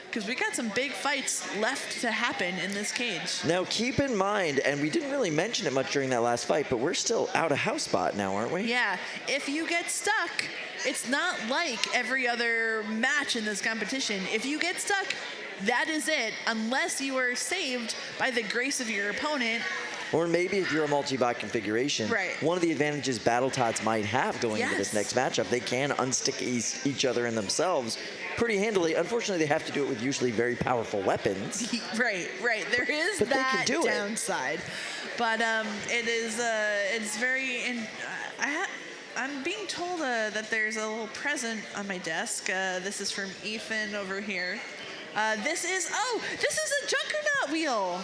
Because we got some big fights left to happen in this cage. Now, keep in mind, and we didn't really mention it much during that last fight, but we're still out of house spot now, aren't we? Yeah. If you get stuck, it's not like every other match in this competition. If you get stuck, that is it, unless you are saved by the grace of your opponent. Or maybe if you're a multi-bot configuration, one of the advantages BattleTots might have going into this next matchup, they can unstick each other and themselves pretty handily. Unfortunately, they have to do it with usually very powerful weapons. Right. There is but that they can do downside. But it is, it's very, I'm being told that there's a little present on my desk. This is from Ethan over here. This is a Junkernaut wheel.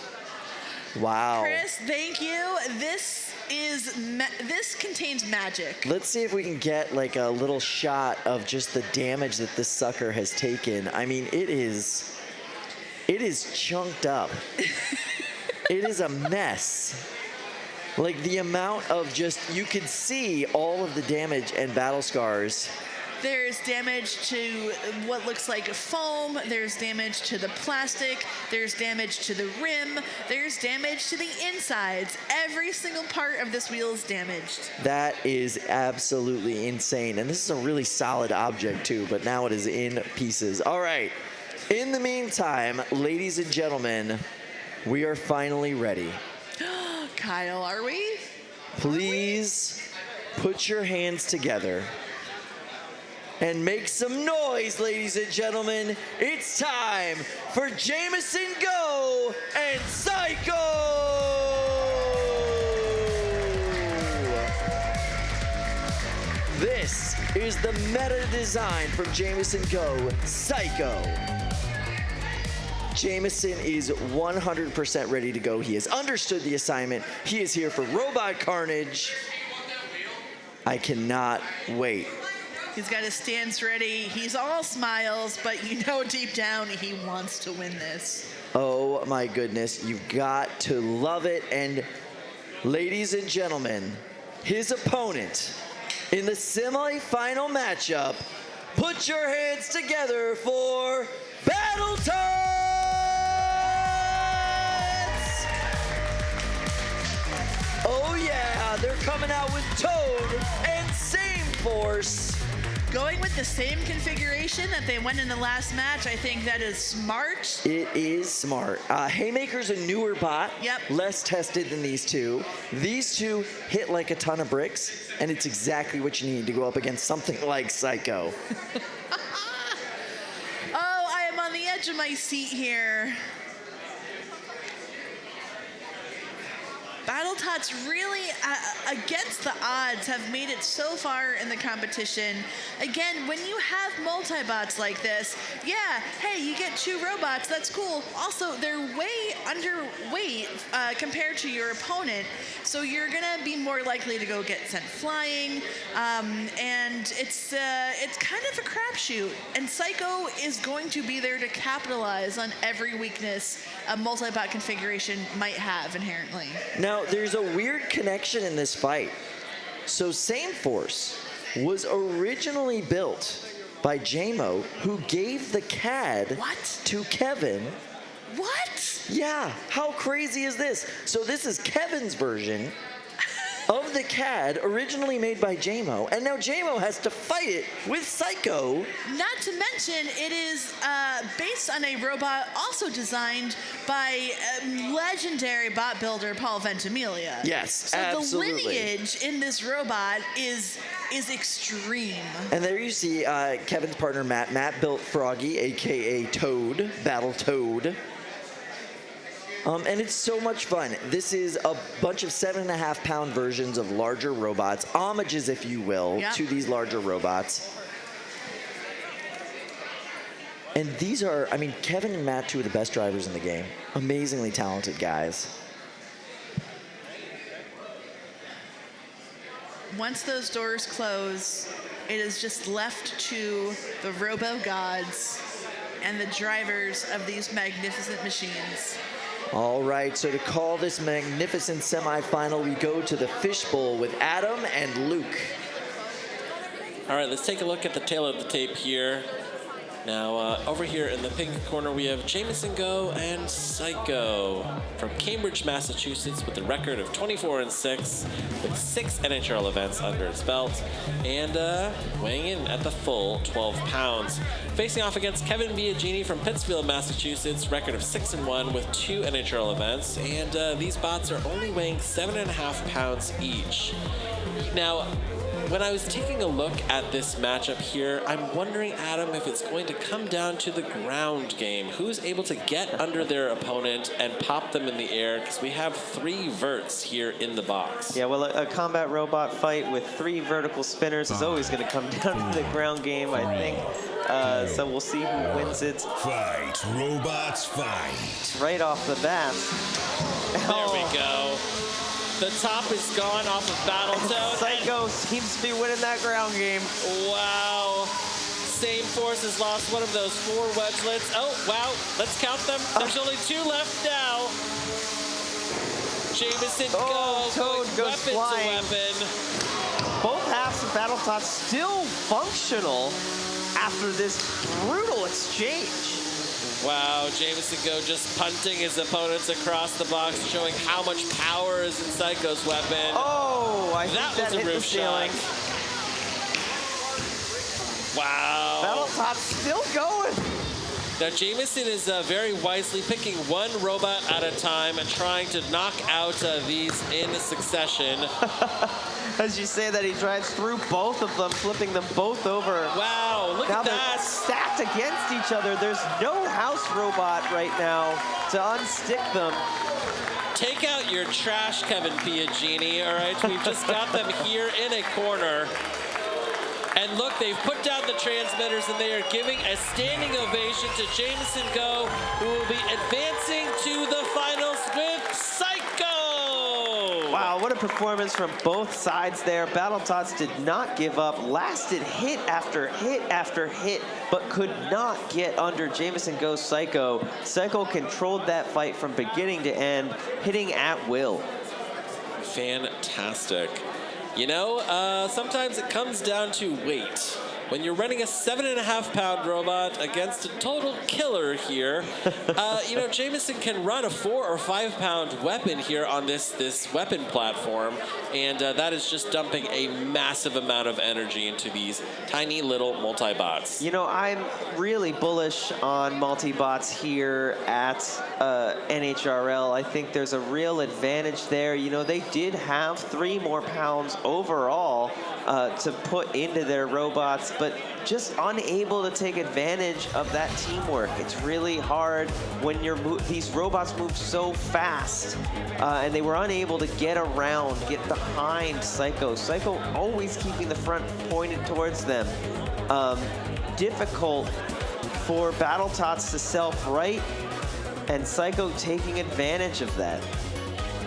Wow. Chris, thank you. This contains magic. Let's see if we can get like a little shot of just the damage that this sucker has taken. I mean, it is chunked up. It is a mess. Like the amount of you could see all of the damage and battle scars There's damage to what looks like foam. There's damage to the plastic. There's damage to the rim. There's damage to the insides. Every single part of this wheel is damaged. That is absolutely insane. And this is a really solid object too, but now it is in pieces. All right. In the meantime, ladies and gentlemen, we are finally ready. Kyle, are we? Please put your hands together and make some noise, ladies and gentlemen. It's time for Jameson Go and Saiko! This is the meta design from Jameson Go, Saiko. Jameson is 100% ready to go. He has understood the assignment. He is here for Robot Carnage. I cannot wait. He's got his stance ready. He's all smiles, but you know deep down he wants to win this. Oh my goodness, you've got to love it. And ladies and gentlemen, his opponent in the semi-final matchup, put your hands together for BattleTots! Oh yeah, they're coming out with Toad and Same Force. Going with the same configuration that they went in the last match, I think that is smart. It is smart. Haymaker's a newer bot, Yep. less tested than these two. These two hit like a ton of bricks, and it's exactly what you need to go up against something like Saiko. Oh, I am on the edge of my seat here. BattleTots really, against the odds, have made it so far in the competition. Again, when you have multi-bots like this, yeah, hey, you get 2 robots, that's cool. Also, they're way underweight compared to your opponent, so you're gonna be more likely to go get sent flying, and it's kind of a crapshoot. And Saiko is going to be there to capitalize on every weakness a multi-bot configuration might have inherently. Now, there's a weird connection in this fight. So Same Force was originally built by JMO, who gave the CAD to Kevin. What? Yeah, how crazy is this? So this is Kevin's version of the CAD, originally made by JMO, and now JMO has to fight it with Saiko. Not to mention, it is based on a robot also designed by legendary bot builder Paul Ventimiglia. Yes, so absolutely. the lineage in this robot is extreme. And there you see Kevin's partner Matt. Matt built Froggy, aka Toad, Battle Toad. And it's so much fun. This is a bunch of 7.5-pound versions of larger robots, homages, if you will, to these larger robots. And these are, I mean, Kevin and Matt, 2 of the best drivers in the game. Amazingly talented guys. Once those doors close, it is just left to the robo gods and the drivers of these magnificent machines. All right, so to call this magnificent semifinal, we go to the fishbowl with Adam and Luke. All right, let's take a look at the tail of the tape here. Now, over here in the pink corner, we have Jameson Go and Saiko from Cambridge, Massachusetts, with a record of 24-6, with 6 NHRL events under its belt, and weighing in at the full 12 pounds. Facing off against Kevin Biagini from Pittsfield, Massachusetts, record of 6-1 with 2 NHRL events, and these bots are only weighing 7.5 pounds each. Now, when I was taking a look at this matchup here, I'm wondering, Adam, if it's going to come down to the ground game. Who's able to get under their opponent and pop them in the air? Because we have 3 verts here in the box. Yeah, well, a combat robot fight with 3 vertical spinners is always going to come down to the ground game, I think. So we'll see who wins it. Fight, robots, fight. Right off the bat. There we go. The top is gone off of BattleTots. Saiko seems to be winning that ground game. Wow. Same Force has lost one of those 4 wedgelets. Oh, wow. Let's count them. There's only 2 left now. Jameson Go. Toad goes weapon flying. to weapon. both halves of BattleTots still functional after this brutal exchange. Wow, Jameson Go just punting his opponents across the box, showing how much power is in Saiko's weapon. Oh, I that think that was a hit the roof ceiling. shot. Wow. BattleTots still going. Now, Jameson is very wisely picking one robot at a time and trying to knock out these in succession. As you say that, he drives through both of them, flipping them both over. Wow, look now at that. They're stacked against each other. There's no house robot right now to unstick them. Take out your trash, Kevin Piagini, all right? We've just got them here in a corner. And look, they've put down the transmitters and they are giving a standing ovation to Jameson Go, who will be advancing to the finals with Saiko! Wow, what a performance from both sides there. BattleTots did not give up, lasted hit after hit after hit, but could not get under Jameson Go's Saiko. Saiko controlled that fight from beginning to end, hitting at will. Fantastic. You know, sometimes it comes down to weight. When you're running a 7.5-pound robot against a total killer here, you know, Jameson can run a 4 or 5-pound weapon here on this weapon platform, and that is just dumping a massive amount of energy into these tiny little multi-bots. You know, I'm really bullish on multi-bots here at NHRL. I think there's a real advantage there. You know, they did have 3 more pounds overall to put into their robots, but just unable to take advantage of that teamwork. It's really hard when these robots move so fast, and they were unable to get around, get behind Saiko. Saiko always keeping the front pointed towards them. Difficult for BattleTots to self-right, and Saiko taking advantage of that.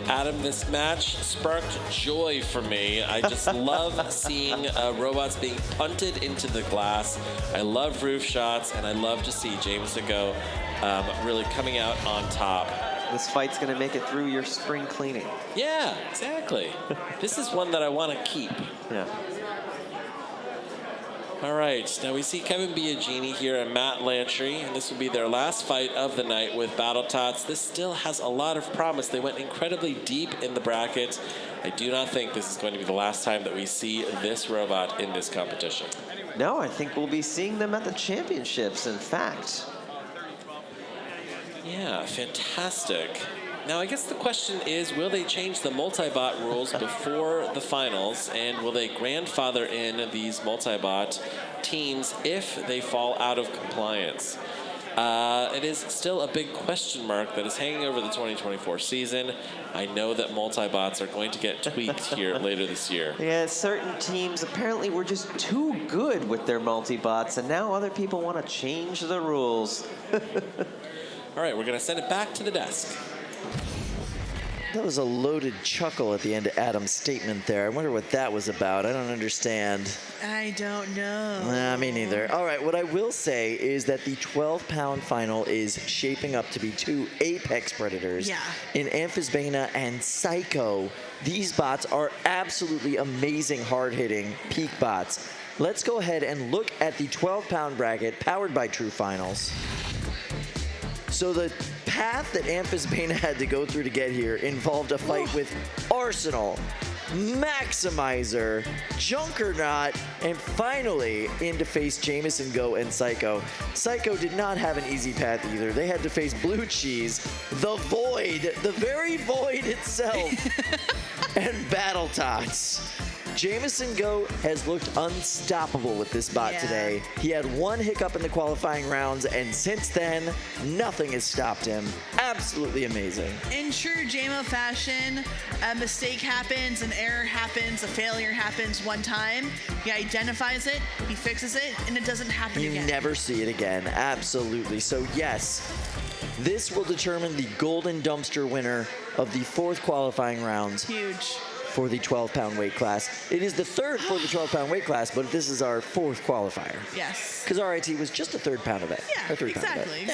Adam, this match sparked joy for me. I just love seeing robots being punted into the glass. I love roof shots, and I love to see Jameson Go really coming out on top. This fight's gonna make it through your spring cleaning. Yeah, exactly. This is one that I want to keep. Yeah. All right, now we see Kevin Biagini here and Matt Lantry, and this will be their last fight of the night with BattleTots. This still has a lot of promise. They went incredibly deep in the bracket. I do not think this is going to be the last time that we see this robot in this competition. No, I think we'll be seeing them at the championships, in fact. Yeah, fantastic. Now, I guess the question is, will they change the multi-bot rules before the finals, and will they grandfather in these multi-bot teams if they fall out of compliance? It is still a big question mark that is hanging over the 2024 season. I know that multi-bots are going to get tweaked here later this year. Yeah, certain teams apparently were just too good with their multi-bots, and now other people want to change the rules. All right, we're going to send it back to the desk. That was a loaded chuckle at the end of Adam's statement there. I wonder what that was about. I don't understand. I don't know. Nah, me neither. All right, what I will say is that the 12-pound final is shaping up to be 2 apex predators in Amphisbaena and Saiko. These bots are absolutely amazing, hard-hitting peak bots. Let's go ahead and look at the 12-pound bracket powered by True Finals. So the path that Amphisbaena had to go through to get here involved a fight with Arsenal, Maximizer, Junkernaut, and finally in to face Jameson Go and Saiko. Saiko did not have an easy path either. They had to face Blue Cheese, the Void, the very Void itself, and BattleTots. Jameson Go has looked unstoppable with this bot today. He had one hiccup in the qualifying rounds, and since then, nothing has stopped him. Absolutely amazing. In true JMO fashion, a mistake happens, an error happens, a failure happens one time. He identifies it, he fixes it, and it doesn't happen again. You never see it again. Absolutely. So yes, this will determine the golden dumpster winner of the 4th qualifying rounds. Huge. For the 12-pound weight class. It is the 3rd for the 12-pound weight class, but this is our 4th qualifier. Yes. Because RIT was just a 3rd-pound event. Yeah, exactly.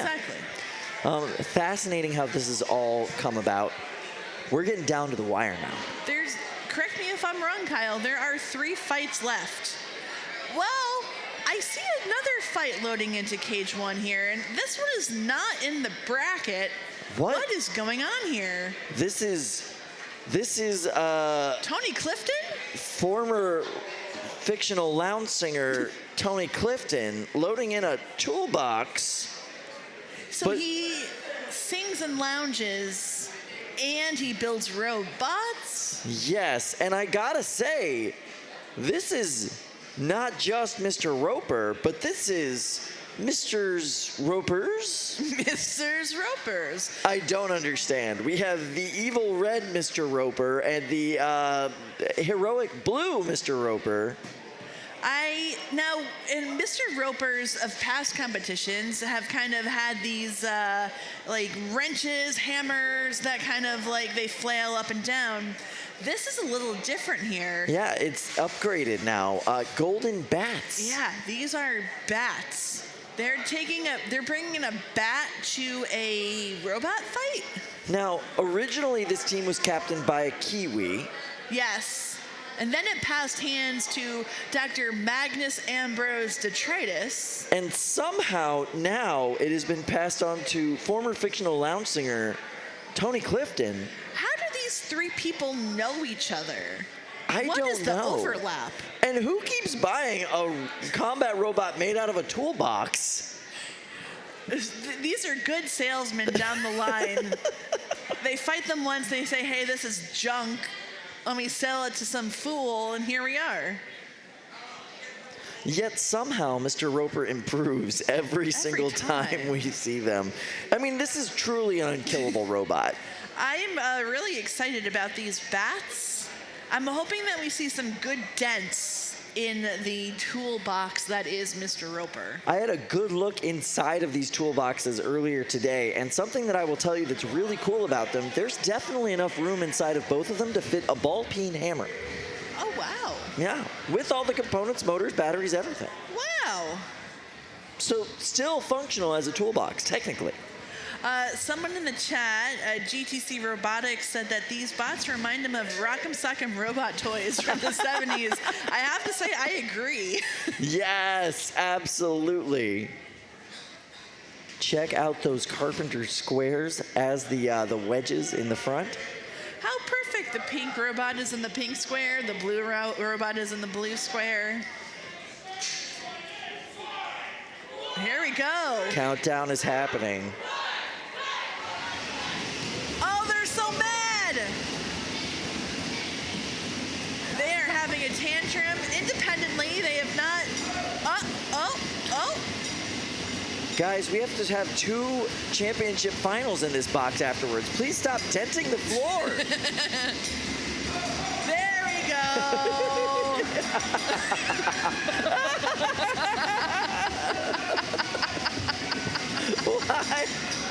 Fascinating how this has all come about. We're getting down to the wire now. correct me if I'm wrong, Kyle, there are 3 fights left. Well, I see another fight loading into Cage 1 here, and this one is not in the bracket. What is going on here? This is Tony Clifton? Former fictional lounge singer Tony Clifton loading in a toolbox. So he sings and lounges, and he builds robots? Yes, and I gotta say, this is not just Mr. Roper, but this is Mr. Roper's? Mr. Roper's. I don't understand. We have the evil red Mr. Roper and the heroic blue Mr. Roper. Now, in Mr. Roper's of past competitions have kind of had these like wrenches, hammers, that kind of like they flail up and down. This is a little different here. Yeah, it's upgraded now. Golden bats. Yeah, these are bats. They're bringing in a bat to a robot fight? Now, originally this team was captained by a Kiwi. Yes. And then it passed hands to Dr. Magnus Ambrose Detritus. And somehow now it has been passed on to former fictional lounge singer Tony Clifton. How do these 3 people know each other? I don't know. What is the overlap? And who keeps buying a combat robot made out of a toolbox? These are good salesmen down the line. They fight them once, they say, hey, this is junk. Let me sell it to some fool, and here we are. Yet somehow Mr. Roper improves every single time we see them. I mean, this is truly an unkillable robot. I'm really excited about these bats. I'm hoping that we see some good dents in the toolbox that is Mr. Roper. I had a good look inside of these toolboxes earlier today, and something that I will tell you that's really cool about them, there's definitely enough room inside of both of them to fit a ball-peen hammer. Oh, wow. Yeah, with all the components, motors, batteries, everything. Wow. So still functional as a toolbox, technically. Someone in the chat, GTC Robotics, said that these bots remind him of Rock'em Sock'em robot toys from the 70s. I have to say, I agree. Yes, absolutely. Check out those carpenter squares as the wedges in the front. How perfect. The pink robot is in the pink square. The blue robot is in the blue square. Here we go. Countdown is happening. Oh, they're so mad. They are having a tantrum independently. They have not. Oh. Guys, we have to have 2 championship finals in this box afterwards. Please stop denting the floor. There we go.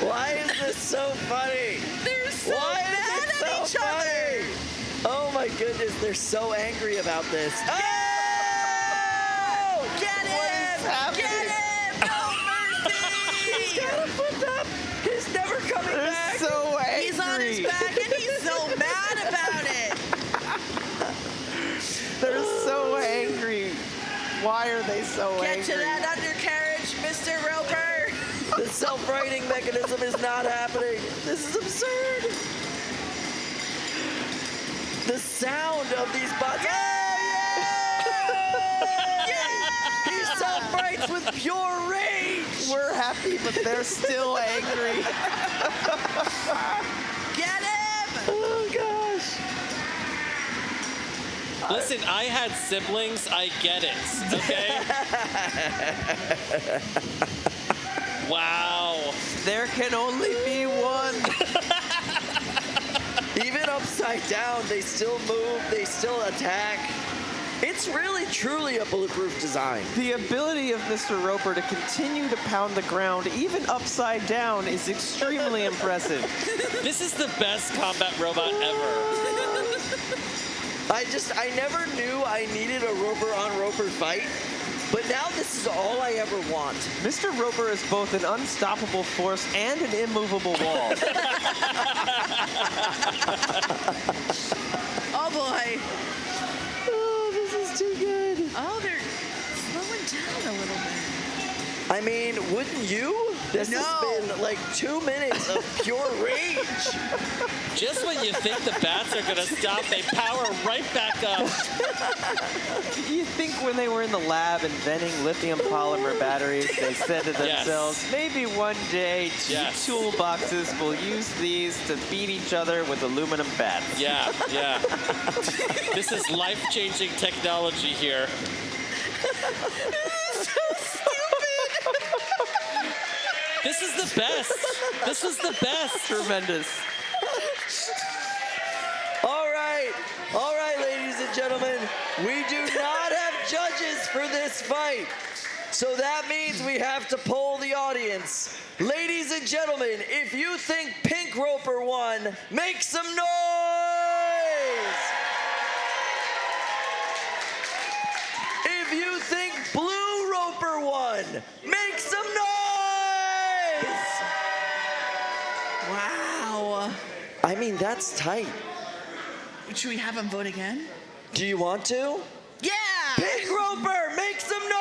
Why is this so funny? They're so mad at each other. Oh my goodness, they're so angry about this. Oh! Get him! Get him! No mercy! He's got a foot up. He's never coming back. So angry. He's on his back and he's so mad about it. They're so angry. Why are they so angry? Get to that undercarriage, Mr. Roper. The self-righting mechanism is not happening. This is absurd. The sound of these bots. He self-rights with pure rage. We're happy, but they're still angry. Get him! Oh gosh. Listen, I had siblings. I get it. Okay. Wow. There can only be one. Even upside down, they still move, they still attack. It's really, truly a bulletproof design. The ability of Mr. Roper to continue to pound the ground, even upside down, is extremely impressive. This is the best combat robot ever. I never knew I needed a Roper on Roper fight But now this is all I ever want. Mr. Roper is both an unstoppable force and an immovable wall. Oh boy. Oh, this is too good. Oh, they're slowing down a little bit. I mean, wouldn't you? This has been like 2 minutes of pure rage. Just when you think the bats are going to stop, they power right back up. You think when they were in the lab inventing lithium polymer batteries, they said to themselves, maybe one day toolboxes will use these to beat each other with aluminum bats. Yeah, yeah. This is life-changing technology here. This is the best. This is the best. Tremendous. All right, ladies and gentlemen, we do not have judges for this fight. So that means we have to poll the audience. Ladies and gentlemen, if you think Pink Roper won, make some noise! If you think Blue Roper won, make some noise! Wow. I mean, that's tight. Should we have him vote again? Do you want to? Yeah! Pink Roper, make some noise!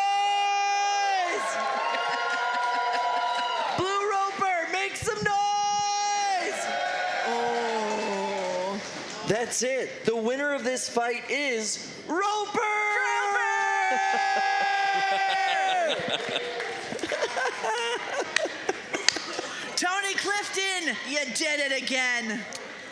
Blue Roper, make some noise! Oh. That's it. The winner of this fight is Roper! Tony Clifton, you did it again.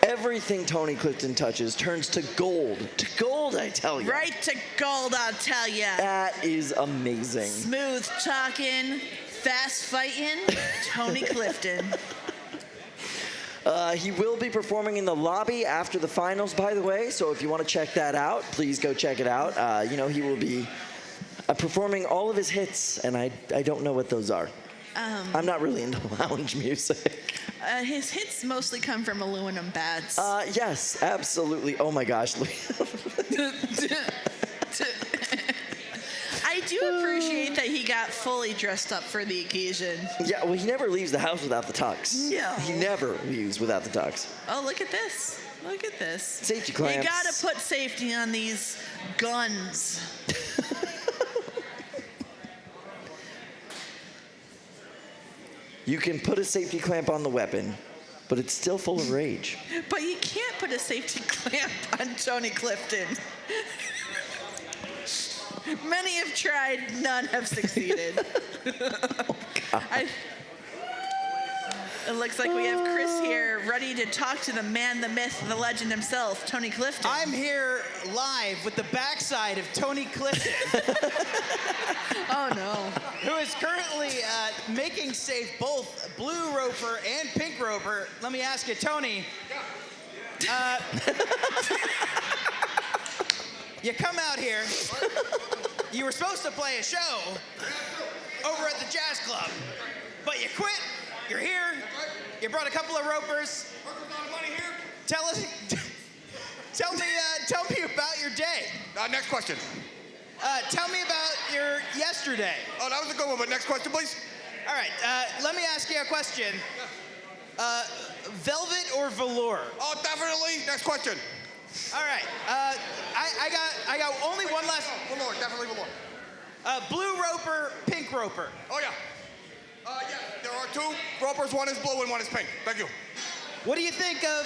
Everything Tony Clifton touches turns to gold. To gold, I tell you. Right to gold, I'll tell you. That is amazing. Smooth talking, fast fighting, Tony Clifton. He will be performing in the lobby after the finals, by the way, so if you want to check that out, please go check it out. You know, he will be performing all of his hits, and I don't know what those are. I'm not really into lounge music. His hits mostly come from aluminum bats. Yes, absolutely. Oh my gosh. I do appreciate that he got fully dressed up for the occasion. Yeah, well, he never leaves the house without the tux. No. He never leaves without the tux. Oh, look at this. Look at this. Safety clamps. You gotta put safety on these guns. You can put a safety clamp on the weapon, but it's still full of rage. But you can't put a safety clamp on Tony Clifton. Many have tried, none have succeeded. It looks like we have Chris here ready to talk to the man, the myth, the legend himself, Tony Clifton. I'm here live with the backside of Tony Clifton. Oh no. Who is currently making safe both Blue Roper and Pink Roper. Let me ask you, Tony. You come out here. You were supposed to play a show over at the Jazz Club, but you quit. You're here. You brought a couple of ropers. Tell me about your day. Next question. Tell me about your yesterday. Oh, that was a good one, but next question, please. All right, let me ask you a question. Velvet or velour? Oh, definitely. Next question. All right, I got only one last. Velour, definitely velour. Blue Roper, Pink Roper. Oh, yeah. Yeah, there are two ropers. One is blue and one is pink. Thank you. What do you think of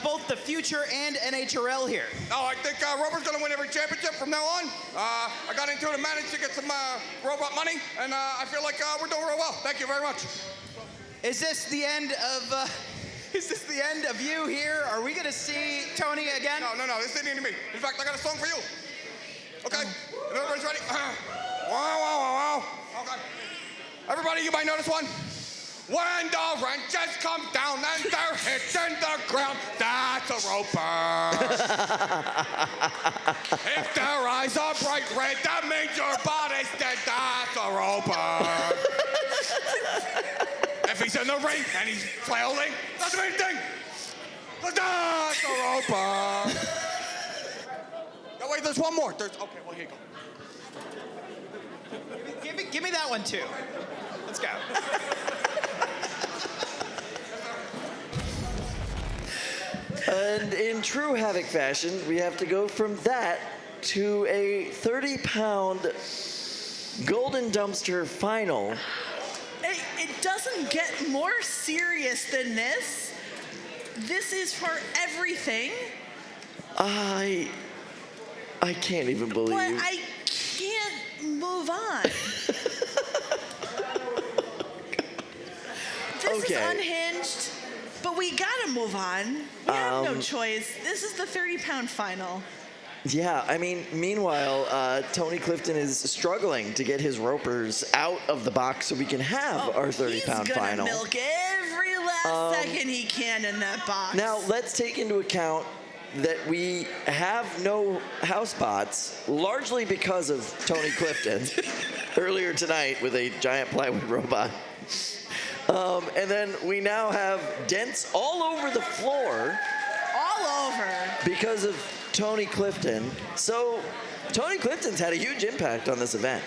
both the future and NHRL here? Oh, I think Roper's going to win every championship from now on. I got into it and managed to get some robot money, and I feel like we're doing real well. Thank you very much. Is this the end of? Is this the end of you here? Are we going to see Tony again? No. This isn't ending me. In fact, I got a song for you. Okay. Everybody's ready. Wow. Okay. Everybody, you might notice one. When the wrenches come down and they're hitting the ground, that's a roper. If their eyes are bright red, that means your body's dead, that's a roper. If he's in the ring and he's flailing, doesn't mean anything. That's a roper. No, wait, there's one more. Okay, well, here you go. Give me that one too. Let's go. And in true Havoc fashion, we have to go from that to a 30-pound golden dumpster final. It doesn't get more serious than this. This is for everything. I can't even believe. But I can't move on. This is unhinged, but we gotta move on. We have no choice. This is the 30-pound final. Yeah, I mean, meanwhile, Tony Clifton is struggling to get his ropers out of the box so we can have our 30-pound final. He's gonna milk every last second he can in that box. Now, let's take into account that we have no house bots, largely because of Tony Clifton earlier tonight with a giant plywood robot. And then we now have dents all over the floor. All over. Because of Tony Clifton. So Tony Clifton's had a huge impact on this event.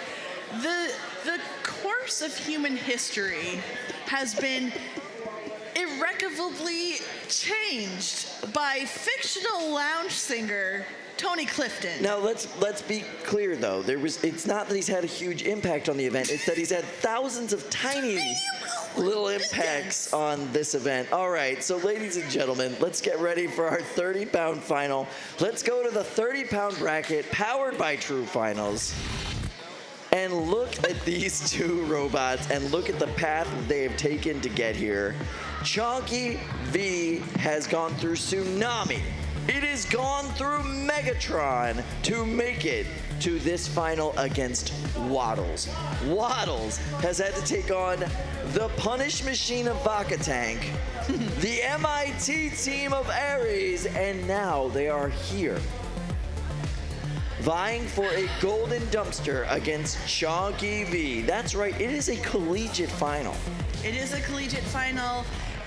The course of human history has been irrevocably changed by fictional lounge singer Tony Clifton. Now let's be clear though. It's not that he's had a huge impact on the event. It's that he's had thousands of tiny little impacts on this event. All right, so ladies and gentlemen, let's get ready for our 30-pound final. Let's go to the 30-pound bracket powered by True Finals. And look at these two robots and look at the path they have taken to get here. Chonkiv has gone through Tsunamii. It has gone through MegatRON to make it to this final against Waddles. Waddles has had to take on the punish machine of Vacatank, the MIT team of Ares, and now they are here, vying for a golden dumpster against Chonkiv. That's right, it is a collegiate final. It is a collegiate final.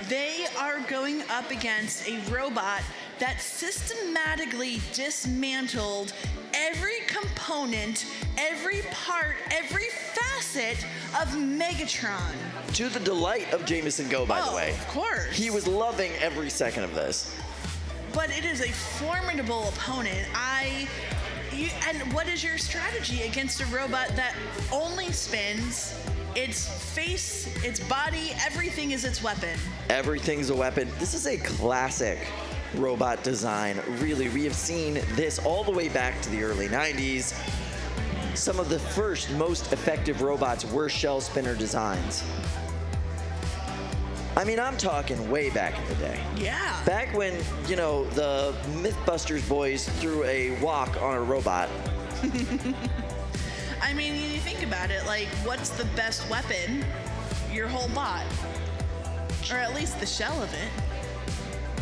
They are going up against a robot that systematically dismantled every component, every part, every facet of MegatRON. To the delight of Jameson Go, by the way. Of course. He was loving every second of this. But it is a formidable opponent. And what is your strategy against a robot that only spins? Its face, its body, everything is its weapon. Everything's a weapon. This is a classic robot design. Really, we have seen this all the way back to the early 90s. Some of the first, most effective robots were shell spinner designs. I mean, I'm talking way back in the day. Yeah. Back when, you know, the Mythbusters boys threw a walk on a robot. I mean, you think about it, like, what's the best weapon? Your whole bot. Or at least the shell of it.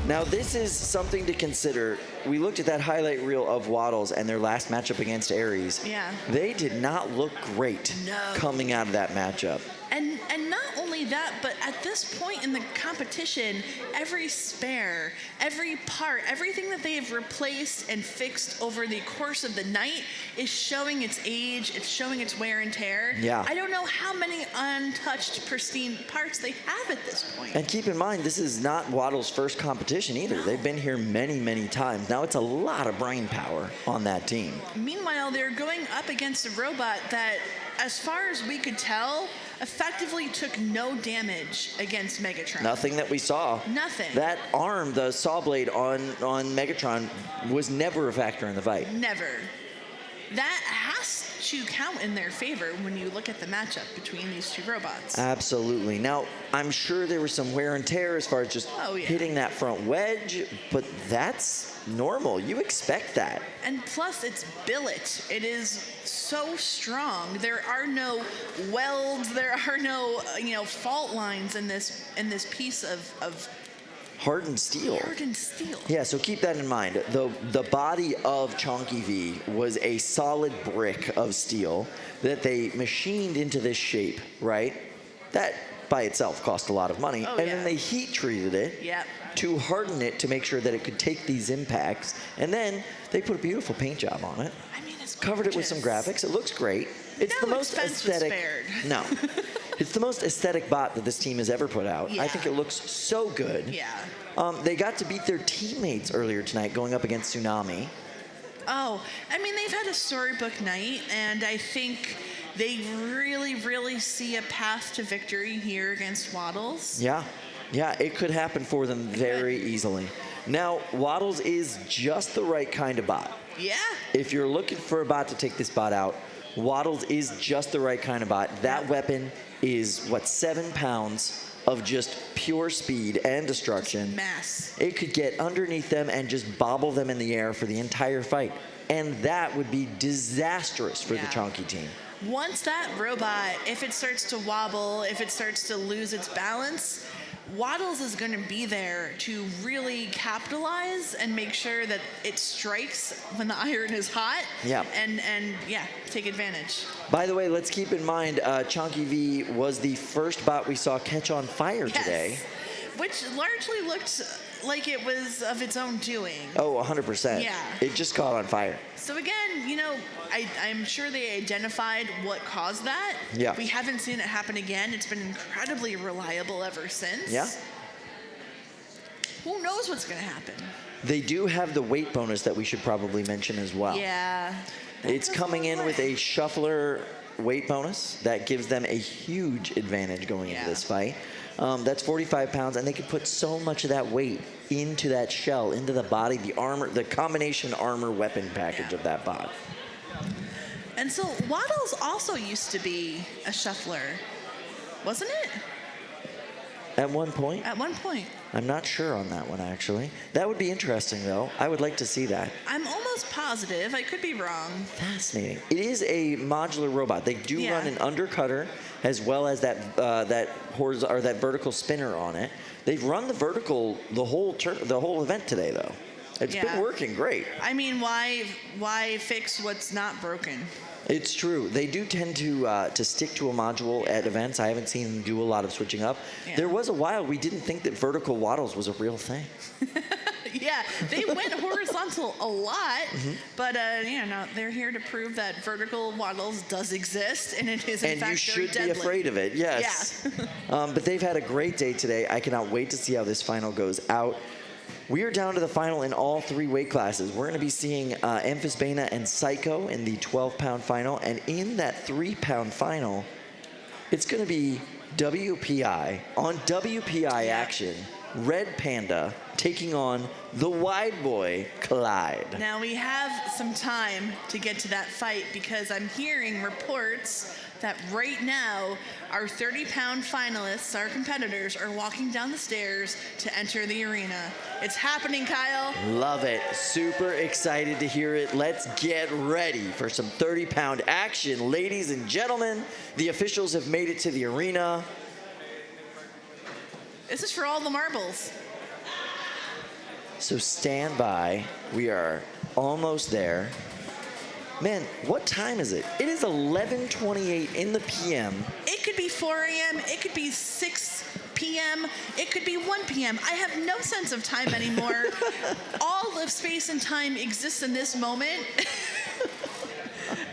Now, this is something to consider. We looked at that highlight reel of Waddles and their last matchup against Ares. Yeah. They did not look great coming out of that matchup. And not only that, but at this point in the competition, every spare, every part, everything that they have replaced and fixed over the course of the night is showing its age, it's showing its wear and tear. Yeah. I don't know how many untouched, pristine parts they have at this point. And keep in mind, this is not Waddles' first competition either. No. They've been here many, many times. Now, it's a lot of brain power on that team. Meanwhile, they're going up against a robot that, as far as we could tell, effectively took no damage against MegatRON. Nothing that we saw. Nothing. That arm, the saw blade on MegatRON, was never a factor in the fight. Never. That has to count in their favor when you look at the matchup between these two robots. Absolutely. Now, I'm sure there was some wear and tear as far as just hitting that front wedge, but that's normal. You expect that. And plus, it's billet. It is so strong. There are no welds. There are no, fault lines in this piece of hardened steel. Hardened steel. Yeah, so keep that in mind. The body of Chonkiv was a solid brick of steel that they machined into this shape, right? That by itself cost a lot of money. Then they heat treated it to harden it to make sure that it could take these impacts. And then they put a beautiful paint job on it. I mean, it's covered it with some graphics. It looks great. It's No the most expense was aesthetic. spared. No. It's the most aesthetic bot that this team has ever put out. Yeah. I think it looks so good. Yeah. They got to beat their teammates earlier tonight going up against Tsunamii. Oh, I mean, they've had a storybook night, and I think they really, really see a path to victory here against Waddles. Yeah. Yeah, it could happen for them very easily. Now, Waddles is just the right kind of bot. Yeah. If you're looking for a bot to take this bot out, Waddles is just the right kind of bot. That weapon is, what, 7 pounds of just pure speed and destruction. Mass. It could get underneath them and just bobble them in the air for the entire fight. And that would be disastrous for the Chonky team. Once that robot, if it starts to wobble, if it starts to lose its balance, Waddles is going to be there to really capitalize and make sure that it strikes when the iron is hot. Yeah. And yeah, take advantage. By the way, let's keep in mind, Chonky V was the first bot we saw catch on fire today. Which largely looked like it was of its own doing. Oh, 100%. Yeah. It just caught on fire. So again, you know, I'm sure they identified what caused that. Yeah. We haven't seen it happen again. It's been incredibly reliable ever since. Yeah. Who knows what's going to happen? They do have the weight bonus that we should probably mention as well. Yeah. It's coming in with a shuffler weight bonus that gives them a huge advantage going into this fight. That's 45 pounds, and they can put so much of that weight into that shell, into the body, the armor, the combination armor weapon package of that bot. And so Waddles also used to be a shuffler, wasn't it? At one point? At one point. I'm not sure on that one, actually. That would be interesting, though. I would like to see that. I'm almost positive. I could be wrong. Fascinating. It is a modular robot. They do run an undercutter as well as that that vertical spinner on it. They've run the vertical the whole event today, though. It's been working great. I mean, why fix what's not broken? It's true. They do tend to stick to a module at events. I haven't seen them do a lot of switching up. Yeah. There was a while we didn't think that vertical Waddles was a real thing. Yeah, they went horizontal a lot, but you know, they're here to prove that vertical Waddles does exist, and it is in fact And you very should deadly. be afraid of it, yes. Yeah. But they've had a great day today. I cannot wait to see how this final goes out. We are down to the final in all 3 weight classes. We're going to be seeing Amphisbaena and Saiko in the 12-pound final. And in that 3-pound final, it's going to be WPI. On WPI action, Red Panda taking on the wide boy, Clyde. Now we have some time to get to that fight because I'm hearing reports that right now our 30-pound finalists, our competitors, are walking down the stairs to enter the arena. It's happening, Kyle. Love it. Super excited to hear it. Let's get ready for some 30-pound action. Ladies and gentlemen, the officials have made it to the arena. This is for all the marbles. So stand by. We are almost there. Man, what time is it? It is 11:28 in the PM. It could be 4 a.m. It could be 6 p.m. It could be 1 p.m. I have no sense of time anymore. All of space and time exists in this moment.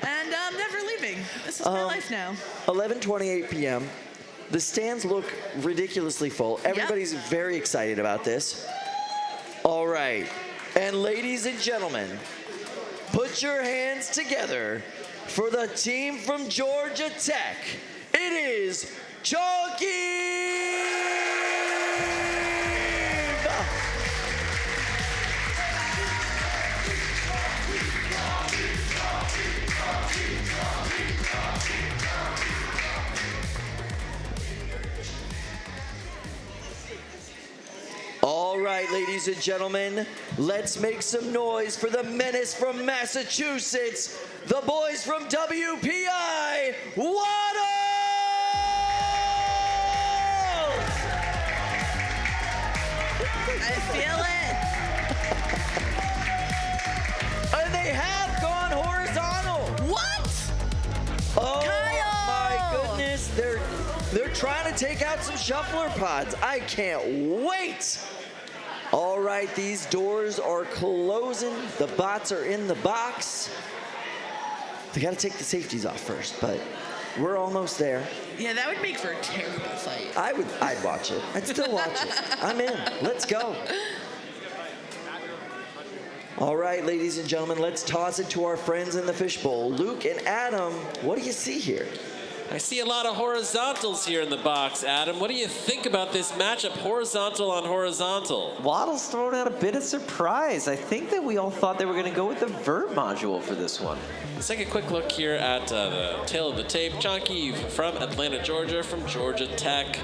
And I'm never leaving. This is my life now. 11:28 p.m. The stands look ridiculously full. Everybody's very excited about this. All right. And ladies and gentlemen, put your hands together for the team from Georgia Tech. It is Chonkiv! All right, ladies and gentlemen, let's make some noise for the menace from Massachusetts, the boys from WPI, Waddles! I feel it. And they have gone horizontal. What? Oh, Kyle! my goodness. They're trying to take out some shuffler pods. I can't wait. All right, these doors are closing. The bots are in the box. They got to take the safeties off first, but we're almost there. Yeah, that would make for a terrible fight. I'd watch it. I'd still watch it. I'm in. Let's go. All right, ladies and gentlemen, let's toss it to our friends in the fishbowl. Luke and Adam, what do you see here? I see a lot of horizontals here in the box, Adam. What do you think about this matchup, horizontal on horizontal? Waddles throwing out a bit of surprise. I think that we all thought they were going to go with the vert module for this one. Let's take a quick look here at the tail of the tape. Chonkiv from Atlanta, Georgia, from Georgia Tech.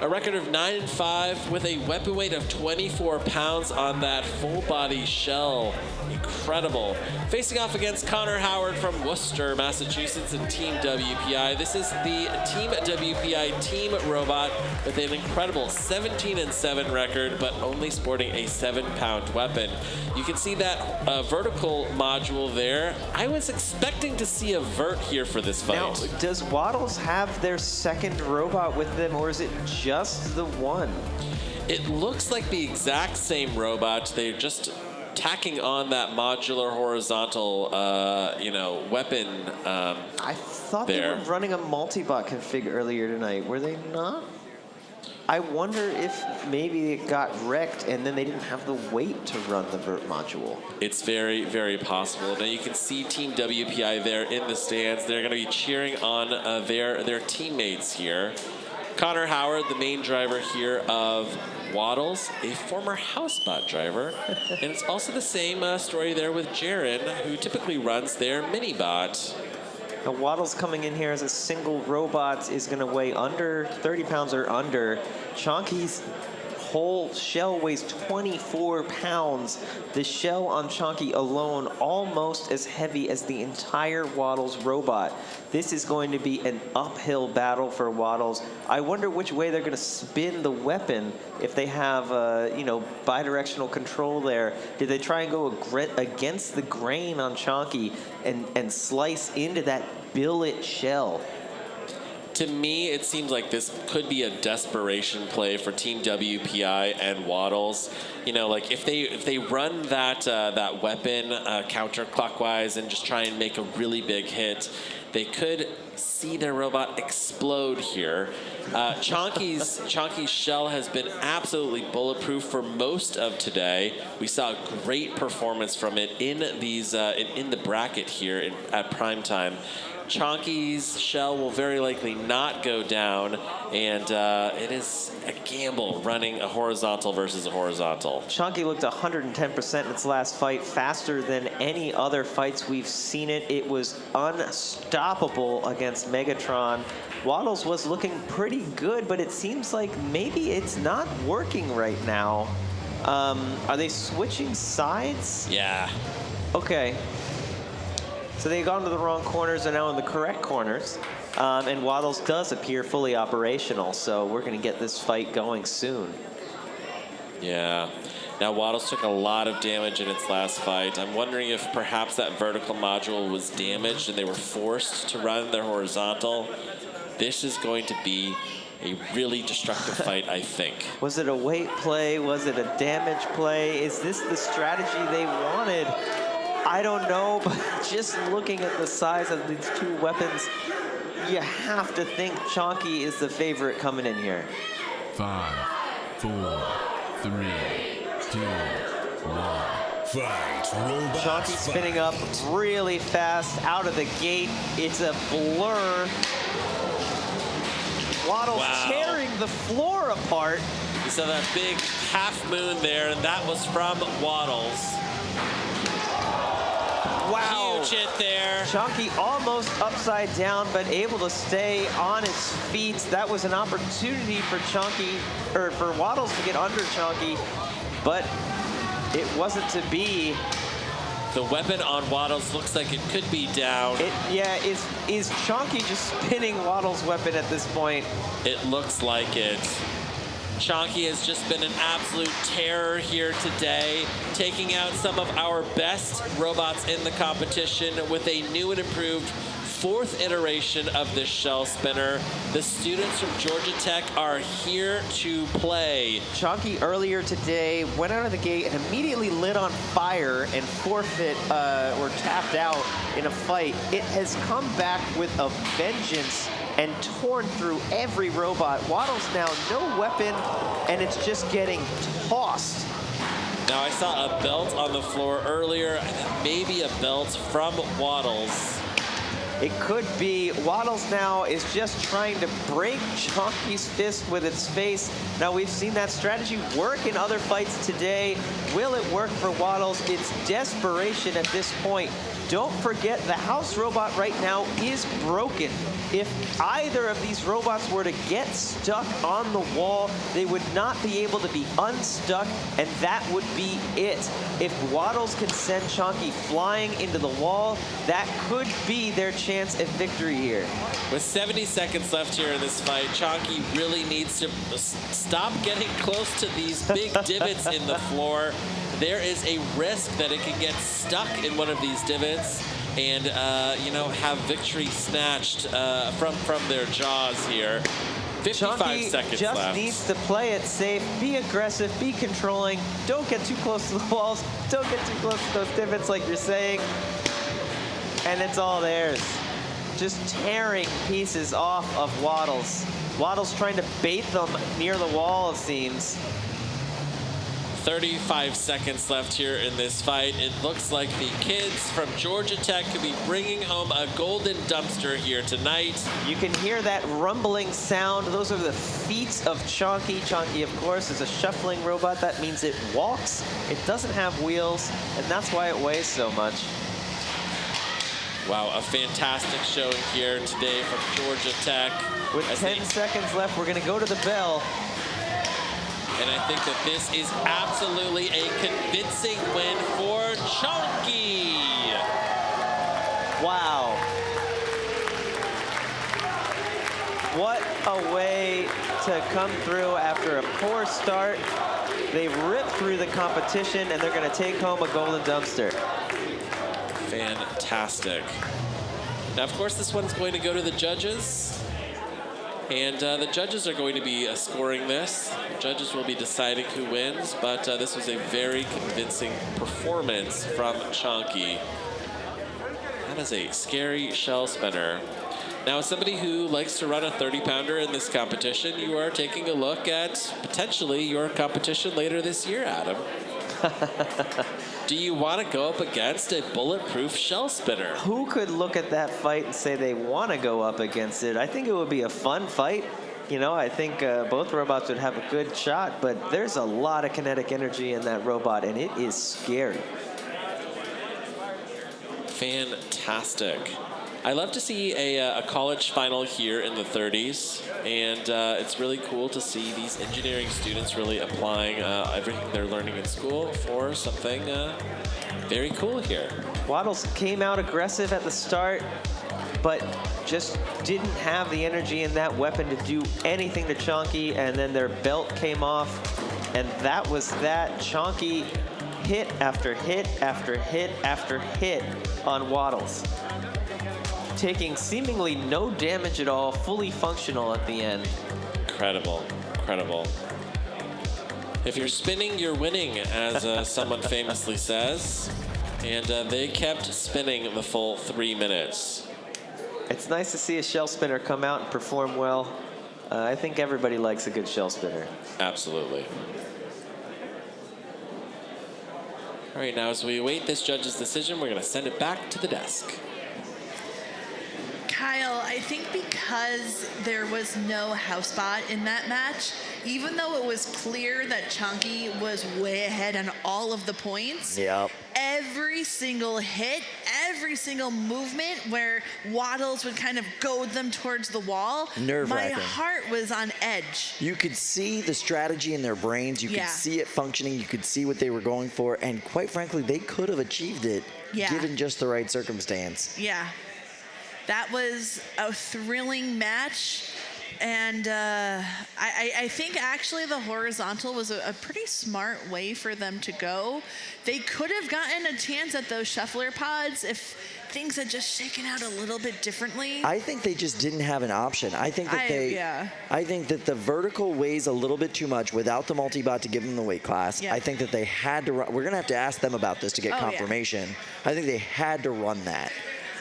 A record of 9-5 with a weapon weight of 24 pounds on that full body shell. Incredible. Facing off against Connor Howard from Worcester, Massachusetts, and Team WPI. This is the Team WPI Team Robot with an incredible 17-7 record, but only sporting a 7-pound weapon. You can see that vertical module there. I was expecting to see a vert here for this fight. Now, does Waddles have their second robot with them, or is it just the one? It looks like the exact same robot. They're just tacking on that modular horizontal, weapon. I thought they were running a multi-bot config earlier tonight. Were they not? I wonder if maybe it got wrecked and then they didn't have the weight to run the vert module. It's very, very possible. Now you can see Team WPI there in the stands. They're going to be cheering on their teammates here. Connor Howard, the main driver here of Waddles, a former housebot driver. And it's also the same story there with Jaren, who typically runs their mini-bot. Now Waddles coming in here as a single robot is going to weigh under 30 pounds or under. Chonky's whole shell weighs 24 pounds. The shell on Chonky alone almost as heavy as the entire Waddles robot. This is going to be an uphill battle for Waddles. I wonder which way they're going to spin the weapon if they have, bidirectional control there. Did they try and go against the grain on Chonky and slice into that billet shell? To me, it seems like this could be a desperation play for Team WPI and Waddles. You know, like if they run that weapon counterclockwise and just try and make a really big hit, they could see their robot explode here. Chonky's shell has been absolutely bulletproof for most of today. We saw a great performance from it in these in the bracket here at Prime Time. Chonky's shell will very likely not go down, and it is a gamble running a horizontal versus a horizontal. Chonky looked 110% in its last fight, faster than any other fights we've seen it. It was unstoppable against MegatRON. Waddles was looking pretty good, but it seems like maybe it's not working right now. Are they switching sides? Yeah. Okay. So they've gone to the wrong corners and now in the correct corners. And Waddles does appear fully operational, so we're going to get this fight going soon. Yeah. Now Waddles took a lot of damage in its last fight. I'm wondering if perhaps that vertical module was damaged and they were forced to run their horizontal. This is going to be a really destructive fight, I think. Was it a weight play? Was it a damage play? Is this the strategy they wanted? I don't know, but just looking at the size of these two weapons, you have to think Chonky is the favorite coming in here. 5, 4, 3, 2, 1. Fight, robot. Chonky spinning up really fast out of the gate. It's a blur. Waddles tearing the floor apart. You saw that big half moon there, and that was from Waddles. Wow. Huge hit there. Chonky almost upside down, but able to stay on its feet. That was an opportunity for for Waddles to get under Chonky, but it wasn't to be. The weapon on Waddles looks like it could be down. Is Chonky just spinning Waddles' weapon at this point? It looks like it. Chonky has just been an absolute terror here today, taking out some of our best robots in the competition with a new and improved 4th iteration of this shell spinner. The students from Georgia Tech are here to play. Chonky earlier today went out of the gate and immediately lit on fire and forfeit or tapped out in a fight. It has come back with a vengeance and torn through every robot. Waddles now no weapon, and it's just getting tossed. Now I saw a belt on the floor earlier, maybe a belt from Waddles. It could be. Waddles now is just trying to break Chonky's fist with its face. Now we've seen that strategy work in other fights today. Will it work for Waddles? It's desperation at this point. Don't forget, the house robot right now is broken. If either of these robots were to get stuck on the wall, they would not be able to be unstuck, and that would be it. If Waddles can send Chonky flying into the wall, that could be their chance at victory here. With 70 seconds left here in this fight, Chonky really needs to stop getting close to these big divots in the floor. There is a risk that it can get stuck in one of these divots and, you know, have victory snatched from their jaws here. 55 Chonky seconds just left. needs to play it safe, be aggressive, be controlling. Don't get too close to the walls. Don't get too close to those divots like you're saying. And it's all theirs. Just tearing pieces off of Waddles. Waddles trying to bait them near the wall, it seems. 35 seconds left here in this fight. It looks like the kids from Georgia Tech could be bringing home a golden dumpster here tonight. You can hear that rumbling sound. Those are the feet of Chonky. Chonky, of course, is a shuffling robot. That means it walks. It doesn't have wheels, and that's why it weighs so much. Wow, a fantastic showing here today from Georgia Tech. With 10 seconds left, we're going to go to the bell. And I think that this is absolutely a convincing win for Chonky. Wow. What a way to come through after a poor start. They rip through the competition, and they're going to take home a golden dumpster. Fantastic. Now, of course, this one's going to go to the judges. And the judges are going to be scoring this. The judges will be deciding who wins, but this was a very convincing performance from Chonky. That is a scary shell spinner. Now, as somebody who likes to run a 30-pounder in this competition, you are taking a look at potentially your competition later this year, Adam. Do you want to go up against a bulletproof shell spinner? Who could look at that fight and say they want to go up against it? I think it would be a fun fight. You know, I think both robots would have a good shot, but there's a lot of kinetic energy in that robot, and it is scary. Fantastic. I love to see a college final here in the 30s, and it's really cool to see these engineering students really applying everything they're learning in school for something very cool here. Waddles came out aggressive at the start, but just didn't have the energy in that weapon to do anything to Chonky, and then their belt came off, and that was that. Chonky hit after hit after hit after hit on Waddles, taking seemingly no damage at all, fully functional at the end. Incredible, incredible. If you're spinning, you're winning, as someone famously says. And they kept spinning the full 3 minutes. It's nice to see a shell spinner come out and perform well. I think everybody likes a good shell spinner. Absolutely. All right, now as we await this judge's decision, we're going to send it back to the desk. Kyle, I think because there was no house bot in that match, even though it was clear that Chonky was way ahead on all of the points, every single hit, every single movement where Waddles would kind of goad them towards the wall, Nerve-wracking. my heart was on edge. You could see the strategy in their brains. You could see it functioning. You could see what they were going for. And quite frankly, they could have achieved it given just the right circumstance. Yeah. That was a thrilling match. And I think actually the horizontal was a pretty smart way for them to go. They could have gotten a chance at those shuffler pods if things had just shaken out a little bit differently. I think they just didn't have an option. I think that I think that the vertical weighs a little bit too much without the multi-bot to give them the weight class. Yeah. I think that they had to run. We're gonna have to ask them about this to get confirmation. I think they had to run that.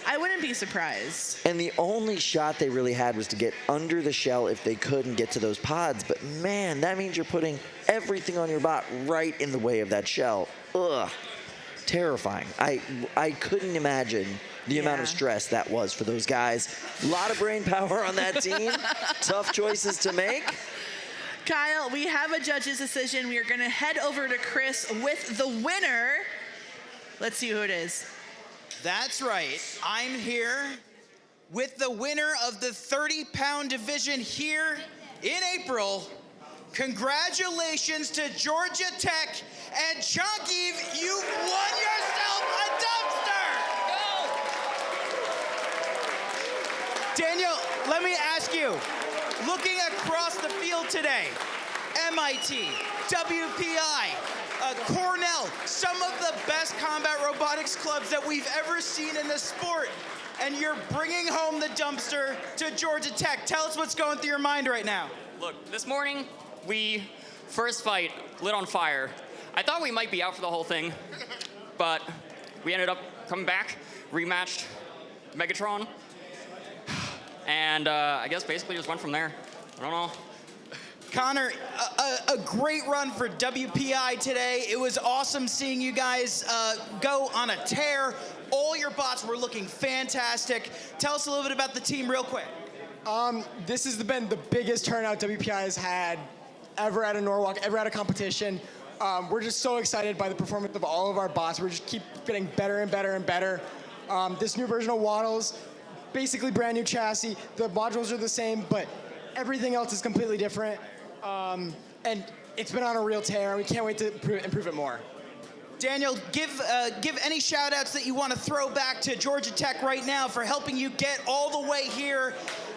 I wouldn't be surprised. And the only shot they really had was to get under the shell if they could and get to those pods. But man, that means you're putting everything on your bot right in the way of that shell. Ugh, terrifying. I couldn't imagine the amount of stress that was for those guys. A lot of brain power on that team. Tough choices to make. Kyle, we have a judge's decision. We are gonna head over to Chris with the winner. Let's see who it is. That's right. I'm here with the winner of the 30-pound division here in April. Congratulations to Georgia Tech and Chonkiv. You've won yourself a dumpster. Daniel, let me ask you, looking across the field today, MIT, WPI, Cornell, some of the best combat robotics clubs that we've ever seen in the sport, and you're bringing home the dumpster to Georgia Tech. Tell us what's going through your mind right now. Look, this morning, we first fight lit on fire. I thought we might be out for the whole thing, but we ended up coming back, rematched MegatRON, and I guess basically just went from there. I don't know. Connor, a great run for WPI today. It was awesome seeing you guys go on a tear. All your bots were looking fantastic. Tell us a little bit about the team real quick. This has been the biggest turnout WPI has had ever at a Norwalk, ever at a competition. We're just so excited by the performance of all of our bots. We're just keep getting better and better and better. This new version of Waddles, basically brand new chassis. The modules are the same, but everything else is completely different. And it's been on a real tear. We can't wait to improve it more. Daniel, give any shout outs that you want to throw back to Georgia Tech right now for helping you get all the way here,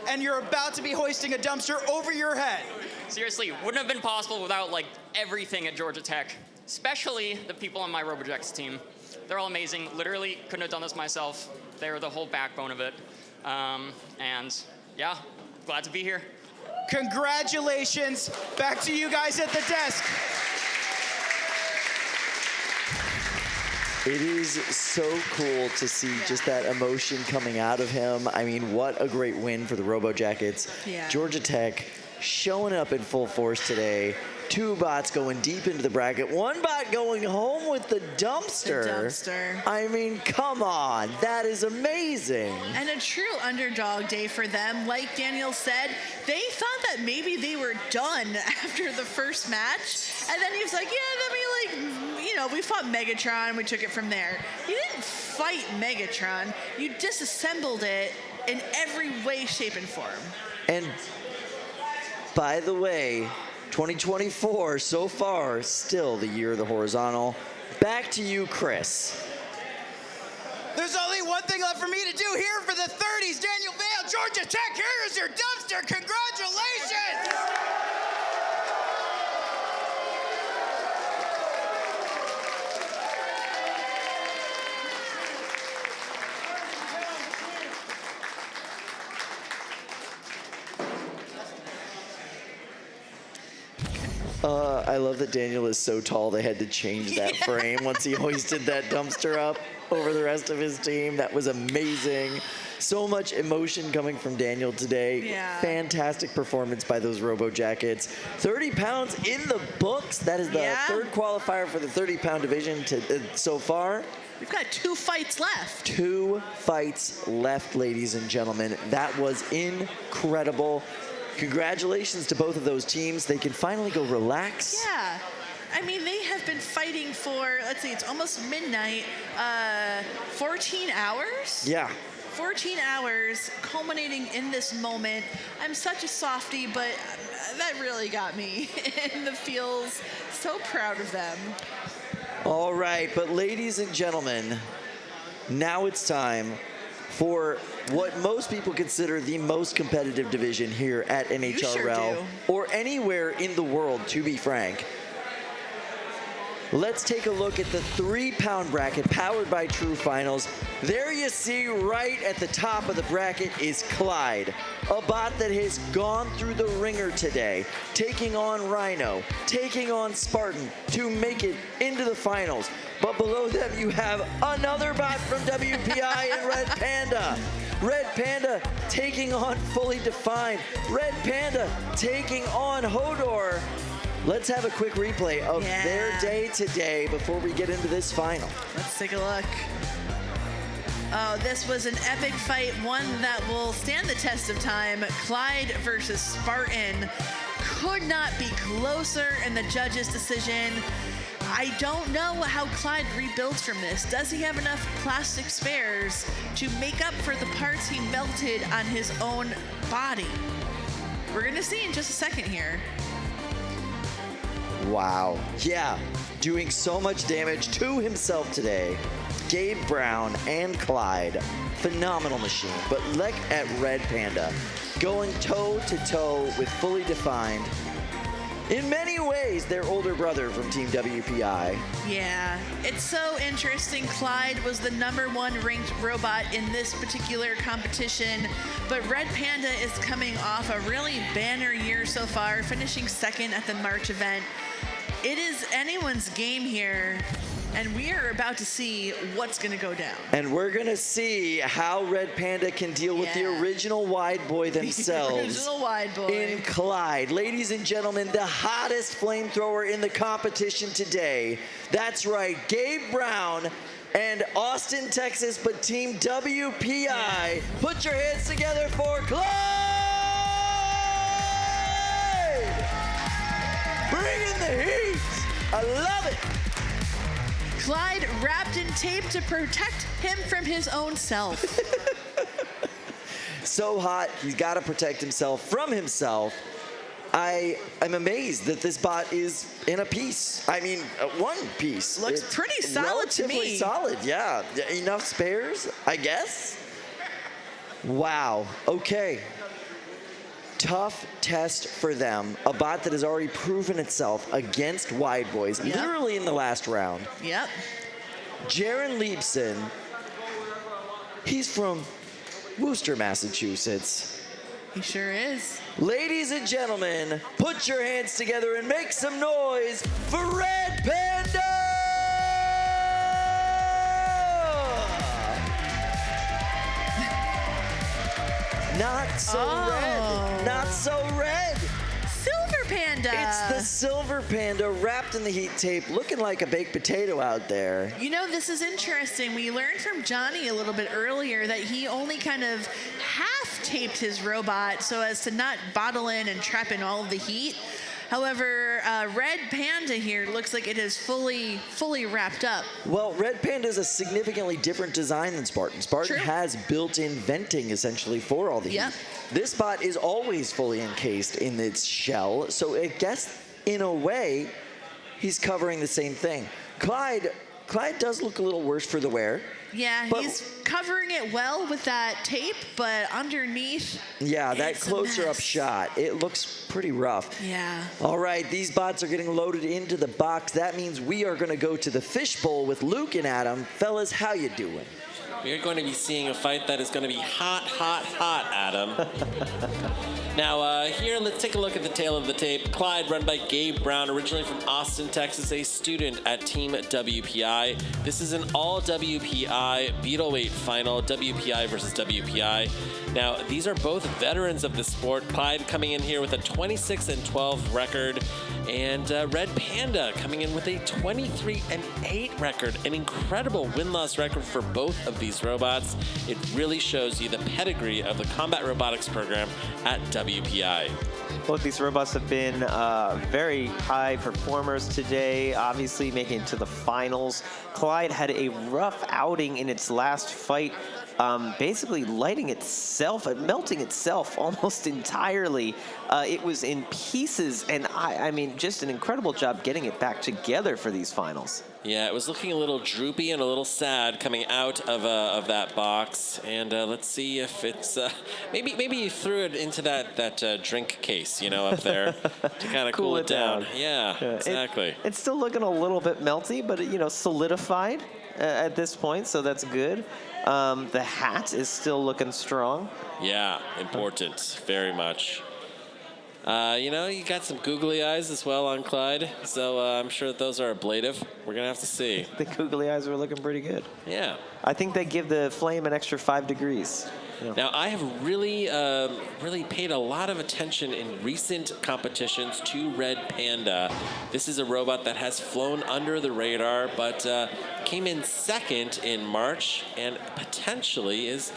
and you're about to be hoisting a dumpster over your head. Seriously, wouldn't have been possible without like everything at Georgia Tech, especially the people on my Robotics team. They're all amazing. Literally couldn't have done this myself. They're the whole backbone of it. And yeah, glad to be here. Congratulations. Back to you guys at the desk. It is so cool to see just that emotion coming out of him. I mean, what a great win for the Robo Jackets. Yeah. Georgia Tech showing up in full force today. 2 bots going deep into the bracket. 1 bot going home with the dumpster. The dumpster. I mean, come on. That is amazing. And a true underdog day for them. Like Daniel said, they thought that maybe they were done after the first match. And then he was like, yeah, then we fought Megatron. We took it from there. You didn't fight Megatron. You disassembled it in every way, shape, and form. And by the way, 2024 so far, still the year of the horizontal. Back to you, Chris. There's only one thing left for me to do here for the 30s. Daniel Vale, Georgia Tech, here is your dumpster. Congratulations! I love that Daniel is so tall they had to change that frame once he hoisted that dumpster up over the rest of his team. That was amazing. So much emotion coming from Daniel today. Yeah. Fantastic performance by those Robo Jackets. 30 pounds in the books. That is the 3rd qualifier for the 30-pound division so far. We've got 2 fights left. 2 fights left, ladies and gentlemen. That was incredible. Congratulations to both of those teams. They can finally go relax. Yeah. I mean, they have been fighting for, let's see, it's almost midnight, 14 hours? Yeah. 14 hours culminating in this moment. I'm such a softie, but that really got me in the feels. So proud of them. All right, but ladies and gentlemen, now it's time for what most people consider the most competitive division here at NHRL or anywhere in the world, to be frank. Let's take a look at the 3-pound bracket powered by True Finals. There you see right at the top of the bracket is Clyde, a bot that has gone through the ringer today, taking on Rhino, taking on Spartan to make it into the finals. But below them you have another bot from WPI and Red Panda. Red Panda taking on Fully Defined. Red Panda taking on Hodor. Let's have a quick replay of their day today before we get into this final. Let's take a look. Oh, this was an epic fight, one that will stand the test of time. Clyde versus Spartan could not be closer in the judges' decision. I don't know how Clyde rebuilds from this. Does he have enough plastic spares to make up for the parts he melted on his own body? We're gonna see in just a second here. Wow. Yeah, doing so much damage to himself today. Gabe Brown and Clyde, phenomenal machine. But look at Red Panda going toe-to-toe with Fully Defined. In many ways, their older brother from Team WPI. Yeah, it's so interesting. Clyde was the #1 ranked robot in this particular competition, but Red Panda is coming off a really banner year so far, finishing 2nd at the March event. It is anyone's game here, and we are about to see what's going to go down. And we're going to see how Red Panda can deal with the original wide boy themselves. The original wide boy. In Clyde. Ladies and gentlemen, the hottest flamethrower in the competition today. That's right, Gabe Brown and Austin, Texas, but Team WPI. Put your hands together for Clyde! Bring in the heat! I love it! Clyde wrapped in tape to protect him from his own self. So hot, he's got to protect himself from himself. I am amazed that this bot is in a piece. I mean, one piece. Looks pretty solid to me. Relatively solid, yeah. Enough spares, I guess. Wow, okay. Tough test for them. A bot that has already proven itself against wide boys, literally in the last round. Yep. Jaron Liebson, he's from Worcester, Massachusetts. He sure is. Ladies and gentlemen, put your hands together and make some noise for Red Panda! Not so red. Not so red. Silver Panda. It's the Silver Panda wrapped in the heat tape, looking like a baked potato out there. You know, this is interesting. We learned from Johnny a little bit earlier that he only kind of half-taped his robot so as to not bottle in and trap in all of the heat. However, Red Panda here looks like it is fully wrapped up. Well, Red Panda is a significantly different design than Spartan. Spartan has built-in venting, essentially, for all the heat. This bot is always fully encased in its shell, so I guess, in a way, he's covering the same thing. Clyde does look a little worse for the wear. Yeah, he's covering it well with that tape, but underneath, yeah, that closer-up shot, it looks pretty rough. Yeah. All right, these bots are getting loaded into the box. That means we are going to go to the fishbowl with Luke and Adam. Fellas, how you doing? We're going to be seeing a fight that is going to be hot, hot, hot, Adam. Now, here, let's take a look at the tail of the tape. Clyde, run by Gabe Brown, originally from Austin, Texas, a student at Team WPI. This is an all-WPI Beetleweight final, WPI versus WPI. Now, these are both veterans of the sport. Clyde coming in here with a 26-12 record, and Red Panda coming in with a 23-8 record. An incredible win-loss record for both of these robots. It really shows you the pedigree of the combat robotics program at WPI. Both these robots have been very high performers today, obviously making it to the finals. Clyde had a rough outing in its last fight, basically lighting itself, melting itself almost entirely. It was in pieces, and I mean, just an incredible job getting it back together for these finals. Yeah, it was looking a little droopy and a little sad coming out of that box. And let's see if it's maybe you threw it into that drink case, you know, up there to kind of cool it down. Yeah, exactly. It's still looking a little bit melty, but you know, solidified at this point, so that's good. The hat is still looking strong. Yeah, important, very much. You know, you got some googly eyes as well on Clyde, so I'm sure that those are ablative. We're going to have to see. The googly eyes were looking pretty good. Yeah. I think they give the flame an extra 5 degrees. Yeah. Now, I have really paid a lot of attention in recent competitions to Red Panda. This is a robot that has flown under the radar, but came in second in March and potentially is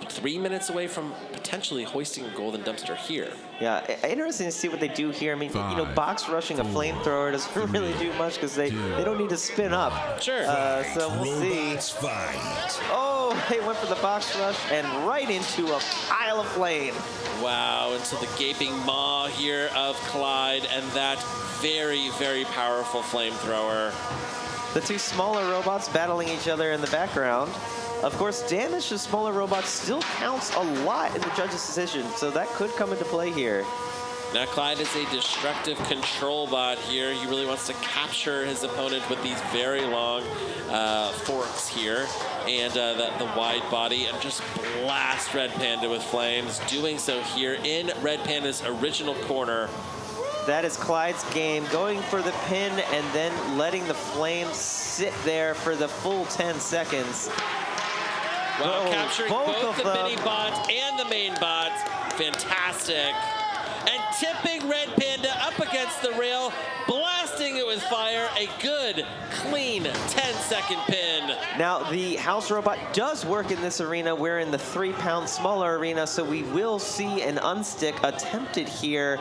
3 minutes away from potentially hoisting a golden dumpster here. Yeah, interesting to see what they do here. I mean, you know, box rushing a flamethrower doesn't really do much because they don't need to spin up. Sure. So we'll see. Oh, they went for the box rush and right into a pile of flame. Wow, into the gaping maw here of Clyde and that very, very powerful flamethrower. The two smaller robots battling each other in the background. Of course, damage to smaller robots still counts a lot in the judges' decision, so that could come into play here. Now, Clyde is a destructive control bot here. He really wants to capture his opponent with these very long forks here and the wide body and just blast Red Panda with flames. Doing so here in Red Panda's original corner. That is Clyde's game, going for the pin and then letting the flames sit there for the full 10 seconds. Wow, capturing both the mini bots and the main bots. Fantastic. And tipping Red Panda up against the rail, blasting it with fire. A good, clean 10-second pin. Now, the house robot does work in this arena. We're in the 3-pound smaller arena, so we will see an unstick attempted here.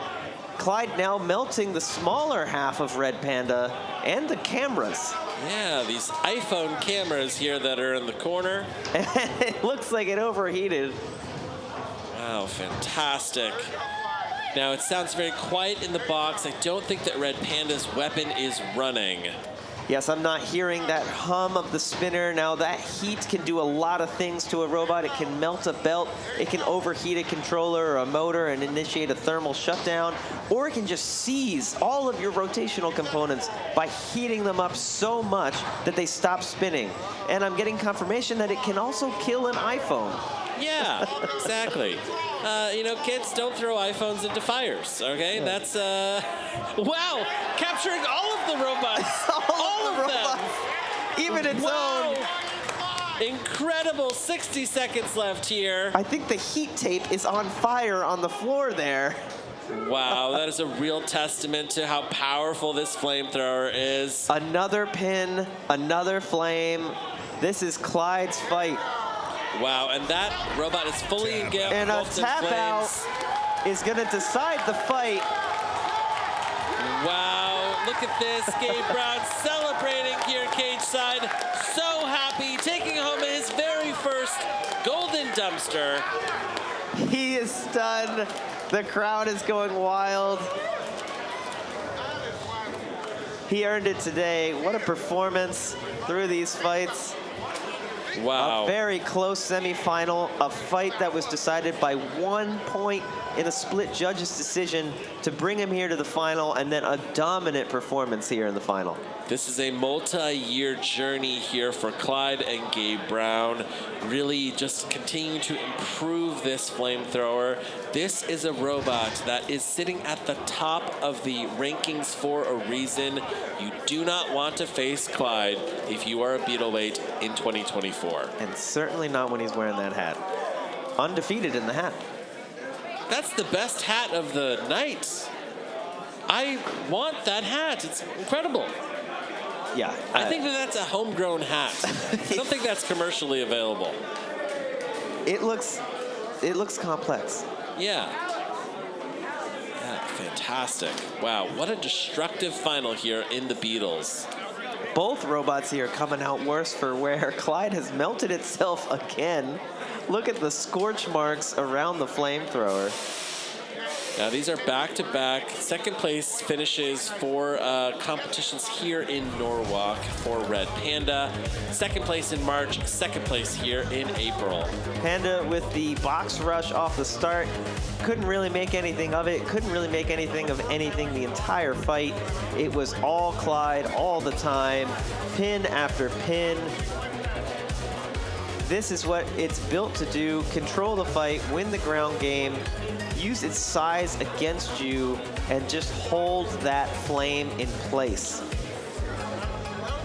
Clyde now melting the smaller half of Red Panda and the cameras. Yeah, these iPhone cameras here that are in the corner. It looks like it overheated. Wow, fantastic. Now, it sounds very quiet in the box. I don't think that Red Panda's weapon is running. Yes, I'm not hearing that hum of the spinner. Now, that heat can do a lot of things to a robot. It can melt a belt. It can overheat a controller or a motor and initiate a thermal shutdown. Or it can just seize all of your rotational components by heating them up so much that they stop spinning. And I'm getting confirmation that it can also kill an iPhone. Yeah, exactly. You know, kids, don't throw iPhones into fires, okay? Yeah. That's, wow, capturing all of the robots. all of them. Even its own. Incredible, 60 seconds left here. I think the heat tape is on fire on the floor there. Wow, that is a real testament to how powerful this flamethrower is. Another pin, another flame. This is Clyde's fight. Wow, and that robot is fully engaged. And a tap out is going to decide the fight. Wow, look at this. Gabe Brown celebrating here cage side. So happy, taking home his very first golden dumpster. He is stunned. The crowd is going wild. He earned it today. What a performance through these fights. Wow. A very close semifinal, a fight that was decided by 1 point in a split judges decision to bring him here to the final, and then a dominant performance here in the final. This is a multi-year journey here for Clyde and Gabe Brown. Really just continuing to improve this flamethrower. This is a robot that is sitting at the top of the rankings for a reason. You do not want to face Clyde if you are a Beetleweight in 2024. And certainly not when he's wearing that hat. Undefeated in the hat. That's the best hat of the night. I want that hat. It's incredible. Yeah. I think that's a homegrown hat. I don't think that's commercially available. It looks complex. Yeah. Yeah, fantastic. Wow, what a destructive final here in the Beatles. Both robots here coming out worse for wear. Clyde has melted itself again. Look at the scorch marks around the flamethrower. Now these are back-to-back second place finishes for competitions here in Norwalk for Red Panda. Second place in March, second place here in April. Panda with the box rush off the start. Couldn't really make anything of it. Couldn't really make anything of anything the entire fight. It was all Clyde all the time. Pin after pin. This is what it's built to do. Control the fight, win the ground game, use its size against you, and just hold that flame in place.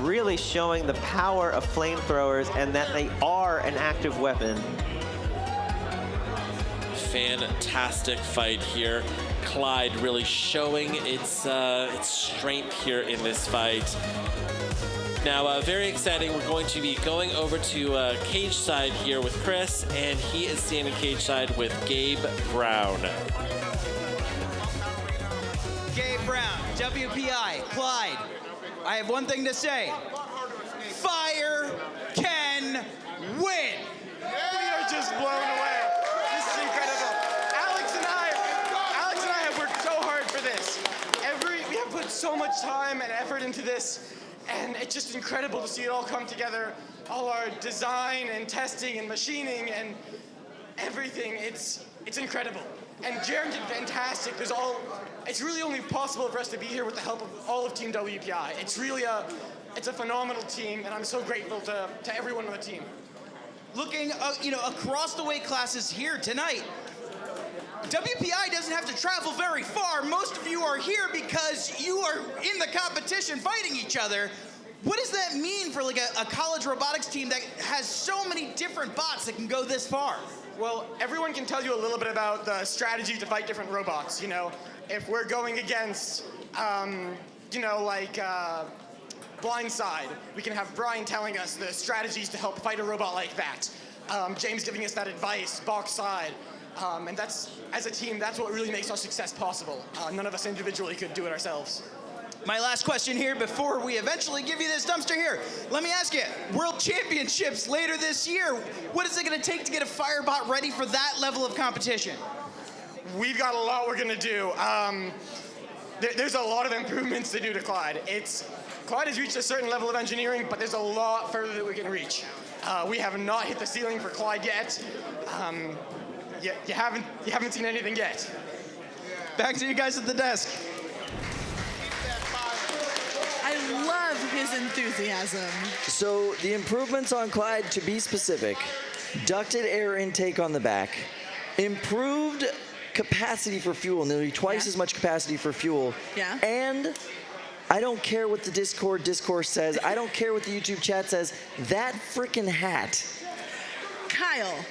Really showing the power of flamethrowers and that they are an active weapon. Fantastic fight here. Clyde really showing its strength here in this fight. Now, very exciting, we're going to be going over to cage side here with Chris, and he is standing cage side with Gabe Brown. Gabe Brown, WPI, Clyde. I have one thing to say. Fire can win. We are just blown away. This is incredible. Alex and I have worked so hard for this. We have put so much time and effort into this, and it's just incredible to see it all come together. All our design and testing and machining and everything. It's incredible. And Jaren did fantastic. It's really only possible for us to be here with the help of all of Team WPI. It's a phenomenal team, and I'm so grateful to everyone on the team. Looking, across the weight classes here tonight, WPI doesn't have to travel very far. Most of you are here because you are in the competition fighting each other. What does that mean for like a college robotics team that has so many different bots that can go this far? Well, everyone can tell you a little bit about the strategy to fight different robots. If we're going against, Blindside, we can have Brian telling us the strategies to help fight a robot like that. James giving us that advice, box side. And that's, as a team, that's what really makes our success possible. None of us individually could do it ourselves. My last question here before we eventually give you this dumpster here. Let me ask you, World Championships later this year, what is it going to take to get a Firebot ready for that level of competition? We've got a lot we're going to do. There's a lot of improvements to do to Clyde. Clyde has reached a certain level of engineering, but there's a lot further that we can reach. We have not hit the ceiling for Clyde yet. You haven't seen anything yet. Back to you guys at the desk. I love his enthusiasm. So the improvements on Clyde, to be specific, ducted air intake on the back, improved capacity for fuel, nearly twice as much capacity for fuel, and I don't care what the Discord discourse says, I don't care what the YouTube chat says, that freaking hat. Kyle,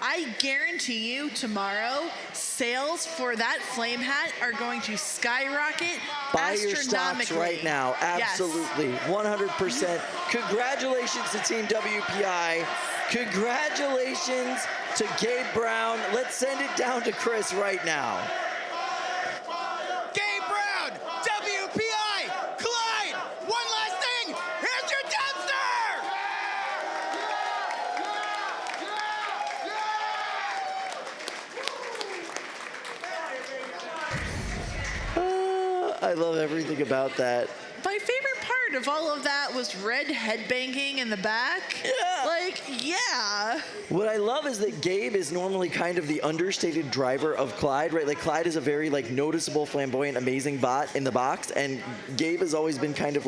I guarantee you tomorrow, sales for that flame hat are going to skyrocket Buy your astronomically. stocks right now. Absolutely. Yes. 100%. Congratulations to Team WPI. Congratulations to Gabe Brown. Let's send it down to Chris right now. Gabe Brown, WPI, Clyde, one last thing, here's your dumpster! I love everything about that. My favorite part of all of that was Red headbanging in the back. Yeah. What I love is that Gabe is normally kind of the understated driver of Clyde, right? Like Clyde is a very noticeable, flamboyant, amazing bot in the box, and Gabe has always been kind of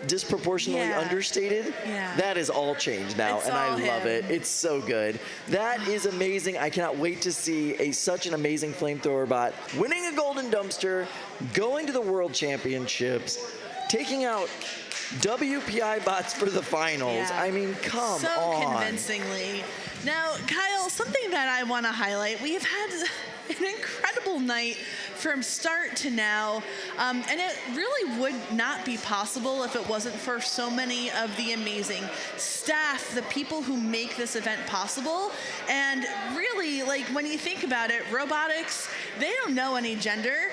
disproportionately understated. Yeah. That is all changed now, and I love it. It's so good. That is amazing. I cannot wait to see such an amazing flamethrower bot winning a golden dumpster, going to the World Championships, taking out WPI bots for the finals. Yeah. I mean, come on. So convincingly. Now, Kyle, something that I want to highlight, we've had an incredible night from start to now, and it really would not be possible if it wasn't for so many of the amazing staff, the people who make this event possible. And really, when you think about it, Robotics, they don't know any gender.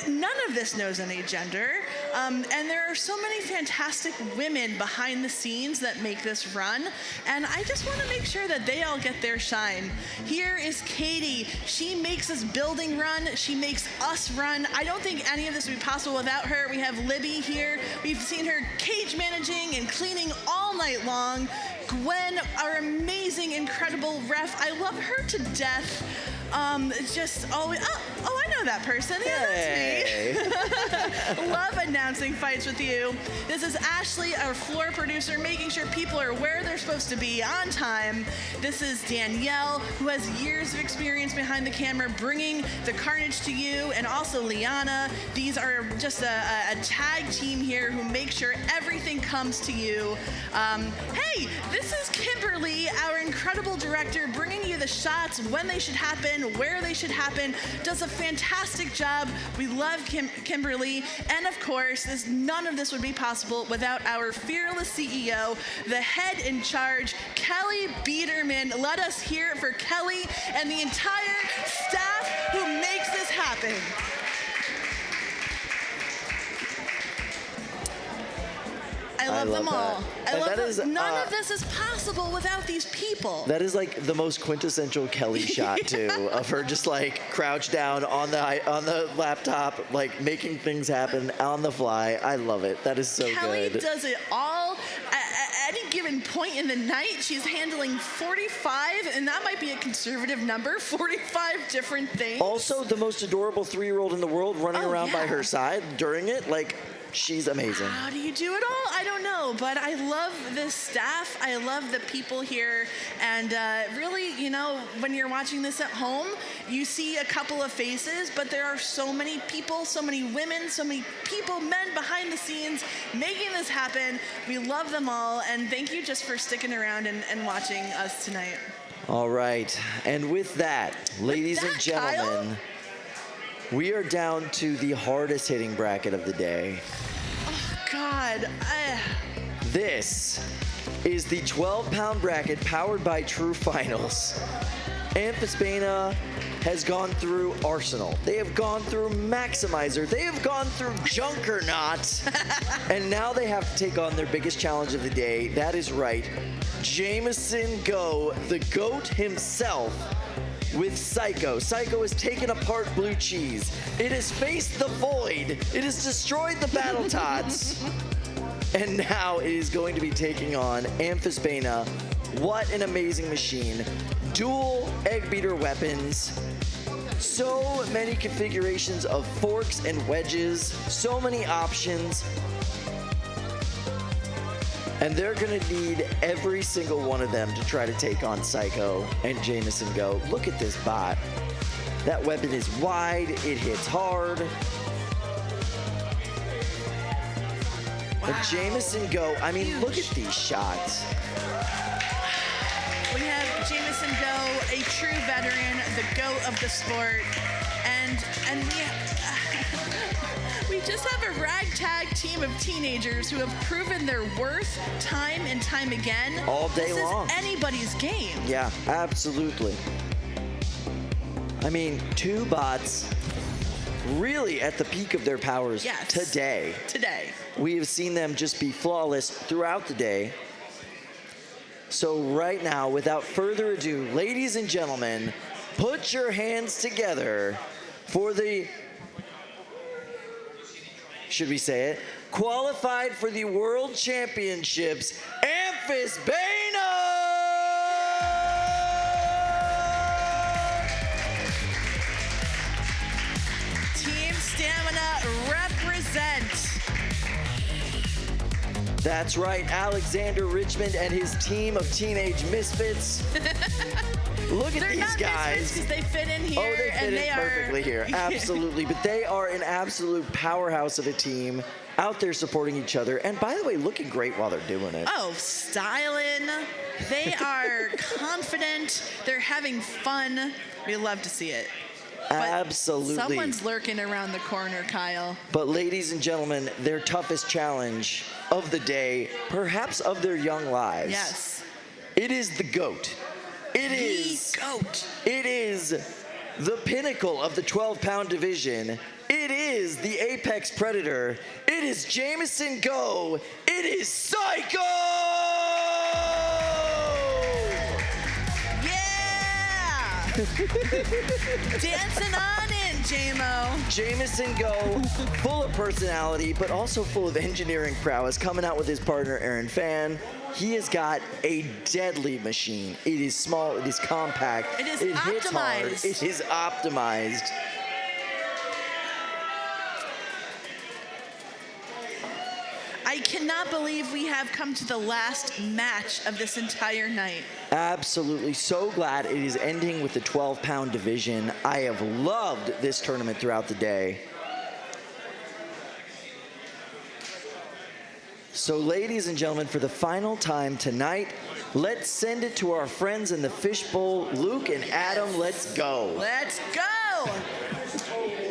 none of this knows any gender. And there are so many fantastic women behind the scenes that make this run. And I just want to make sure that they all get their shine. Here is Katie. She makes this building run. She makes us run. I don't think any of this would be possible without her. We have Libby here. We've seen her cage managing and cleaning all night long. Gwen, our amazing, incredible ref. I love her to death. Just always, I know that person. Yeah, that's me. Love announcing fights with you. This is Ashley, our floor producer, making sure people are where they're supposed to be on time. This is Danielle, who has years of experience behind the camera, bringing the carnage to you, and also Liana. These are just a tag team here who make sure everything comes to you. Hey, this is Kimberly, our incredible director, bringing you the shots when they should happen, where they should happen. Does a fantastic job. We love Kimberly. And of course, none of this would be possible without our fearless CEO, the head in charge, Kelly Biederman. Let us hear it for Kelly and the entire staff who makes this happen. I love them all. I love them. None of this is possible without these people. That is like the most quintessential Kelly shot too, of her just like crouched down on the laptop, like making things happen on the fly. I love it. That is so good. Kelly does it all. At any given point in the night, she's handling 45, and that might be a conservative number, 45 different things. Also, the most adorable 3-year-old in the world running around by her side during it. Like, she's amazing. How do you do it all? I don't know, but I love this staff. I love the people here. And really, you know, when you're watching this at home, you see a couple of faces, but there are so many people, so many women, so many people, men behind the scenes making this happen. We love them all. And thank you just for sticking around and watching us tonight. All right. And with that, ladies and gentlemen, Kyle? we are down to the hardest hitting bracket of the day. Oh, God. This is the 12-pound bracket powered by True Finals. Amphisbaena has gone through Arsenal. They have gone through Maximizer. They have gone through Junkernaut. And now they have to take on their biggest challenge of the day. That is right. Jameson Go, the GOAT himself, with Saiko. Saiko has taken apart Blue Cheese. It has faced the void. It has destroyed the BattleTots. And now it is going to be taking on Amphisbaena. What an amazing machine. Dual egg beater weapons. So many configurations of forks and wedges. So many options. And they're gonna need every single one of them to try to take on Saiko and Jameson Go. Look at this bot. That weapon is wide, it hits hard. Wow. And Jameson Go, I mean, look at these shots. We have Jameson Go, a true veteran, the GOAT of the sport. And we just have a ragtag team of teenagers who have proven their worth time and time again. All day long. This is anybody's game. Yeah, absolutely. I mean, two bots really at the peak of their powers today. We have seen them just be flawless throughout the day. So right now, without further ado, ladies and gentlemen, put your hands together for the, should we say it, qualified for the World Championships, Amphisbaena! Team Stamina represent. That's right, Alexander Richmond and his team of teenage misfits. Look at these guys. Because they fit in here. Oh, they fit in perfectly here. Absolutely. But they are an absolute powerhouse of a team out there supporting each other. And by the way, looking great while they're doing it. Oh, styling. They are confident. They're having fun. We love to see it. But absolutely. Someone's lurking around the corner, Kyle. But ladies and gentlemen, their toughest challenge of the day, perhaps of their young lives. Yes. It is the GOAT. It is the pinnacle of the 12-pound division. It is the apex predator. It is Jameson Go. It is Saiko! Yeah! Dancing on in, JMO. Jameson Go, full of personality, but also full of engineering prowess, coming out with his partner, Aaron Fan. He has got a deadly machine. It is small, it is compact. It is hits hard, optimized. it is optimized. I cannot believe we have come to the last match of this entire night. Absolutely. So glad it is ending with the 12-pound division. I have loved this tournament throughout the day. So ladies and gentlemen, for the final time tonight, let's send it to our friends in the fishbowl. Luke and Adam, let's go. Let's go!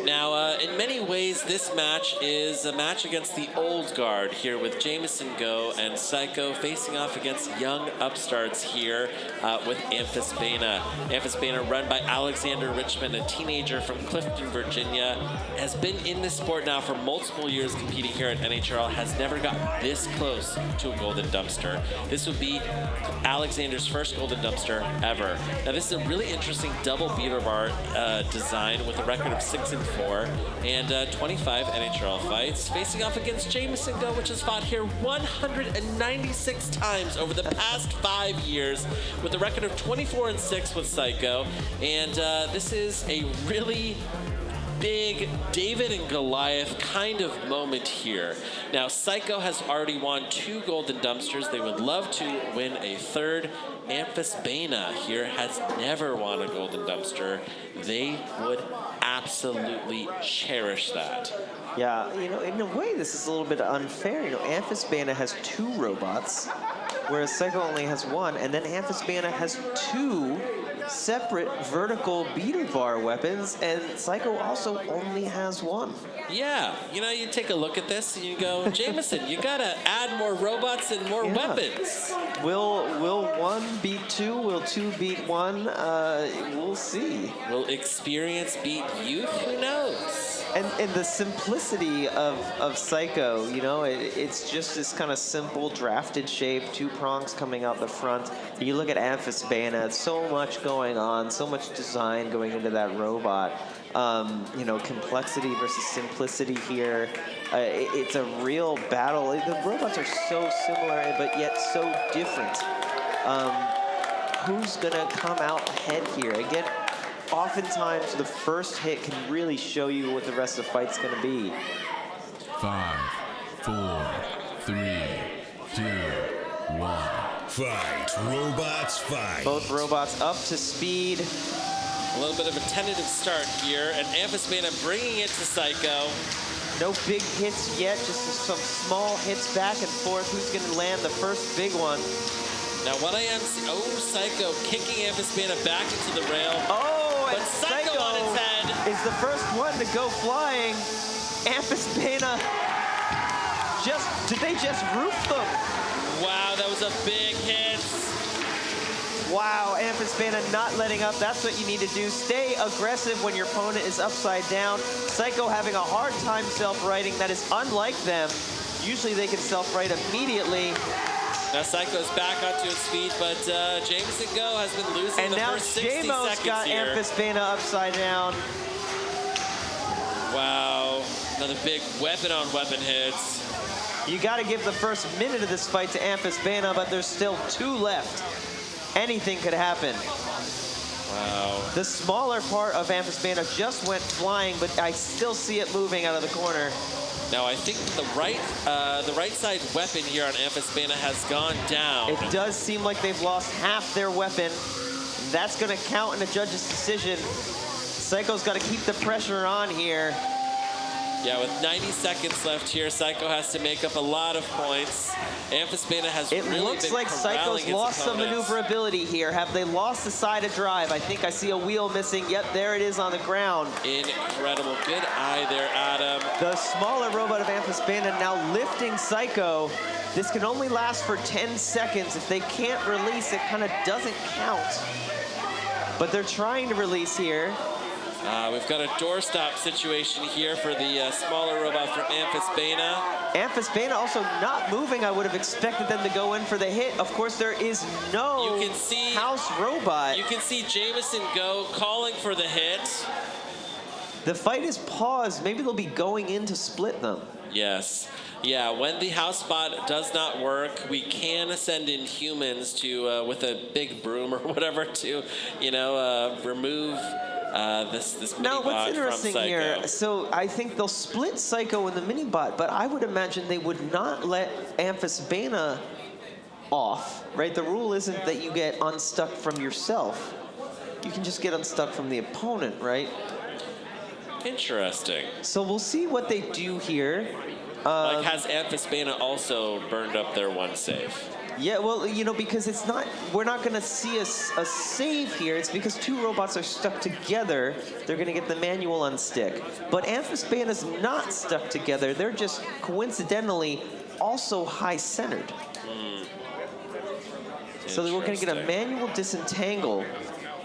Now, in many ways, this match is a match against the old guard here with Jameson Go and Saiko facing off against young upstarts here with Amphisbaena. Amphisbaena, run by Alexander Richmond, a teenager from Clifton, Virginia, has been in this sport now for multiple years competing here at NHRL, has never gotten this close to a golden dumpster. This would be Alexander's first golden dumpster ever. Now, this is a really interesting double beater bar design with a record of 6-4 and 25 NHRL fights, facing off against Jameson Go, which has fought here 196 times over the past 5 years, with a record of 24-6 with Saiko. And this is a really big David and Goliath kind of moment here. Now, Saiko has already won 2 golden dumpsters. They would love to win a third. Amphisbaena here has never won a golden dumpster. They would absolutely cherish that. Yeah, you know, in a way, this is a little bit unfair. You know, Amphisbaena has 2 robots, whereas Saiko only has 1, and then Amphisbaena has 2 separate vertical beater bar weapons, and Saiko also only has 1. Yeah, you know, you take a look at this and you go, Jameson, you gotta add more robots and more weapons. Will 1 beat 2? Will 2 beat 1? We'll see. Will experience beat youth? Who knows? And the simplicity of Saiko, you know, it's just this kind of simple drafted shape, 2 prongs coming out the front. You look at Amphisbaena, so much going on, so much design going into that robot. You know, complexity versus simplicity here. It's a real battle. The robots are so similar, but yet so different. Who's gonna come out ahead here? Again, oftentimes the first hit can really show you what the rest of the fight's gonna be. 5, 4, 3, 2, 1. Fight, robots, fight. Both robots up to speed. A little bit of a tentative start here, and Amphisbaena bringing it to Saiko. No big hits yet, just some small hits back and forth. Who's going to land the first big one? Now what I am seeing, Saiko kicking Amphisbaena back into the rail. Oh, but and Saiko on its head is the first one to go flying. Amphisbaena, did they just roof them? Wow, that was a big hit. Wow, Amphisbaena not letting up. That's what you need to do. Stay aggressive when your opponent is upside down. Saiko having a hard time self-righting. That is unlike them. Usually they can self-right immediately. Now Saiko's back onto its feet, but Jameson Go has been losing the first 60 seconds here. And now JMO's got Amphisbaena upside down. Wow, another big weapon-on-weapon hits. You got to give the first minute of this fight to Amphisbaena, but there's still 2 left. Anything could happen. Wow. The smaller part of Amphisbaena just went flying, but I still see it moving out of the corner. Now I think the right side weapon here on Amphisbaena has gone down. It does seem like they've lost half their weapon. That's going to count in the judge's decision. Saiko's got to keep the pressure on here. Yeah, with 90 seconds left here, Saiko has to make up a lot of points. Amphisbaena has really been It looks like Saiko's lost some maneuverability here. Have they lost the side of drive? I think I see a wheel missing. Yep, there it is on the ground. Incredible. Good eye there, Adam. The smaller robot of Amphisbaena now lifting Saiko. This can only last for 10 seconds. If they can't release, it kind of doesn't count. But they're trying to release here. We've got a doorstop situation here for the smaller robot from Amphisbaena. Amphisbaena also not moving. I would have expected them to go in for the hit. Of course, there is no house robot. You can see Jameson go calling for the hit. The fight is paused. Maybe they'll be going in to split them. Yes. Yeah, when the house bot does not work, we can send in humans to, with a big broom or whatever to, remove this mini Now, bot what's interesting from Saiko. here, so I think they'll split Saiko and the mini bot, but I would imagine they would not let Amphisbaena off, right? The rule isn't that you get unstuck from yourself. You can just get unstuck from the opponent, right? Interesting. So we'll see what they do here. Has Amphisbaena also burned up their one save? Yeah, well, because it's not, we're not going to see a save here. It's because two robots are stuck together. They're going to get the manual unstick. But Amphisbaena's not stuck together. They're just coincidentally also high-centered. So we're going to get a manual disentangle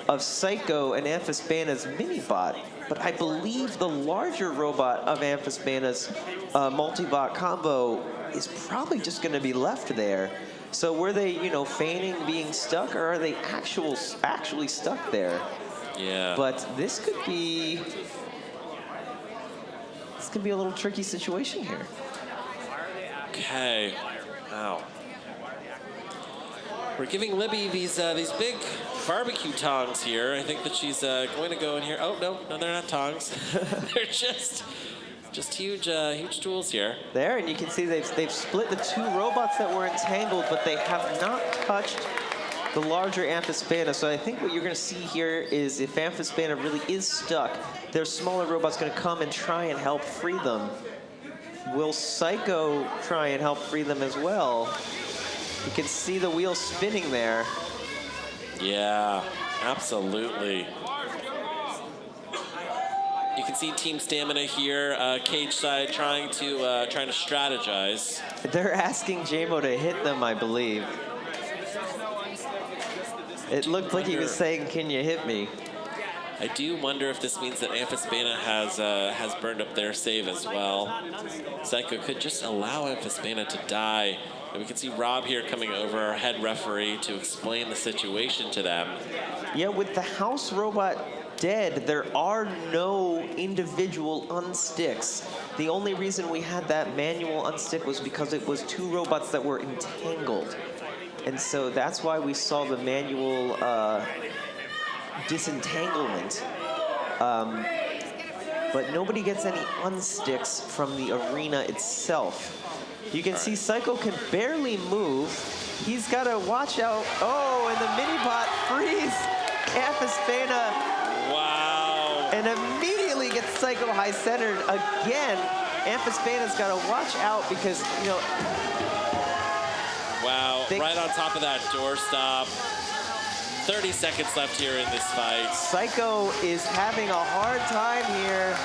of Saiko and Amphisbaena's mini-bot. But I believe the larger robot of Amphisbaena's multi-bot combo is probably just going to be left there. So were they, feigning being stuck, or are they actually stuck there? Yeah. But this could be a little tricky situation here. Okay. Wow. We're giving Libby these big barbecue tongs here. I think that she's going to go in here. Oh, no, they're not tongs. They're just huge tools here. There, and you can see they've split the two robots that were entangled, but they have not touched the larger Amphisbaena. So I think what you're going to see here is if Amphisbaena really is stuck, their smaller robot's going to come and try and help free them. Will Saiko try and help free them as well? You can see the wheel spinning there. Yeah, absolutely. You can see Team Stamina here, cage side, trying to strategize. They're asking JMO to hit them, I believe. It looked like he was saying, "Can you hit me?" I do wonder if this means that Amphisbaena has burned up their save as well. Saiko could just allow Amphisbaena to die. And we can see Rob here coming over, our head referee, to explain the situation to them. Yeah, with the house robot dead, there are no individual unsticks. The only reason we had that manual unstick was because it was two robots that were entangled. And so that's why we saw the manual disentanglement. But nobody gets any unsticks from the arena itself. You can see Saiko can barely move. He's got to watch out. Oh, and the mini-bot frees Amphisbaena. Wow. And immediately gets Saiko high-centered again. Amphisbaena's got to watch out because, Wow, right on top of that doorstop. 30 seconds left here in this fight. Saiko is having a hard time here.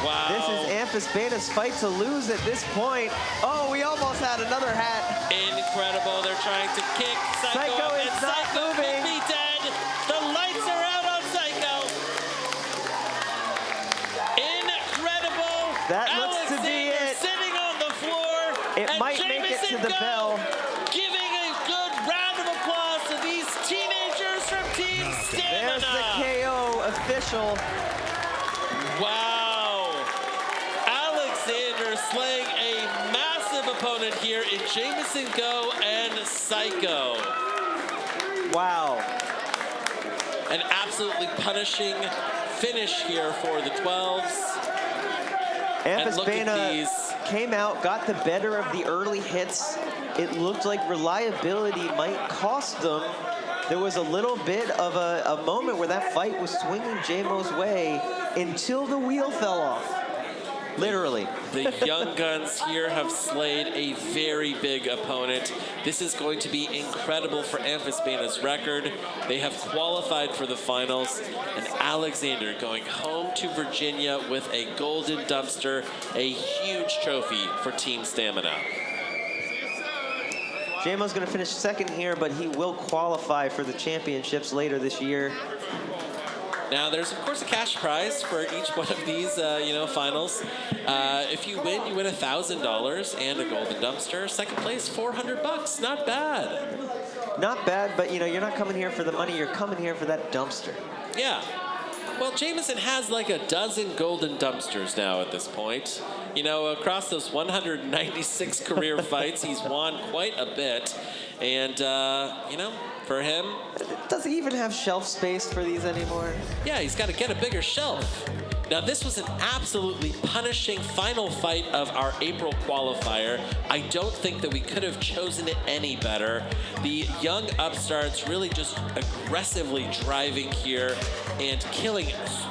Wow. This is Amphisbaena's fight to lose at this point. Oh, we almost had another hat. Incredible. They're trying to kick Saiko is and not Saiko moving. could be dead. The lights are out on Saiko. Incredible. That looks to be it. Sitting on the floor. It and might make it to the Jameson bell. Giving a good round of applause to these teenagers from Team Stamina. There's the KO official. Wow. Slaying a massive opponent here in Jameson Go and Saiko. Wow. An absolutely punishing finish here for the 12s. And look at Amphisbaena these. came out, got the better of the early hits. It looked like reliability might cost them. There was a little bit of a moment where that fight was swinging JMO's way until the wheel fell off. Literally. The young guns here have slayed a very big opponent. This is going to be incredible for Amphisbaena's record. They have qualified for the finals, and Alexander going home to Virginia with a golden dumpster, a huge trophy for Team Stamina. JMO's going to finish second here, but he will qualify for the championships later this year. Now, there's of course a cash prize for each one of these, finals. If you win $1,000 and a golden dumpster. Second place, $400. Not bad. Not bad, but you're not coming here for the money. You're coming here for that dumpster. Yeah. Well, Jameson has like a dozen golden dumpsters now at this point. Across those 196 career fights, he's won quite a bit. And, for him... Does he even have shelf space for these anymore? Yeah, he's got to get a bigger shelf. Now, this was an absolutely punishing final fight of our April qualifier. I don't think that we could have chosen it any better. The young upstarts really just aggressively driving here and killing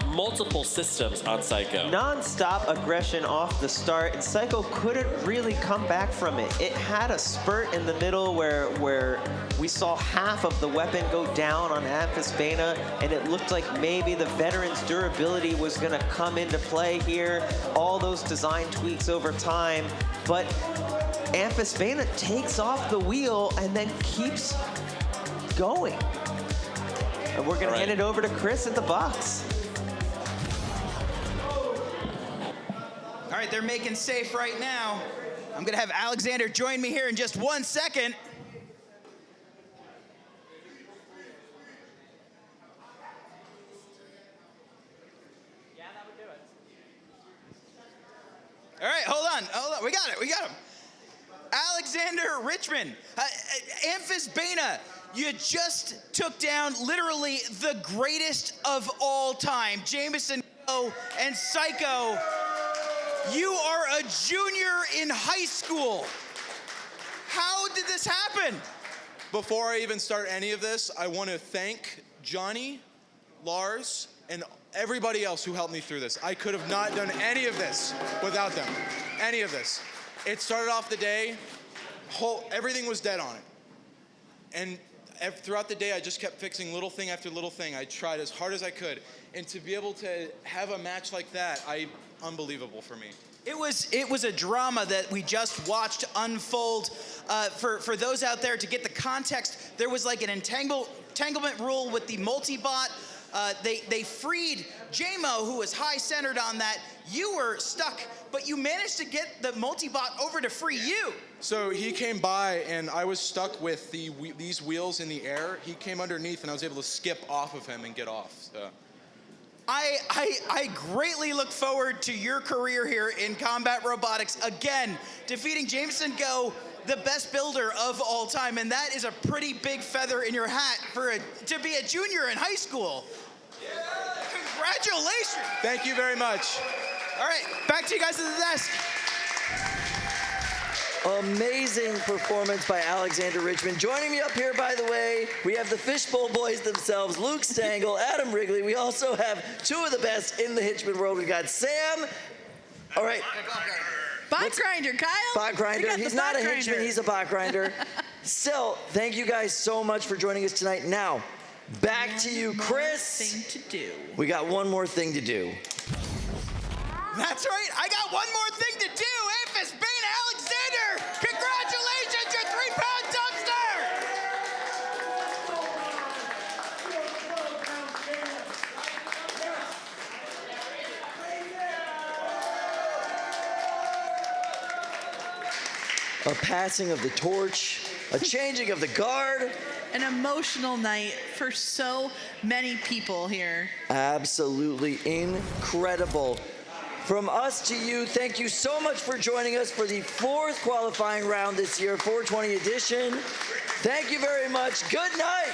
multiple systems on Saiko. Non-stop aggression off the start, and Saiko couldn't really come back from it. It had a spurt in the middle where we saw half of the weapon go down on Amphisbaena, and it looked like maybe the veteran's durability was going to come into play here. All those design tweaks over time, but Amphisbaena takes off the wheel and then keeps going. And we're going to hand it over to Chris at the box. All right, they're making safe right now. I'm gonna have Alexander join me here in just 1 second. Yeah, that would do it. All right, hold on. We got him. Alexander Richmond, Amphisbaena, you just took down literally the greatest of all time, Jameson and Saiko. You are a junior in high school. How did this happen? Before I even start any of this, I want to thank Johnny, Lars, and everybody else who helped me through this. I could have not done any of this without them. Any of this. It started off the day, everything was dead on it. And throughout the day, I just kept fixing little thing after little thing. I tried as hard as I could. And to be able to have a match like that, unbelievable for me. It was a drama that we just watched unfold. For those out there, to get the context, there was like an entanglement rule with the multi-bot. They freed JMO, who was high-centered on that. You were stuck, but you managed to get the multi-bot over to free you. So he came by, and I was stuck with these wheels in the air. He came underneath, and I was able to skip off of him and get off. So. I greatly look forward to your career here in combat robotics. Again, defeating Jameson Go, the best builder of all time, and that is a pretty big feather in your hat to be a junior in high school. Congratulations. Thank you very much. All right, back to you guys at the desk. Amazing performance by Alexander Richmond. Joining me up here, by the way, we have the Fishbowl Boys themselves, Luke Stengel, Adam Wrigley. We also have two of the best in the Hitchman world. We've got Sam. All right. Bot grinder, Kyle. Bot grinder. He's not a Hitchman, he's a bot grinder. Still, thank you guys so much for joining us tonight. Now, back to you, Chris. Thing to do. We got one more thing to do. That's right. I got one more thing to do. Amphisbaena Alexander, congratulations, your 3-pound dumpster. A passing of the torch, a changing of the guard. An emotional night for so many people here. Absolutely incredible. From us to you, thank you so much for joining us for the 4th qualifying round this year, 420 edition. Thank you very much. Good night.